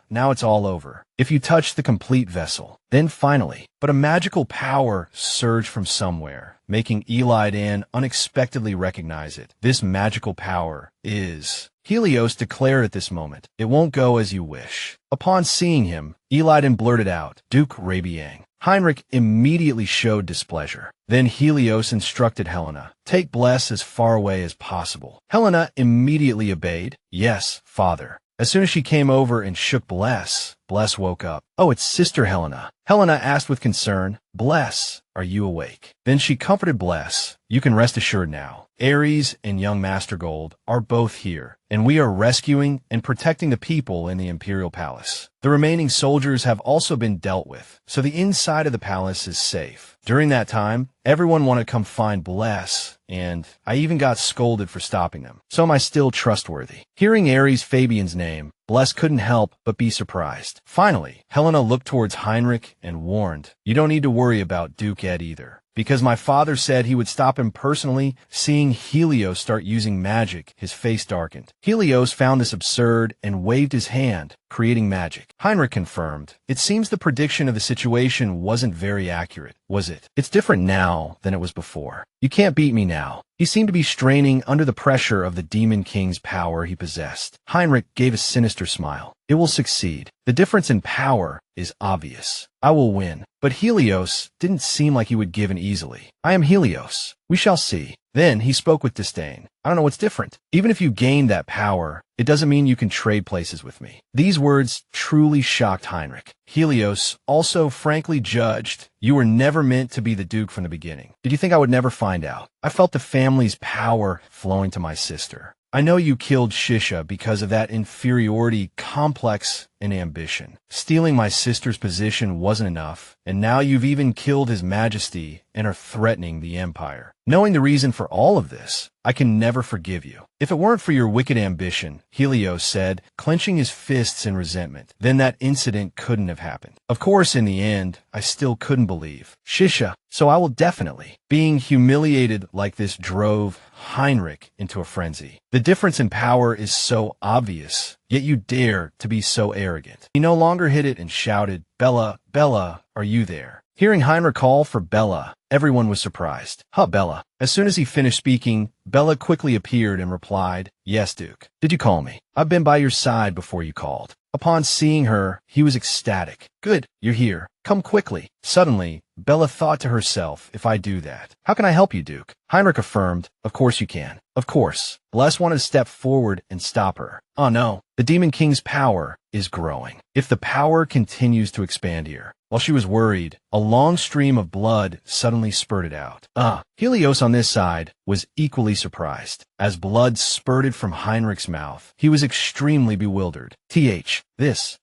now it's all over. If you touch the complete vessel, then finally. But a magical power surged from somewhere, making Eli Dan unexpectedly recognize it. This magical power is... Helios declared at this moment, it won't go as you wish. Upon seeing him, Eli Dan blurted out, Duke Rabian. Hinrich immediately showed displeasure. Then Helios instructed Helena, take Bless as far away as possible. Helena immediately obeyed. Yes, father. As soon as she came over and shook Bless, Bless woke up. Oh, it's Sister Helena. Helena asked with concern, Bless, are you awake? Then she comforted Bless. You can rest assured now. Aries and young Master Gold are both here, and we are rescuing and protecting the people in the Imperial Palace. The remaining soldiers have also been dealt with, so the inside of the palace is safe. During that time, everyone wanted to come find Bless, and I even got scolded for stopping them. So am I still trustworthy? Hearing Aries Fabian's name, Bless couldn't help but be surprised. Finally, Helena looked towards Hinrich and warned, you don't need to worry about Duke Ed either. Because my father said he would stop him personally. Seeing Helios start using magic, his face darkened. Helios found this absurd and waved his hand, creating magic. Hinrich confirmed, it seems the prediction of the situation wasn't very accurate, was it? It's different now than it was before. You can't beat me now. He seemed to be straining under the pressure of the Demon King's power he possessed. Hinrich gave a sinister smile. It will succeed. The difference in power is obvious. I will win. But Helios didn't seem like he would give in easily. I am Helios. We shall see. Then he spoke with disdain. I don't know what's different. Even if you gain that power, it doesn't mean you can trade places with me. These words truly shocked Hinrich. Helios also frankly judged, you were never meant to be the Duke from the beginning. Did you think I would never find out? I felt the family's power flowing to my sister. I know you killed Shisha because of that inferiority complex and ambition. Stealing my sister's position wasn't enough, and now you've even killed His Majesty and are threatening the Empire. Knowing the reason for all of this, I can never forgive you. If it weren't for your wicked ambition, Helios said, clenching his fists in resentment, then that incident couldn't have happened. Of course, in the end, I still couldn't believe Shisha, so I will definitely. Being humiliated like this drove Hinrich into a frenzy. The difference in power is so obvious, yet you dare to be so arrogant. He no longer hid it and shouted, Bella, Bella, are you there? Hearing Hinrich call for Bella, everyone was surprised. Huh, Bella. As soon as he finished speaking, Bella quickly appeared and replied, Yes, Duke. Did you call me? I've been by your side before you called. Upon seeing her, he was ecstatic. Good, you're here. Come quickly. Suddenly, Bella thought to herself, if I do that, how can I help you, Duke? Hinrich affirmed, Of course you can. Of course. Bless wanted to step forward and stop her. Oh no, the Demon King's power is growing. If the power continues to expand here. While she was worried, a long stream of blood suddenly spurted out. Helios on this side was equally surprised. As blood spurted from Hinrich's mouth, he was extremely bewildered.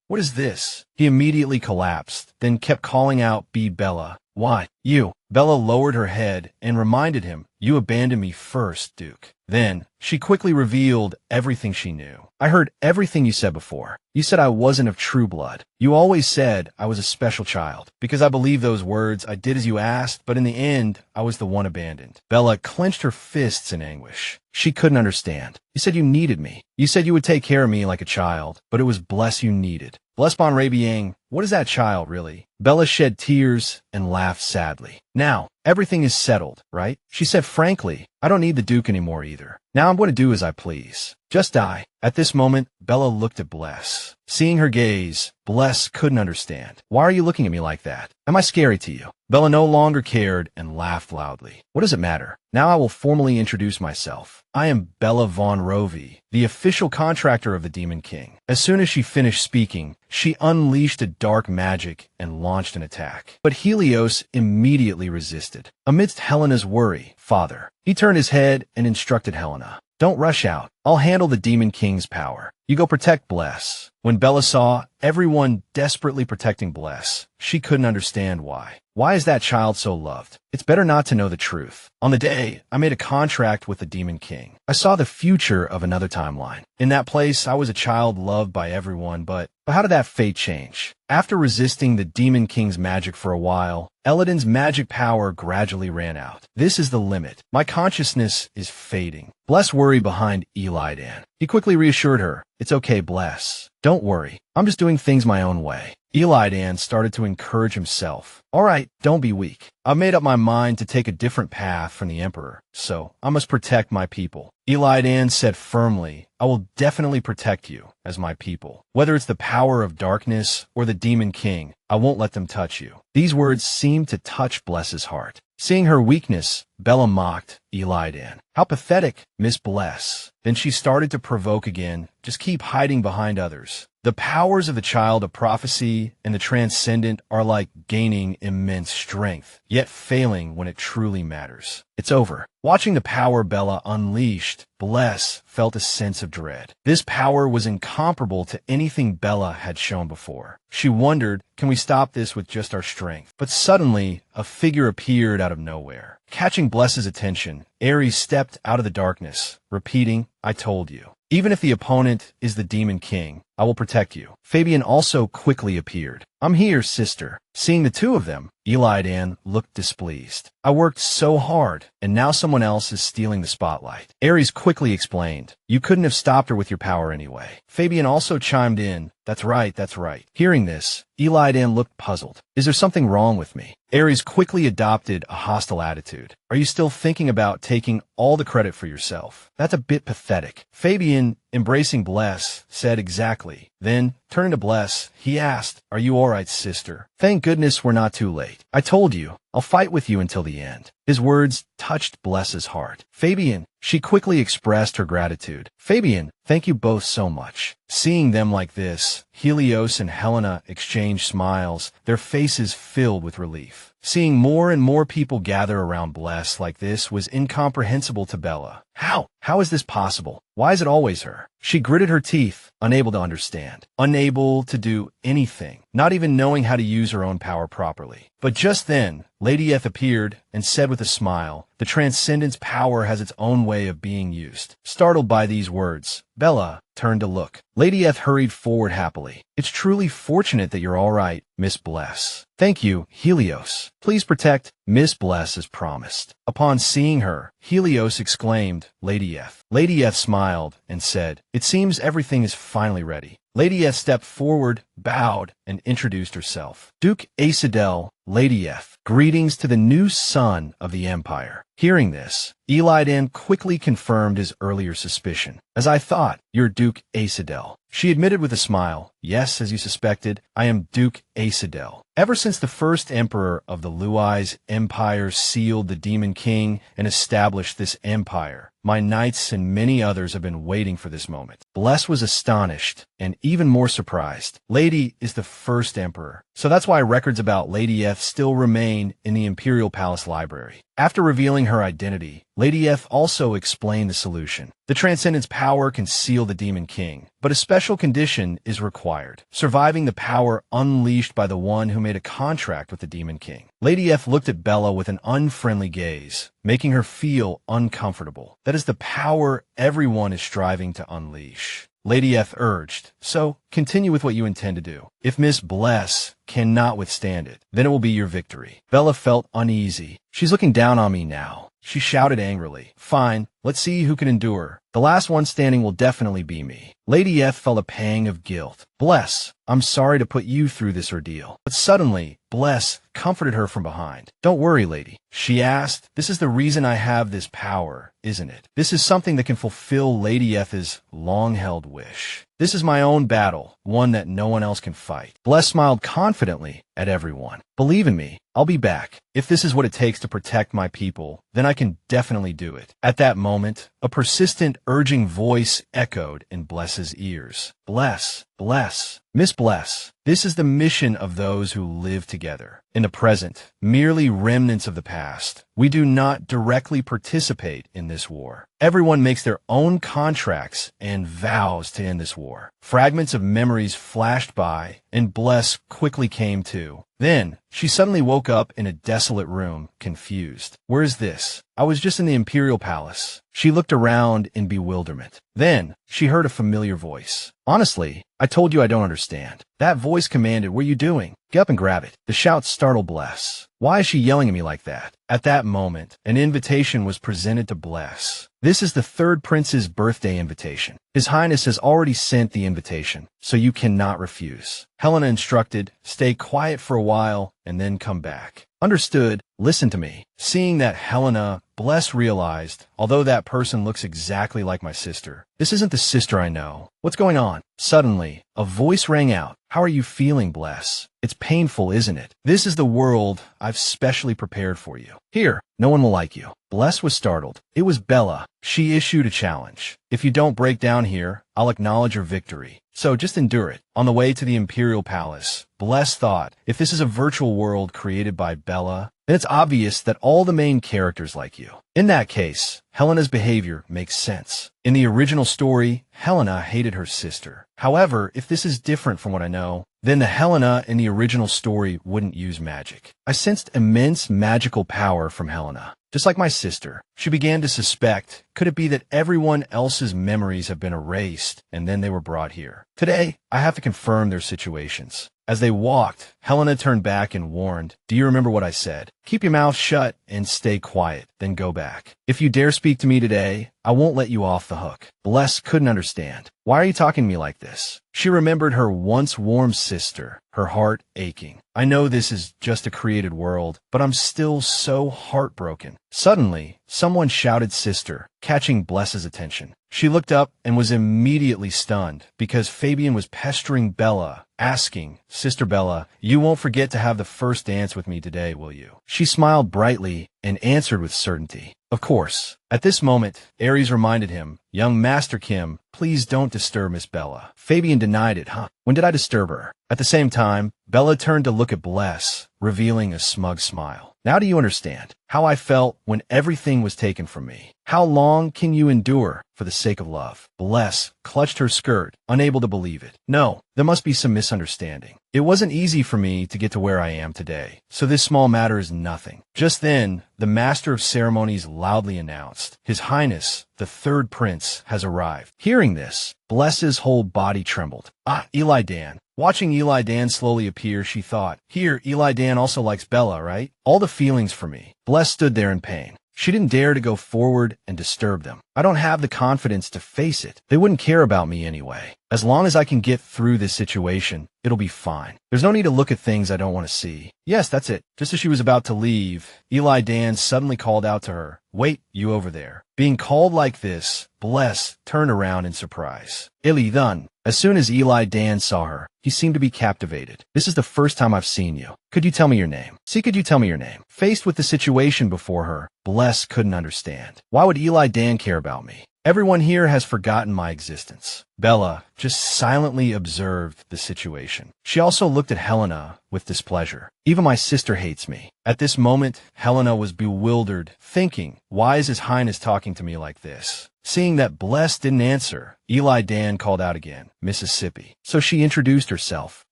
What is this? He immediately collapsed, then kept calling out, Be Bella. Why, you? Bella lowered her head and reminded him, You abandoned me first, Duke. Then, she quickly revealed everything she knew. I heard everything you said before. You said I wasn't of true blood. You always said I was a special child. Because I believed those words, I did as you asked, but in the end, I was the one abandoned. Bella clenched her fists in anguish. She couldn't understand. You said you needed me. You said you would take care of me like a child, but it was Bless you needed. Bless Bon Rabian, what is that child, really? Bella shed tears and laughed sadly. Now, everything is settled, right? She said frankly, I don't need the Duke anymore either. Now I'm going to do as I please. Just die. At this moment, Bella looked at Bless. Seeing her gaze, Bless couldn't understand. Why are you looking at me like that? Am I scary to you? Bella no longer cared and laughed loudly. What does it matter? Now I will formally introduce myself. I am Bella von Rovi, the official contractor of the Demon King. As soon as she finished speaking, she unleashed a dark magic and launched an attack. But Helios immediately resisted. Amidst Helena's worry, Father, he turned his head and instructed Helena. Don't rush out. I'll handle the Demon King's power. You go protect Bless. When Bella saw everyone desperately protecting Bless, she couldn't understand why. Why is that child so loved? It's better not to know the truth. On the day, I made a contract with the Demon King. I saw the future of another timeline. In that place, I was a child loved by everyone, but how did that fate change? After resisting the Demon King's magic for a while, Elodin's magic power gradually ran out. This is the limit. My consciousness is fading. Bless worry behind Eli Dan. He quickly reassured her. It's okay, Bless. Don't worry. I'm just doing things my own way. Eli Dan started to encourage himself. All right, don't be weak. I've made up my mind to take a different path from the Emperor, so I must protect my people. Eli Dan said firmly, I will definitely protect you as my people. Whether it's the power of darkness or the Demon King, I won't let them touch you. These words seemed to touch Bless's heart. Seeing her weakness, Bella mocked Eli Dan. How pathetic, Miss Bless. Then she started to provoke again. Just keep hiding behind others. The powers of the child of prophecy and the transcendent are like gaining immense strength, yet failing when it truly matters. It's over. Watching the power Bella unleashed, Bless felt a sense of dread. This power was incomparable to anything Bella had shown before. She wondered, can we stop this with just our strength? But suddenly, a figure appeared out of nowhere. Catching Bless's attention, Aries stepped out of the darkness, repeating, I told you. Even if the opponent is the Demon King, I will protect you. Fabian also quickly appeared. I'm here, sister. Seeing the two of them, Eli Dan looked displeased. I worked so hard, and now someone else is stealing the spotlight. Aries quickly explained, you couldn't have stopped her with your power anyway. Fabian also chimed in, that's right, that's right. Hearing this, Eli Dan looked puzzled. Is there something wrong with me? Aries quickly adopted a hostile attitude. Are you still thinking about taking all the credit for yourself? That's a bit pathetic. Fabian, embracing Bless, said exactly. Then, turning to Bless, he asked, are you alright, sister? Thank goodness we're not too late. I told you, I'll fight with you until the end. His words touched Bless's heart. Fabian, she quickly expressed her gratitude. Fabian, thank you both so much. Seeing them like this, Helios and Helena exchanged smiles, their faces filled with relief. Seeing more and more people gather around Bless like this was incomprehensible to Bella. How is this possible? Why is it always her? She gritted her teeth, unable to understand, unable to do anything, not even knowing how to use her own power properly. But just then, Lady Eth appeared and said with a smile, "The Transcendent's power has its own way of being used." Startled by these words, Bella turned to look. Lady Eth hurried forward happily. "It's truly fortunate that you're all right, Miss Bless." "Thank you, Helios. Please protect Miss Bless as promised." Upon seeing her, Helios exclaimed, "Lady Eth." Lady Eth smiled and said, "It seems everything is finally ready." Lady Eth stepped forward, bowed, and introduced herself. "Duke Aesidel, Lady Eth. Greetings to the new son of the Empire." Hearing this, Eli Dan quickly confirmed his earlier suspicion. "As I thought, you're Duke Aesidel." She admitted with a smile, "Yes, as you suspected, I am Duke Aesidel. Ever since the first emperor of the Luai's empire sealed the Demon King and established this empire, my knights and many others have been waiting for this moment." Bless was astonished and even more surprised. Lady is the first emperor, so that's why records about Lady Eth still remain in the Imperial Palace Library. After revealing her identity, Lady Eth also explained the solution. The Transcendent's power can seal the Demon King, but a special condition is required: surviving the power unleashed by the one who made a contract with the Demon King. Lady Eth looked at Bella with an unfriendly gaze, making her feel uncomfortable. That is the power everyone is striving to unleash. Lady Eth urged, "So, continue with what you intend to do. If Miss Bless cannot withstand it, then it will be your victory." Bella felt uneasy. "She's looking down on me now." She shouted angrily, "Fine, let's see who can endure. The last one standing will definitely be me." Lady Eth felt a pang of guilt. "Bless, I'm sorry to put you through this ordeal." But suddenly, Bless comforted her from behind. "Don't worry, lady," she asked. "This is the reason I have this power, isn't it? This is something that can fulfill Lady Eth's long-held wish. This is my own battle, one that no one else can fight." Bless smiled confidently at everyone. "Believe in me, I'll be back. If this is what it takes to protect my people, then I can definitely do it." At that moment, a persistent, urging voice echoed in Bless's ears. "Bless, Bless, Miss Bless, this is the mission of those who live together. In the present, merely remnants of the past. We do not directly participate in this war. Everyone makes their own contracts and vows to end this war." Fragments of memories flashed by, and Bless quickly came to. Then, she suddenly woke up in a desolate room, confused. "Where is this? I was just in the Imperial Palace." She looked around in bewilderment. Then, she heard a familiar voice. "Honestly, I told you I don't understand." That voice commanded, "What are you doing? Get up and grab it." The shout startled Bless. "Why is she yelling at me like that?" At that moment, an invitation was presented to Bless. "This is the third prince's birthday invitation. His Highness has already sent the invitation, so you cannot refuse." Helena instructed, "Stay quiet for a while and then come back." "Understood. Listen to me." Seeing that Helena, Bless realized, although that person looks exactly like my sister, this isn't the sister I know. "What's going on?" Suddenly, a voice rang out. "How are you feeling, Bless? It's painful, isn't it? This is the world I've specially prepared for you. Here, no one will like you." Bless was startled. It was Bella. She issued a challenge. "If you don't break down here, I'll acknowledge your victory. So just endure it." On the way to the Imperial Palace, Bless thought, if this is a virtual world created by Bella, then it's obvious that all the main characters like you. In that case, Helena's behavior makes sense. In the original story, Helena hated her sister. However, if this is different from what I know, then the Helena in the original story wouldn't use magic. I sensed immense magical power from Helena. Just like my sister, she began to suspect, could it be that everyone else's memories have been erased and then they were brought here? Today, I have to confirm their situations. As they walked, Helena turned back and warned, "Do you remember what I said? Keep your mouth shut and stay quiet, then go back. If you dare speak to me today, I won't let you off the hook." Bless couldn't understand. Why are you talking to me like this? She remembered her once warm sister, her heart aching. "I know this is just a created world, but I'm still so heartbroken." Suddenly, someone shouted "Sister," catching Bless's attention. She looked up and was immediately stunned because Fabian was pestering Bella, asking, "Sister Bella, you won't forget to have the first dance with me today, will you?" She smiled brightly and answered with certainty, "Of course." At this moment, Aries reminded him, "Young Master Kim, please don't disturb Miss Bella." Fabian denied it. When did I disturb her?" At the same time, Bella turned to look at Bless, revealing a smug smile. "Now do you understand how I felt when everything was taken from me? How long can you endure for the sake of love?" Bless clutched her skirt, unable to believe it. "No, there must be some misunderstanding. It wasn't easy for me to get to where I am today, so this small matter is nothing." Just then, the Master of Ceremonies loudly announced, "His Highness, the third prince, has arrived." Hearing this, Bless's whole body trembled. Eli Dan. Watching Eli Dan slowly appear, she thought, "Here, Eli Dan also likes Bella, right? All the feelings for me." Bless stood there in pain. She didn't dare to go forward and disturb them. "I don't have the confidence to face it. They wouldn't care about me anyway. As long as I can get through this situation, it'll be fine. There's no need to look at things I don't want to see." "Yes, that's it." Just as she was about to leave, Eli Dan suddenly called out to her, "Wait, you over there." Being called like this, Bless turned around in surprise. "Eli Dan." As soon as Eli Dan saw her, he seemed to be captivated. "This is the first time I've seen you. Could you tell me your name?" Could you tell me your name?" Faced with the situation before her, Bless couldn't understand. Why would Eli Dan care about me? Everyone here has forgotten my existence. Bella just silently observed the situation. She also looked at Helena with displeasure. "Even my sister hates me." At this moment, Helena was bewildered, thinking, "Why is His Highness talking to me like this?" Seeing that Bless didn't answer, Eli Dan called out again, "Mississippi." So she introduced herself,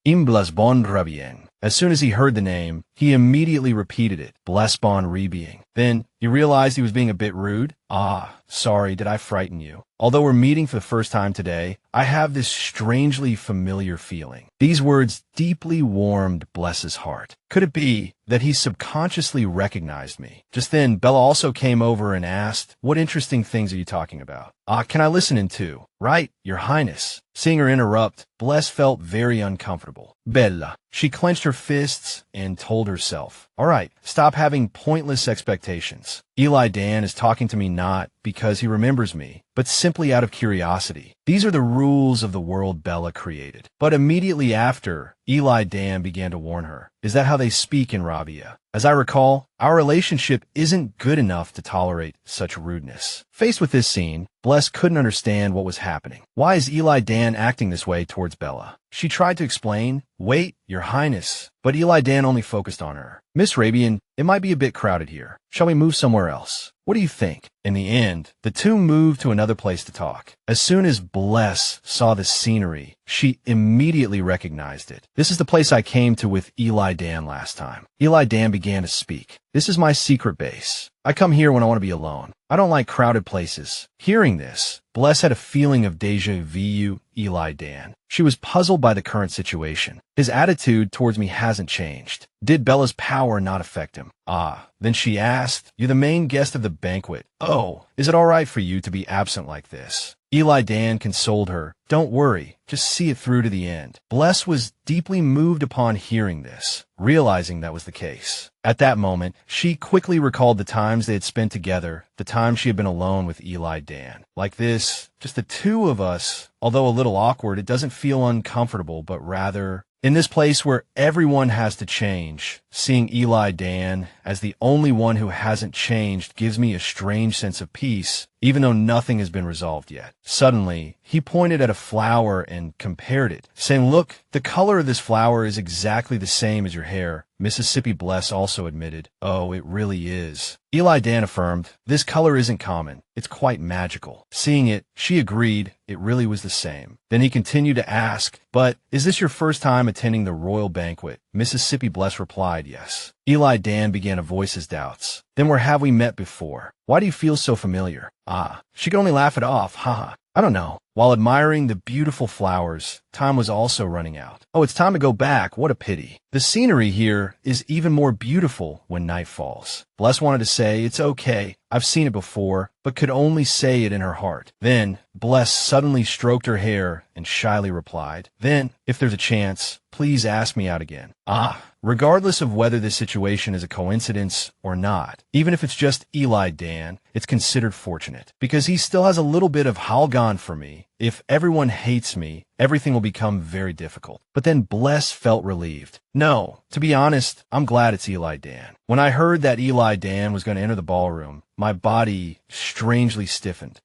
"Imblas bon Rabian." As soon as he heard the name, he immediately repeated it, "Bless bon Rabian." Then he realized he was being a bit rude. Sorry, did I frighten you? Although we're meeting for the first time today, I have this strangely familiar feeling." These words deeply warmed Bless's heart. Could it be that he subconsciously recognized me? Just then, Bella also came over and asked, "What interesting things are you talking about?" Can I listen in too?" "Right, Your Highness." Seeing her interrupt, Bless felt very uncomfortable. Bella. She clenched her fists and told herself, "All right, stop having pointless expectations. Eli Dan is talking to me not because he remembers me, but simply out of curiosity. These are the rules of the world Bella created." But immediately after, Eli Dan began to warn her, "Is that how they speak in Rabia? As I recall, our relationship isn't good enough to tolerate such rudeness." Faced with this scene, Bless couldn't understand what was happening. Why is Eli Dan acting this way towards Bella? She tried to explain, "Wait, Your Highness," but Eli Dan only focused on her. "Miss Rabian, it might be a bit crowded here. Shall we move somewhere else? What do you think?" In the end, the two moved to another place to talk. As soon as Bless saw the scenery, she immediately recognized it. "This is the place I came to with Eli Dan last time." Eli Dan began to speak. "This is my secret base. I come here when I want to be alone. I don't like crowded places." Hearing this, Bless had a feeling of deja vu. Eli Dan. She was puzzled by the current situation. His attitude towards me hasn't changed. Did Bella's power not affect him? Then she asked, "You're the main guest of the banquet. Oh, is it all right for you to be absent like this?" Eli Dan consoled her. "Don't worry, just see it through to the end." Bless was deeply moved upon hearing this, realizing that was the case. At that moment, she quickly recalled the times they had spent together, the time she had been alone with Eli Dan. Like this, just the two of us, although a little awkward, it doesn't feel uncomfortable, but rather in this place where everyone has to change. Seeing Eli Dan as the only one who hasn't changed gives me a strange sense of peace, even though nothing has been resolved yet. Suddenly, he pointed at a flower and compared it, saying, "Look, the color of this flower is exactly the same as your hair." Mississippi Bless also admitted, "Oh, it really is." Eli Dan affirmed, "This color isn't common. It's quite magical." Seeing it, she agreed it really was the same. Then he continued to ask, "But is this your first time attending the royal banquet?" Mississippi Bless replied, "Yes." Eli Dan began to voice his doubts. "Then where have we met before? Why do you feel so familiar?" She could only laugh it off. "I don't know." While admiring the beautiful flowers, time was also running out. "Oh, it's time to go back. What a pity. The scenery here is even more beautiful when night falls." Bless wanted to say, "It's okay. I've seen it before," but could only say it in her heart. Then, Bless suddenly stroked her hair and shyly replied, "Then, if there's a chance, please ask me out again. Regardless of whether this situation is a coincidence or not, even if it's just Eli Dan, it's considered fortunate, because he still has a little bit of Halgan for me. If everyone hates me, everything will become very difficult. But then Bless felt relieved. No, to be honest, I'm glad it's Eli Dan. When I heard that Eli Dan was going to enter the ballroom, my body strangely stiffened.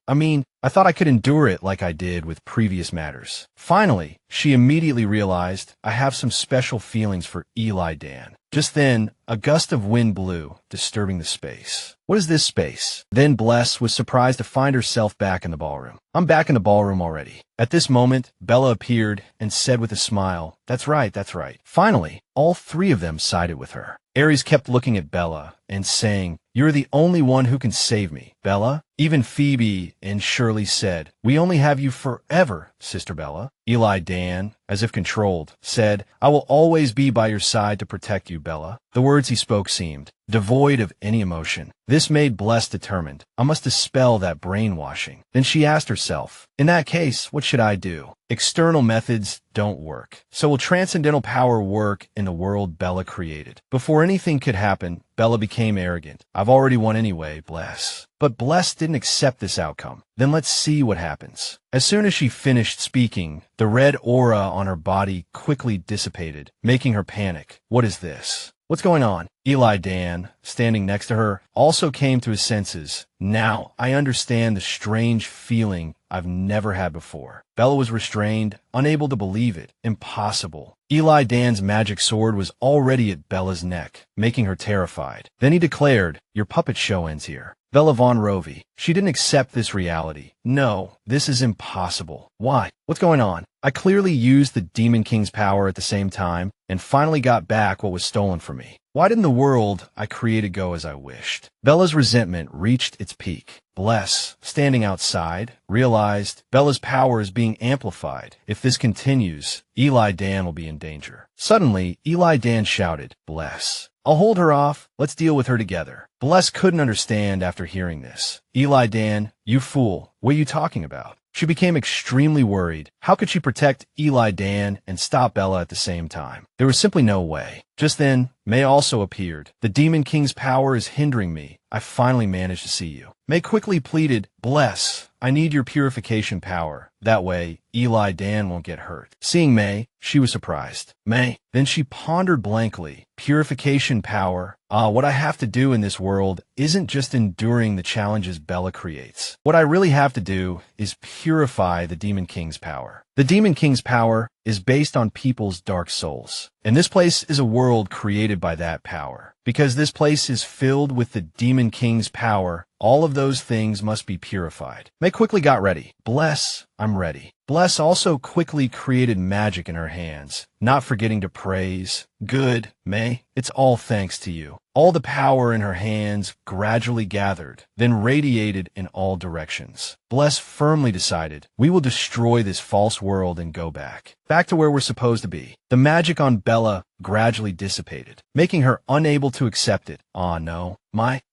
I thought I could endure it like I did with previous matters. Finally, she immediately realized I have some special feelings for Eli Dan. Just then, a gust of wind blew, disturbing the space. What is this space? Then Bless was surprised to find herself back in the ballroom. I'm back in the ballroom already. At this moment, Bella appeared and said with a smile, That's right. Finally, all three of them sided with her. Aries kept looking at Bella and saying, You're the only one who can save me, Bella. Even Phoebe and Shirley said, We only have you forever, Sister Bella. Eli Dan, as if controlled, said, I will always be by your side to protect you, Bella. The words he spoke seemed devoid of any emotion. This made Bless determined. I must dispel that brainwashing. Then she asked herself, In that case, what should I do? External methods don't work. So will transcendental power work in the world Bella created? Before anything could happen, Bella became arrogant. I've already won anyway, Bless. But Bless didn't accept this outcome. Then let's see what happens. As soon as she finished speaking, the red aura on her body quickly dissipated, making her panic. What is this? What's going on? Eli Dan, standing next to her, also came to his senses. Now, I understand the strange feeling I've never had before. Bella was restrained, unable to believe it. Impossible. Eli Dan's magic sword was already at Bella's neck, making her terrified. Then he declared, Your puppet show ends here. Bella von Rovi. She didn't accept this reality. No, this is impossible. Why? What's going on? I clearly used the Demon King's power at the same time and finally got back what was stolen from me. Why didn't the world I created go as I wished? Bella's resentment reached its peak. Bless, standing outside, realized Bella's power is being amplified. If this continues, Eli Dan will be in danger. Suddenly, Eli Dan shouted, Bless. I'll hold her off. Let's deal with her together. Bless couldn't understand after hearing this. Eli Dan, you fool. What are you talking about? She became extremely worried. How could she protect Eli Dan and stop Bella at the same time? There was simply no way. Just then, May also appeared. The Demon King's power is hindering me. I finally managed to see you. May quickly pleaded, Bless, I need your purification power. That way, Eli Dan won't get hurt. Seeing May, she was surprised. May. Then she pondered blankly. Purification power. What I have to do in this world isn't just enduring the challenges Bella creates. What I really have to do is purify the Demon King's power. The Demon King's power is based on people's dark souls. And this place is a world created by that power. Because this place is filled with the Demon King's power, all of those things must be purified. May quickly got ready. Bless, I'm ready. Bless also quickly created magic in her hands, not forgetting to praise. Good, May, it's all thanks to you. All the power in her hands gradually gathered, then radiated in all directions. Bless firmly decided, we will destroy this false world and go back to where we're supposed to be. The magic on Bella gradually dissipated, making her unable to accept it. No.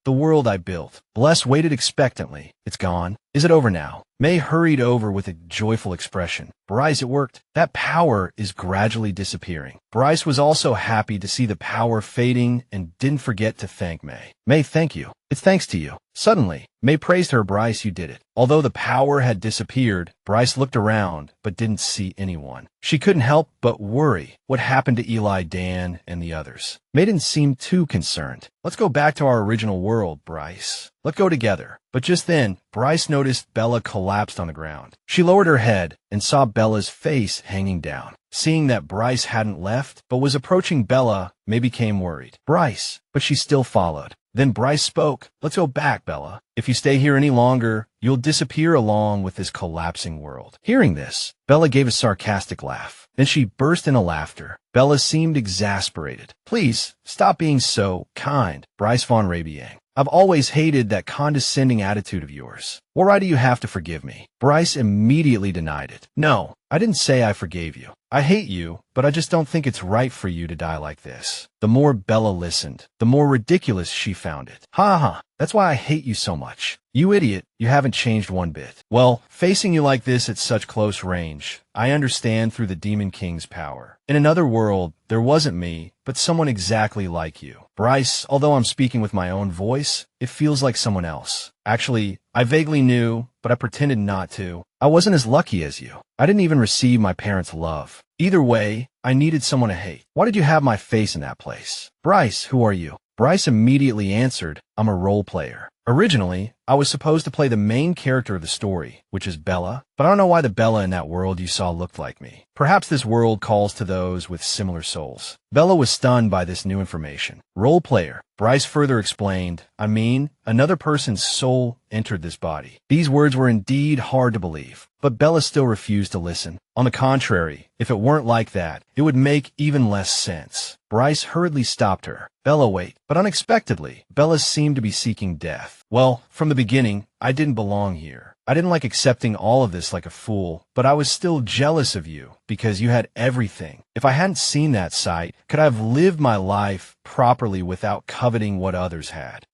The world I built. Bless waited expectantly. It's gone. Is it over now? May hurried over with a joyful expression. Bryce, it worked. That power is gradually disappearing. Bryce was also happy to see the power fading and didn't forget to thank May. May, thank you. It's thanks to you. Suddenly, May praised her. Bryce, you did it. Although the power had disappeared, Bryce looked around but didn't see anyone. She couldn't help but worry. What happened to Eli Dan and the others? May didn't seem too concerned. Let's go back to our original world, Bryce. Let's go together. But just then, Bryce noticed Bella collapsed on the ground. She lowered her head and saw Bella's face hanging down. Seeing that Bryce hadn't left, but was approaching Bella, May became worried. Bryce, but she still followed. Then Bryce spoke. Let's go back, Bella. If you stay here any longer, you'll disappear along with this collapsing world. Hearing this, Bella gave a sarcastic laugh. Then she burst into laughter. Bella seemed exasperated. Please, stop being so kind, Bryce von Rabian. I've always hated that condescending attitude of yours. Well, why do you have to forgive me? Bryce immediately denied it. No, I didn't say I forgave you. I hate you, but I just don't think it's right for you to die like this. The more Bella listened, the more ridiculous she found it. Ha ha, that's why I hate you so much. You idiot, you haven't changed one bit. Well, facing you like this at such close range, I understand through the Demon King's power. In another world, there wasn't me, but someone exactly like you. Bryce, although I'm speaking with my own voice, it feels like someone else. Actually, I vaguely knew, but I pretended not to. I wasn't as lucky as you. I didn't even receive my parents' love. Either way, I needed someone to hate. Why did you have my face in that place? Bryce, who are you? Bryce immediately answered, I'm a role player. Originally, I was supposed to play the main character of the story, which is Bella, but I don't know why the Bella in that world you saw looked like me. Perhaps this world calls to those with similar souls. Bella was stunned by this new information. Role player. Bryce further explained, I mean, another person's soul entered this body. These words were indeed hard to believe, but Bella still refused to listen. On the contrary, if it weren't like that, it would make even less sense. Bryce hurriedly stopped her. Bella, wait. But unexpectedly, Bella seemed to be seeking death. Well, from the beginning, I didn't belong here. I didn't like accepting all of this like a fool, but I was still jealous of you because you had everything. If I hadn't seen that sight, could I have lived my life properly without coveting what others had?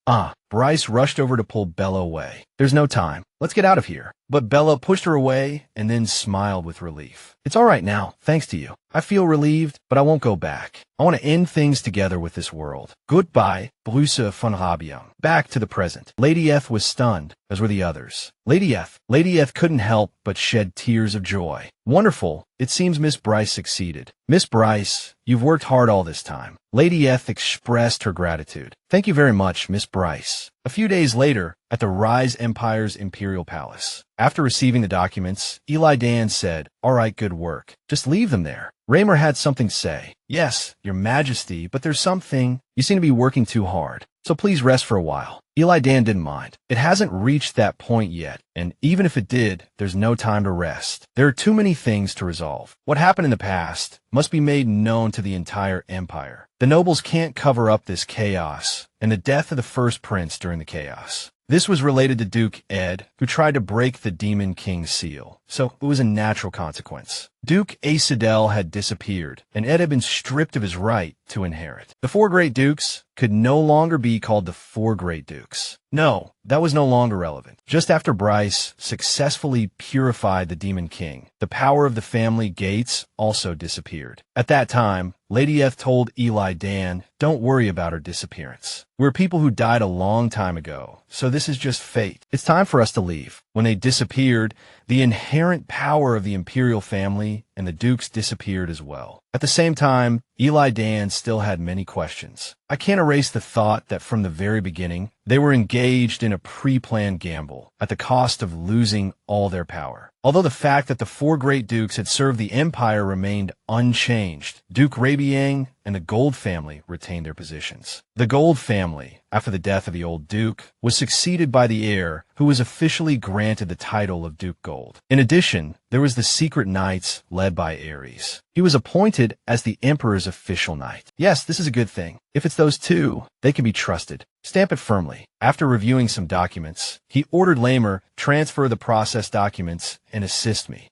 Bryce rushed over to pull Bella away. There's no time. Let's get out of here. But Bella pushed her away and then smiled with relief. It's all right now, thanks to you. I feel relieved, but I won't go back. I want to end things together with this world. Goodbye, Brüse von Rabian. Back to the present. Lady Eth was stunned, as were the others. Lady Eth couldn't help but shed tears of joy. Wonderful. It seems Miss Bryce succeeded. Miss Bryce, you've worked hard all this time. Lady Eth expressed her gratitude. Thank you very much, Miss Bryce. A few days later, at the Rise Empire's Imperial Palace. After receiving the documents, Eli Dan said, all right, good work. Just leave them there. Raymer had something to say. Yes, Your Majesty, but there's something. You seem to be working too hard. So please rest for a while. Eli Dan didn't mind. It hasn't reached that point yet, and even if it did, there's no time to rest. There are too many things to resolve. What happened in the past must be made known to the entire empire. The nobles can't cover up this chaos, and the death of the first prince during the chaos. This was related to Duke Ed, who tried to break the Demon King's seal, so it was a natural consequence. Duke Acidel had disappeared, and Ed had been stripped of his right to inherit. The four great dukes could no longer be called the four great dukes. No, that was no longer relevant. Just after Bryce successfully purified the Demon King, the power of the family Gates also disappeared. At that time, Lady Eth told Eli Dan, don't worry about her disappearance. We're people who died a long time ago, so this is just fate. It's time for us to leave. When they disappeared, the inherent power of the imperial family and the dukes disappeared as well. At the same time, Eli Dan still had many questions. I can't erase the thought that from the very beginning, they were engaged in a pre-planned gamble at the cost of losing all their power. Although the fact that the four great dukes had served the empire remained unchanged, Duke Rabian and the Gold family retained their positions. The Gold family, after the death of the old duke, was succeeded by the heir, who was officially granted the title of Duke Gold. In addition, there was the Secret Knights led by Aries. He was appointed as the Emperor's official knight. Yes, this is a good thing. If it's those two, they can be trusted. Stamp it firmly. After reviewing some documents, he ordered Lamer transfer the processed documents and assist me.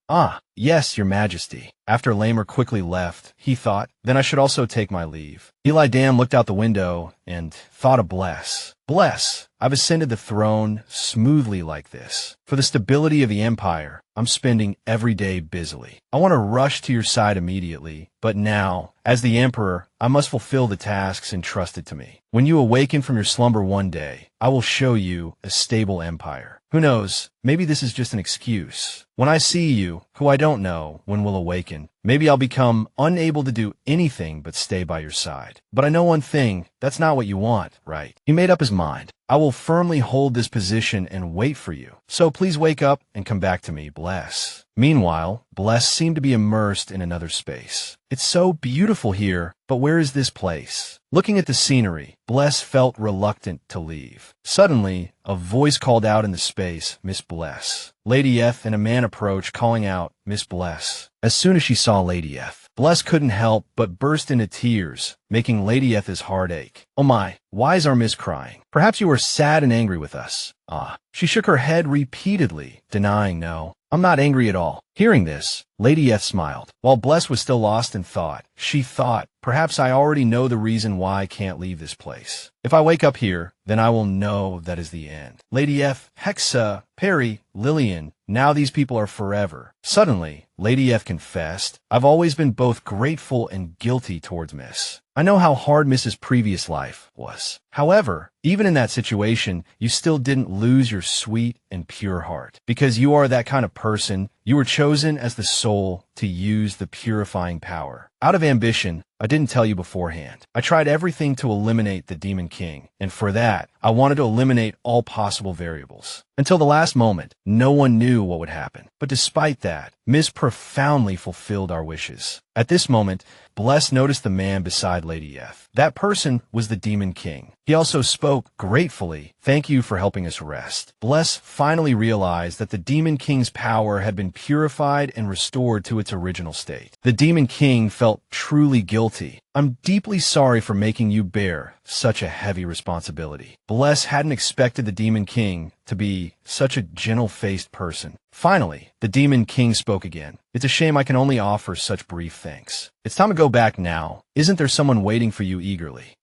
Yes, Your Majesty. After Lamer quickly left, he thought, then I should also take my leave. Eli Dan looked out the window and thought of Bless. Bless, I've ascended the throne smoothly like this. For the stability of the empire, I'm spending every day busily. I want to rush to your side immediately, but now, as the Emperor, I must fulfill the tasks entrusted to me. When you awaken from your slumber one day, I will show you a stable empire. Who knows, maybe this is just an excuse. When I see you, who I don't know when we'll awaken, maybe I'll become unable to do anything but stay by your side. But I know one thing, that's not what you want, right? He made up his mind. I will firmly hold this position and wait for you. So please wake up and come back to me, Bless. Meanwhile, Bless seemed to be immersed in another space. It's so beautiful here, but where is this place? Looking at the scenery, Bless felt reluctant to leave. Suddenly, a voice called out in the space, Miss Bless. Lady Eth and a man approached, calling out, Miss Bless. As soon as she saw Lady Eth, Bless couldn't help but burst into tears, making Lady Eth's heart ache. Oh my, why is our miss crying? Perhaps you are sad and angry with us. Ah. She shook her head repeatedly, denying no. I'm not angry at all. Hearing this, Lady Eth smiled. While Bless was still lost in thought, she thought, perhaps I already know the reason why I can't leave this place. If I wake up here, then I will know that is the end. Lady Eth, Hexa, Perry, Lillian, now these people are forever. Suddenly, Lady Eth confessed, I've always been both grateful and guilty towards Miss. I know how hard Miss's previous life was. However, even in that situation, you still didn't lose your sweet and pure heart. Because you are that kind of person, you were chosen as the soul to use the purifying power. Out of ambition, I didn't tell you beforehand. I tried everything to eliminate the Demon King, and for that, I wanted to eliminate all possible variables. Until the last moment, no one knew what would happen. But despite that, Miss profoundly fulfilled our wishes. At this moment, Bless noticed the man beside Lady Eth. That person was the Demon King. He also spoke gratefully, thank you for helping us rest. Bless finally realized that the Demon King's power had been purified and restored to its original state. The Demon King felt truly guilty. I'm deeply sorry for making you bear such a heavy responsibility. Bless hadn't expected the Demon King to be such a gentle-faced person. Finally, the Demon King spoke again. It's a shame I can only offer such brief thanks. It's time to go back now. Isn't there someone waiting for you eagerly?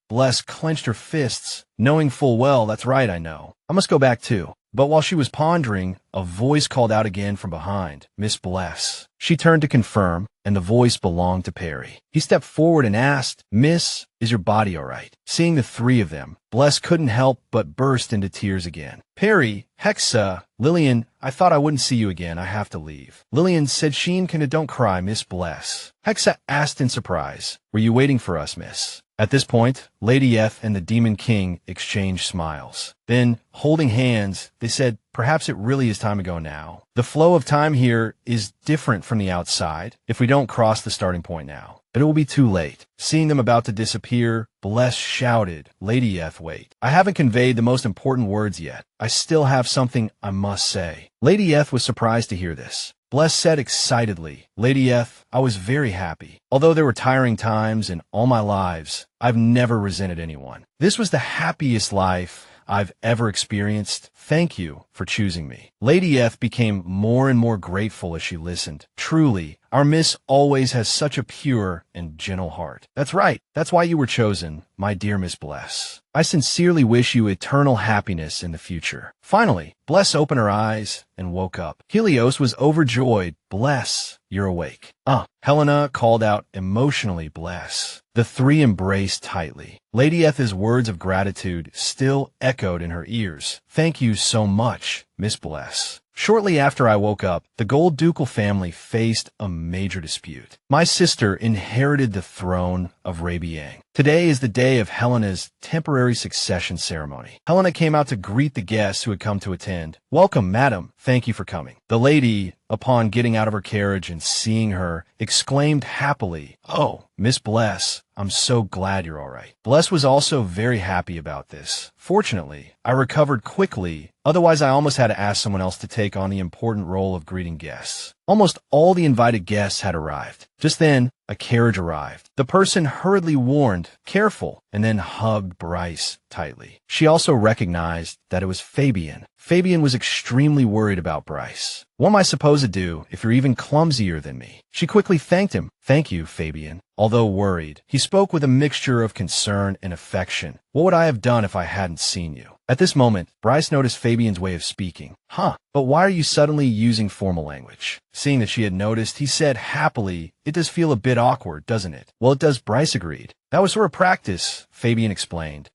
Bless clenched her fists, knowing full well that's right, I know. I must go back too. But while she was pondering, a voice called out again from behind, Miss Bless. She turned to confirm, and the voice belonged to Perry. He stepped forward and asked, Miss, is your body all right? Seeing the three of them, Bless couldn't help but burst into tears again. Perry, Hexa, Lillian, I thought I wouldn't see you again. I have to leave. Lillian said, Sheen, don't cry, Miss Bless. Hexa asked in surprise, were you waiting for us, Miss? At this point, Lady Eth and the Demon King exchanged smiles. Then, holding hands, they said, perhaps it really is time to go now. The flow of time here is different from the outside if we don't cross the starting point now. But it will be too late. Seeing them about to disappear, Bless shouted, Lady Eth, wait. I haven't conveyed the most important words yet. I still have something I must say. Lady Eth was surprised to hear this. Bless said excitedly, Lady Eth, I was very happy. Although there were tiring times in all my lives, I've never resented anyone. This was the happiest life I've ever experienced. Thank you for choosing me. Lady Eth became more and more grateful as she listened. Truly, our Miss always has such a pure and gentle heart. That's right. That's why you were chosen, my dear Miss Bless. I sincerely wish you eternal happiness in the future. Finally, Bless opened her eyes and woke up. Helios was overjoyed. Bless, you're awake. Helena called out emotionally, Bless. The three embraced tightly. Lady Eth's words of gratitude still echoed in her ears. Thank you so much, Miss Bless. Shortly after I woke up, the Gold Ducal family faced a major dispute. My sister inherited the throne of Rabian. Today is the day of Helena's temporary succession ceremony. Helena came out to greet the guests who had come to attend. Welcome, madam. Thank you for coming. The lady, upon getting out of her carriage and seeing her, exclaimed happily, Oh, Miss Bless, I'm so glad you're all right. Bless was also very happy about this. Fortunately, I recovered quickly. Otherwise, I almost had to ask someone else to take on the important role of greeting guests. Almost all the invited guests had arrived. Just then, a carriage arrived. The person hurriedly warned, careful, and then hugged Bryce tightly. She also recognized that it was Fabian. Fabian was extremely worried about Bryce. What am I supposed to do if you're even clumsier than me? She quickly thanked him. Thank you, Fabian. Although worried, he spoke with a mixture of concern and affection. What would I have done if I hadn't seen you? At this moment, Bryce noticed Fabian's way of speaking. But why are you suddenly using formal language? Seeing that she had noticed, he said happily, It does feel a bit awkward, doesn't it? Well, it does, Bryce agreed. That was sort of practice, Fabian explained.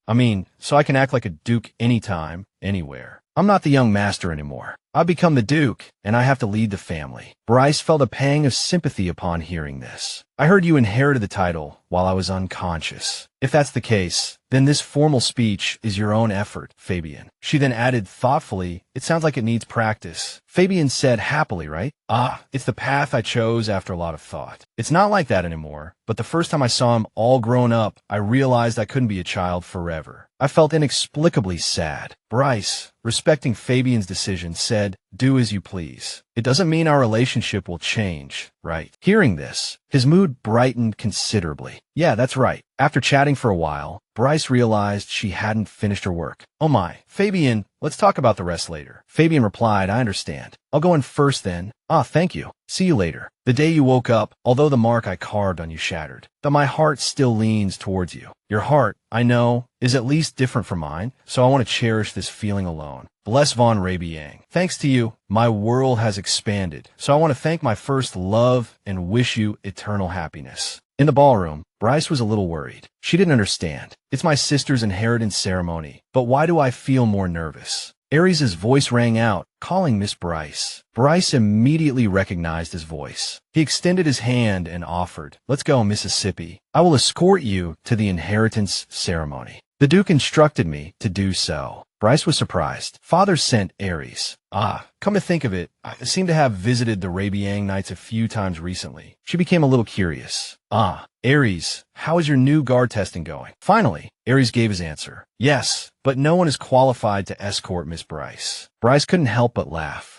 So I can act like a duke anytime, anywhere. I'm not the young master anymore. I've become the duke, and I have to lead the family. Bryce felt a pang of sympathy upon hearing this. I heard you inherited the title while I was unconscious. If that's the case, then this formal speech is your own effort, Fabian. She then added thoughtfully, It sounds like it needs practice. Fabian said happily, right? Ah, it's the path I chose after a lot of thought. It's not like that anymore, but the first time I saw him all grown up, I realized I couldn't be a child forever. I felt inexplicably sad. Bryce, respecting Fabian's decision, said, "Do as you please. It doesn't mean our relationship will change, right?" Hearing this, his mood brightened considerably. Yeah, that's right. After chatting for a while, Bryce realized she hadn't finished her work. "Oh my, Fabian, let's talk about the rest later." Fabian replied, "I understand. I'll go in first then." "Ah, thank you. See you later." The day you woke up, although the mark I carved on you shattered, but my heart still leans towards you. Your heart, I know, is at least different from mine, so I want to cherish this feeling alone. Bless von Rabian. Thanks to you, my world has expanded, so I want to thank my first love and wish you eternal happiness. In the ballroom, Bryce was a little worried. She didn't understand. It's my sister's inheritance ceremony, but why do I feel more nervous? Aries' voice rang out, calling Miss Bryce. Bryce immediately recognized his voice. He extended his hand and offered, "Let's go, Mississippi. I will escort you to the inheritance ceremony." The Duke instructed me to do so. Bryce was surprised. Father sent Aries. Ah, come to think of it, I seem to have visited the Rabian Knights a few times recently. She became a little curious. Ah, Aries, how is your new guard testing going? Finally, Aries gave his answer. Yes, but no one is qualified to escort Miss Bryce. Bryce couldn't help but laugh.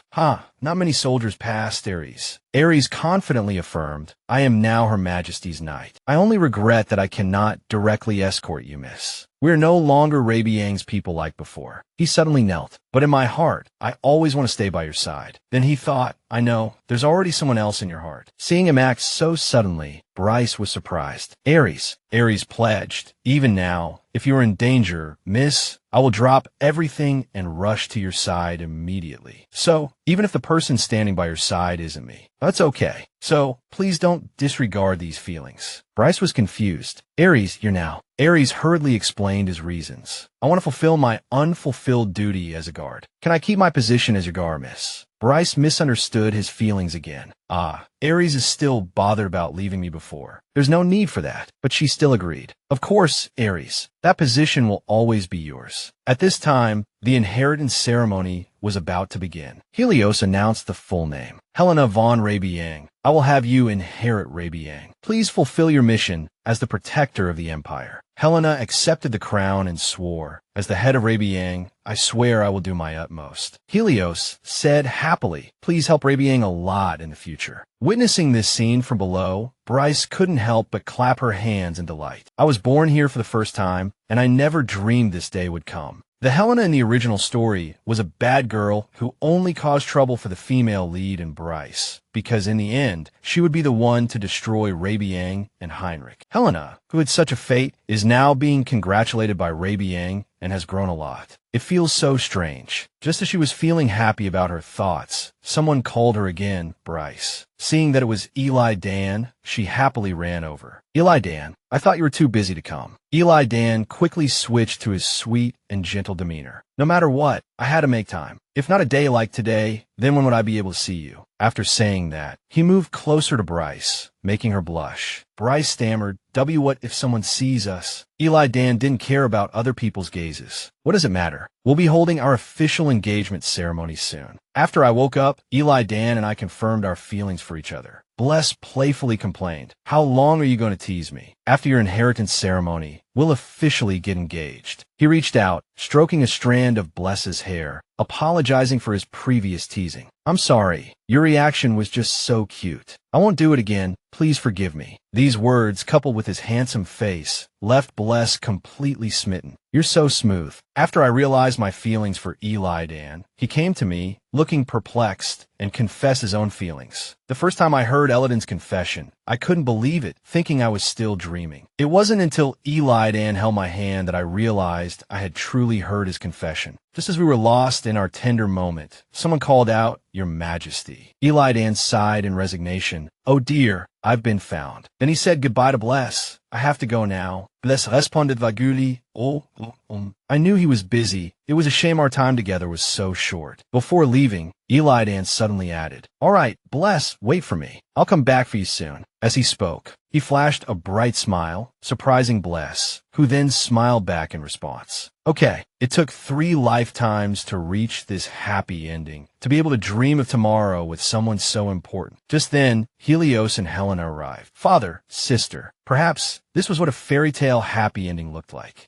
Not many soldiers passed, Aries. Aries confidently affirmed, "I am now Her Majesty's knight. I only regret that I cannot directly escort you, miss. We are no longer Rabian's people like before." He suddenly knelt. "But in my heart, I always want to stay by your side." Then he thought, "I know, there's already someone else in your heart." Seeing him act so suddenly, Bryce was surprised. Aries pledged, "Even now, if you are in danger, miss, I will drop everything and rush to your side immediately. So, even if the person standing by your side isn't me, that's okay. So, please don't disregard these feelings." Bryce was confused. "Aries, you're now." Aries hurriedly explained his reasons. "I want to fulfill my unfulfilled duty as a guard. Can I keep my position as your guard, miss?" Bryce misunderstood his feelings again. Ah, Aries is still bothered about leaving me before. There's no need for that, but she still agreed. "Of course, Aries, that position will always be yours." At this time, the inheritance ceremony was about to begin. Helios announced the full name. "Helena von Rabian, I will have you inherit Rabian. Please fulfill your mission as the protector of the Empire." Helena accepted the crown and swore, "As the head of Rabian, I swear I will do my utmost." Helios said happily, "Please help Rabian a lot in the future." Witnessing this scene from below, Bryce couldn't help but clap her hands in delight. "I was born here for the first time, and I never dreamed this day would come." The Helena in the original story was a bad girl who only caused trouble for the female lead in Bryce, because in the end, she would be the one to destroy Rabian and Hinrich. Helena, who had such a fate, is now being congratulated by Rabian and has grown a lot. It feels so strange. Just as she was feeling happy about her thoughts, someone called her again, Bryce. Seeing that it was Eli Dan, she happily ran over. "Eli Dan, I thought you were too busy to come." Eli Dan quickly switched to his sweet and gentle demeanor. "No matter what, I had to make time. If not a day like today, then when would I be able to see you?" After saying that, he moved closer to Bryce, making her blush. Bryce stammered, What if someone sees us?" Eli Dan didn't care about other people's gazes. "What does it matter? We'll be holding our official engagement ceremony soon." After I woke up, Eli Dan and I confirmed our feelings for each other. Bless playfully complained, "How long are you going to tease me? After your inheritance ceremony, we'll officially get engaged." He reached out, stroking a strand of Bless's hair, apologizing for his previous teasing. "I'm sorry. Your reaction was just so cute. I won't do it again. Please forgive me." These words, coupled with his handsome face, left Bless completely smitten. "You're so smooth." After I realized my feelings for Eli Dan, he came to me, looking perplexed, and confessed his own feelings. The first time I heard Elodin's confession, I couldn't believe it, thinking I was still dreaming. It wasn't until Eli Dan held my hand that I realized I had truly heard his confession. Just as we were lost in our tender moment, someone called out, "Your Majesty." Eli Dan sighed in resignation. "Oh dear, I've been found." Then he said goodbye to Bless. "I have to go now." Bless responded vaguely, I knew he was busy. It was a shame our time together was so short. Before leaving, Eli Dan suddenly added, "All right, Bless, wait for me. I'll come back for you soon." As he spoke, He flashed a bright smile, surprising Bless, who then smiled back in response. Okay, it took 3 lifetimes to reach this happy ending, to be able to dream of tomorrow with someone so important. Just then, Helios and Helena arrived. Father, sister, perhaps this was what a fairy tale happy ending looked like.